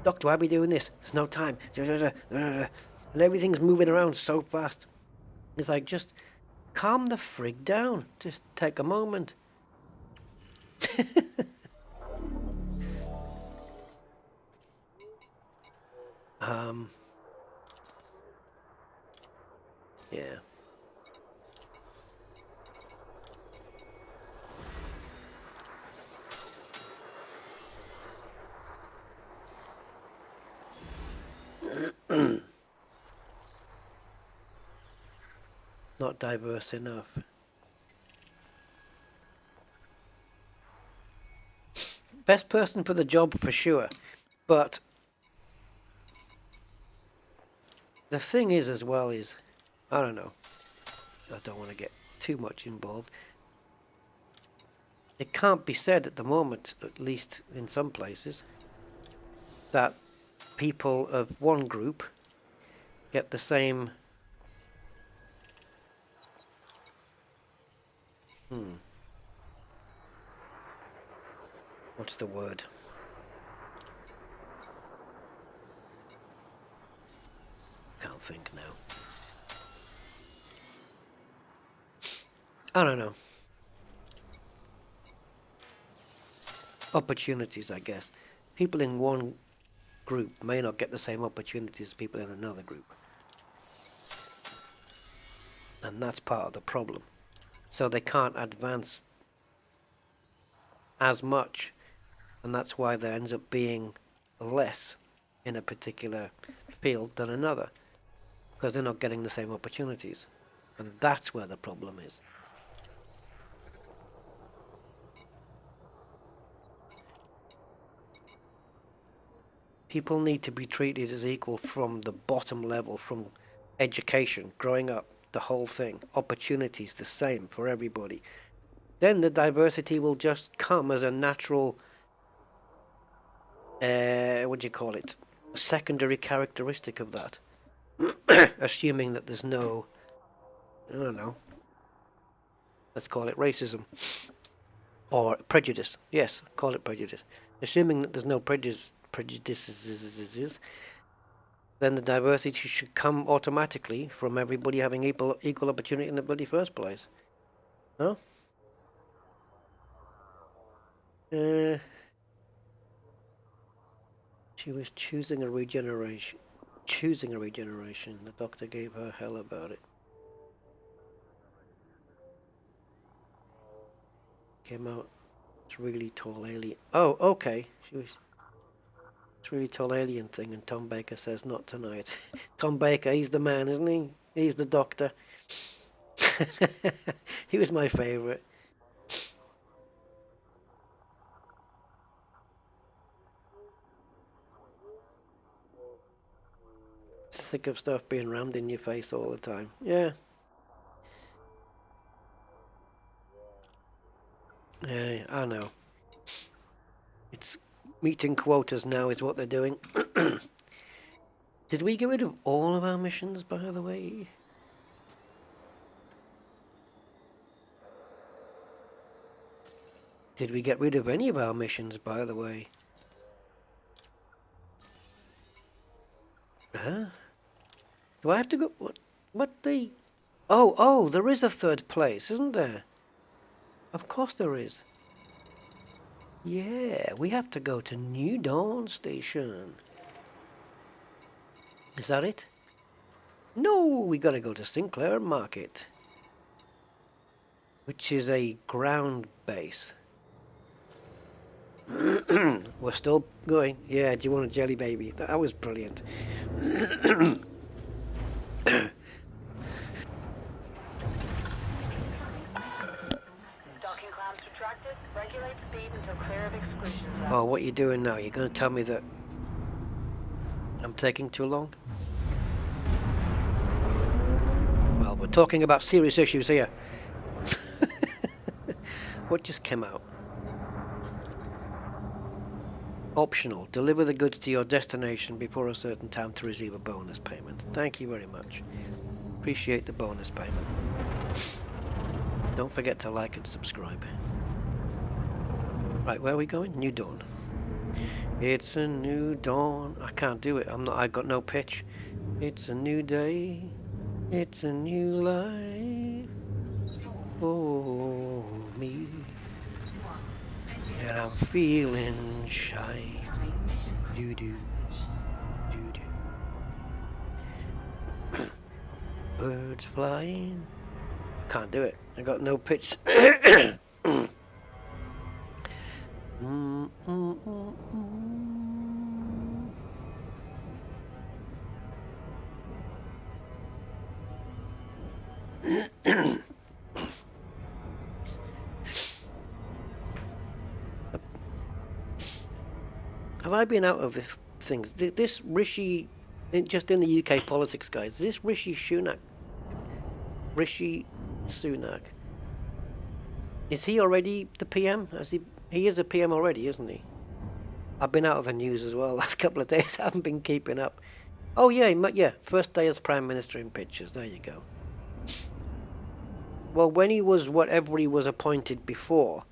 Doctor, why are we doing this? There's no time. And everything's moving around so fast. It's like, just calm the frig down. Just take a moment. Yeah. Not diverse enough. Best person for the job for sure, but the thing is as well is, I don't know, I don't want to get too much involved. It can't be said at the moment, at least in some places, that people of one group get the same what's the word? Can't think now. I don't know. Opportunities, I guess. People in one group may not get the same opportunities as people in another group. And that's part of the problem. So they can't advance as much, and that's why there ends up being less in a particular field than another, because they're not getting the same opportunities. And that's where the problem is. People need to be treated as equal from the bottom level, from education, growing up, the whole thing. Opportunities the same for everybody. Then the diversity will just come as a natural, what do you call it? A secondary characteristic of that. Assuming that there's no, I don't know, let's call it racism. Or prejudice. Yes, call it prejudice. Assuming that there's no prejudices, then the diversity should come automatically from everybody having equal opportunity in the bloody first place. Huh? She was choosing a regeneration. The doctor gave her hell about it. Came out. It's really tall alien. Oh, okay. It's really tall alien thing, and Tom Baker says not tonight. Tom Baker, he's the man, isn't he? He's the doctor. He was my favourite. Sick of stuff being rammed in your face all the time. Yeah. Yeah, I know. It's meeting quotas now is what they're doing. Did we get rid of all of our missions, by the way? Did we get rid of any of our missions, by the way? Huh? Do I have to go? What the? Oh, there is a third place, isn't there? Of course there is. Yeah, we have to go to New Dawn Station. Is that it? No, we gotta go to Sinclair Market, which is a ground base. We're still going. Yeah, do you want a jelly baby? That was brilliant. Regulate speed until clear of exclusion zone. Oh, what you doing now? You're going to tell me that I'm taking too long? Well, we're talking about serious issues here. What just came out? Optional. Deliver the goods to your destination before a certain time to receive a bonus payment. Thank you very much. Appreciate the bonus payment. Don't forget to like and subscribe. Right, where are we going? New dawn. It's a new dawn. I can't do it. I got no pitch. It's a new day. It's a new life. Oh, me. And I'm feeling shy. Doo doo. Doo doo. Birds flying. Can't do it. I got no pitch. Have I been out of this things? This Rishi, just in the UK politics, guys. This Rishi Sunak. Is he already the PM? He is a PM already, isn't he? I've been out of the news as well last couple of days. I haven't been keeping up. Oh yeah, first day as Prime Minister in pictures. There you go. Well, when he was whatever he was appointed before,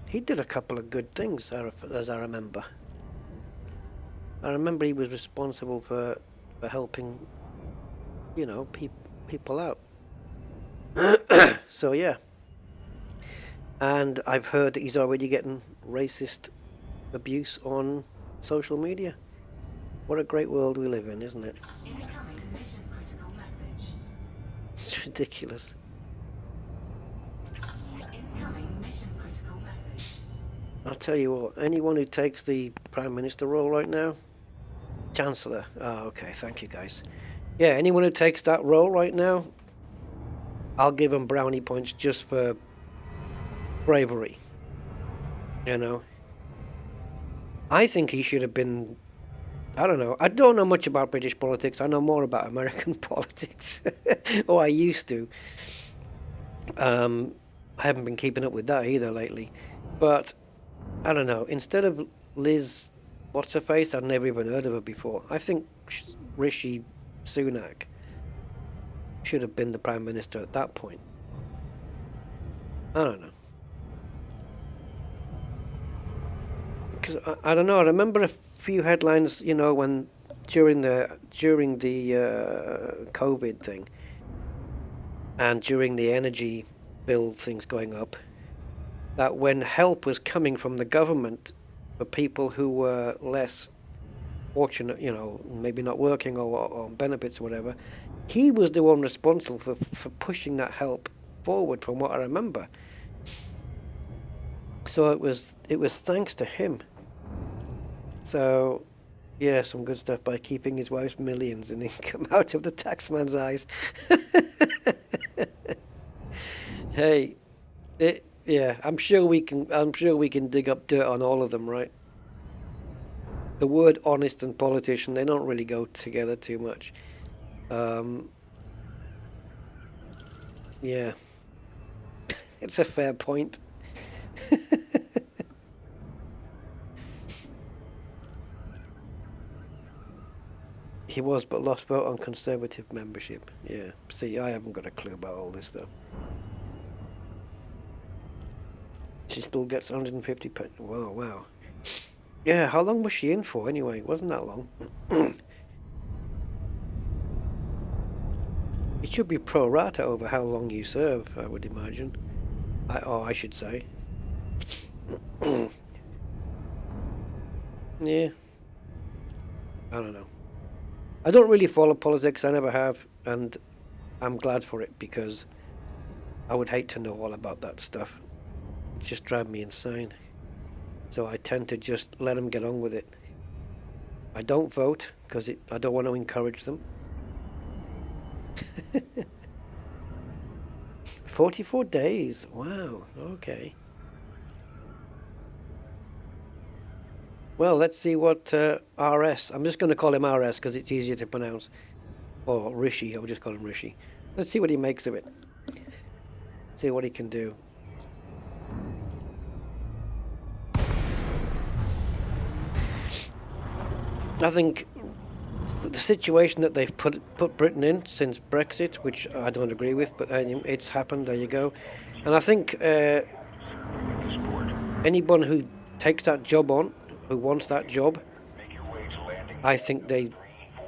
he did a couple of good things, as I remember. I remember he was responsible for helping, you know, people out. So yeah. And I've heard that he's already getting racist abuse on social media. What a great world we live in, isn't it? Incoming mission critical message. It's ridiculous. Incoming mission critical message. I'll tell you what, anyone who takes the Prime Minister role right now, Chancellor. Oh, okay, thank you guys. Yeah, anyone who takes that role right now, I'll give him brownie points just for bravery. You know? I think he should have been, I don't know. I don't know much about British politics. I know more about American politics. Or I used to. I haven't been keeping up with that either lately. But, I don't know. Instead of Liz, what's her face? I'd never even heard of her before. I think Rishi Sunak should have been the Prime Minister at that point. I don't know. Because I don't know. I remember a few headlines, you know, when during the COVID thing and during the energy bill things going up, that when help was coming from the government for people who were less fortunate, you know, maybe not working or on benefits or whatever, he was the one responsible for pushing that help forward, from what I remember. So it was thanks to him. So, yeah, some good stuff by keeping his wife's millions in income out of the taxman's eyes. Hey, yeah, I'm sure we can dig up dirt on all of them, right? The word honest and politician, they don't really go together too much. Yeah. It's a fair point. He was, but lost vote on Conservative membership. Yeah. See, I haven't got a clue about all this stuff. She still gets 150 pence. Wow, wow. Yeah, how long was she in for anyway? It wasn't that long. It should be pro rata over how long you serve, I would imagine. I should say. Yeah. I don't know. I don't really follow politics, I never have, and I'm glad for it because I would hate to know all about that stuff. It just drives me insane. So I tend to just let them get on with it. I don't vote because I don't want to encourage them. 44 days. Wow. Okay. Well, let's see what RS. I'm just going to call him RS because it's easier to pronounce. Or Rishi. I'll just call him Rishi. Let's see what he makes of it. See what he can do. I think the situation that they've put Britain in since Brexit, which I don't agree with, but it's happened. There you go. And I think anyone who takes that job on, who wants that job, I think they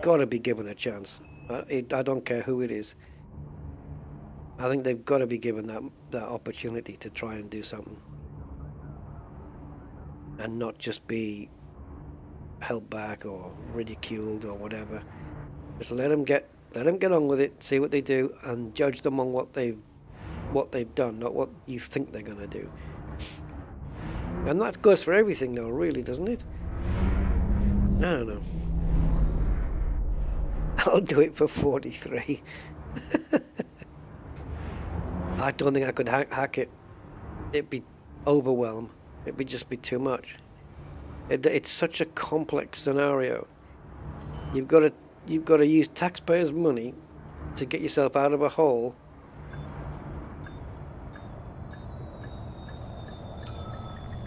got to be given a chance. I don't care who it is. I think they've got to be given that opportunity to try and do something, and not just be held back or ridiculed or whatever. Just let them get on with it, see what they do, and judge them on what they've done, not what you think they're going to do. And that goes for everything, though, really, doesn't it? I don't know. I'll do it for 43. I don't think I could hack it. It'd be overwhelmed. It'd just be too much. It's such a complex scenario. You've got to use taxpayers' money to get yourself out of a hole.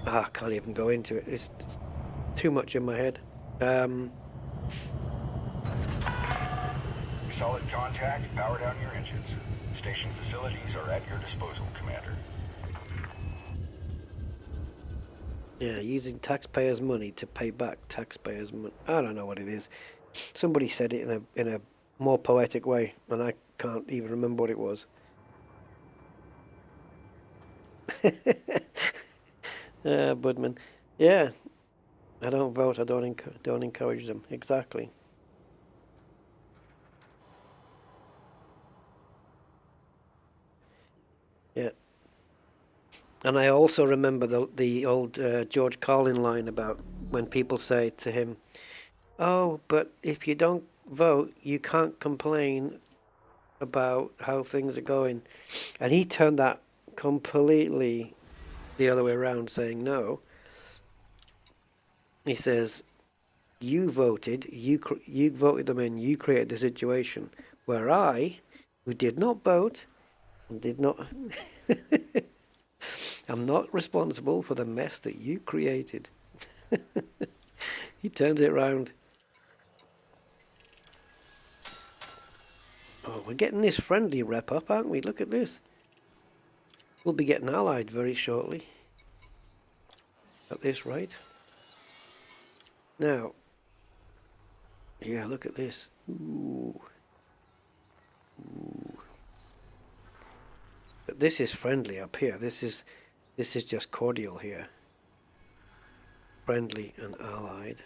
I can't even go into it. It's too much in my head. Solid contact. Power down your engines. Station facilities are at your disposal, Commander. Yeah, using taxpayers' money to pay back taxpayers' money. I don't know what it is. Somebody said it in a more poetic way, and I can't even remember what it was. Budman. Yeah, I don't vote. I don't encourage them. Exactly. Yeah. And I also remember the old George Carlin line about when people say to him, "Oh, but if you don't vote, you can't complain about how things are going." And he turned that completely the other way around, saying no. He says, "You voted, you voted them in, you created the situation, where I, who did not vote, and did not." I'm not responsible for the mess that you created. He turned it around. Oh, we're getting this friendly rep up, aren't we? Look at this. We'll be getting allied very shortly. At this rate. Now. Yeah, look at this. Ooh. Ooh. But this is friendly up here. This is just cordial here. Friendly and allied.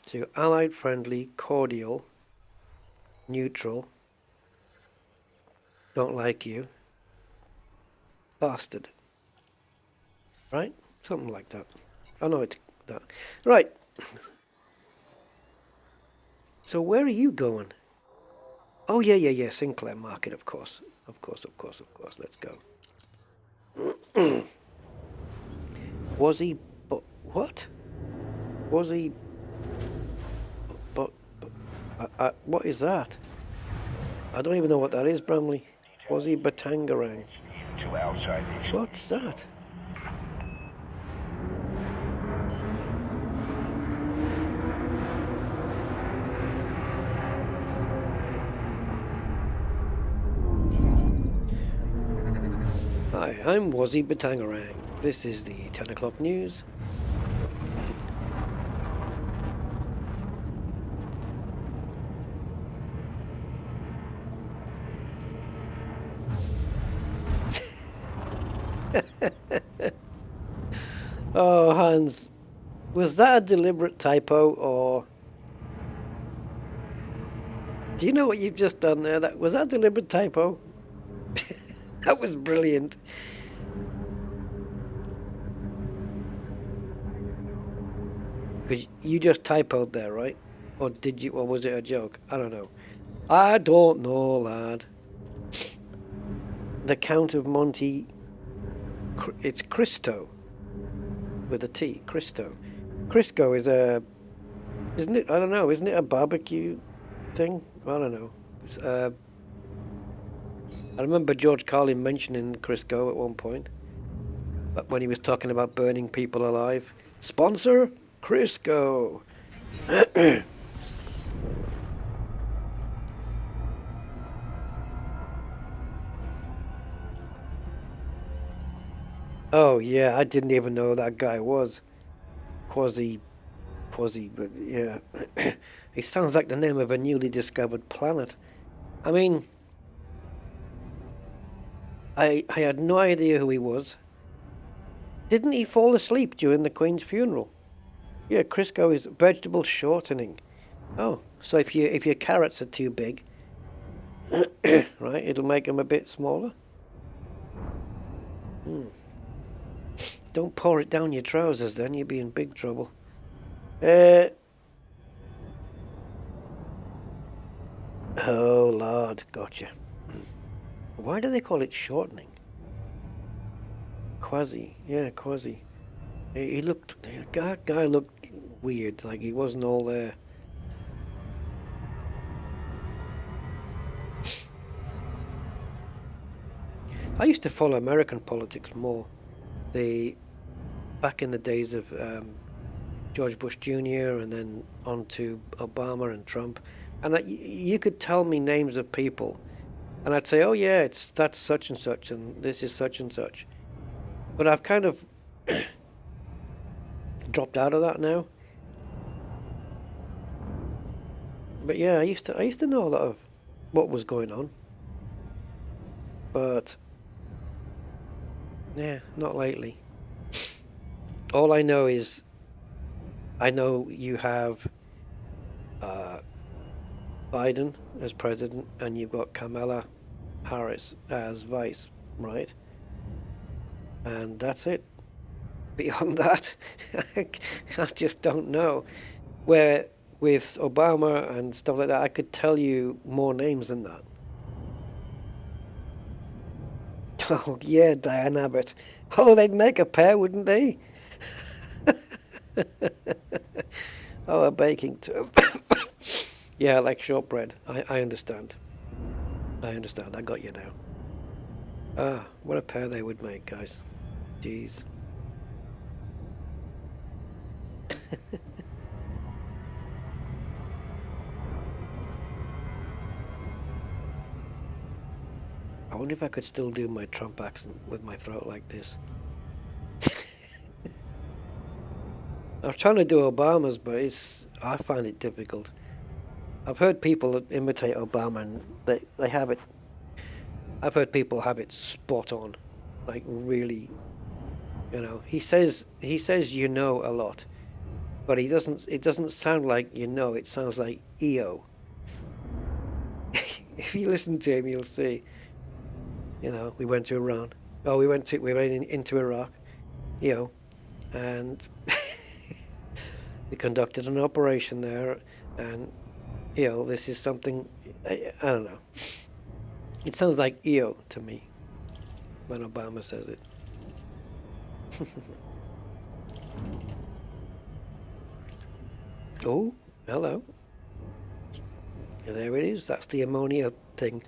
So you're allied, friendly, cordial, neutral, don't like you, bastard. Right? Something like that. I know it's that. Right. So where are you going? Oh, yeah. Sinclair Market, of course. Of course. Let's go. Was he... What? Was he... what is that? I don't even know what that is, Bramley. Was he Batangarang? What's that? Hi, I'm Wazzy Batangarang. This is the 10 o'clock news. Oh, Hans, was that a deliberate typo, or... Do you know what you've just done there? Was that a deliberate typo? That was brilliant. Because you just typoed there, right? Or did you? Or was it a joke? I don't know. I don't know, lad. The Count of Monte... It's Cristo. With a T. Cristo. Crisco is a, isn't it? I don't know. Isn't it a barbecue thing? I don't know. I remember George Carlin mentioning Crisco at one point, but when he was talking about burning people alive. Sponsor Crisco. Oh yeah, I didn't even know that guy was Quasi, but yeah, he sounds like the name of a newly discovered planet. I mean, I had no idea who he was. Didn't he fall asleep during the Queen's funeral? Yeah, Crisco is vegetable shortening. Oh, so if your carrots are too big, right, it'll make them a bit smaller. Don't pour it down your trousers then, you'll be in big trouble. Oh Lord, gotcha. Why do they call it shortening? Quasi, yeah, Quasi. He looked, that guy looked weird, like he wasn't all there. I used to follow American politics more. Back in the days of George Bush Jr. and then on to Obama and Trump, and you could tell me names of people, and I'd say, oh yeah, that's such and such, and this is such and such. But I've kind of dropped out of that now. But yeah, I used to know a lot of what was going on, but yeah, not lately. All I know is, I know you have Biden as president, and you've got Kamala Harris as vice, right? And that's it. Beyond that, I just don't know. Where with Obama and stuff like that, I could tell you more names than that. Oh yeah, Diane Abbott. Oh, they'd make a pair, wouldn't they? Oh, a baking tub. Yeah, like shortbread. I understand. I understand. I got you now. Ah, what a pair they would make, guys. Jeez. I wonder if I could still do my Trump accent with my throat like this. I was trying to do Obama's, but I find it difficult. I've heard people imitate Obama, and they have it. I've heard people have it spot on, like really. You know, he says you know a lot, but he doesn't. It doesn't sound like you know. It sounds like EO. If you listen to him, you'll see. You know, we went to Iran. Oh, we went into Iraq. You know, and we conducted an operation there, and you know, this is something. I don't know. It sounds like EO to me when Obama says it. Oh, hello. There it is. That's the ammonia thing.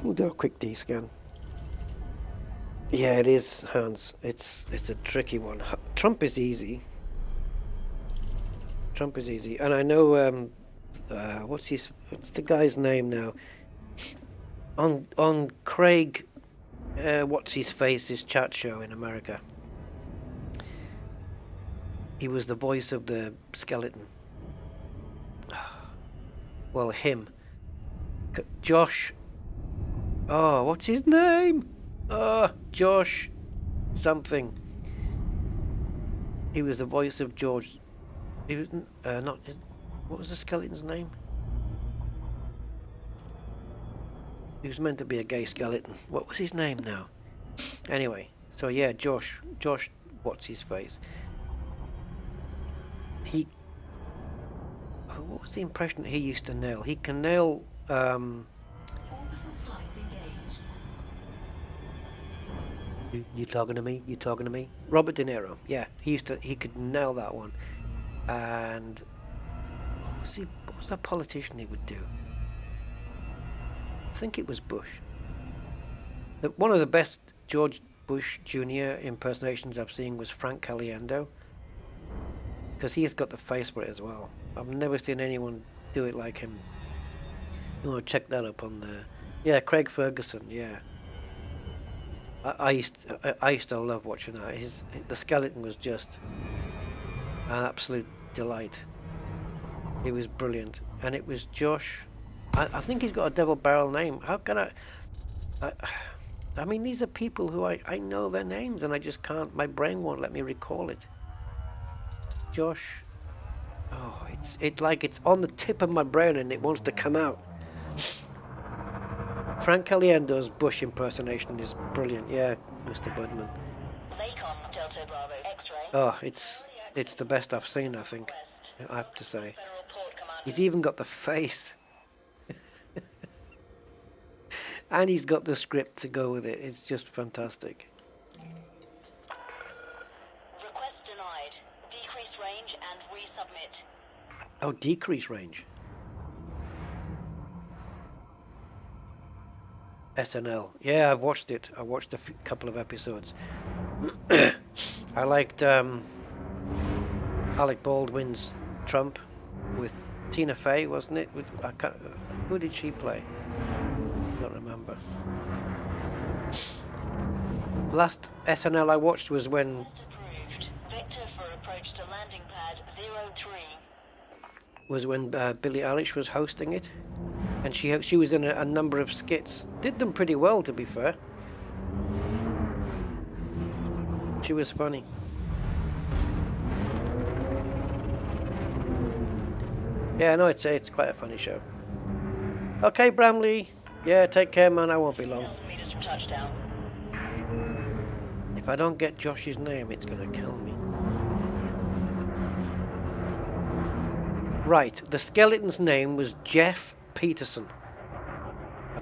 We'll do a quick D-scan. Yeah, it is, Hans. It's a tricky one. Trump is easy. Trump is easy. And I know, what's the guy's name now? On Craig, what's his face's chat show in America. He was the voice of the skeleton. Well, him. Josh. Oh, what's his name? Josh something. He was the voice of George. He was not. What was the skeleton's name? He was meant to be a gay skeleton. What was his name now? Anyway, so yeah, Josh, what's his face? What was the impression that he used to nail? He can nail. Orbital flight engaged. You talking to me? You talking to me? Robert De Niro. Yeah, he could nail that one. And what was that politician he would do? I think it was Bush. One of the best George Bush Jr. impersonations I've seen was Frank Caliendo, because he's got the face for it as well. I've never seen anyone do it like him. You want to check that up on the... Yeah, Craig Ferguson, yeah. I used to love watching that. The skeleton was just an absolute delight. It was brilliant. And it was Josh... I think he's got a double barrel name. How can I mean, these are people who I know their names and I just can't... My brain won't let me recall it. Josh... Oh, it's on the tip of my brain and it wants to come out. Frank Caliendo's Bush impersonation is brilliant. Yeah, Mr. Budman. Lakon Delta Bravo X-ray. Oh, it's the best I've seen, I think. I have to say. Federal Port Command. He's even got the face. And he's got the script to go with it. It's just fantastic. Request denied. Decrease range and resubmit. Oh, decrease range. SNL. Yeah, I've watched it. I watched a couple of episodes. I liked Alec Baldwin's Trump with Tina Fey, wasn't it? Who did she play? I don't remember. Last SNL I watched was when... Approved. Vector for approach to landing pad 03. Was when Billie Eilish was hosting it. And she was in a number of skits. Did them pretty well, to be fair. She was funny. Yeah, no, it's quite a funny show. Okay, Bramley. Yeah, take care, man. I won't be long. Meters from touchdown. If I don't get Josh's name, it's gonna kill me. Right, the skeleton's name was Jeff Peterson.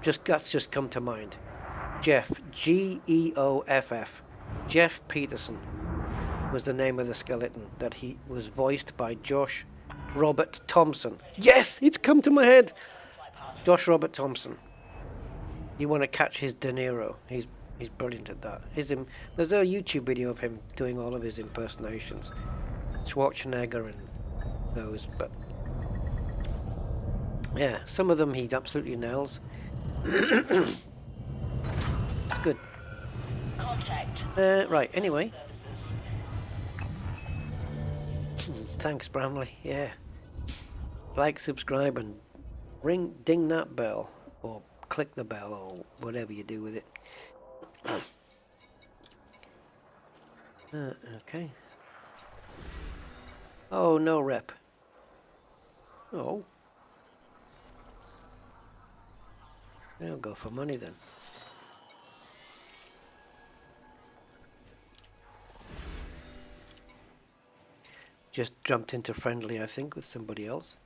That's just come to mind. Jeff, Geoff. Jeff Peterson was the name of the skeleton that he was voiced by Josh Robert Thompson. Yes, it's come to my head. Josh Robert Thompson. You want to catch his De Niro. He's brilliant at that. There's a YouTube video of him doing all of his impersonations. Schwarzenegger and those, but yeah, some of them he absolutely nails. It's good. Contact. Right, anyway. Thanks, Bramley. Yeah. Like, subscribe, and ding that bell. Or click the bell, or whatever you do with it. Okay. Oh, no rep. Oh. I'll go for money then. Just jumped into friendly, I think, with somebody else.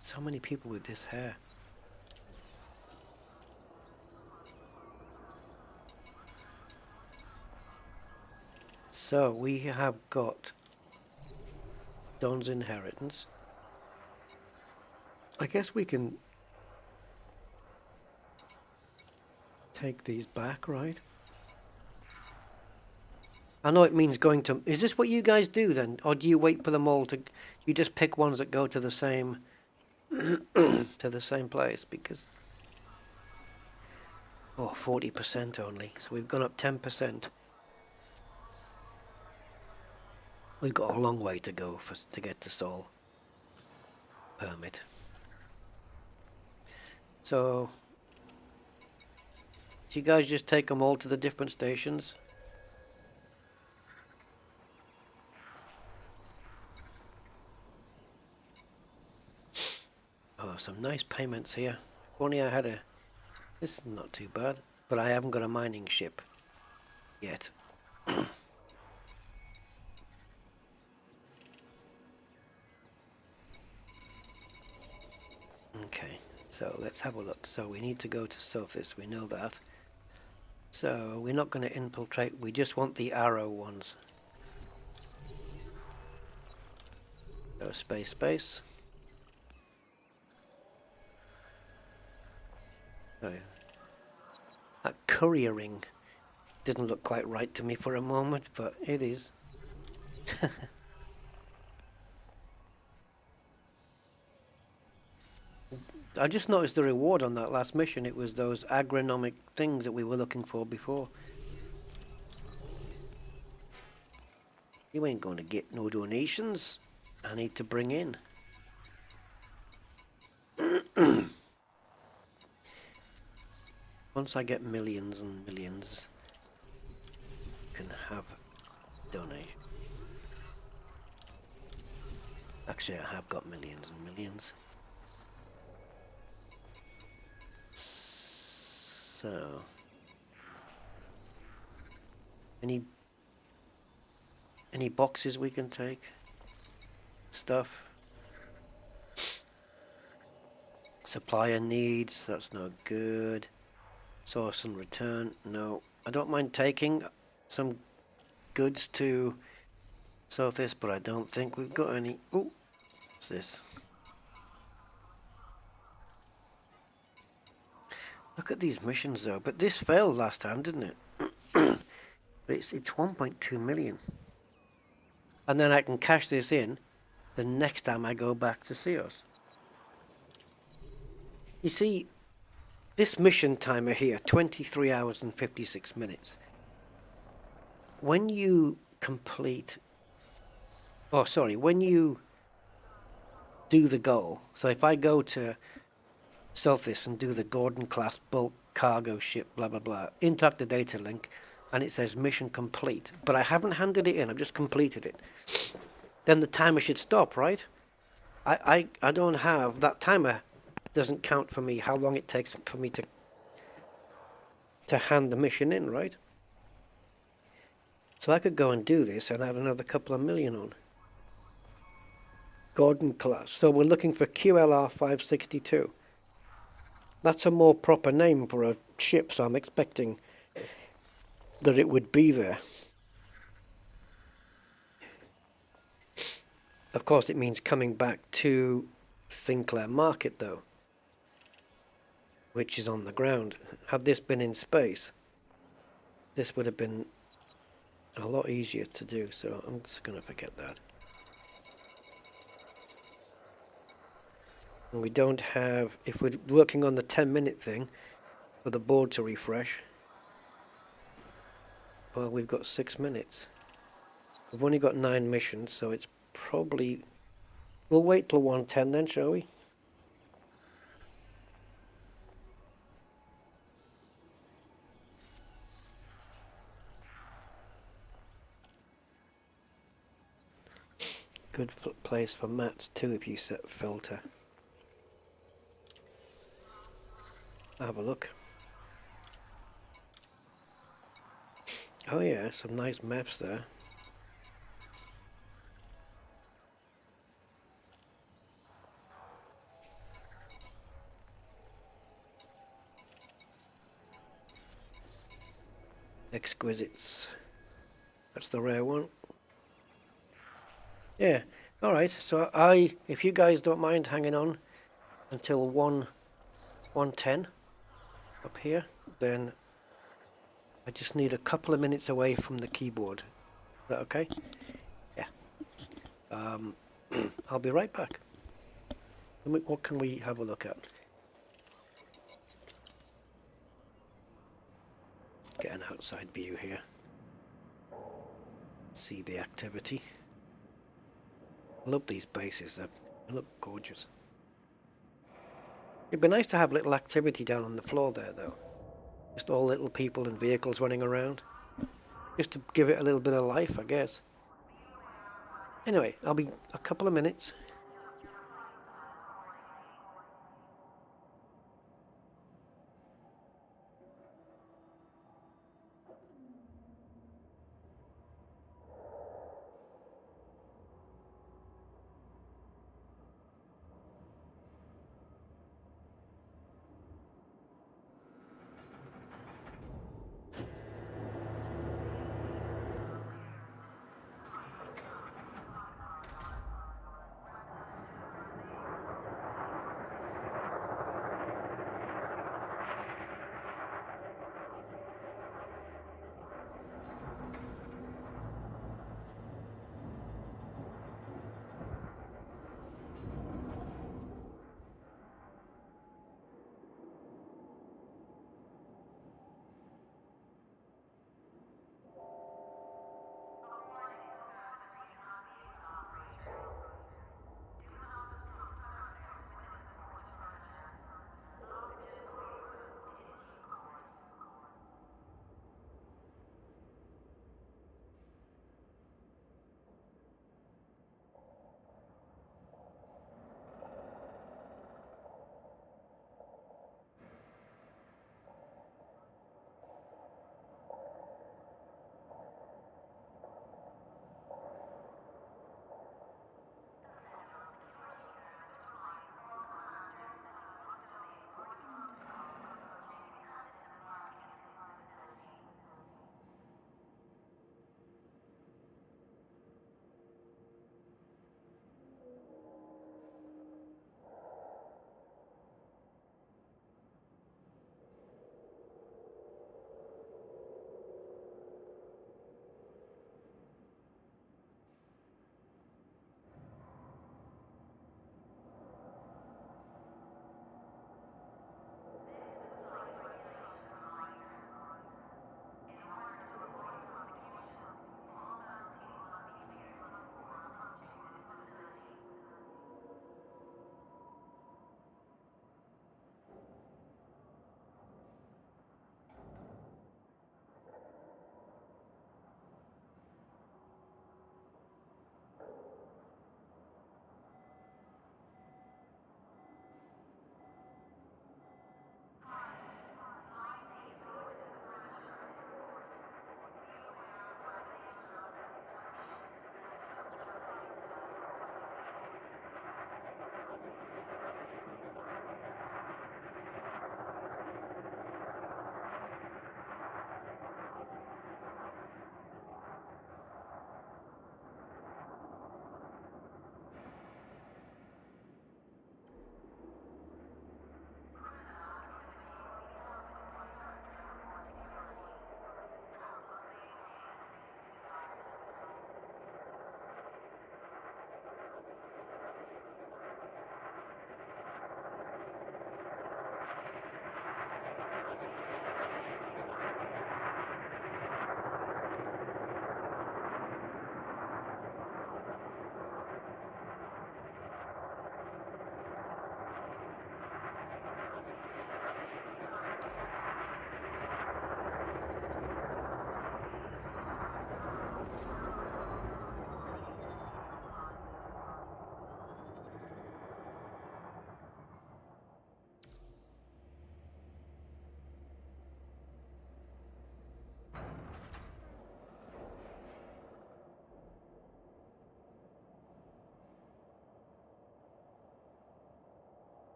So many people with this hair. So we have got Don's inheritance. I guess we can take these back, right? I know it means going to... Is this what you guys do then? Or do you wait for them all to... You just pick ones that go to the same... to the same place? Because... Oh, 40% only. So we've gone up 10%. We've got a long way to go to get to Sol permit. So... Do you guys just take them all to the different stations? Oh, some nice payments here. If only I had a... This is not too bad. But I haven't got a mining ship yet. Okay, so let's have a look. So we need to go to surface, we know that. So we're not going to infiltrate, we just want the arrow ones. So space, space. Oh, yeah. That couriering didn't look quite right to me for a moment, but it is. I just noticed the reward on that last mission. It was those agronomic things that we were looking for before. You ain't going to get no donations. I need to bring in. Once I get millions and millions, I can have donation. Actually, I have got millions and millions. So, any boxes we can take? Stuff. Supplier needs, that's not good. Source and return, no. I don't mind taking some goods to sell this, but I don't think we've got any. Ooh, what's this? Look at these missions though, but this failed last time, didn't it? But it's 1.2 million. And then I can cash this in the next time I go back to Seos. You see, this mission timer here, 23 hours and 56 minutes. When you complete, when you do the goal, so if I go to Celthis and do the Gordon class bulk cargo ship, blah, blah, blah, interact the data link, and it says mission complete, but I haven't handed it in, I've just completed it, then the timer should stop, right? I don't have, that timer doesn't count for me how long it takes for me to hand the mission in, right? So I could go and do this and add another couple of million on. Gordon class. So we're looking for QLR 562. That's a more proper name for a ship, so I'm expecting that it would be there. Of course, it means coming back to Sinclair Market, though, which is on the ground. Had this been in space, this would have been a lot easier to do, so I'm just going to forget that. And we don't have, if we're working on the 10-minute thing for the board to refresh, well, we've got 6 minutes. We've only got 9 missions, so it's probably, we'll wait till 1:10 then, shall we? Good place for mats too if you set filter. Have a look. Oh yeah, some nice maps there. Exquisites. That's the rare one. Yeah, alright, so if you guys don't mind hanging on until 1:10 up here, then I just need a couple of minutes away from the keyboard. Is that okay? Yeah. I'll be right back. What can we have a look at? Get an outside view here. See the activity. I love these bases, they look gorgeous. It'd be nice to have a little activity down on the floor there though. Just all little people and vehicles running around. Just to give it a little bit of life, I guess. Anyway, I'll be a couple of minutes.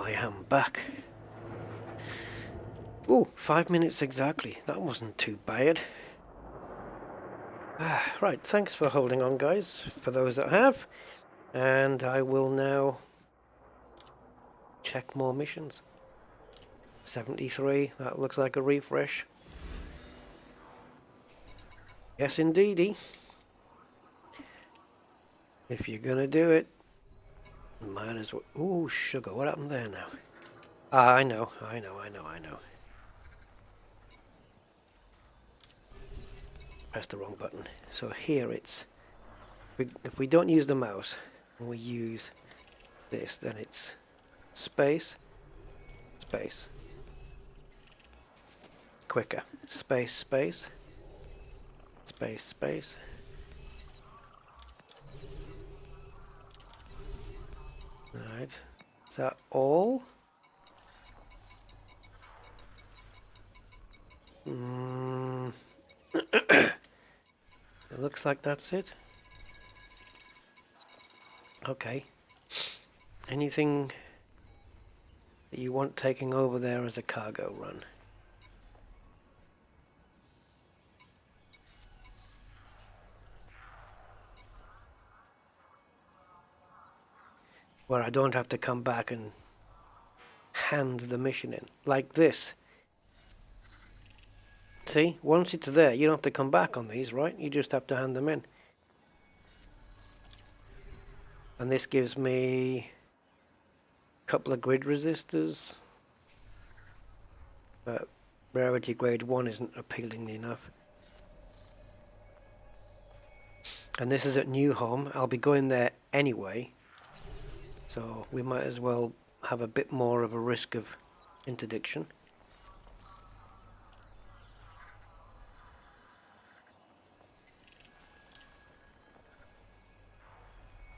I am back. Oh, 5 minutes exactly. That wasn't too bad. Right, thanks for holding on, guys, for those that have. And I will now check more missions. 73, that looks like a refresh. Yes, indeedy. If you're gonna do it, might as well. Ooh, sugar, what happened there now? Ah, I know. Pressed the wrong button. So here it's, if we don't use the mouse and we use this, then it's space, space, quicker, space, space, space, space. Alright, is that all? It looks like that's it. Okay. Anything that you want taking over there as a cargo run? Where I don't have to come back and hand the mission in. Like this. See, once it's there, you don't have to come back on these, right? You just have to hand them in. And this gives me a couple of grid resistors. But rarity grade 1 isn't appealing enough. And this is at New Home. I'll be going there anyway. So we might as well have a bit more of a risk of interdiction.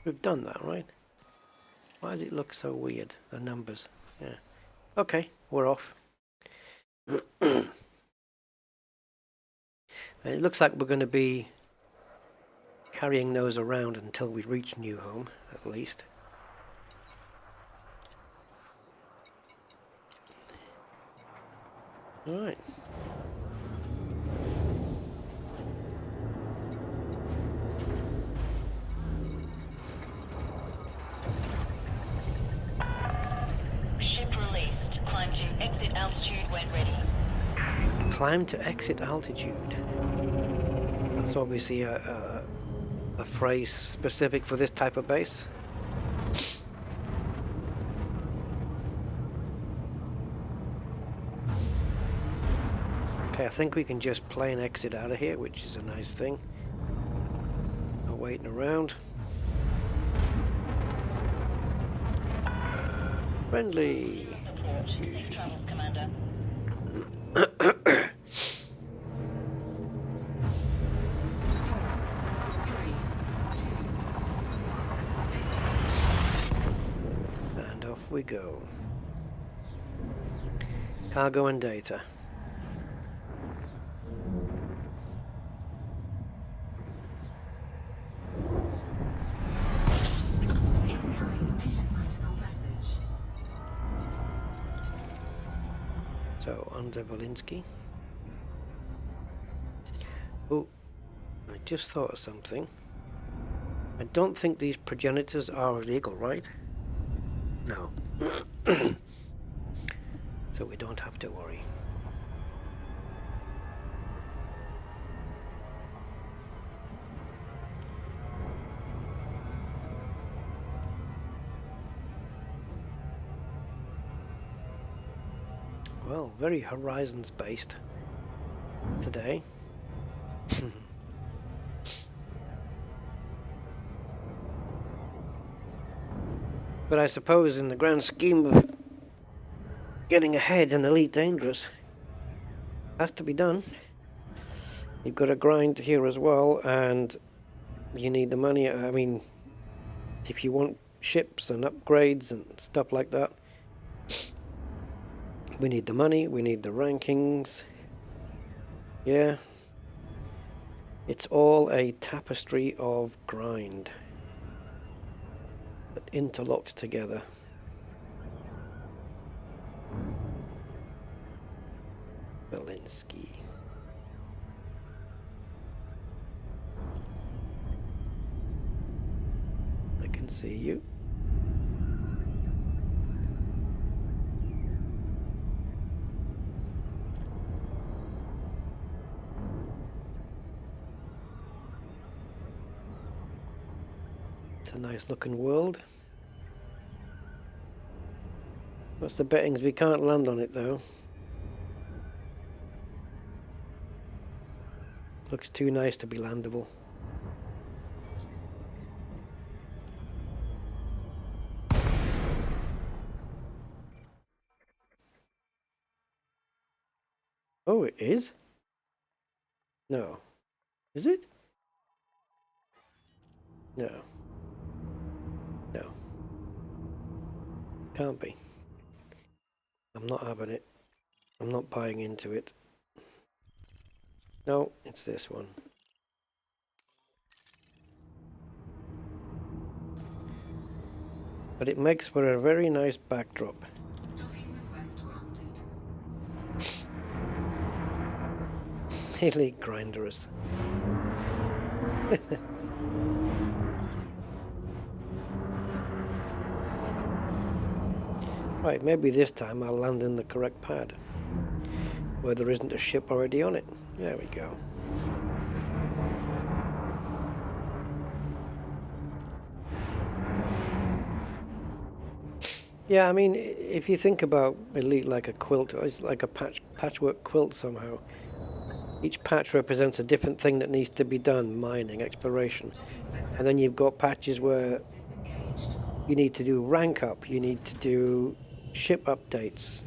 We've done that, right? Why does it look so weird, the numbers? Yeah. Okay, we're off. It looks like we're going to be carrying those around until we reach New Home, at least. Alright. Climb to exit altitude. That's obviously a phrase specific for this type of base. Okay, I think we can just plain exit out of here, which is a nice thing. No waiting around. Friendly. And off we go. Cargo and data. Incoming mission critical message. So, under Volinsky. Oh, I just thought of something. I don't think these progenitors are illegal, right? No. So we don't have to worry. Well, very Horizons based today. But I suppose in the grand scheme of getting ahead in Elite Dangerous, has to be done. You've got to grind here as well, and you need the money. I mean, if you want ships and upgrades and stuff like that, we need the money, we need the rankings. Yeah. It's all a tapestry of grind that interlocks together. Belinsky. I can see you. It's a nice looking world. What's the bettings? We can't land on it though. Looks too nice to be landable. Oh, it is? No. Is it? No. No. Can't be. I'm not having it. I'm not buying into it. No, it's this one. But it makes for a very nice backdrop. Docking request granted. Elite grinders. Right, maybe this time I'll land in the correct pad, where there isn't a ship already on it. There we go. Yeah, I mean, if you think about Elite like a quilt, it's like a patchwork quilt somehow. Each patch represents a different thing that needs to be done, mining, exploration. And then you've got patches where you need to do rank up, you need to do ship updates,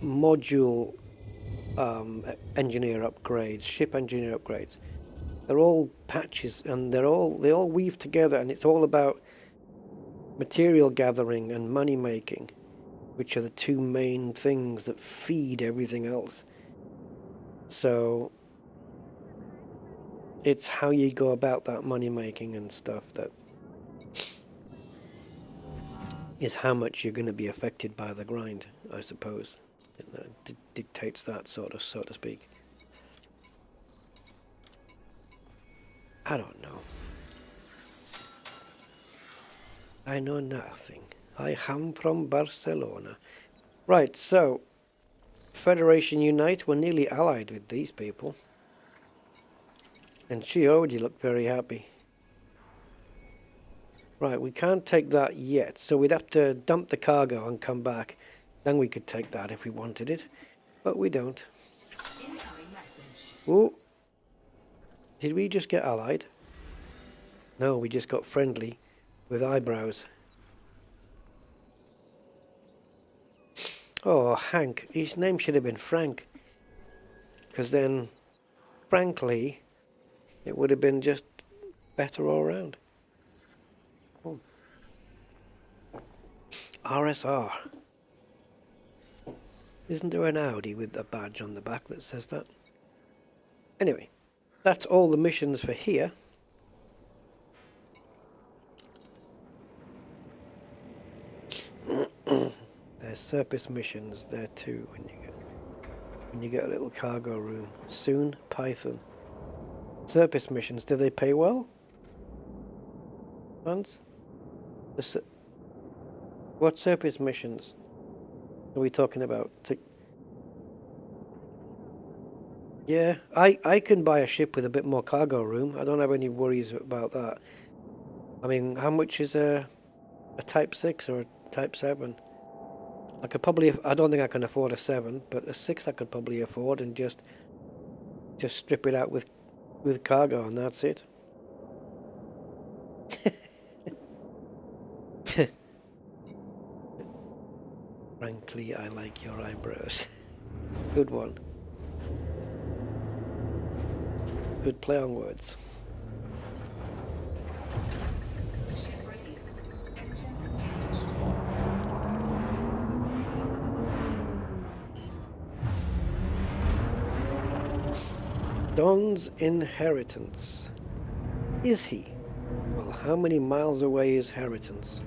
module engineer upgrades, ship engineer upgrades. They're all patches, and they all weave together, and it's all about material gathering and money making, which are the two main things that feed everything else. So it's how you go about that money making and stuff that is how much you're going to be affected by the grind, I suppose. It dictates that sort of, so to speak. I don't know. I know nothing. I am from Barcelona. Right, so Federation Unite, we're nearly allied with these people. And she already looked very happy. Right, we can't take that yet, so we'd have to dump the cargo and come back. Then we could take that if we wanted it, but we don't. Oh, did we just get allied? No, we just got friendly with eyebrows. Oh, Hank. His name should have been Frank. Because then, frankly, it would have been just better all around. Oh. RSR. Isn't there an Audi with a badge on the back that says that? Anyway, that's all the missions for here. There's surface missions there too when you get a little cargo room. Soon, Python. Surface missions, do they pay well? Hans? What surface missions are we talking about? Yeah, I can buy a ship with a bit more cargo room. I don't have any worries about that. I mean, how much is a Type 6 or a Type 7? I could probably, I don't think I can afford a 7, but a 6 I could probably afford, and just strip it out with cargo, and that's it. Frankly, I like your eyebrows. Good one. Good play on words. Ship released. Engines engaged. Don's inheritance. Is he? Well, how many miles away is Heritance?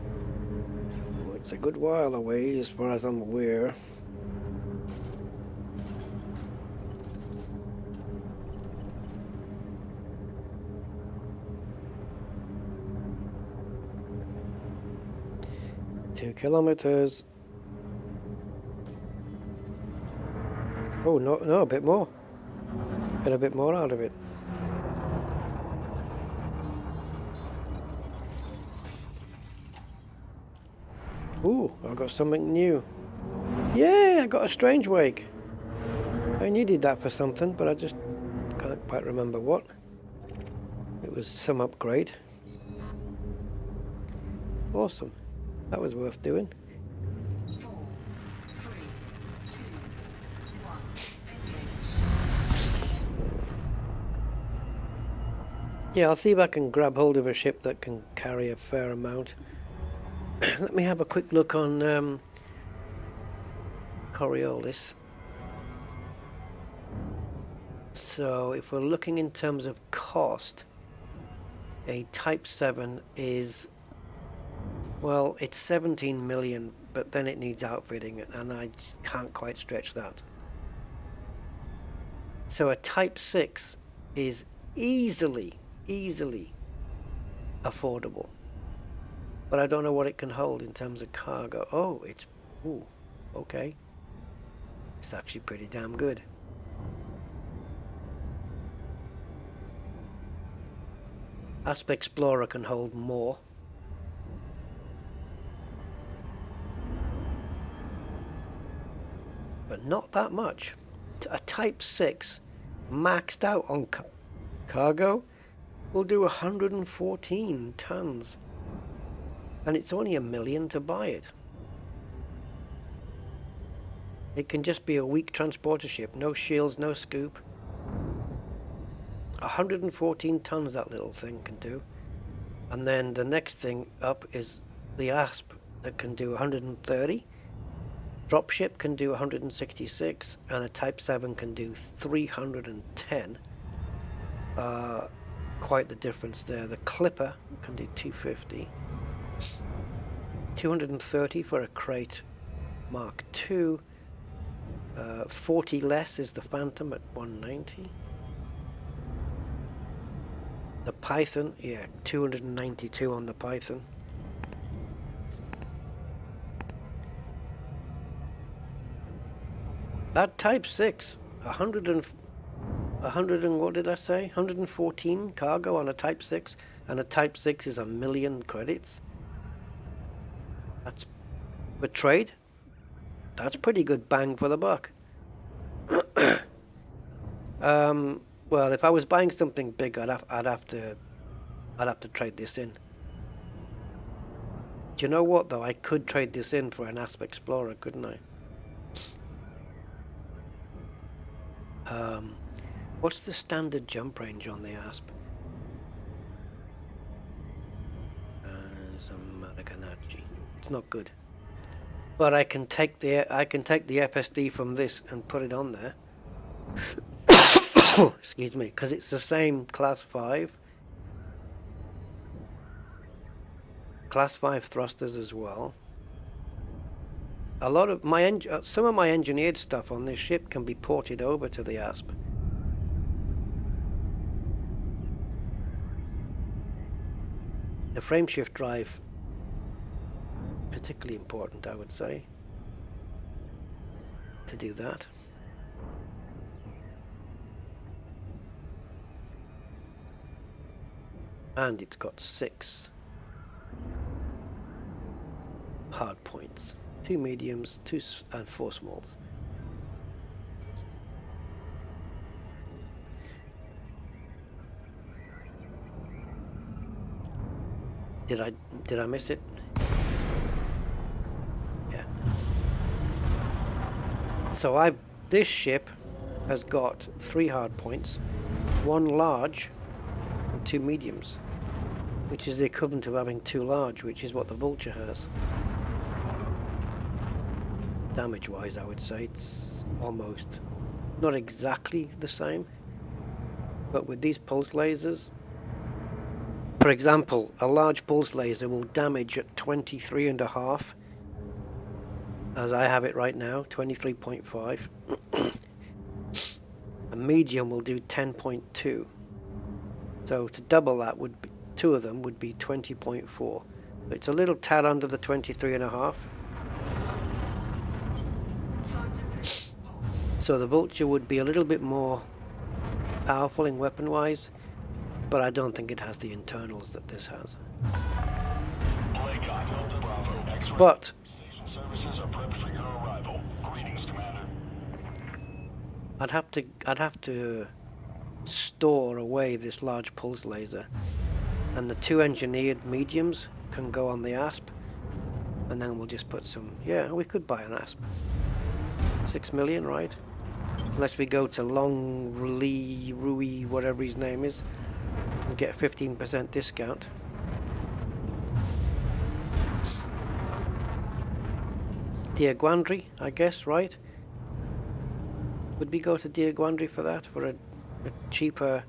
Well, it's a good while away as far as I'm aware. kilometers. Oh, no, no, a bit more. Get a bit more out of it. Ooh, I got something new. Yeah, I got a strange wake. I needed that for something, but I just can't quite remember what. It was some upgrade. Awesome. That was worth doing. 4, 3, 2, 1. Engage. Yeah, I'll see if I can grab hold of a ship that can carry a fair amount. Let me have a quick look on Coriolis. So if we're looking in terms of cost, a Type 7 is, well, it's 17 million, but then it needs outfitting, and I can't quite stretch that. So a Type 6 is easily affordable. But I don't know what it can hold in terms of cargo. Oh, it's, ooh, okay. It's actually pretty damn good. Asp Explorer can hold more. But not that much. A Type 6 maxed out on cargo will do 114 tons. And it's only $1 million to buy it. It can just be a weak transporter ship, no shields, no scoop. 114 tons that little thing can do. And then the next thing up is the Asp that can do 130. Dropship can do 166, and a Type 7 can do 310. Quite the difference there. The Clipper can do 250. 230 for a Crate Mark II. 40 less is the Phantom at 190. The Python, yeah, 292 on the Python. That Type 6, 100 and what did I say? 114 cargo on a Type 6, and a Type 6 is 1 million credits. That's for trade. That's pretty good bang for the buck. Well, if I was buying something big, I'd have to trade this in. Do you know what though? I could trade this in for an Asp Explorer, couldn't I? What's the standard jump range on the Asp? It's not good. But I can take the FSD from this and put it on there. Excuse me, because it's the same Class 5. Class 5 thrusters as well. A lot of my some of my engineered stuff on this ship can be ported over to the Asp. The frameshift drive, particularly important, I would say, to do that. And it's got 6 hard points, 2 mediums, 2 and 4 smalls. Did I miss it? Yeah. So this ship has got 3 hard points, 1 large and 2 mediums, which is the equivalent of having 2 large, which is what the Vulture has. Damage wise, I would say it's almost, not exactly the same, but with these pulse lasers, for example, a large pulse laser will damage at 23.5, as I have it right now, 23.5. A medium will do 10.2. So to double that, would be 2 of them would be 20.4. It's a little tad under the 23.5. So the Vulture would be a little bit more powerful in weapon-wise, but I don't think it has the internals that this has. But Services are prepped for your arrival. Greetings, Commander. I'd have to store away this large pulse laser, and the 2 engineered mediums can go on the ASP, and then we'll just put some. Yeah, we could buy an ASP. 6 million, right? Unless we go to Long Lee Rui, whatever his name is, and get a 15% discount. Diaguandri, I guess, right? Would we go to Diaguandri for that, for a cheaper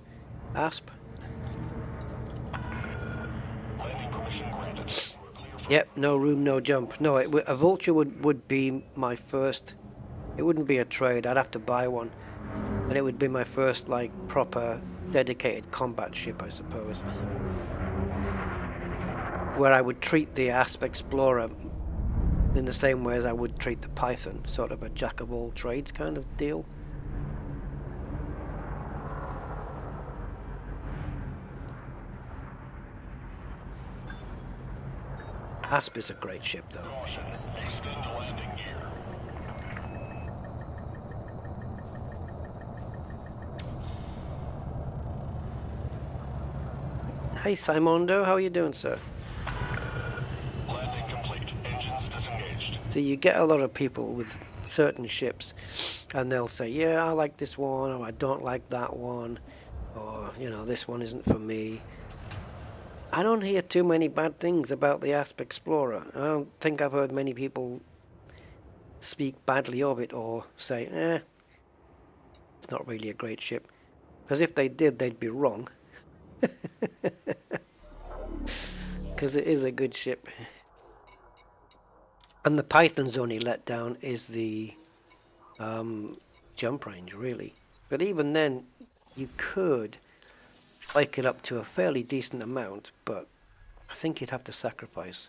ASP? Landing permission granted. Yep, no room, no jump. No, a Vulture would be my first. It wouldn't be a trade. I'd have to buy one, and it would be my first like proper dedicated combat ship, I suppose. Where I would treat the ASP Explorer in the same way as I would treat the Python, sort of a jack of all trades kind of deal. ASP is a great ship, though. Caution. Extend to landing gear. Hey, Simondo, how are you doing, sir? Landing complete. Engines disengaged. So you get a lot of people with certain ships, and they'll say, yeah, I like this one, or I don't like that one, or, you know, this one isn't for me. I don't hear too many bad things about the ASP Explorer. I don't think I've heard many people speak badly of it or say, it's not really a great ship. Because if they did, they'd be wrong. Because it is a good ship. And the Python's only letdown is the jump range, really. But even then, you could bike it up to a fairly decent amount, but I think you'd have to sacrifice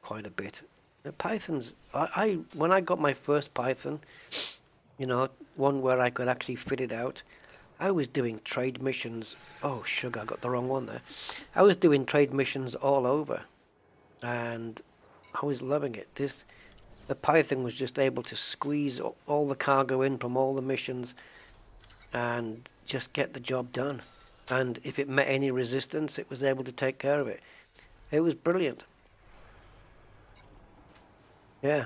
quite a bit. The Pythons, when I got my first Python, you know, one where I could actually fit it out, I was doing trade missions. Oh, sugar, I got the wrong one there. I was doing trade missions all over, and I was loving it. The Python was just able to squeeze all the cargo in from all the missions and just get the job done. And if it met any resistance, it was able to take care of it. It was brilliant. Yeah.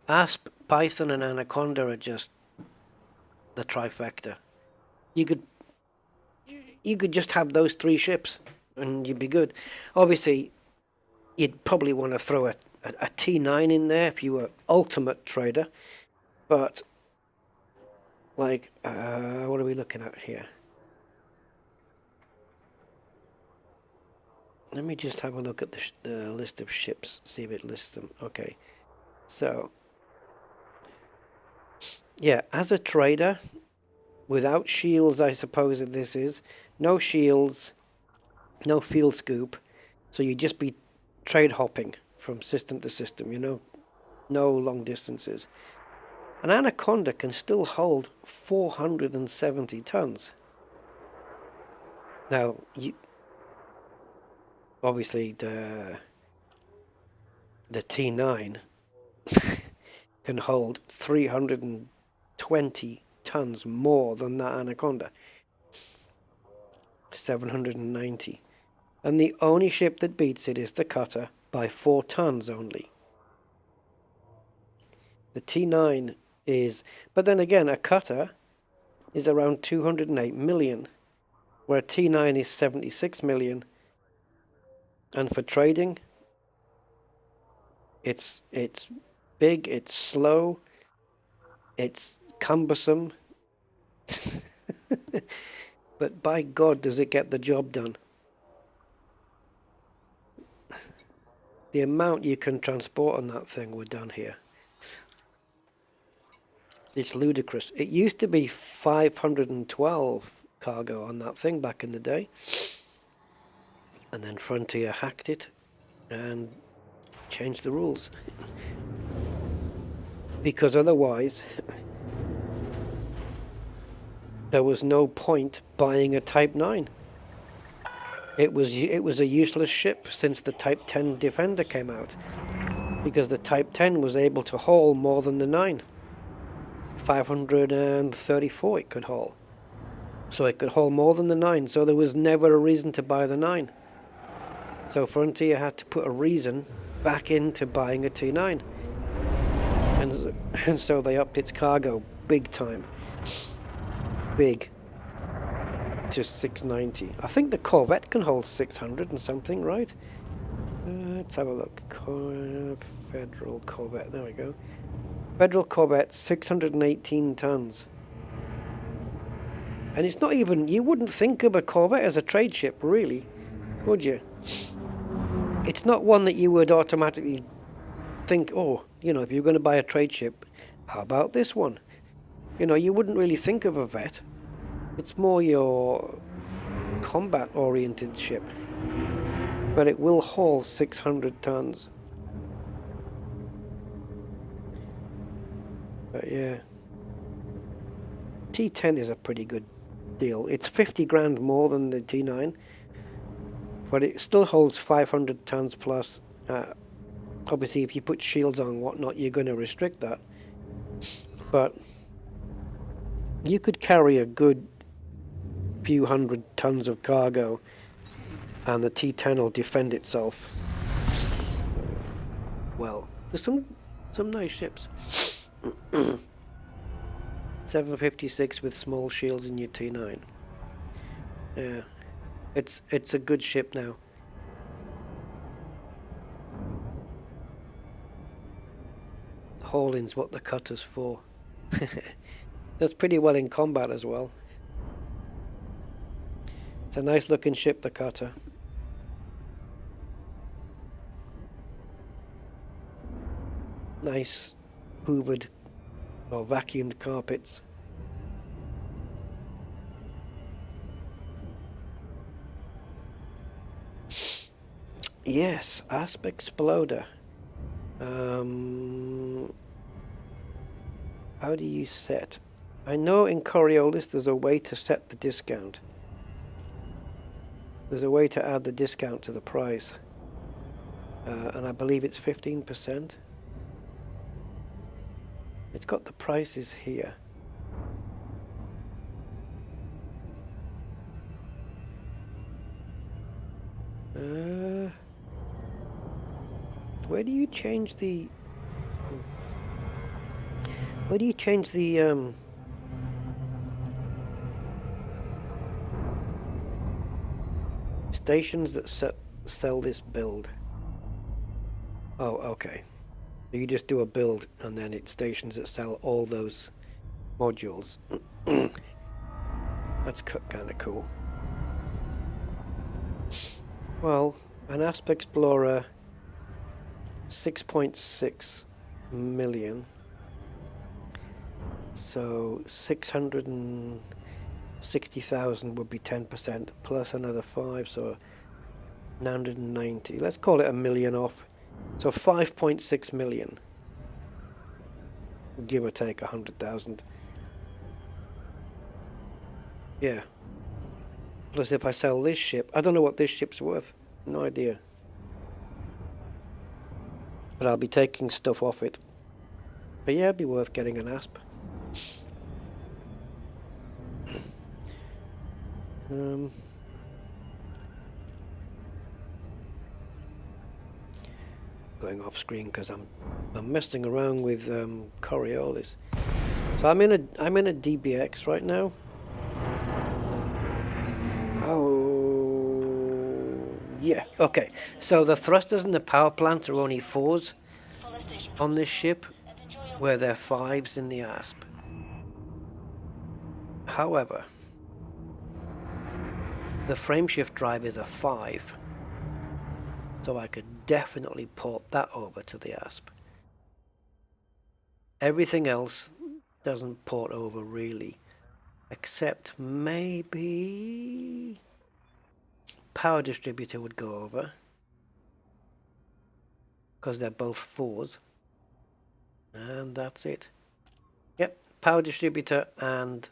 ASP, Python, and Anaconda are just the trifecta. You could just have those 3 ships, and you'd be good. Obviously, you'd probably want to throw a T9 in there if you were ultimate trader, but like, what are we looking at here? Let me just have a look at the list of ships, see if it lists them. Okay, so yeah, as a trader, without shields, I suppose that this is no shields, no field scoop, so you'd just be trade hopping from system to system, you know, no long distances. An Anaconda can still hold 470 tons. Now, obviously the T9 can hold 320 tons more than that Anaconda. 790. And the only ship that beats it is the Cutter by 4 tons only. The T9 is, but then again, a Cutter is around 208 million, where a T9 is 76 million. And for trading, it's big, it's slow, it's cumbersome, but by God does it get the job done. The amount you can transport on that thing we're done here. It's ludicrous. It used to be 512 cargo on that thing back in the day. And then Frontier hacked it and changed the rules. Because otherwise, there was no point buying a Type 9. It was a useless ship since the Type 10 Defender came out. Because the Type 10 was able to haul more than the 9. 534 it could haul. So it could haul more than the 9, so there was never a reason to buy the 9. So Frontier had to put a reason back into buying a T9. And so they upped its cargo big time. Big. To 690. I think the Corvette can hold 600 and something, right? Let's have a look. Federal Corvette, there we go. Federal Corvette, 618 tons. And it's not even, you wouldn't think of a Corvette as a trade ship, really, would you? It's not one that you would automatically think, oh, you know, if you're going to buy a trade ship, how about this one? You know, you wouldn't really think of a vet. It's more your combat-oriented ship. But it will haul 600 tons. But yeah. T10 is a pretty good deal. It's 50 grand more than the T9. But it still holds 500 tons plus. Obviously, if you put shields on and whatnot, you're going to restrict that. But you could carry a good few hundred tons of cargo, and the T10 will defend itself. Well, there's some nice ships. 756 with small shields in your T9. Yeah. It's a good ship now. Hauling's what the cutter's for. Does pretty well in combat as well. It's a nice looking ship, the cutter. Nice hoovered or vacuumed carpets. Yes, Asp Exploder. How do you set? I know in Coriolis there's a way to set the discount. There's a way to add the discount to the price. And I believe it's 15%. It's got the prices here. Where do you change the... Where do you change the... stations that sell this build? Oh, okay. You just do a build and then it's stations that sell all those modules. That's kind of cool. Well, an Asp Explorer 6.6 million. So 660,000 would be 10% plus another 5, so 990. Let's call it a million off. So 5.6 million. Give or take 100,000. Yeah. Plus if I sell this ship, I don't know what this ship's worth. No idea. But I'll be taking stuff off it. But yeah, it'd be worth getting an Asp. Going off screen because I'm messing around with Coriolis. So I'm in a DBX right now. Oh yeah, okay. So the thrusters and the power plant are only 4s on this ship, where they're 5s in the Asp. However, the frameshift drive is a 5. So I could definitely port that over to the Asp. Everything else doesn't port over really, except maybe power distributor would go over, because they're both 4s. And that's it. Yep, power distributor and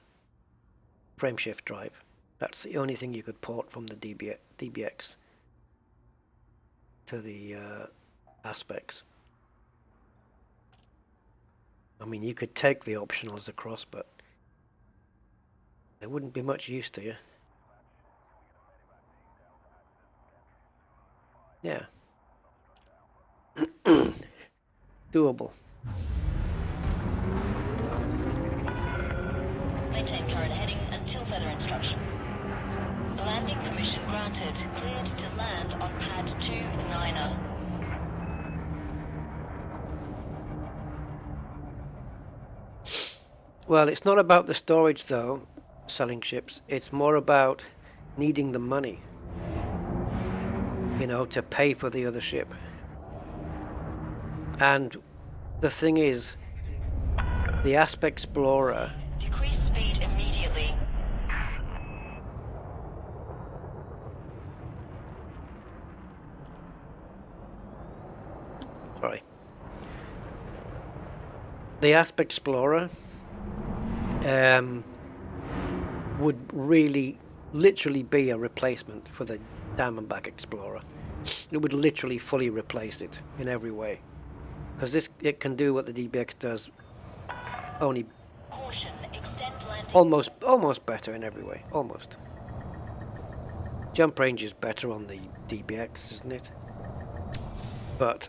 frameshift drive. That's the only thing you could port from the DBX to the aspects. I mean, you could take the optionals across, but there wouldn't be much use to you. Yeah. Doable. Maintain current heading until further instruction. Landing permission granted. Cleared to land on pad 2-9er. Well, it's not about the storage though, selling ships. It's more about needing the money, you know, to pay for the other ship. And the thing is, the Aspect Explorer, Decrease speed immediately. sorry, the Aspect Explorer would really, literally be a replacement for the Diamondback Explorer. It would literally fully replace it in every way, because it can do what the DBX does, only Caution, extend landing. almost better in every way, almost. Jump range is better on the DBX, isn't it? But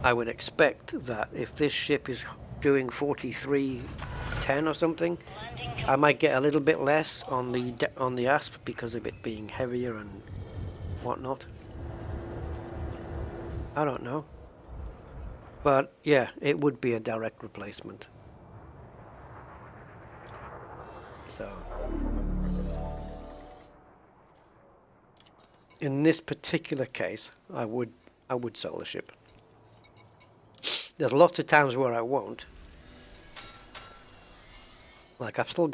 I would expect that if this ship is doing 4310 or something, I might get a little bit less on the ASP because of it being heavier and whatnot. I don't know. But yeah, it would be a direct replacement. So in this particular case, I would sell the ship. There's lots of times where I won't. Like I still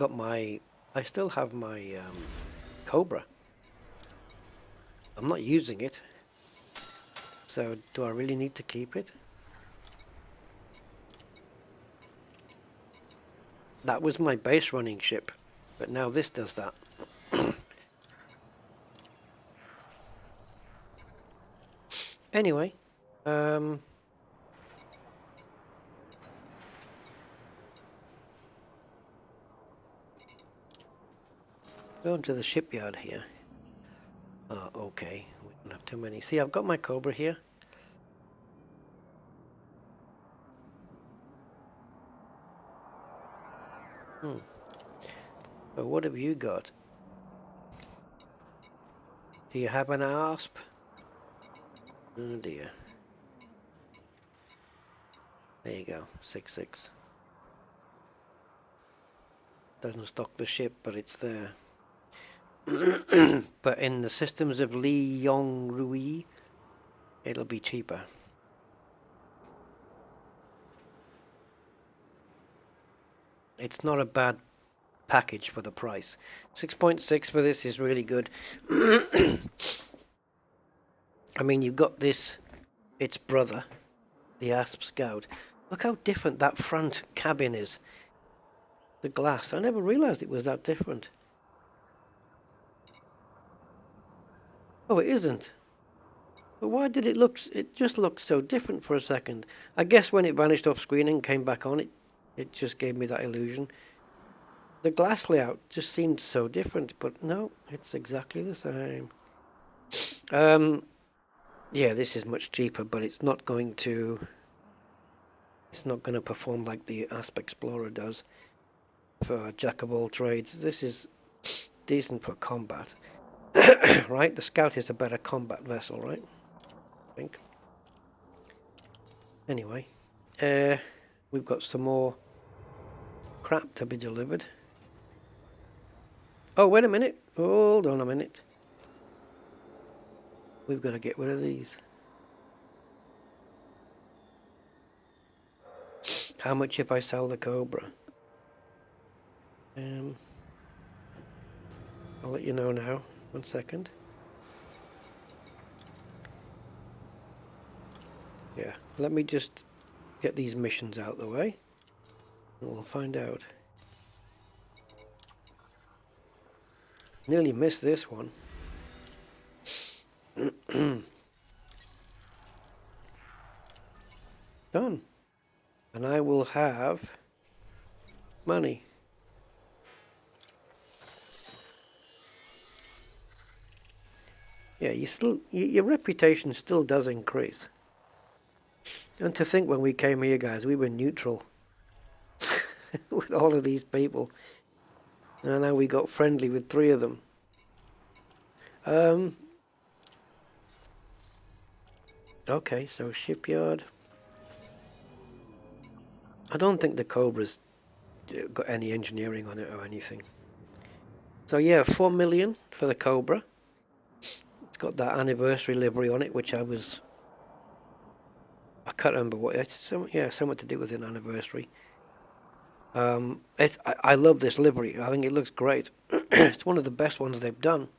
have my Cobra. I'm not using it. So do I really need to keep it? That was my base running ship, but now this does that. Anyway, going to the shipyard here. Oh, okay. We don't have too many. See, I've got my Cobra here. So what have you got? Do you have an ASP? Oh dear. There you go, 6.6. Doesn't stock the ship, but it's there. But in the systems of Li Yong Rui, it'll be cheaper. It's not a bad package for the price. 6.6 for this is really good. I mean, you've got this, its brother, the ASP Scout. Look how different that front cabin is. The glass, I never realized it was that different. Oh, it isn't. But why did it just looked so different for a second. I guess when it vanished off screen and came back on, it just gave me that illusion. The glass layout just seemed so different, but no, it's exactly the same. Yeah, this is much cheaper, but it's not going to perform like the Aspect Explorer does for jack of all trades. This is decent for combat. Right? The Scout is a better combat vessel, right? I think. Anyway, we've got some more crap to be delivered. Oh, wait a minute. Hold on a minute. We've got to get rid of these. How much if I sell the Cobra? I'll let you know now. 1 second. Yeah, let me just get these missions out the way, and we'll find out. Nearly missed this one. Done. And I will have money. Yeah, your reputation still does increase. And to think when we came here, guys, we were neutral with all of these people. And now we got friendly with 3 of them. Okay, so shipyard. I don't think the Cobra's got any engineering on it or anything. So yeah, 4 million for the Cobra. It's got that anniversary livery on it, which I can't remember what it's. Something to do with an anniversary. I love this livery. I think it looks great. It's one of the best ones they've done.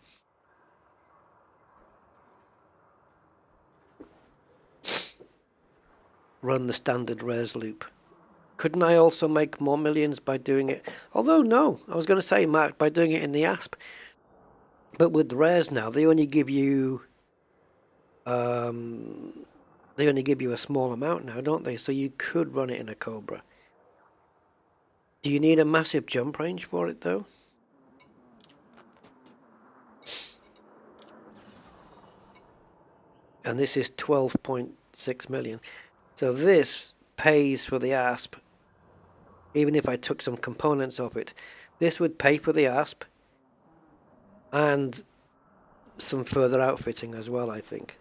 Run the standard res loop. Couldn't I also make more millions by doing it? Although no, I was going to say, Mark, by doing it in the ASP. But with the res now, they only give you a small amount now, don't they? So you could run it in a Cobra. Do you need a massive jump range for it though? And this is 12.6 million. So this pays for the ASP. Even if I took some components of it, this would pay for the ASP and some further outfitting as well, I think.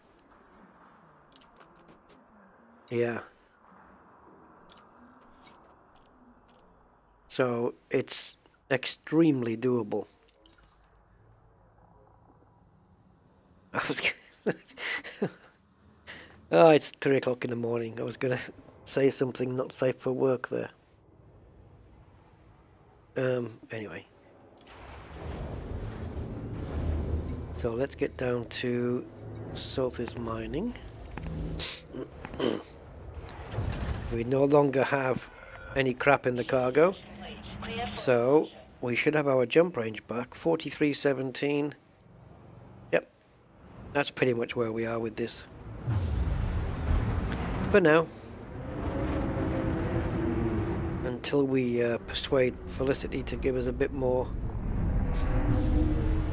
Yeah. So it's extremely doable. I was oh, it's 3 o'clock in the morning. I was going to say something not safe for work there. Anyway. So let's get down to Southeast Mining. We no longer have any crap in the cargo. So we should have our jump range back. 4317. Yep. That's pretty much where we are with this. For now. Until we persuade Felicity to give us a bit more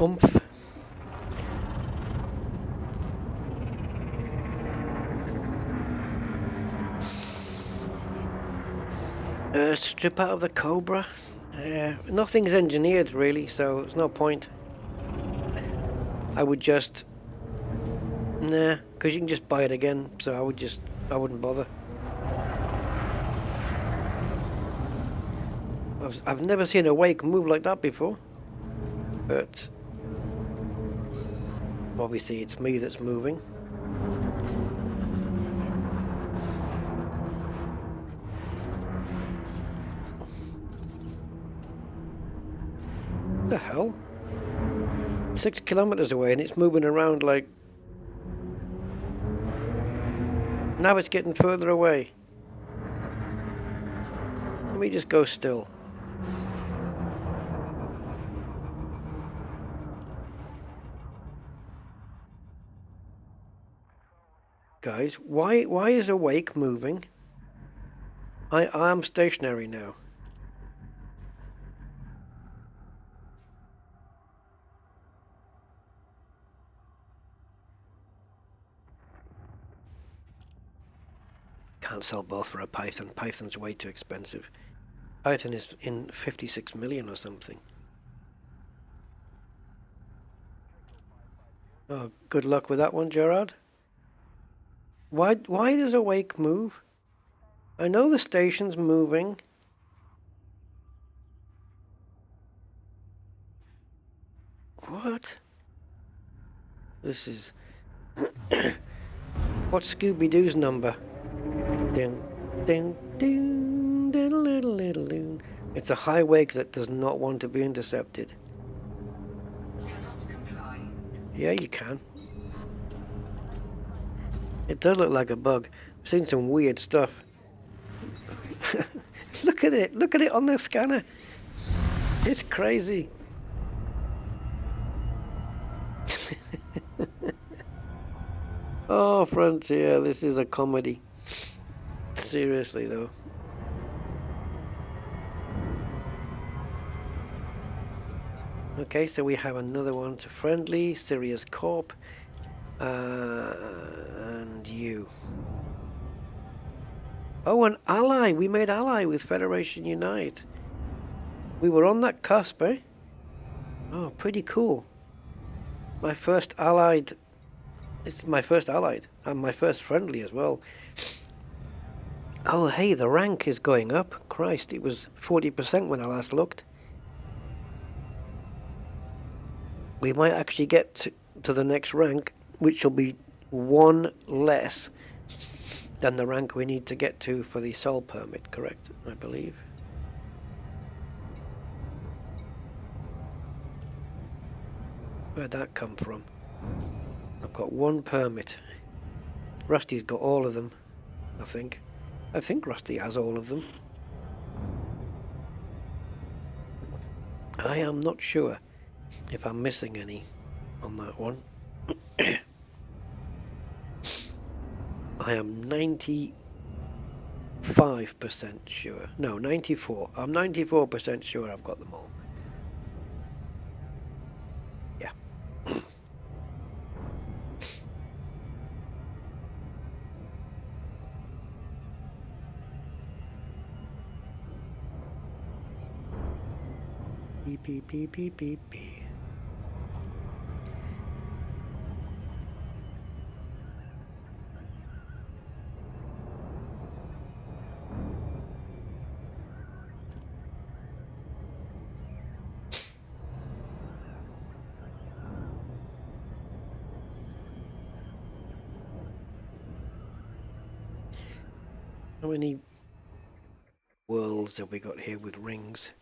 oomph. Strip out of the Cobra. Nothing's engineered really, so there's no point. I would just... Nah, because you can just buy it again, so I wouldn't bother. I've never seen a wake move like that before. But... obviously it's me that's moving. What the hell? 6 kilometers away and it's moving around like... Now it's getting further away. Let me just go still. Guys, why is a wake moving? I am stationary now. Can't sell both for a Python. Python's way too expensive. Python is in 56 million or something. Oh, good luck with that one, Gerard. Why does a wake move? I know the station's moving. What? This is... What's Scooby-Doo's number? Ding, ding, ding, diddle, diddle, diddle, ding. It's a high wake that does not want to be intercepted. Cannot comply. Yeah, you can. It does look like a bug. Seen some weird stuff. Look at it. Look at it on the scanner. It's crazy. Oh, Frontier, this is a comedy. Seriously, though. Okay, so we have another one to friendly, Sirius Corp, and you. Oh, an ally! We made ally with Federation Unite. We were on that cusp, eh? Oh, pretty cool. My first allied. It's my first allied, and my first friendly as well. Oh, hey, the rank is going up. Christ, it was 40% when I last looked. We might actually get to the next rank, which will be one less than the rank we need to get to for the Sol permit, correct? I believe. Where'd that come from? I've got one permit. Rusty's got all of them, I think. I think Rusty has all of them. I am not sure if I'm missing any on that one. I am 95% sure. No, 94. I'm 94% sure I've got them all. Yeah. Beep, beep, beep, beep, beep, beep. How many worlds have we got here with rings?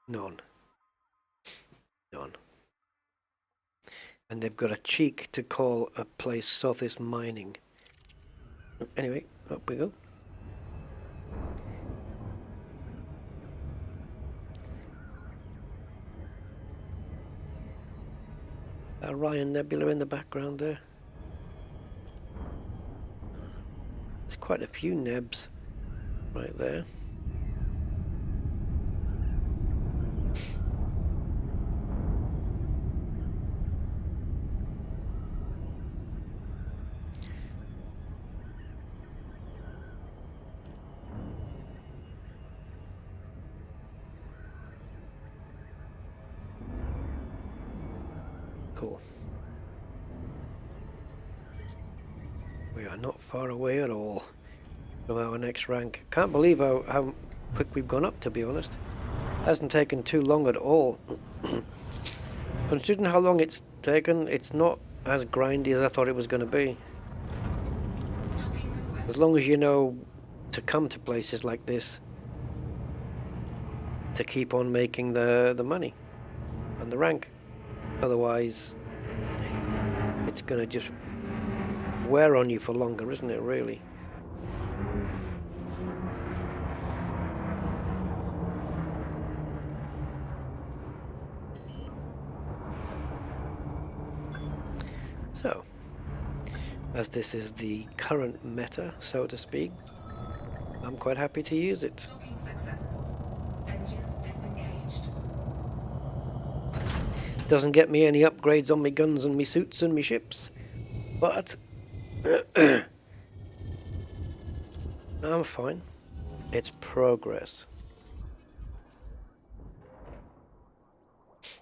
None. None. And they've got a cheek to call a place Sothis Mining. Anyway, up we go. That Orion Nebula in the background there. There's quite a few nebs right there. Cool. We are not far away at all from our next rank. Can't believe how quick we've gone up, to be honest. Hasn't taken too long at all. Considering how long it's taken, it's not as grindy as I thought it was going to be. As long as you know to come to places like this to keep on making the money and the rank. Otherwise, it's going to just wear on you for longer, isn't it, really? So, as this is the current meta, so to speak, I'm quite happy to use it. Docking successful. Engines disengaged. Doesn't get me any upgrades on me guns and me suits and me ships, but I'm fine. It's progress.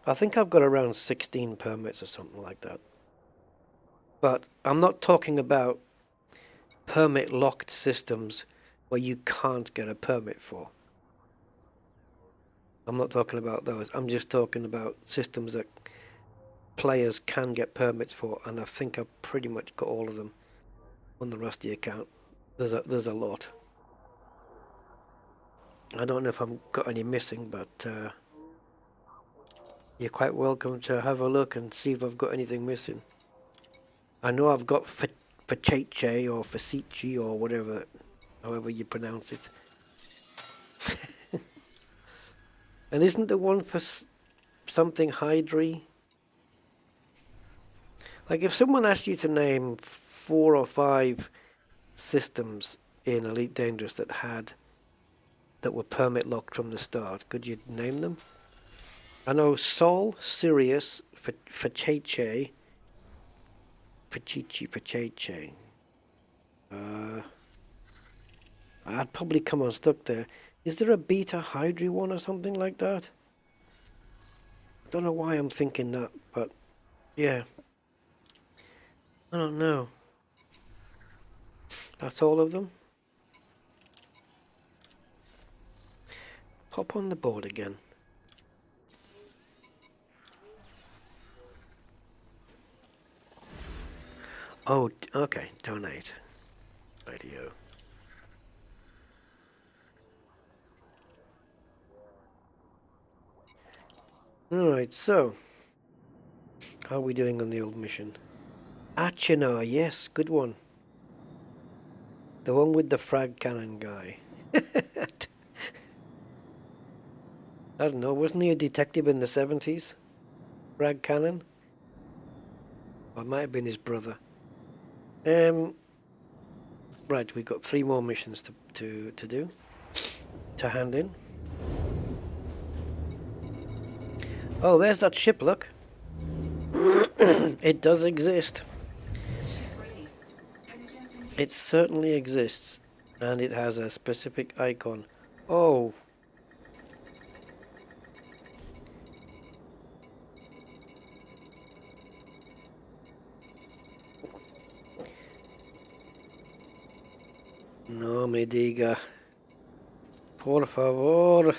I think I've got around 16 permits or something like that. But I'm not talking about permit locked systems where you can't get a permit for. I'm not talking about those. I'm just talking about systems that players can get permits for, and I think I've pretty much got all of them on the Rusty account. There's a lot. I don't know if I've got any missing, but you're quite welcome to have a look and see if I've got anything missing. I know I've got Faceche or Facici or whatever, however you pronounce it. And isn't the one for something Hydri? Like if someone asked you to name 4 or 5 systems in Elite Dangerous that were permit locked from the start, could you name them? I know Sol, Sirius, Faceche, Faceche. I'd probably come unstuck there. Is there a Beta Hydri one or something like that? I don't know why I'm thinking that, but yeah. I don't know. That's all of them. Pop on the board again. Oh, okay. Donate. Radio. Alright, so. How are we doing on the old mission? Achenar, yes, good one. The one with the frag cannon guy. I don't know, wasn't he a detective in the 70s? Frag cannon? Or it might have been his brother. Right, we've got 3 more missions to do. To hand in. Oh, there's that ship, look. It does exist. It certainly exists. And it has a specific icon. Oh. No me diga. Por favor.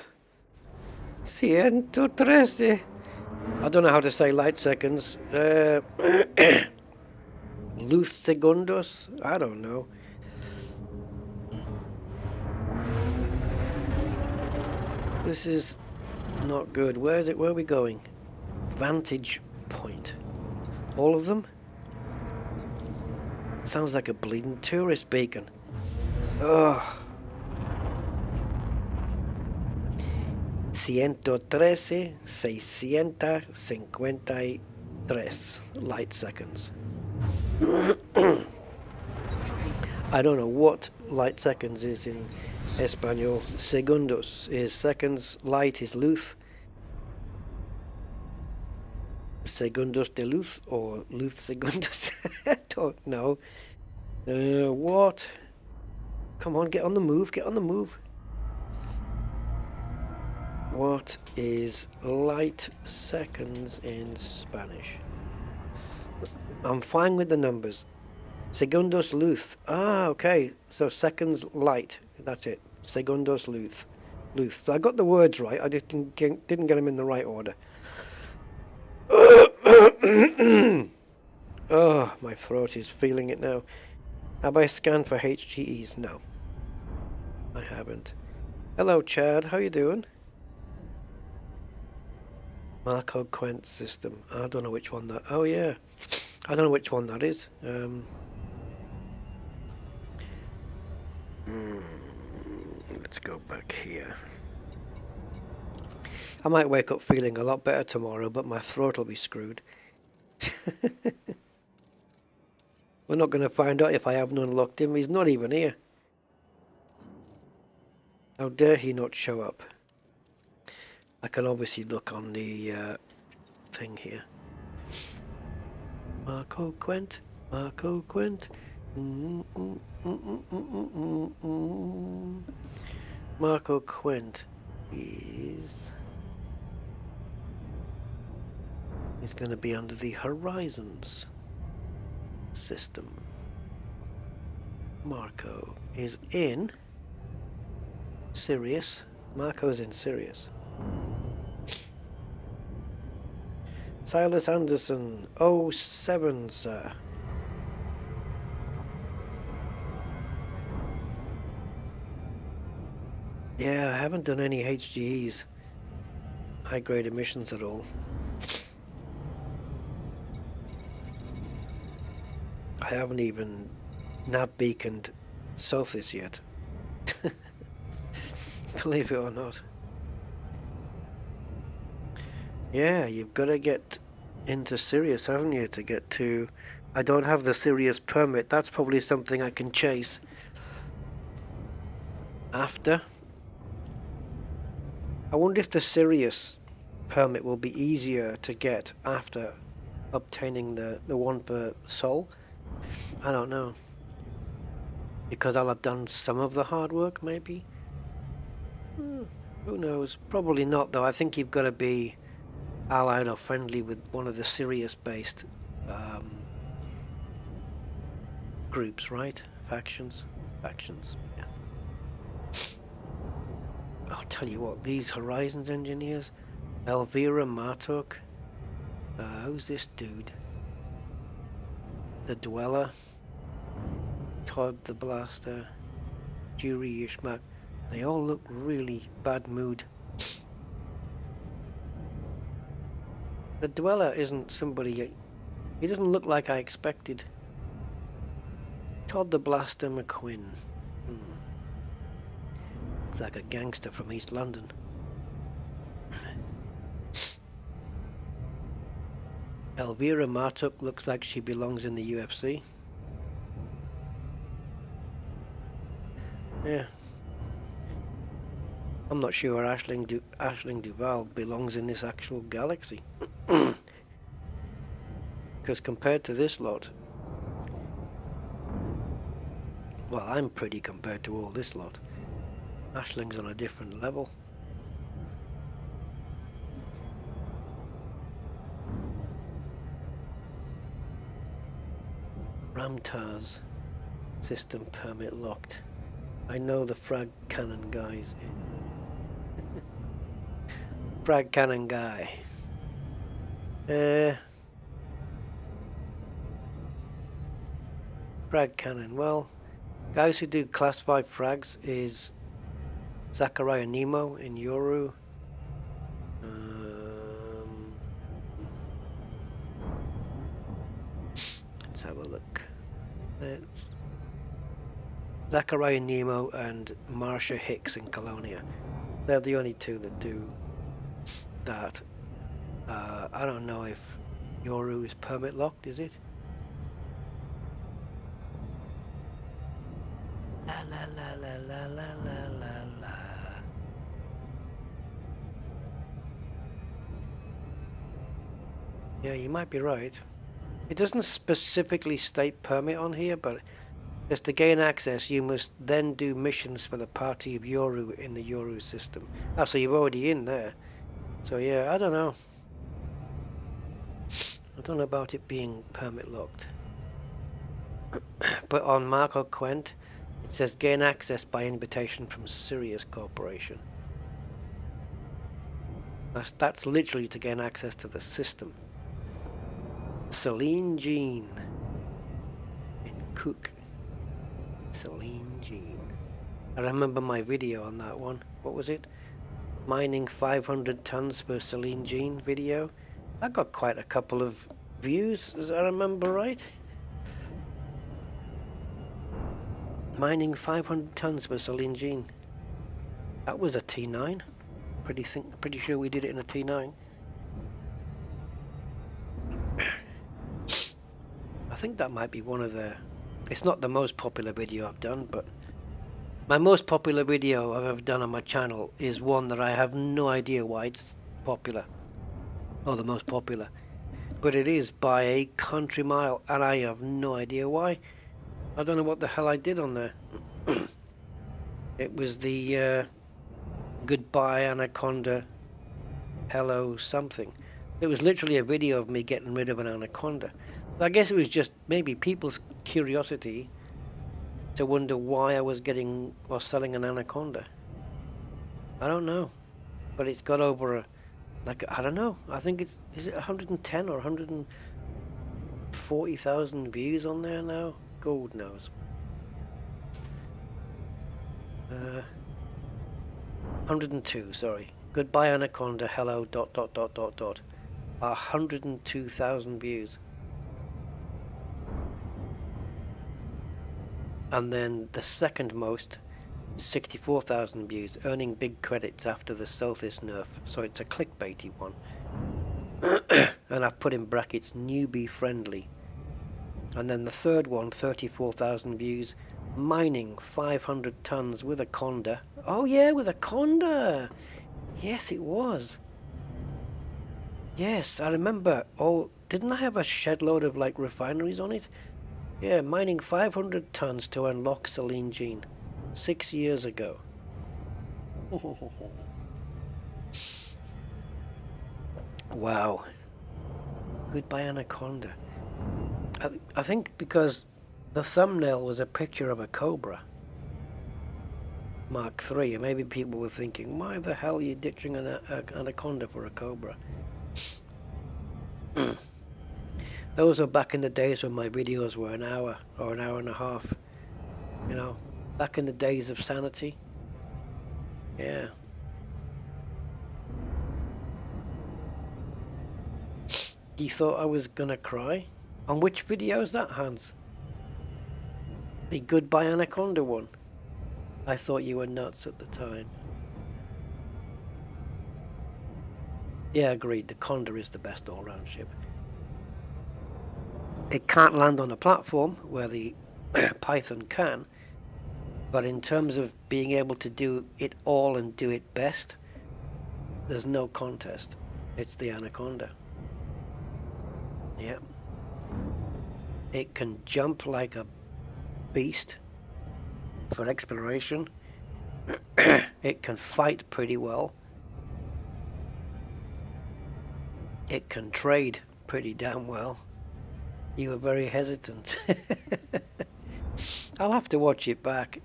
113. I don't know how to say light seconds. Luz segundos? I don't know. This is not good. Where is it? Where are we going? Vantage point. All of them? Sounds like a bleeding tourist beacon. Ugh. 113, 653 light seconds. I don't know what light seconds is in Espanol. Segundos is seconds, light is luz. Segundos de luz or luz segundos. I don't know. What? Come on, get on the move, get on the move. What is light seconds in Spanish? I'm fine with the numbers. Segundos luz. Ah, okay. So seconds light. That's it. Segundos luz. Luz. So I got the words right. I just didn't get them in the right order. Oh, my throat is feeling it now. Have I scanned for HGEs? No. I haven't. Hello, Chad. How you doing? Marco Quent system. I don't know which one that... Oh, yeah. I don't know which one that is. Let's go back here. I might wake up feeling a lot better tomorrow, but my throat will be screwed. We're not going to find out if I haven't unlocked him. He's not even here. How dare he not show up? I can obviously look on the thing here. Marco Quent. Marco Quent. Marco Quent is going to be under the Horizons system. Marco is in Sirius. Marco's in Sirius. Silas Anderson, 07, sir. Yeah, I haven't done any HGEs, high-grade emissions at all. I haven't even nav beaconed Sophis yet. Believe it or not. Yeah, you've got to get into Sirius, haven't you, to get to... I don't have the Sirius permit. That's probably something I can chase after. I wonder if the Sirius permit will be easier to get after obtaining the one for Sol. I don't know. Because I'll have done some of the hard work, maybe? Who knows? Probably not, though. I think you've got to be allied or friendly with one of the Sirius-based groups, right? Factions? Factions, yeah. I'll tell you what, these Horizons engineers, Elvira Martok, who's this dude? The Dweller, Todd the Blaster, Jury Ishmak, they all look really bad mood. The Dweller isn't somebody, he doesn't look like I expected. Todd the Blaster McQuinn. Looks like a gangster from East London. Elvira Martuk looks like she belongs in the UFC. Yeah. I'm not sure Aisling Duval belongs in this actual galaxy. Because compared to this lot, well, I'm pretty compared to all this lot. Aisling's on a different level. Ramtars. System permit locked. I know the frag cannon guys. Frag cannon guy. Frag cannon. Well, guys who do class 5 frags is Zachariah Nemo in Yoru. Let's have a look. Let's Zachariah Nemo and Marsha Hicks in Colonia. They're the only two that do that. I don't know if Yoru is permit locked, is it? La la la la la la la la la. Yeah, you might be right. It doesn't specifically state permit on here, but just to gain access, you must then do missions for the party of Yoru in the Yoru system. Ah, so you're already in there. So yeah, I don't know. I don't know about it being permit locked. But on Marco Quent, it says gain access by invitation from Sirius Corporation. That's literally to gain access to the system. Celine Jean in Cook. Celine Jean. I remember my video on that one. What was it? Mining 500 tons per Celine Jean video. I got quite a couple of views, as I remember right. Mining 500 tons per Celine Jean. That was a T9. Pretty sure we did it in a T9. I think that might be one of the... It's not the most popular video I've done, but my most popular video I've ever done on my channel is one that I have no idea why it's popular. Or the most popular. But it is by a country mile, and I have no idea why. I don't know what the hell I did on there. It was the goodbye anaconda, hello something. It was literally a video of me getting rid of an anaconda. I guess it was just maybe people's curiosity to wonder why I was getting or selling an anaconda. I don't know, but it's got over I don't know. I think is it 110 or 140,000 views on there now? God knows. 102, sorry. Goodbye anaconda, hello, ... 102,000 views. And then the second most, 64,000 views, earning big credits after the Sothis nerf, so it's a clickbaity one. And I put in brackets, newbie friendly. And then the third one, 34,000 views, mining 500 tons with a Conda. Oh yeah, with a Conda! Yes, it was. Yes, I remember. Oh, didn't I have a shed load of like refineries on it? Yeah, mining 500 tons to unlock Celine Jean 6 years ago. Wow. Goodbye Anaconda. I think because the thumbnail was a picture of a Cobra Mark III, and maybe people were thinking, why the hell are you ditching an Anaconda for a Cobra? Those were back in the days when my videos were an hour or an hour and a half. You know, back in the days of sanity. Yeah. You thought I was gonna cry? On which video is that, Hans? The Goodbye Anaconda one. I thought you were nuts at the time. Yeah, agreed. The Conda is the best all-round ship. It can't land on a platform where the Python can, but in terms of being able to do it all and do it best, there's no contest. It's the Anaconda. Yeah. It can jump like a beast for exploration. It can fight pretty well. It can trade pretty damn well. You were very hesitant. I'll have to watch it back.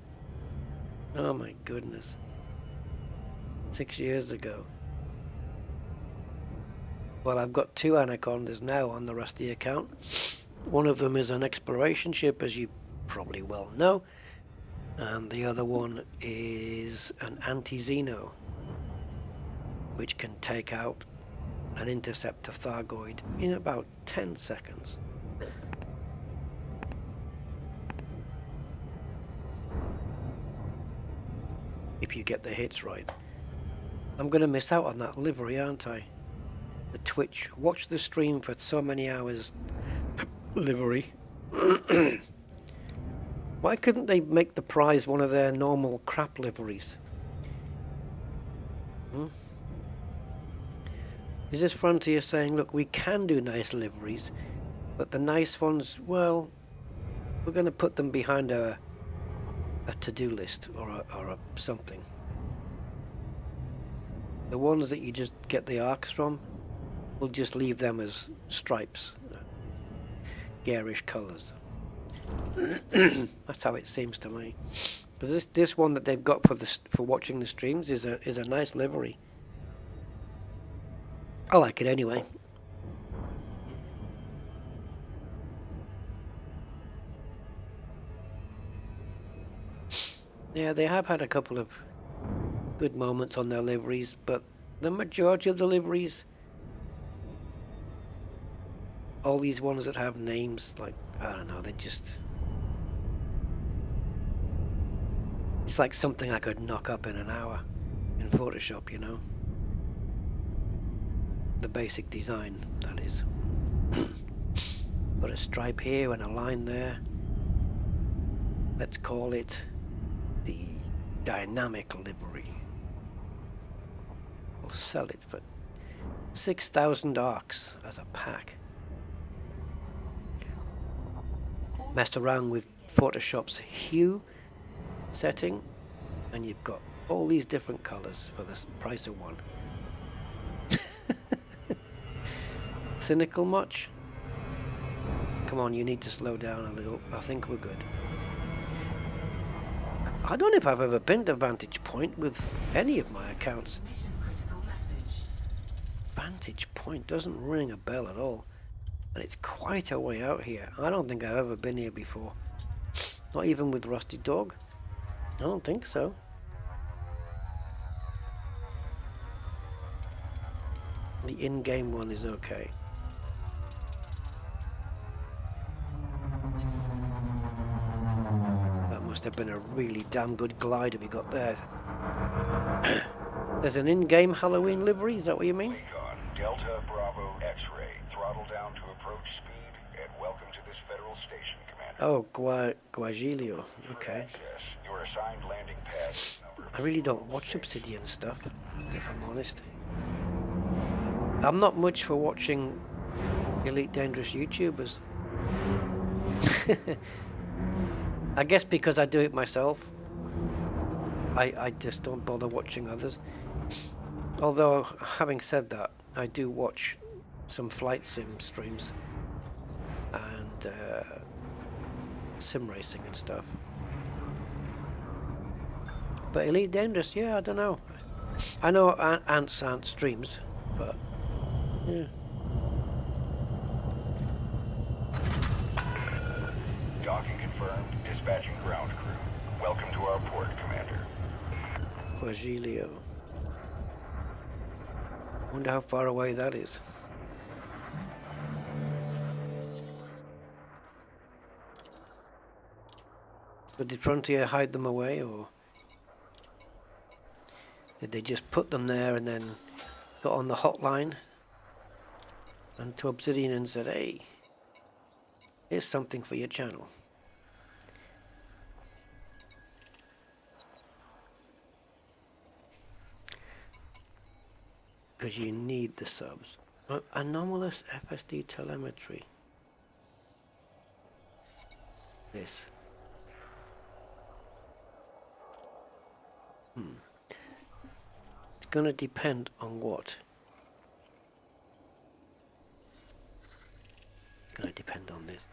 Oh my goodness. 6 years ago. Well, I've got 2 Anacondas now on the Rusty account. One of them is an exploration ship, as you probably well know. And the other one is an anti-Xeno, which can take out an interceptor Thargoid in about 10 seconds. If you get the hits right. I'm going to miss out on that livery, aren't I? The Twitch, watch the stream for so many hours livery. Why couldn't they make the prize one of their normal crap liveries? Is this Frontier saying, look, we can do nice liveries, but the nice ones, well, we're going to put them behind a to-do list or a something. The ones that you just get the arcs from, we'll just leave them as stripes, garish colours. That's how it seems to me. Because this one that they've got for watching the streams is a nice livery. I like it anyway. Yeah, they have had a couple of good moments on their liveries, but the majority of the liveries, all these ones that have names, like, I don't know, they just... It's like something I could knock up in an hour in Photoshop, you know? The basic design, that is. Put a stripe here and a line there. Let's call it the dynamic livery. We'll sell it for 6,000 arcs as a pack. Mess around with Photoshop's hue setting and you've got all these different colors for the price of one. Cynical much? Come on, you need to slow down a little. I think we're good. I don't know if I've ever been to Vantage Point with any of my accounts. Mission critical message. Vantage Point doesn't ring a bell at all. And it's quite a way out here. I don't think I've ever been here before. Not even with Rusty Dog. I don't think so. The in-game one is okay. That must have been a really damn good glider we got there. There's an in-game Halloween livery, is that what you mean? Recon, Delta Bravo X-ray. Throttle down to approach speed, and welcome to this federal station, Commander. Oh, Guagilio. Okay. Access. Your assigned landing pad number. I really don't watch Obsidian stuff, if I'm honest. I'm not much for watching Elite Dangerous YouTubers. I guess because I do it myself. I just don't bother watching others. Although, having said that, I do watch some flight sim streams and sim racing and stuff. But Elite Dangerous, yeah, I don't know. I know Ants streams, but yeah. Docking confirmed. Dispatching ground crew. Welcome to our port, Commander. Guagilio. Wonder how far away that is. But did Frontier hide them away, or did they just put them there and then got on the hotline and to Obsidian and said, hey, here's something for your channel? Because you need the subs. Anomalous FSD telemetry. This. It's going to depend on what? It's going to depend on this.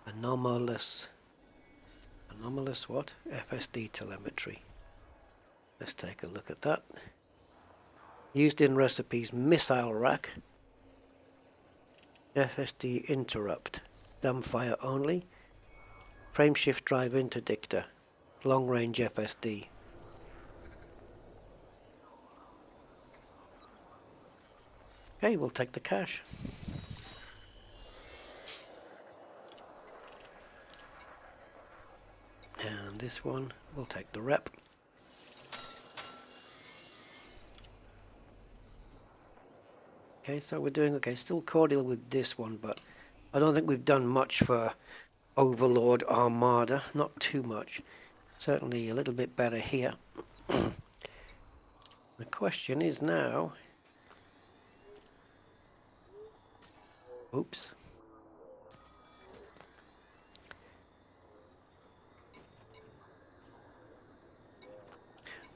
Anomalous what? FSD telemetry. Let's take a look at that. Used in recipes, missile rack, FSD interrupt, dumbfire only, frameshift drive interdictor, long range FSD. Okay, we'll take the cash. And this one, we'll take the rep. Okay, so we're doing okay, still cordial with this one, but I don't think we've done much for Overlord Armada, not too much. Certainly a little bit better here. The question is now... Oops.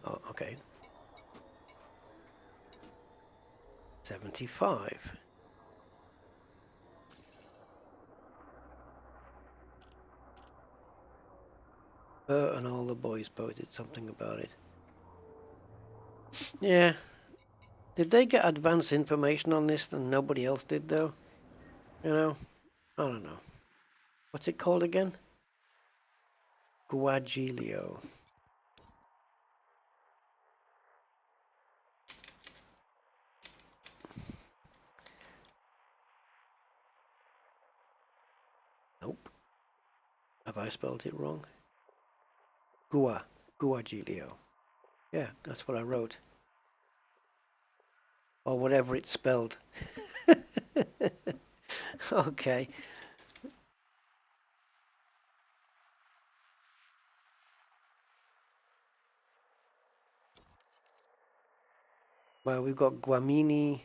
Oh, okay. 75. And all the boys posted something about it. Yeah. Did they get advance information on this and nobody else did though? You know? I don't know. What's it called again? Guagilio. Nope. Have I spelled it wrong? Guagilio. Yeah, that's what I wrote. Or whatever it's spelled. Okay. Well, we've got Guamini.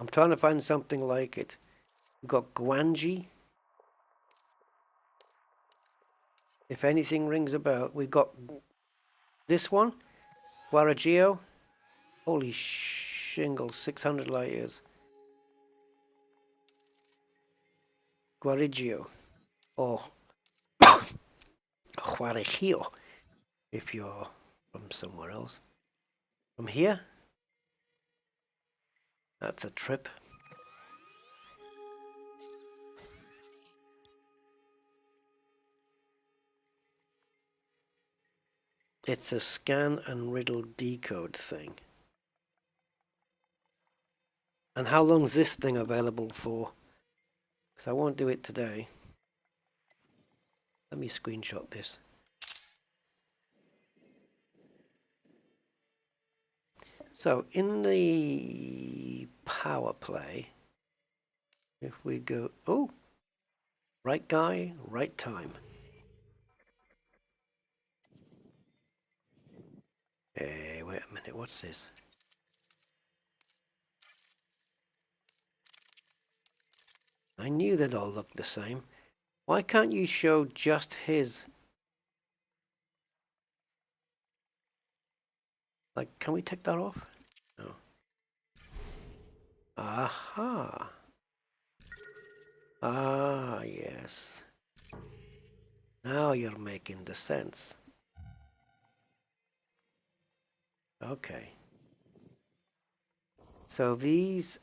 I'm trying to find something like it. We've got Guanji. If anything rings a bell, we've got this one, Guaragio. Holy shingles, 600 light years. Guarigio, or Guarigio, if you're from somewhere else. From here, that's a trip. It's a scan and riddle decode thing. And how long is this thing available for? because I won't do it today. Let me screenshot this. So in the power play, if we go, oh, right guy, right time. Hey, wait a minute, what's this? I knew they'd all look the same. Why can't you show just his? Like, can we take that off? No. Aha. Ah, yes. Now you're making the sense. Okay. So these...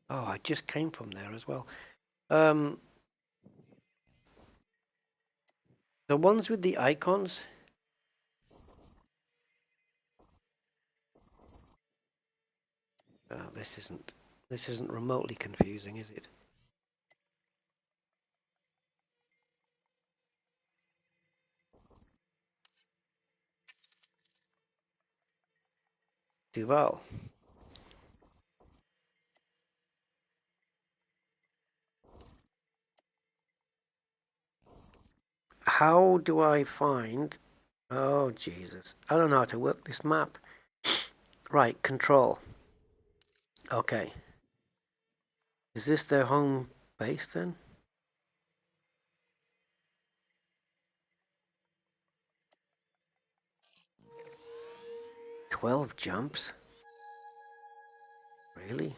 Oh, I just came from there as well. The ones with the icons... Oh, this isn't remotely confusing, is it? Duval. How do I find... Oh, Jesus. I don't know how to work this map. Right, control. Okay. Is this their home base then? "12 jumps? Really?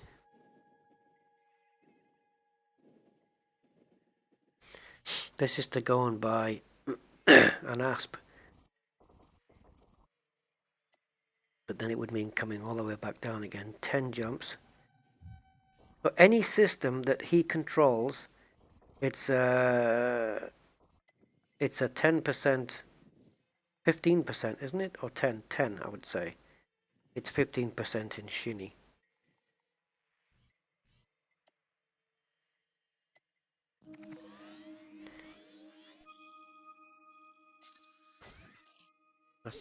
This is to go and buy an asp. But then it would mean coming all the way back down again. 10 jumps. But any system that he controls, it's a 10%, 15%, isn't it? Or 10 I would say. It's 15% in Shinny.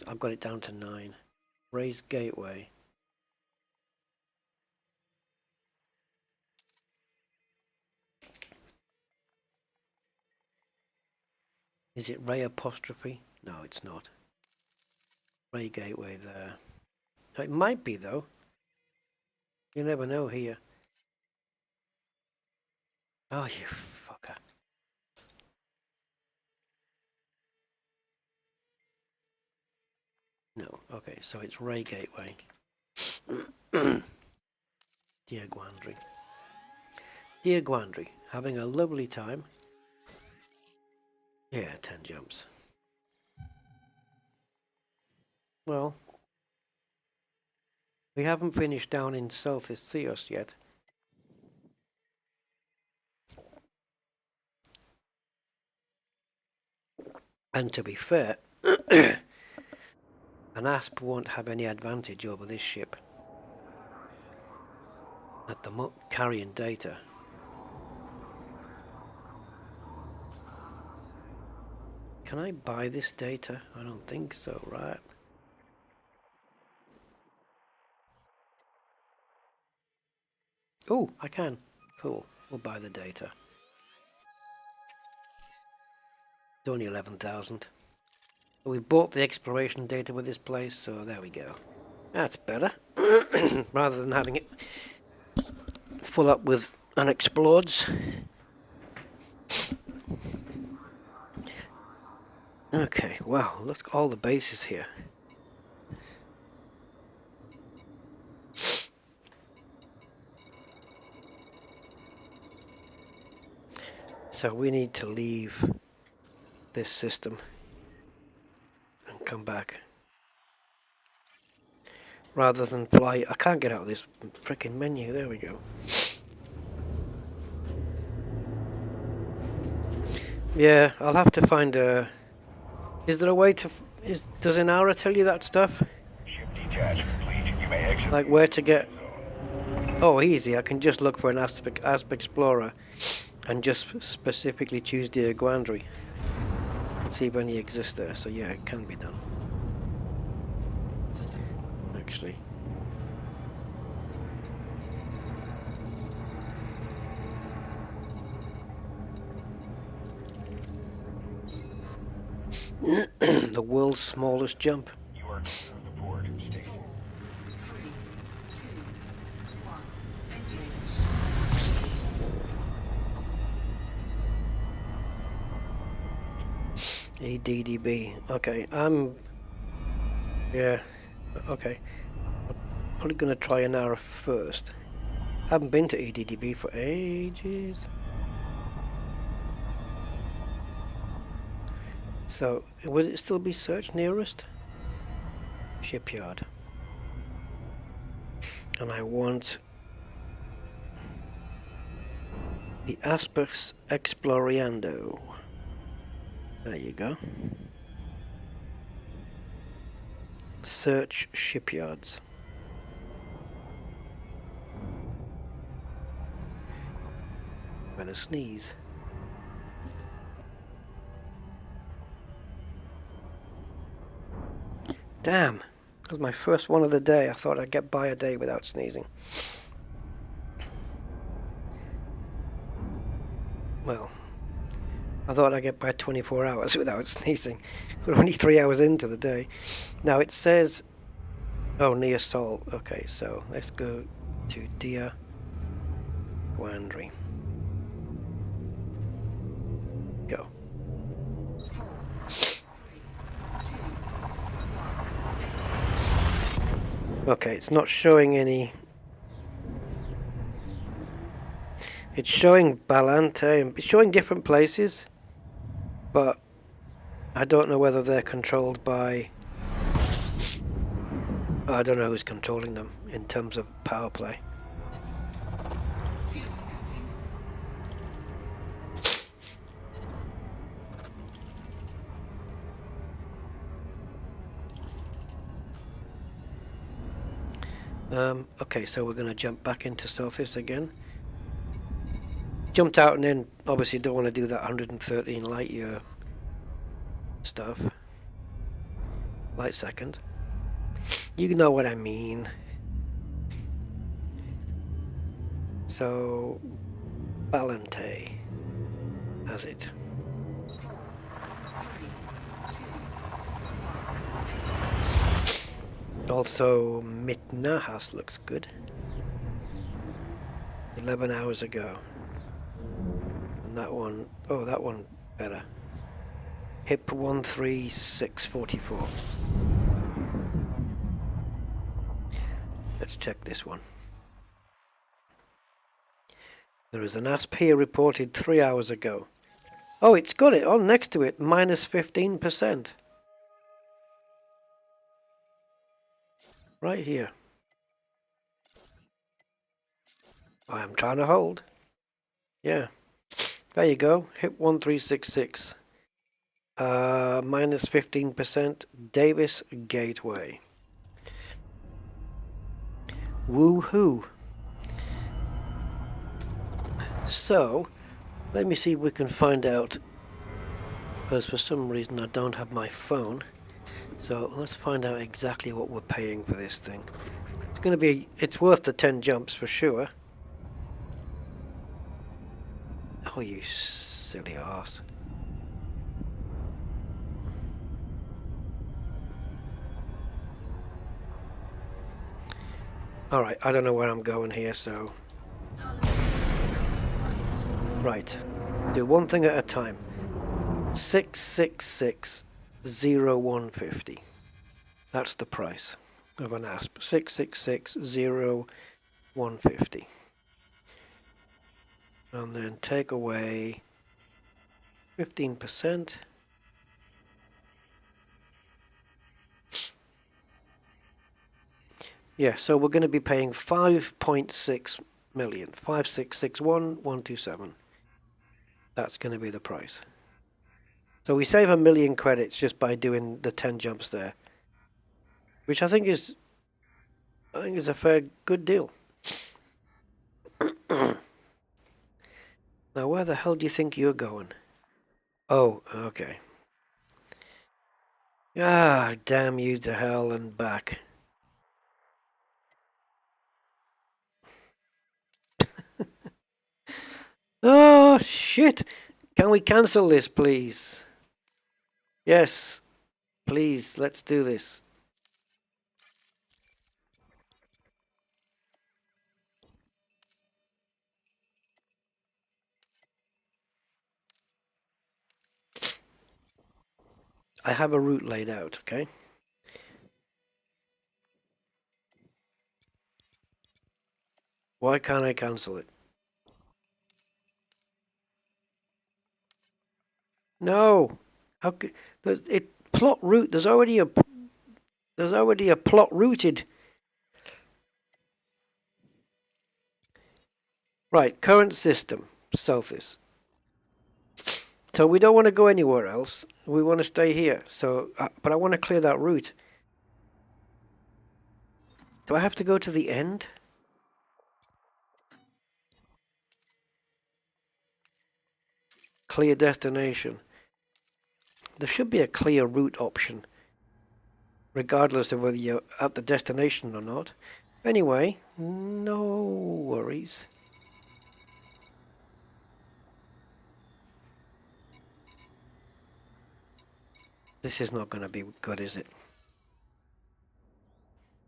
I've got it down to 9. Raise gateway. Is it Ray apostrophe? No, it's not. Ray gateway there. It might be though. You never know here. Oh, you fucker. No, okay, so it's Ray gateway. Dear Gwandry. Dear Gwandry, having a lovely time. Yeah, 10 jumps. Well, we haven't finished down in Southeast Theos yet. And to be fair, an asp won't have any advantage over this ship at the carrying data. Can I buy this data? I don't think so, right? Oh, I can. Cool. We'll buy the data. It's only 11,000. We bought the exploration data with this place, so there we go. That's better. Rather than having it full up with unexplodes. Okay, wow, look at all the bases here. So we need to leave this system and come back. Rather than fly, I can't get out of this freaking menu, there we go. Yeah, I'll have to find a... Is there a way to... does Inara tell you that stuff? Ship detached complete. You may exit. Like where to get... Oh, easy. I can just look for an ASP Explorer and just specifically choose the Guandry and see if any exists there. So yeah, it can be done. Actually. The world's smallest jump. You are clear of the port. Stay 4, 3, 2, 1. Engage. ADDB. Okay, yeah, okay. I'm probably gonna try an hour first. Haven't been to ADDB for ages. So, would it still be search nearest? Shipyard. And I want the Aspers Exploriando. There you go. Search shipyards. I'm gonna sneeze. Damn, that was my first one of the day. I thought I'd get by a day without sneezing. Well, I thought I'd get by 24 hours without sneezing. We're only 3 hours into the day. Now it says, oh, near Sol. Okay, so let's go to Dia Guandry. Go. Okay, it's not showing any. It's showing Balante. It's showing different places, but I don't know whether they're controlled by. I don't know who's controlling them in terms of power play. Fuel scoping. Okay, so we're going to jump back into Celsius again. Jumped out and then obviously don't want to do that 113 light year stuff. Light second. You know what I mean. So, Balante has it. 4, 3, 2, Also, Mitnahas looks good. 11 hours ago. And that one, oh, that one better. HIP 13644. Let's check this one. There is an ASP here reported 3 hours ago. Oh, it's got it on next to it, minus 15%. Right here. I am trying to hold. Yeah. There you go. HIP 1366. Minus 15%. Davis Gateway. Woohoo. So, let me see if we can find out. Because for some reason I don't have my phone. So let's find out exactly what we're paying for this thing. It's going to be, it's worth the 10 jumps for sure. Oh, you silly arse. Alright, I don't know where I'm going here, so... Right. Do one thing at a time. 6660150. That's the price of an ASP. 6660150. And then take away 15%. Yeah, so we're going to be paying 5.6 million. 5661127. That's going to be the price. So we save 1 million credits just by doing the 10 jumps there, which I think is a fair good deal. Now, where the hell do you think you're going? Oh, okay. Ah, damn you to hell and back. Oh, shit! Can we cancel this, please? Yes, please, let's do this. I have a route laid out, okay? Why can't I cancel it? No! How could it plot route? There's already a plot routed. Right, current system, southeast. So we don't want to go anywhere else. We want to stay here. So, but I want to clear that route. Do I have to go to the end? Clear destination. There should be a clear route option, regardless of whether you're at the destination or not. Anyway, no worries. This is not going to be good, is it?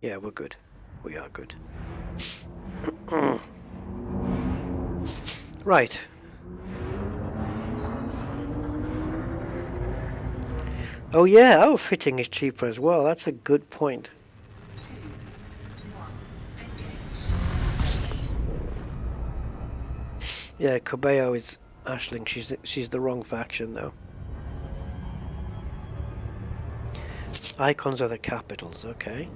Yeah, we're good. We are good. Right. Oh yeah, outfitting is cheaper as well. That's a good point. 2, 1, engage. Yeah, Kobeo is Aisling. She's the wrong faction now. Icons are the capitals, okay.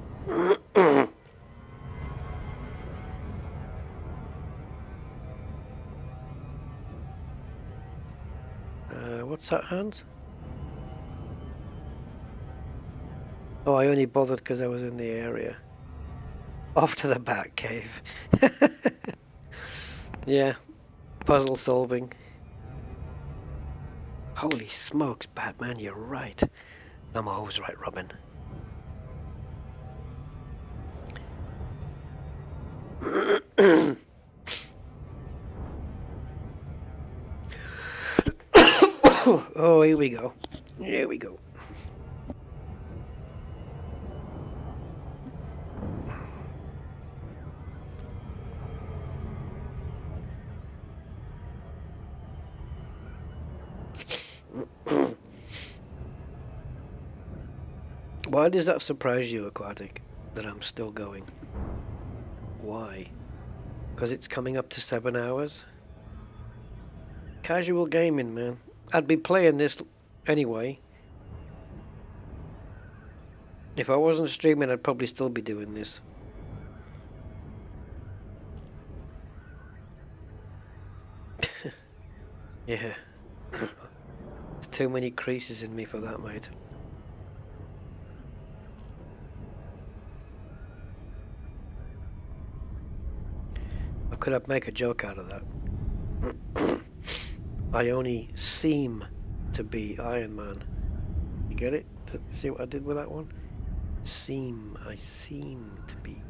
What's that, Hans? Oh, I only bothered because I was in the area. Off to the back cave. Yeah, puzzle solving. Holy smokes, Batman, you're right. I'm always right, Robin. Oh, here we go. Here we go. Why does that surprise you, Aquatic, that I'm still going? Why? Because it's coming up to 7 hours? Casual gaming, man. I'd be playing this anyway. If I wasn't streaming, I'd probably still be doing this. Yeah. There's too many creases in me for that, mate. Or could I make a joke out of that? I only seem to be Iron Man. You get it? See what I did with that one? I seem to be.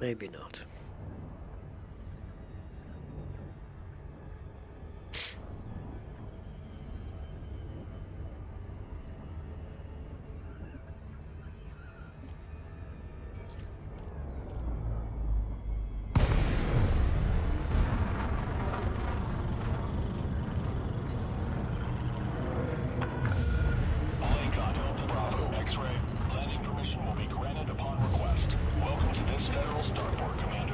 Maybe not. X-ray. Landing permission will be granted upon request. Welcome to this federal starport, Commander.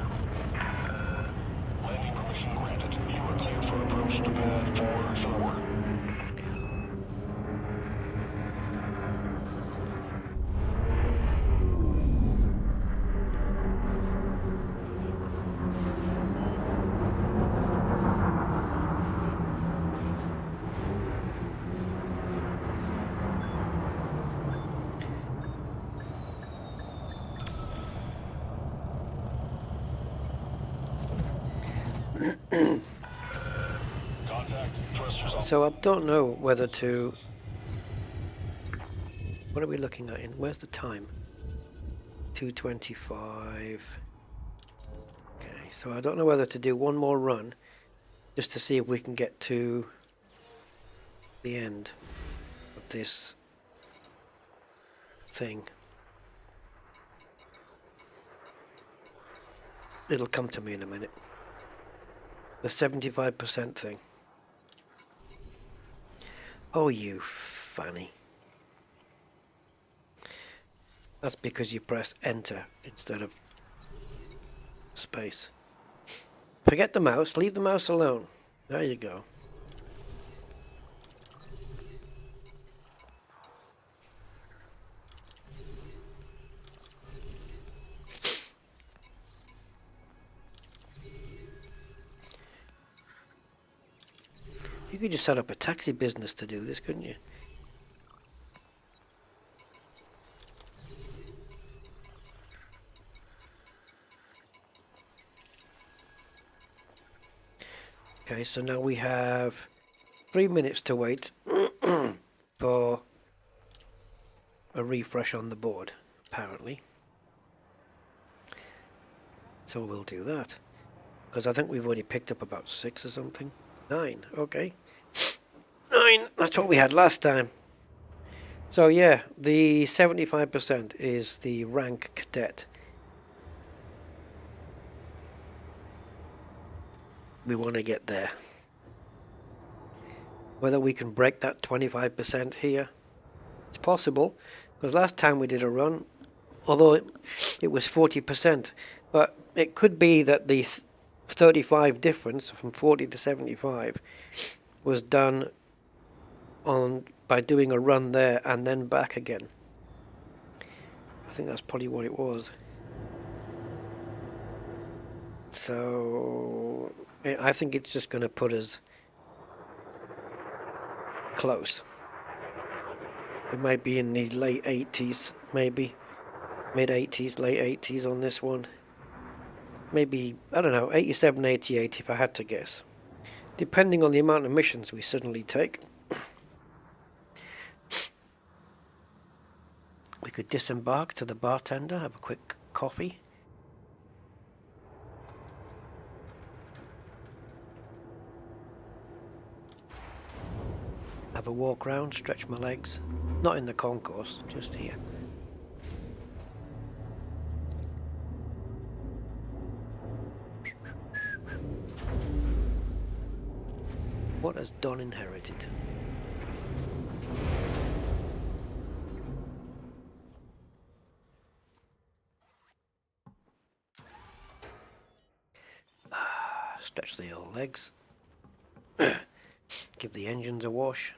So I don't know whether to... What are we looking at? Where's the time? 2:25. Okay, so I don't know whether to do one more run just to see if we can get to the end of this thing. It'll come to me in a minute. The 75% thing. Oh, you fanny. That's because you press enter instead of space. Forget the mouse, leave the mouse alone. There you go. You could just set up a taxi business to do this, couldn't you? Okay, so now we have 3 minutes to wait for a refresh on the board, apparently. So we'll do that. Because I think we've only picked up about 6 or something. 9, okay. 9, that's what we had last time. So yeah, the 75% is the rank cadet. We want to get there. Whether we can break that 25% here, it's possible. Because last time we did a run, although it was 40%, but it could be that the 35 difference from 40 to 75 was done by doing a run there and then back again. I think that's probably what it was. So I think it's just going to put us close. It might be in the late 80s, maybe mid 80s, late 80s on this one. Maybe, I don't know, 87, 88 if I had to guess. Depending on the amount of missions we suddenly take. We could disembark to the bartender, have a quick coffee. Have a walk round, stretch my legs. Not in the concourse, just here. What has Don inherited? Stretch the old legs. Give the engines a wash.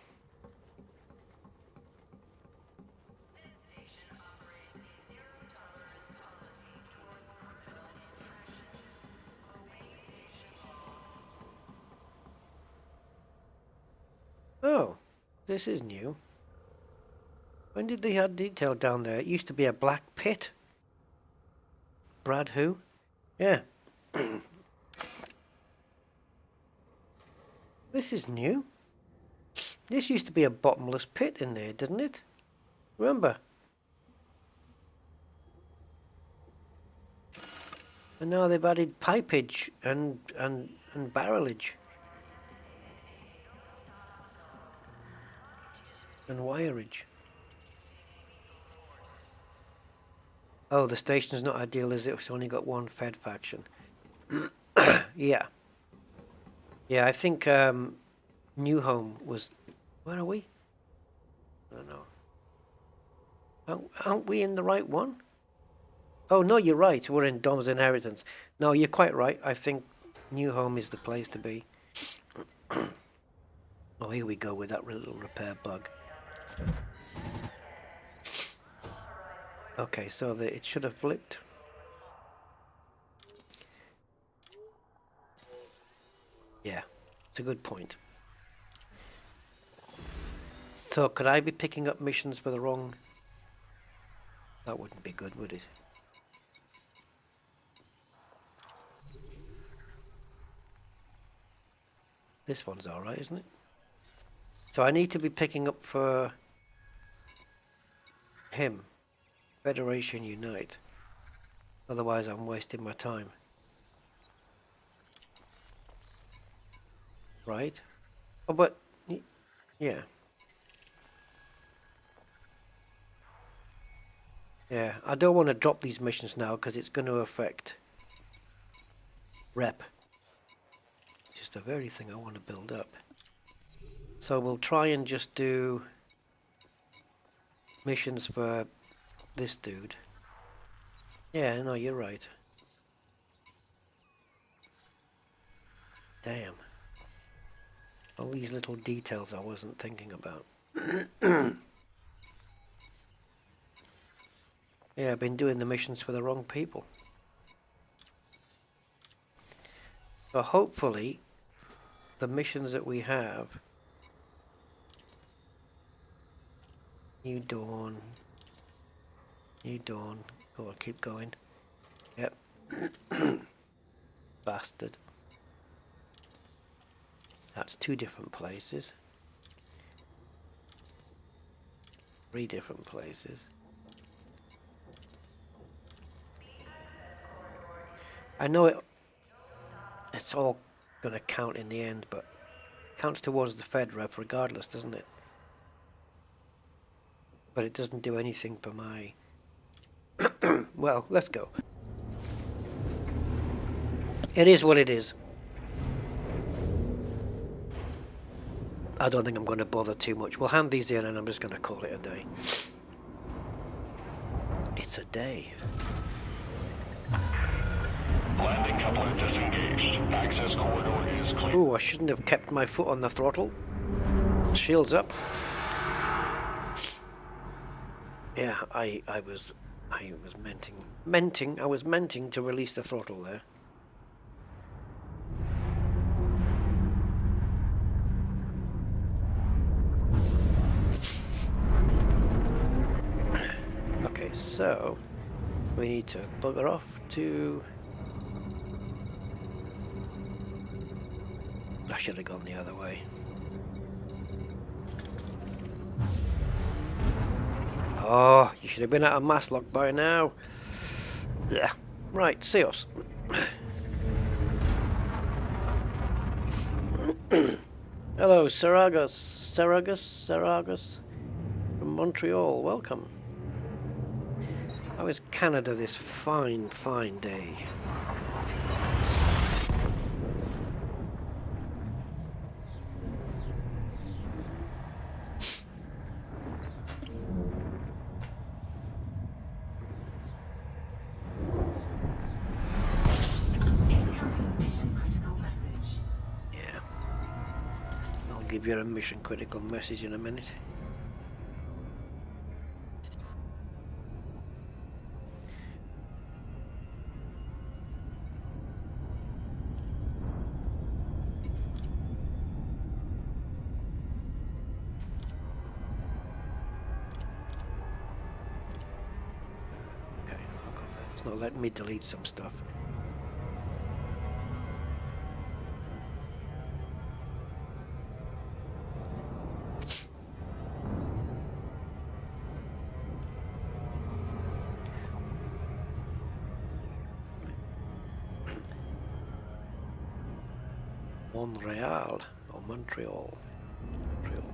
Oh, this is new. When did they add detail down there? It used to be a black pit. Brad who? Yeah. This is new. This used to be a bottomless pit in there, didn't it? Remember? And now they've added pipage and barrelage. And wireage. Oh, the station's not ideal, is it? It's only got one Fed faction. Yeah. Yeah, I think New Home was... Where are we? I don't know. Aren't we in the right one? Oh, no, you're right. We're in Dom's Inheritance. No, you're quite right. I think New Home is the place to be. Oh, here we go with that little repair bug. Okay, so it should have flipped. Yeah, it's a good point. So could I be picking up missions for the wrong... That wouldn't be good, would it? This one's alright, isn't it? So I need to be picking up for him. Federation Unite. Otherwise I'm wasting my time. Right? Oh, but... yeah. Yeah, I don't want to drop these missions now because it's going to affect rep. Just the very thing I want to build up. So we'll try and just do missions for this dude. Yeah, no, you're right. Damn. All these little details I wasn't thinking about. Yeah, I've been doing the missions for the wrong people. So hopefully, the missions that we have... New Dawn. New Dawn. Go on, keep going. Yep. Bastard. That's 2 different places. 3 different places. I know it's all going to count in the end, but counts towards the Fed rep regardless, doesn't it? But it doesn't do anything for my... Well, let's go. It is what it is. I don't think I'm going to bother too much. We'll hand these in and I'm just going to call it a day. It's a day. Landing coupler disengaged. Access corridor is clear. Ooh, I shouldn't have kept my foot on the throttle. Shields up. Yeah, I was menting to release the throttle there. Okay, so we need to bugger off to... I should have gone the other way. Oh, you should have been at a Maslock by now. Yeah. Right, see us. Hello, Saragus from Montreal. Welcome. How is Canada this fine, fine day? Give you a mission critical message in a minute. Okay, I'll go there. It's not letting me delete some stuff. Montreal or Montreal. Montreal.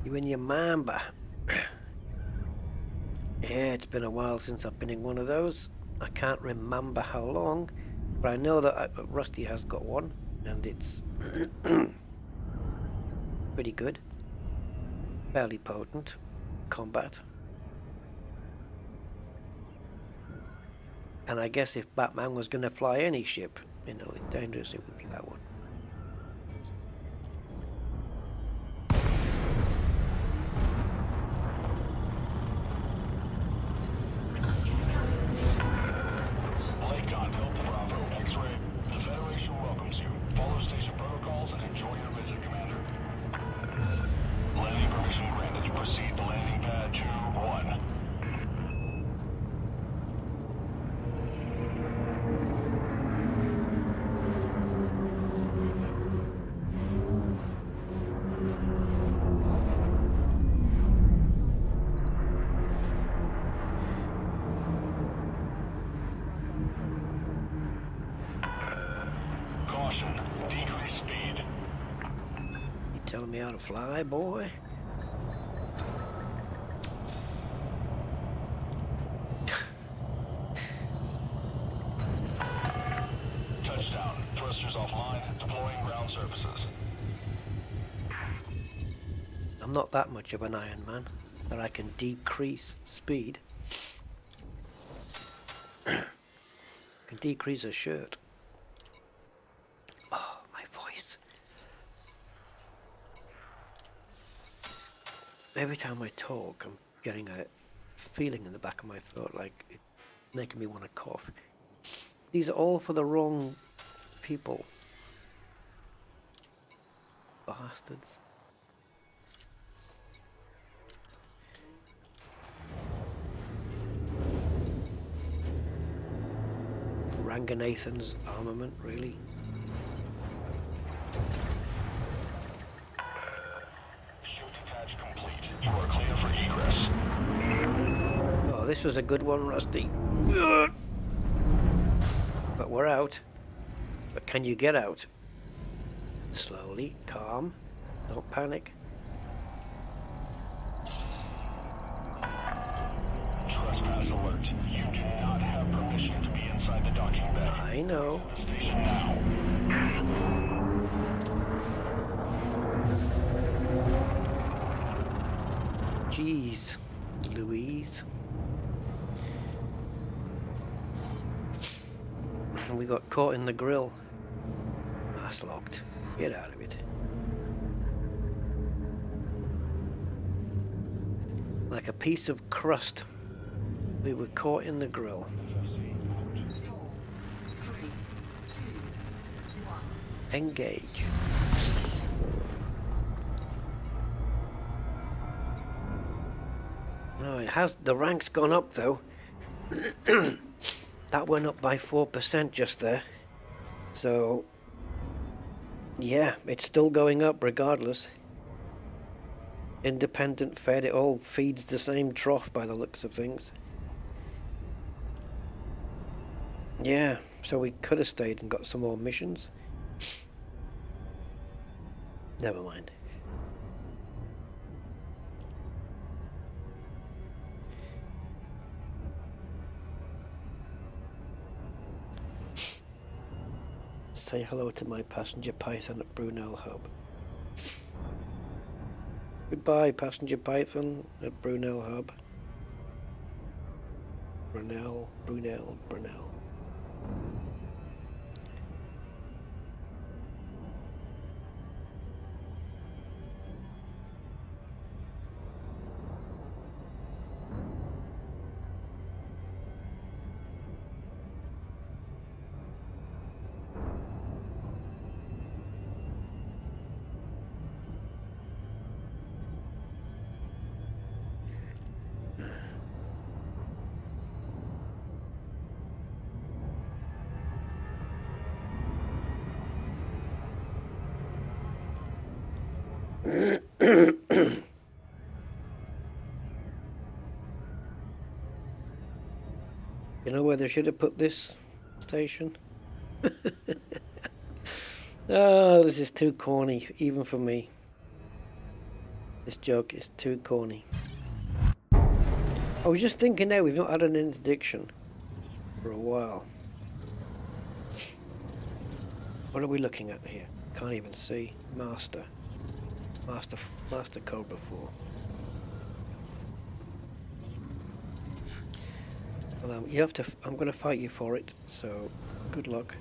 You and your mamba. Yeah, it's been a while since I've been in one of those. I can't remember how long, but I know that Rusty has got one, and it's pretty good. Fairly potent combat. And I guess if Batman was going to fly any ship, Inherently dangerous, it would be that one. Lakon, Delta Bravo, X-Ray. The Federation welcomes you. Follow station protocols and enjoy your visit, Commander. Landing permission granted. Proceed to landing pad 2-1. Caution, decrease speed. You telling me how to fly, boy? Touchdown. Thrusters offline. Deploying ground services. I'm not that much of an Iron Man that I can decrease speed. Can decrease a shirt. Oh, my voice. Every time I talk, I'm getting a feeling in the back of my throat like it's making me want to cough. These are all for the wrong people. Bastards. Ranganathan's armament, really? Chute detach complete. You are clear for egress. Oh, this was a good one, Rusty. But we're out. But can you get out? Slowly, calm, don't panic. Trespass alert. You do not have permission to be inside the docking bay. I know. Station now. Jeez, Louise. We got caught in the grill. That's locked. Get out of it. Like a piece of crust. We were caught in the grill. 4, 3, 2, 1. Engage. Oh, it has. The rank's gone up though. That went up by 4% just there. So, yeah, it's still going up regardless. Independent fed, it all feeds the same trough by the looks of things. Yeah, so we could have stayed and got some more missions. Never mind. Say hello to my passenger python at Brunel Hub. Goodbye, passenger python at Brunel Hub. Brunel. You know where they should have put this station? Oh, this is too corny, even for me. This joke is too corny. I was just thinking now, we've not had an interdiction for a while. What are we looking at here? Can't even see. Master Cobra 4. Well, you have to. I'm going to fight you for it. So, good luck.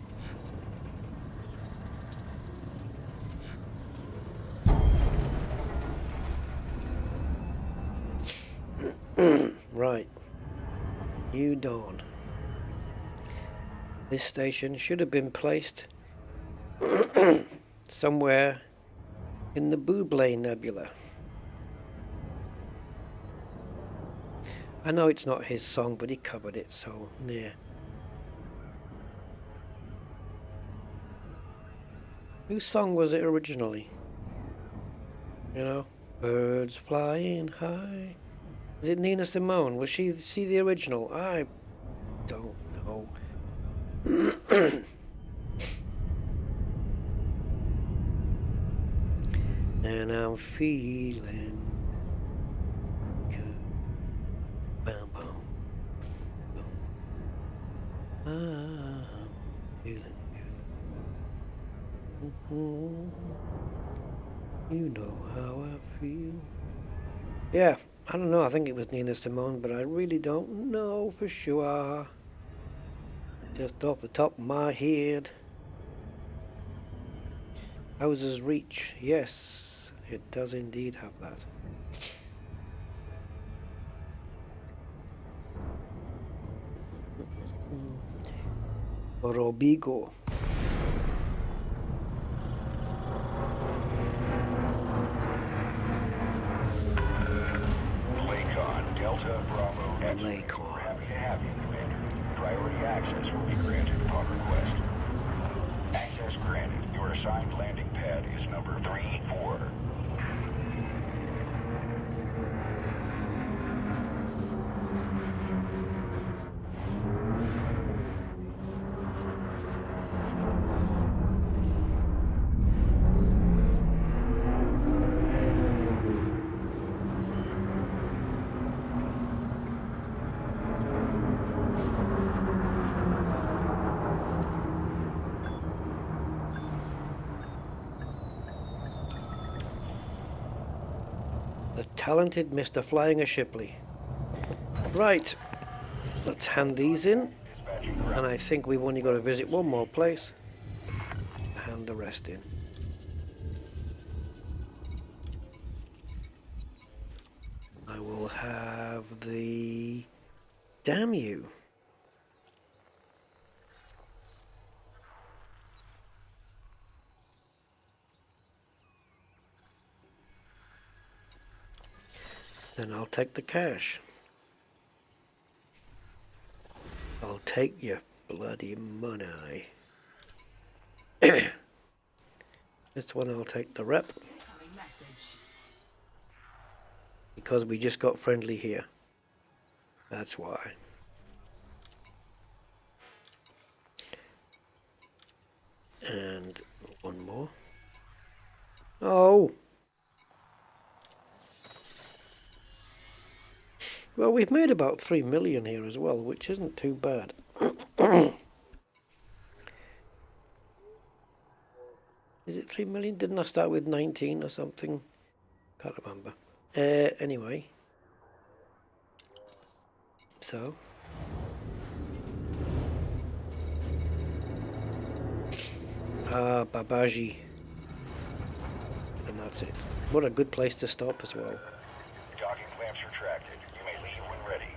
Right. New Dawn. This station should have been placed somewhere in the Buble Nebula. I know it's not his song, but he covered it, so yeah. Whose song was it originally? You know? Birds flying high. Is it Nina Simone? Was she the original? I don't know. And I'm feeling good. Bum, bum, bum. I'm feeling good. You know how I feel. Yeah, I don't know. I think it was Nina Simone, but I really don't know for sure. Just off the top of my head. Houses Reach. Yes, it does indeed have that. Robigo. Lakon, Delta, Bravo, X-ray. Lakon. We're happy to have you, Commander. Priority access will be granted upon request. Access granted. Your assigned landing pad is number 34. The talented Mr. Flying a Shipley. Right, let's hand these in. And I think we've only got to visit one more place. Hand the rest in. I will have the... Damn you. Then I'll take the cash. I'll take your bloody money. This one I'll take the rep. Because we just got friendly here. That's why. And one more. Oh! Well, we've made about 3 million here as well, which isn't too bad. Is it 3 million? Didn't I start with 19 or something? Can't remember. Anyway. So. Babaji. And that's it. What a good place to stop as well. Docking clamps retracted. You may leave when ready.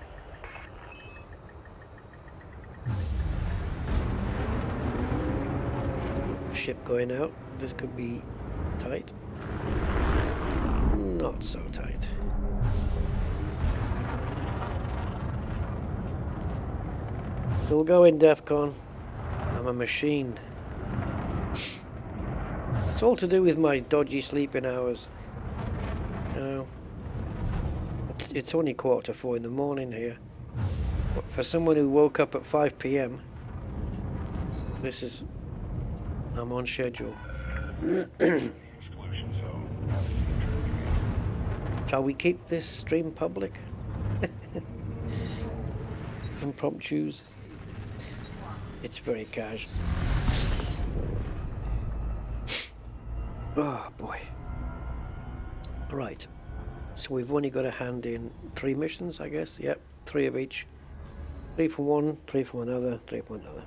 Ship going out. This could be tight. Not so tight. We'll go in DEFCON. I'm a machine. It's all to do with my dodgy sleeping hours. You know, it's only 3:45 in the morning here. But for someone who woke up at 5 p.m, this is... I'm on schedule. Shall we keep this stream public? Impromptus. It's very cash. Oh boy. Right. So we've only got to hand in 3 missions, I guess. Yep, 3 of each. 3 from one, 3 from another, 3 from another.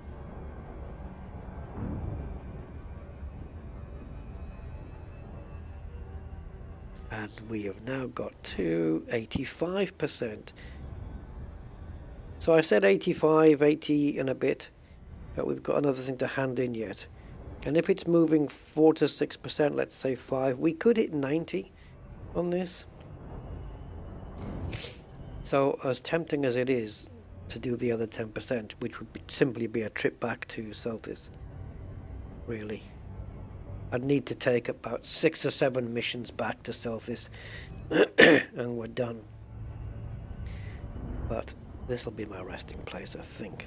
And we have now got to 85%. So I said 85, 80 and a bit, but we've got another thing to hand in yet. And if it's moving 4 to 6%, let's say 5, we could hit 90 on this. So as tempting as it is to do the other 10%, which would simply be a trip back to Celtis, really. I'd need to take about 6 or 7 missions back to Celtis and we're done. But this will be my resting place, I think.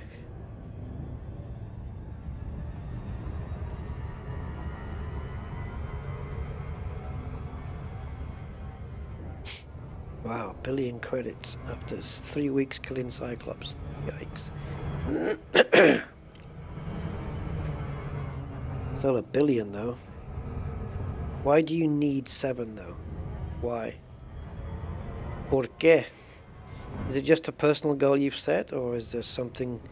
Wow, 1 billion credits after 3 weeks killing Cyclops. Yikes. Still 1 billion though. Why do you need 7 though? Why? ¿Por qué? Is it just a personal goal you've set, or is there something?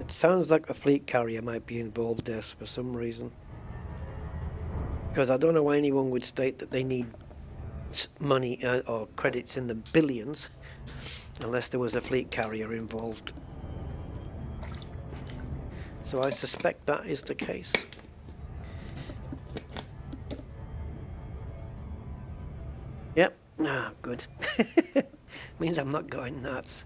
It sounds like the fleet carrier might be involved there for some reason. Because I don't know why anyone would state that they need money or credits in the billions unless there was a fleet carrier involved. So I suspect that is the case. Yep. Ah, good. Means I'm not going nuts.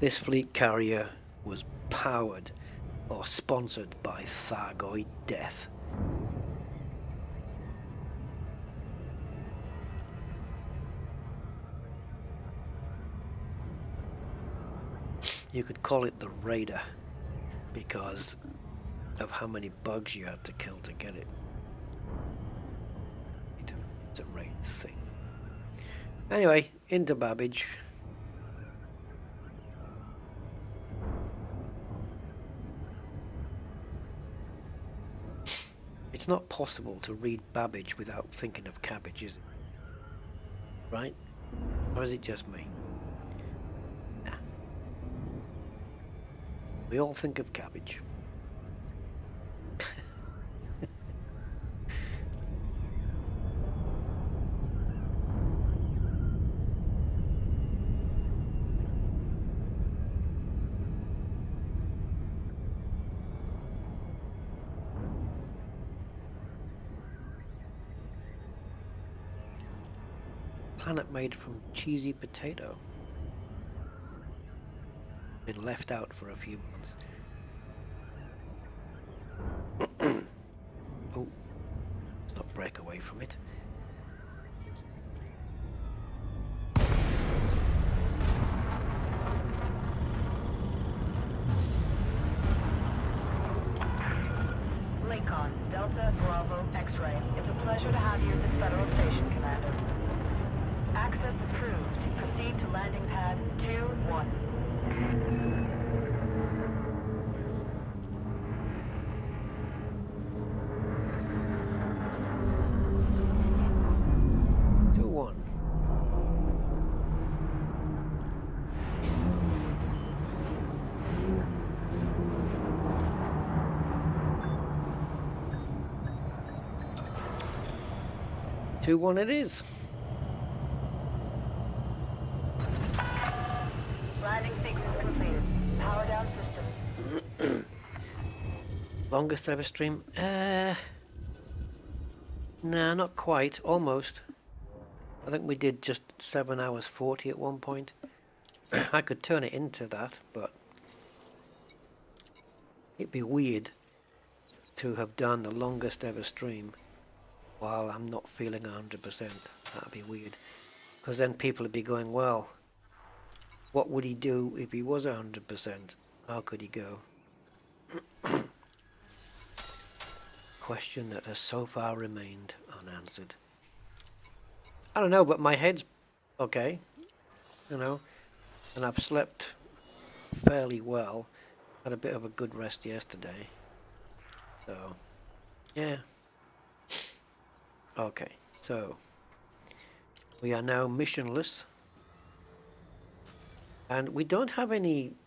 This fleet carrier was powered or sponsored by Thargoid Death. You could call it the Raider because of how many bugs you had to kill to get it. It's a raid thing. Anyway, into Babbage. It's not possible to read Babbage without thinking of cabbage, is it? Right? Or is it just me? Nah. We all think of cabbage. Planet made from cheesy potato. Been left out for a few months. Oh, let's not break away from it. Lincoln, Delta, Bravo, X-Ray. It's a pleasure to have you at this Federal Station, Commander. Access approved. Proceed to landing pad 2-1. Two one it is. Landing sequence completed. Power down systems. Longest ever stream? Nah, not quite. Almost. I think we did just 7 hours 40 at one point. I could turn it into that, but it'd be weird to have done the longest ever stream while I'm not feeling 100%. That'd be weird. Because then people would be going, well, what would he do if he was 100%? How could he go? Question that has so far remained unanswered. I don't know, but my head's okay, you know, and I've slept fairly well. Had a bit of a good rest yesterday. So, yeah. Okay, so we are now missionless. And we don't have any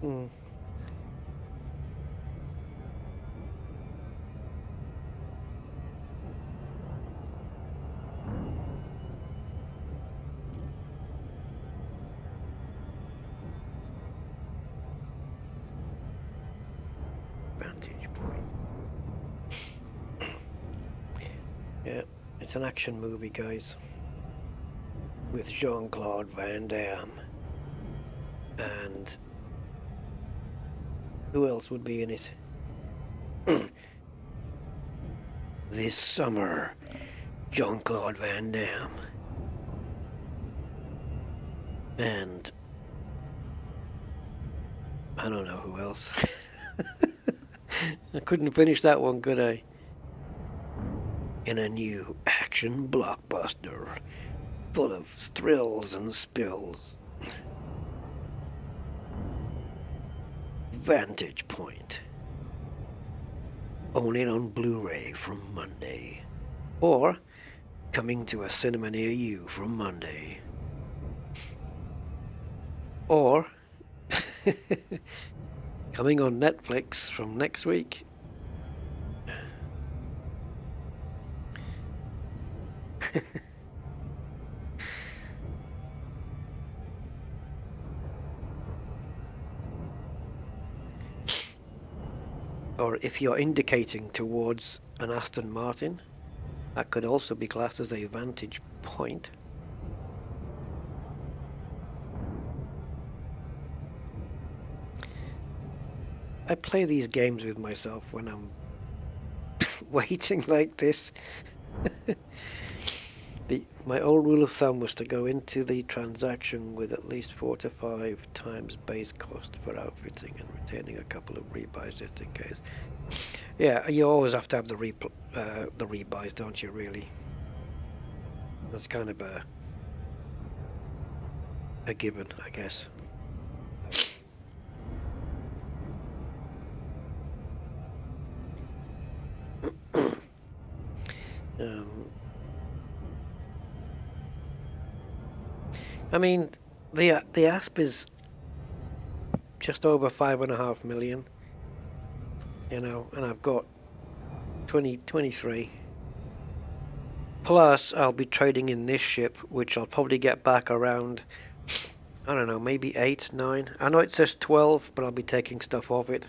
Hmm. Vantage point. Yeah, it's an action movie, guys, with Jean-Claude Van Damme. And who else would be in it? This summer, Jean-Claude Van Damme. And I don't know who else. I couldn't finish that one, could I? In a new action blockbuster, full of thrills and spills. Vantage Point. Own it on Blu-ray from Monday. Or coming to a cinema near you from Monday. Or coming on Netflix from next week. Or if you're indicating towards an Aston Martin, that could also be classed as a vantage point. I play these games with myself when I'm waiting like this. My old rule of thumb was to go into the transaction with at least 4 to 5 times base cost for outfitting and retaining a couple of rebuys just in case. Yeah, you always have to have the rebuys, don't you, really? That's kind of a given, I guess. I mean, the ASP is just over 5.5 million, you know, and I've got 23. Plus, I'll be trading in this ship, which I'll probably get back around, I don't know, maybe 8, 9. I know it says 12, but I'll be taking stuff off it.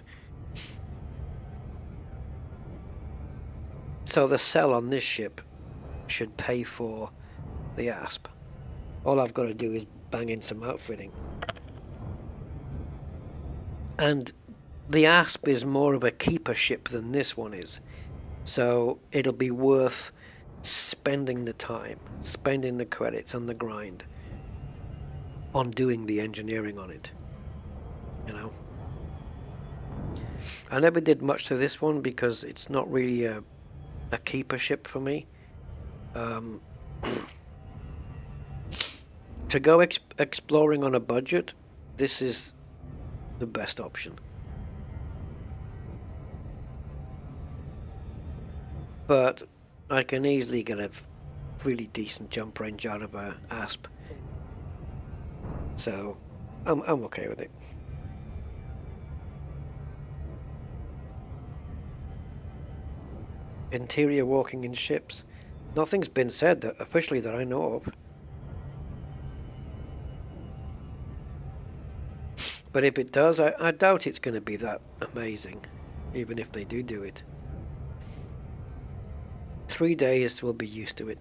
So the sell on this ship should pay for the ASP. All I've got to do is bang in some outfitting. And the ASP is more of a keeper ship than this one is. So it'll be worth spending the time, spending the credits and the grind on doing the engineering on it. You know? I never did much to this one because it's not really a keeper ship for me. To go exploring on a budget, this is the best option. But I can easily get a really decent jump range out of a ASP. So I'm okay with it. Interior walking in ships. Nothing's been said that officially that I know of. But if it does, I doubt it's going to be that amazing, even if they do it. 3 days we'll be used to it.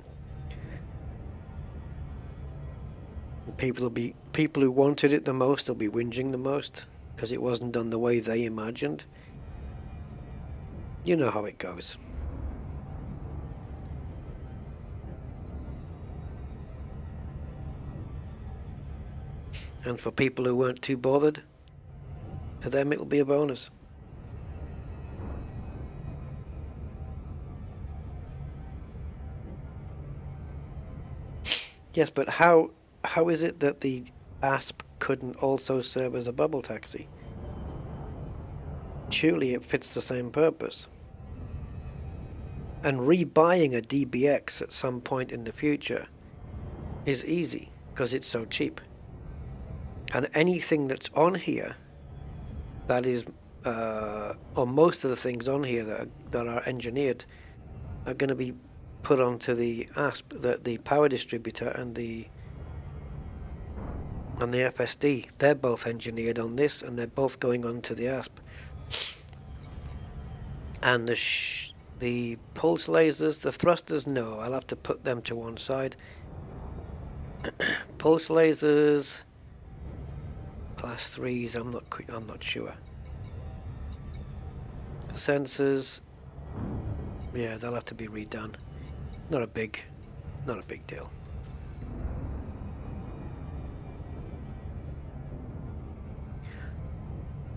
And people who wanted it the most will be whinging the most because it wasn't done the way they imagined. You know how it goes. And for people who weren't too bothered, To them it'll be a bonus. Yes, but how is it that the ASP couldn't also serve as a bubble taxi? Surely it fits the same purpose. And rebuying a DBX at some point in the future is easy because it's so cheap. And anything that's on here that is, or most of the things on here that are engineered are going to be put onto the ASP, the power distributor, and the FSD. They're both engineered on this, and they're both going onto the ASP. And the pulse lasers, the thrusters, no, I'll have to put them to one side. Pulse lasers, class 3s, I'm not sure. Sensors, yeah, they'll have to be redone. Not a big deal.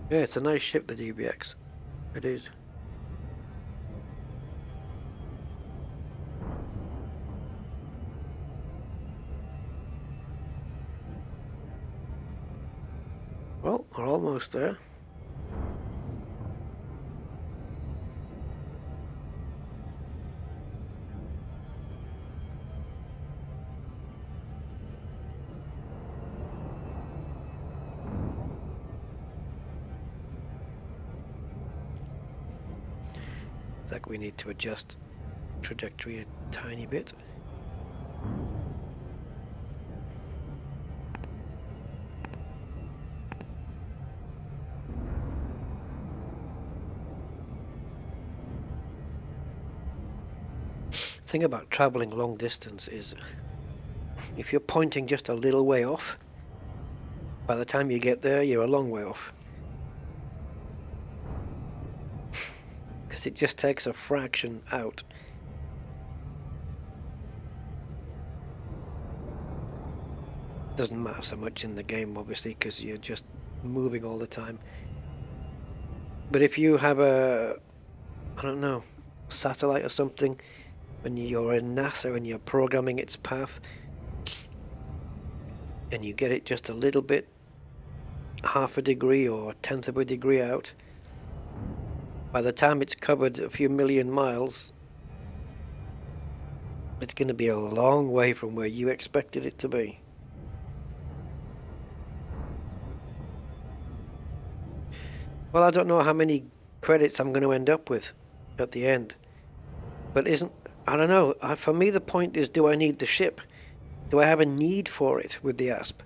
Yeah, it's a nice ship, the DBX. It is. Well, we're almost there. Like we need to adjust trajectory a tiny bit. The thing about traveling long distance is if you're pointing just a little way off, by the time you get there you're a long way off. Because it just takes a fraction out. Doesn't matter so much in the game, obviously, because you're just moving all the time. But if you have a, I don't know, satellite or something, when you're in NASA and you're programming its path, and you get it just a little bit, half a degree or a tenth of a degree out, by the time it's covered a few million miles, it's going to be a long way from where you expected it to be. Well, I don't know how many credits I'm going to end up with at the end. But I don't know. For me, the point is, do I need the ship? Do I have a need for it with the ASP?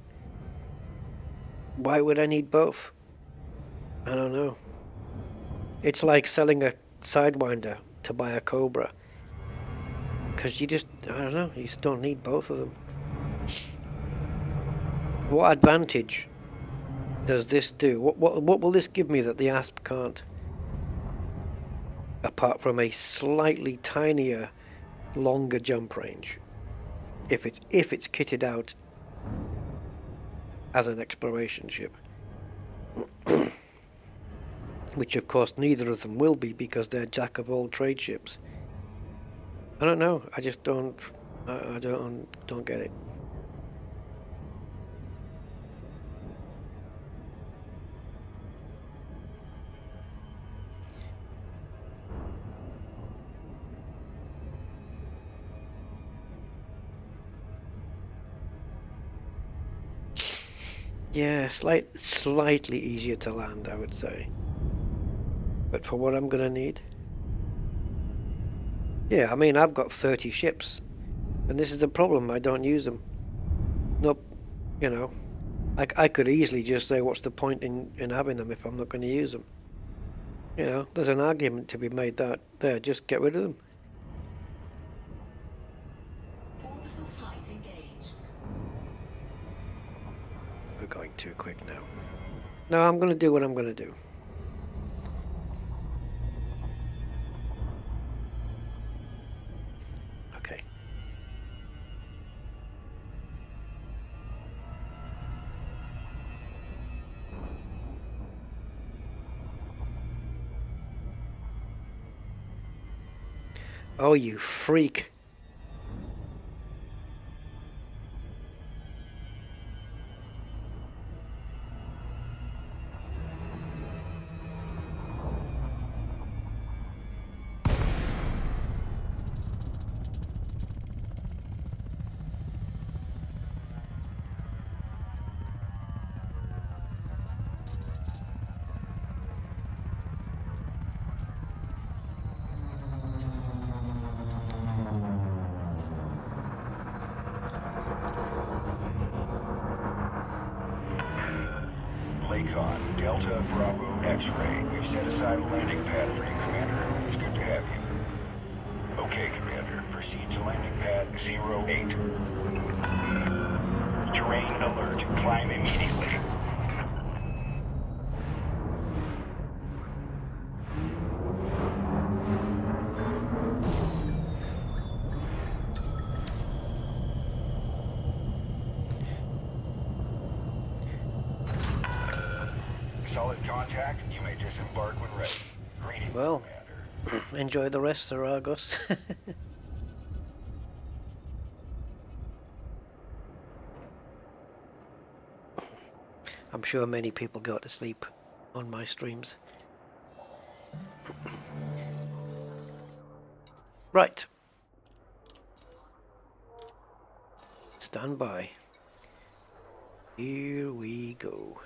Why would I need both? I don't know. It's like selling a Sidewinder to buy a Cobra. Because I don't know, you just don't need both of them. What advantage does this do? What will this give me that the ASP can't? Apart from a slightly tinier, longer jump range. If it's kitted out as an exploration ship. Which of course neither of them will be because they're jack of all trade ships. I don't know. I just don't get it. Yeah, slightly easier to land, I would say. But for what I'm gonna need? Yeah, I mean, I've got 30 ships. And this is the problem, I don't use them. Nope, you know. I could easily just say, what's the point in having them if I'm not going to use them? You know, there's an argument to be made that there, just get rid of them. Orbital flight engaged. We're going too quick now. No, I'm going to do what I'm going to do. Okay. Oh, you freak. Lakon, Delta, Bravo, X-Ray. We've set aside a landing pad for you, Commander. It's good to have you. Okay, Commander. Proceed to landing pad 08. Terrain alert. Climb immediately. Solid contact. You may disembark when ready. Greetings, Well, Commander. enjoy the rest, Sir Argos. I'm sure many people go to sleep on my streams. Right. Stand by. Here we go.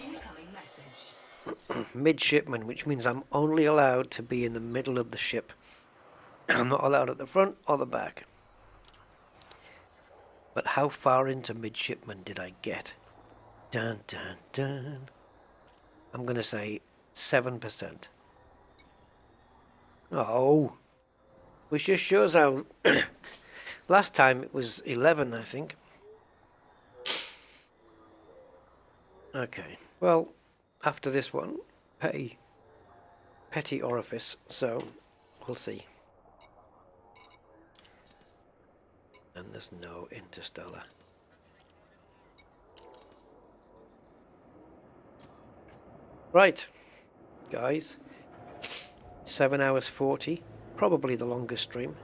Incoming message. Midshipman, which means I'm only allowed to be in the middle of the ship. I'm not allowed at the front or the back. But how far into midshipman did I get? Dun dun dun. I'm going to say 7%. Oh, which just shows how... Last time it was 11, I think. Okay, well, after this one, petty orifice, so we'll see. And there's no interstellar. Right, guys, 7 hours 40, probably the longest stream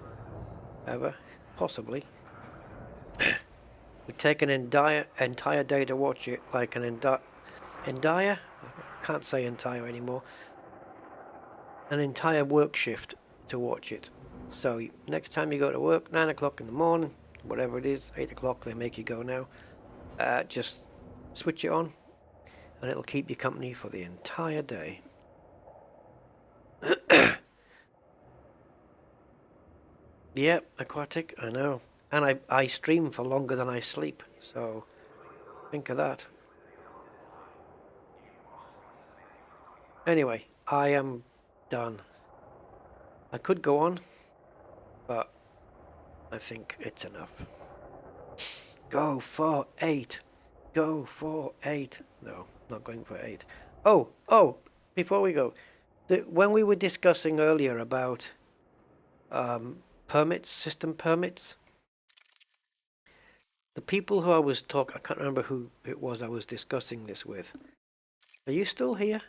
ever, possibly. We take an entire day to watch it, like an entire, can't say entire anymore, an entire work shift to watch it. So next time you go to work, 9 o'clock in the morning, whatever it is, 8 o'clock they make you go now, just switch it on and it'll keep you company for the entire day. Yeah, aquatic, I know. And I stream for longer than I sleep, so think of that. Anyway, I am done. I could go on, but I think it's enough. Go for 8. Go for 8. No, not going for 8. Oh, before we go, when we were discussing earlier about permits, system permits, the people who I was talking, I can't remember who it was I was discussing this with. Are you still here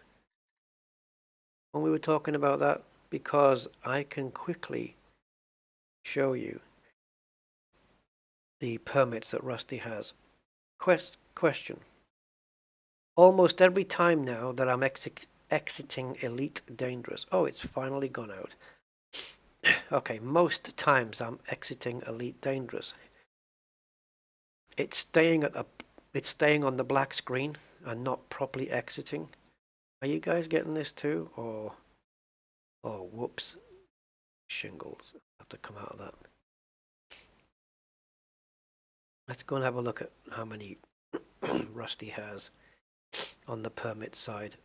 when we were talking about that? Because I can quickly show you the permits that Rusty has. Question. Almost every time now that I'm exiting Elite Dangerous. Oh, it's finally gone out. Okay, most times I'm exiting Elite Dangerous. It's staying on the black screen and not properly exiting. Are you guys getting this too? Or whoops. Shingles. I have to come out of that. Let's go and have a look at how many Rusty has on the permit side.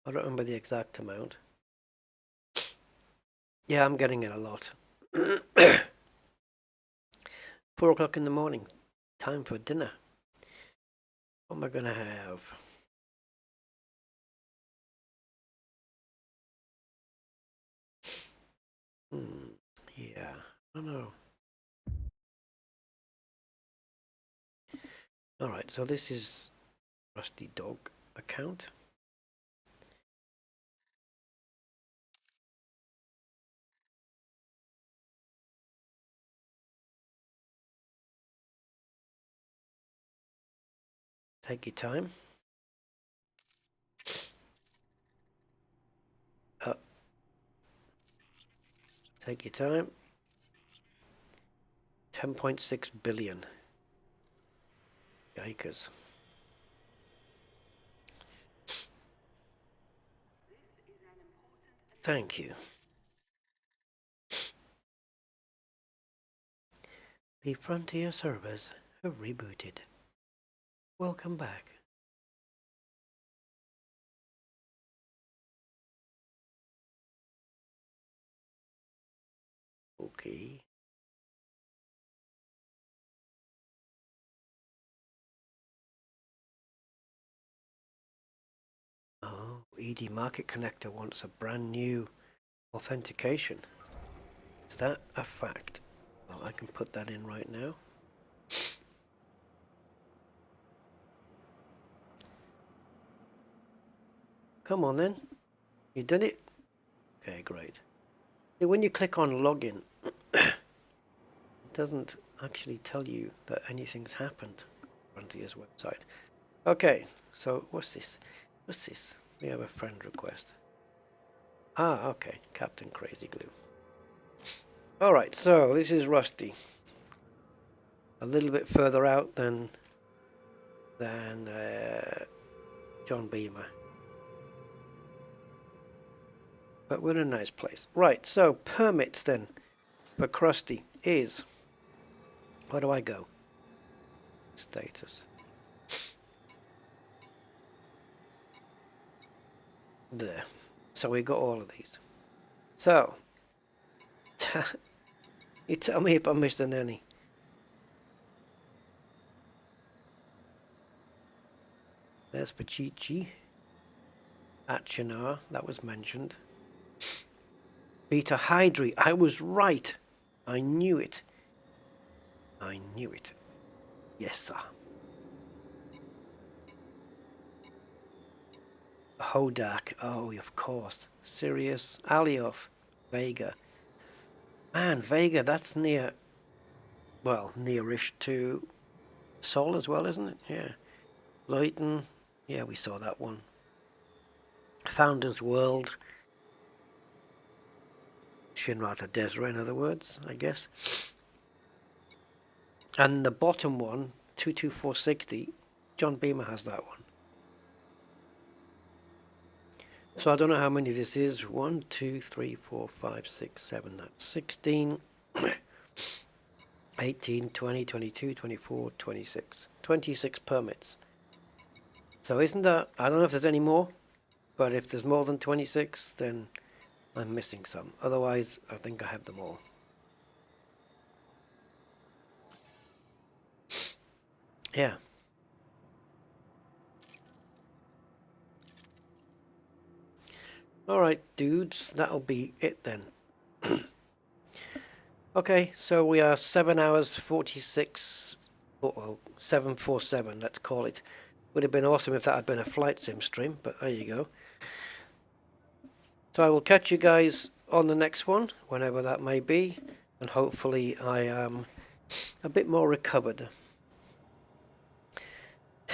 I don't remember the exact amount. Yeah, I'm getting it a lot. 4 o'clock in the morning. Time for dinner. What am I gonna have? Yeah, I don't know. Alright, so this is Rusty Dog account. Take your time. Take your time. 10.6 billion. Yikers. Thank you. The Frontier servers have rebooted. Welcome back. Okay. Oh, ED Market Connector wants a brand new authentication. Is that a fact? Well, I can put that in right now. Come on then. You done it? Okay, great. When you click on login, it doesn't actually tell you that anything's happened on Frontier's website. Okay, so what's this? What's this? We have a friend request. Ah, okay, Captain Crazy Glue. Alright, so this is Rusty. A little bit further out than John Beamer. But we're in a nice place. Right, so permits then for Krusty is... Where do I go? Status. There. So we got all of these. So, you tell me if I missed any. There's Pachichi. Achinar, that was mentioned. Beta Hydri, I was right. I knew it. I knew it. Yes, sir. Hodak, oh, of course. Sirius, Alioth, Vega. Man, Vega, that's near, well, nearish to Sol as well, isn't it? Yeah. Leighton, yeah, we saw that one. Founders World. Shinrata Desra, in other words, I guess. And the bottom one, 22460, John Beamer has that one. So I don't know how many this is. 1, 2, 3, 4, 5, 6, 7, that's 16, 18, 20, 22, 24, 26. 26 permits. So isn't that, I don't know if there's any more, but if there's more than 26, then I'm missing some. Otherwise, I think I have them all. Yeah. Alright, dudes, that'll be it then. Okay, so we are 7 hours 46, well, 747, let's call it. Would have been awesome if that had been a flight sim stream, but there you go. So I will catch you guys on the next one, whenever that may be, and hopefully I am a bit more recovered.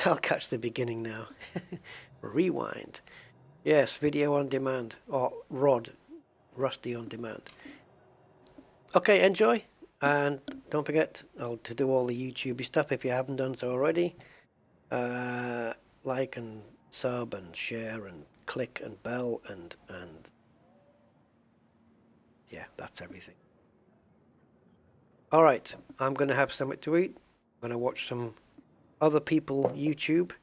I'll catch the beginning now. Rewind. Yes, video on demand, or Rusty on demand. Okay, enjoy, and don't forget to do all the YouTubey stuff if you haven't done so already. Like and sub and share and click and bell and yeah, that's everything. Alright, I'm going to have something to eat. I'm going to watch some other people YouTube,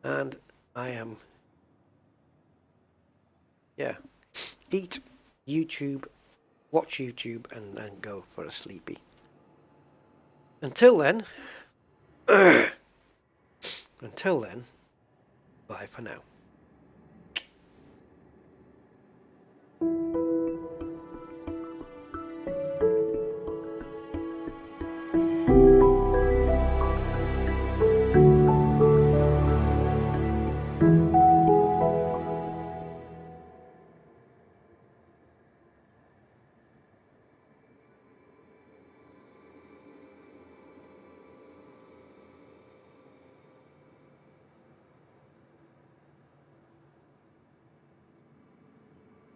and I am, yeah, eat YouTube, watch YouTube, and then go for a sleepy. Until then, bye for now.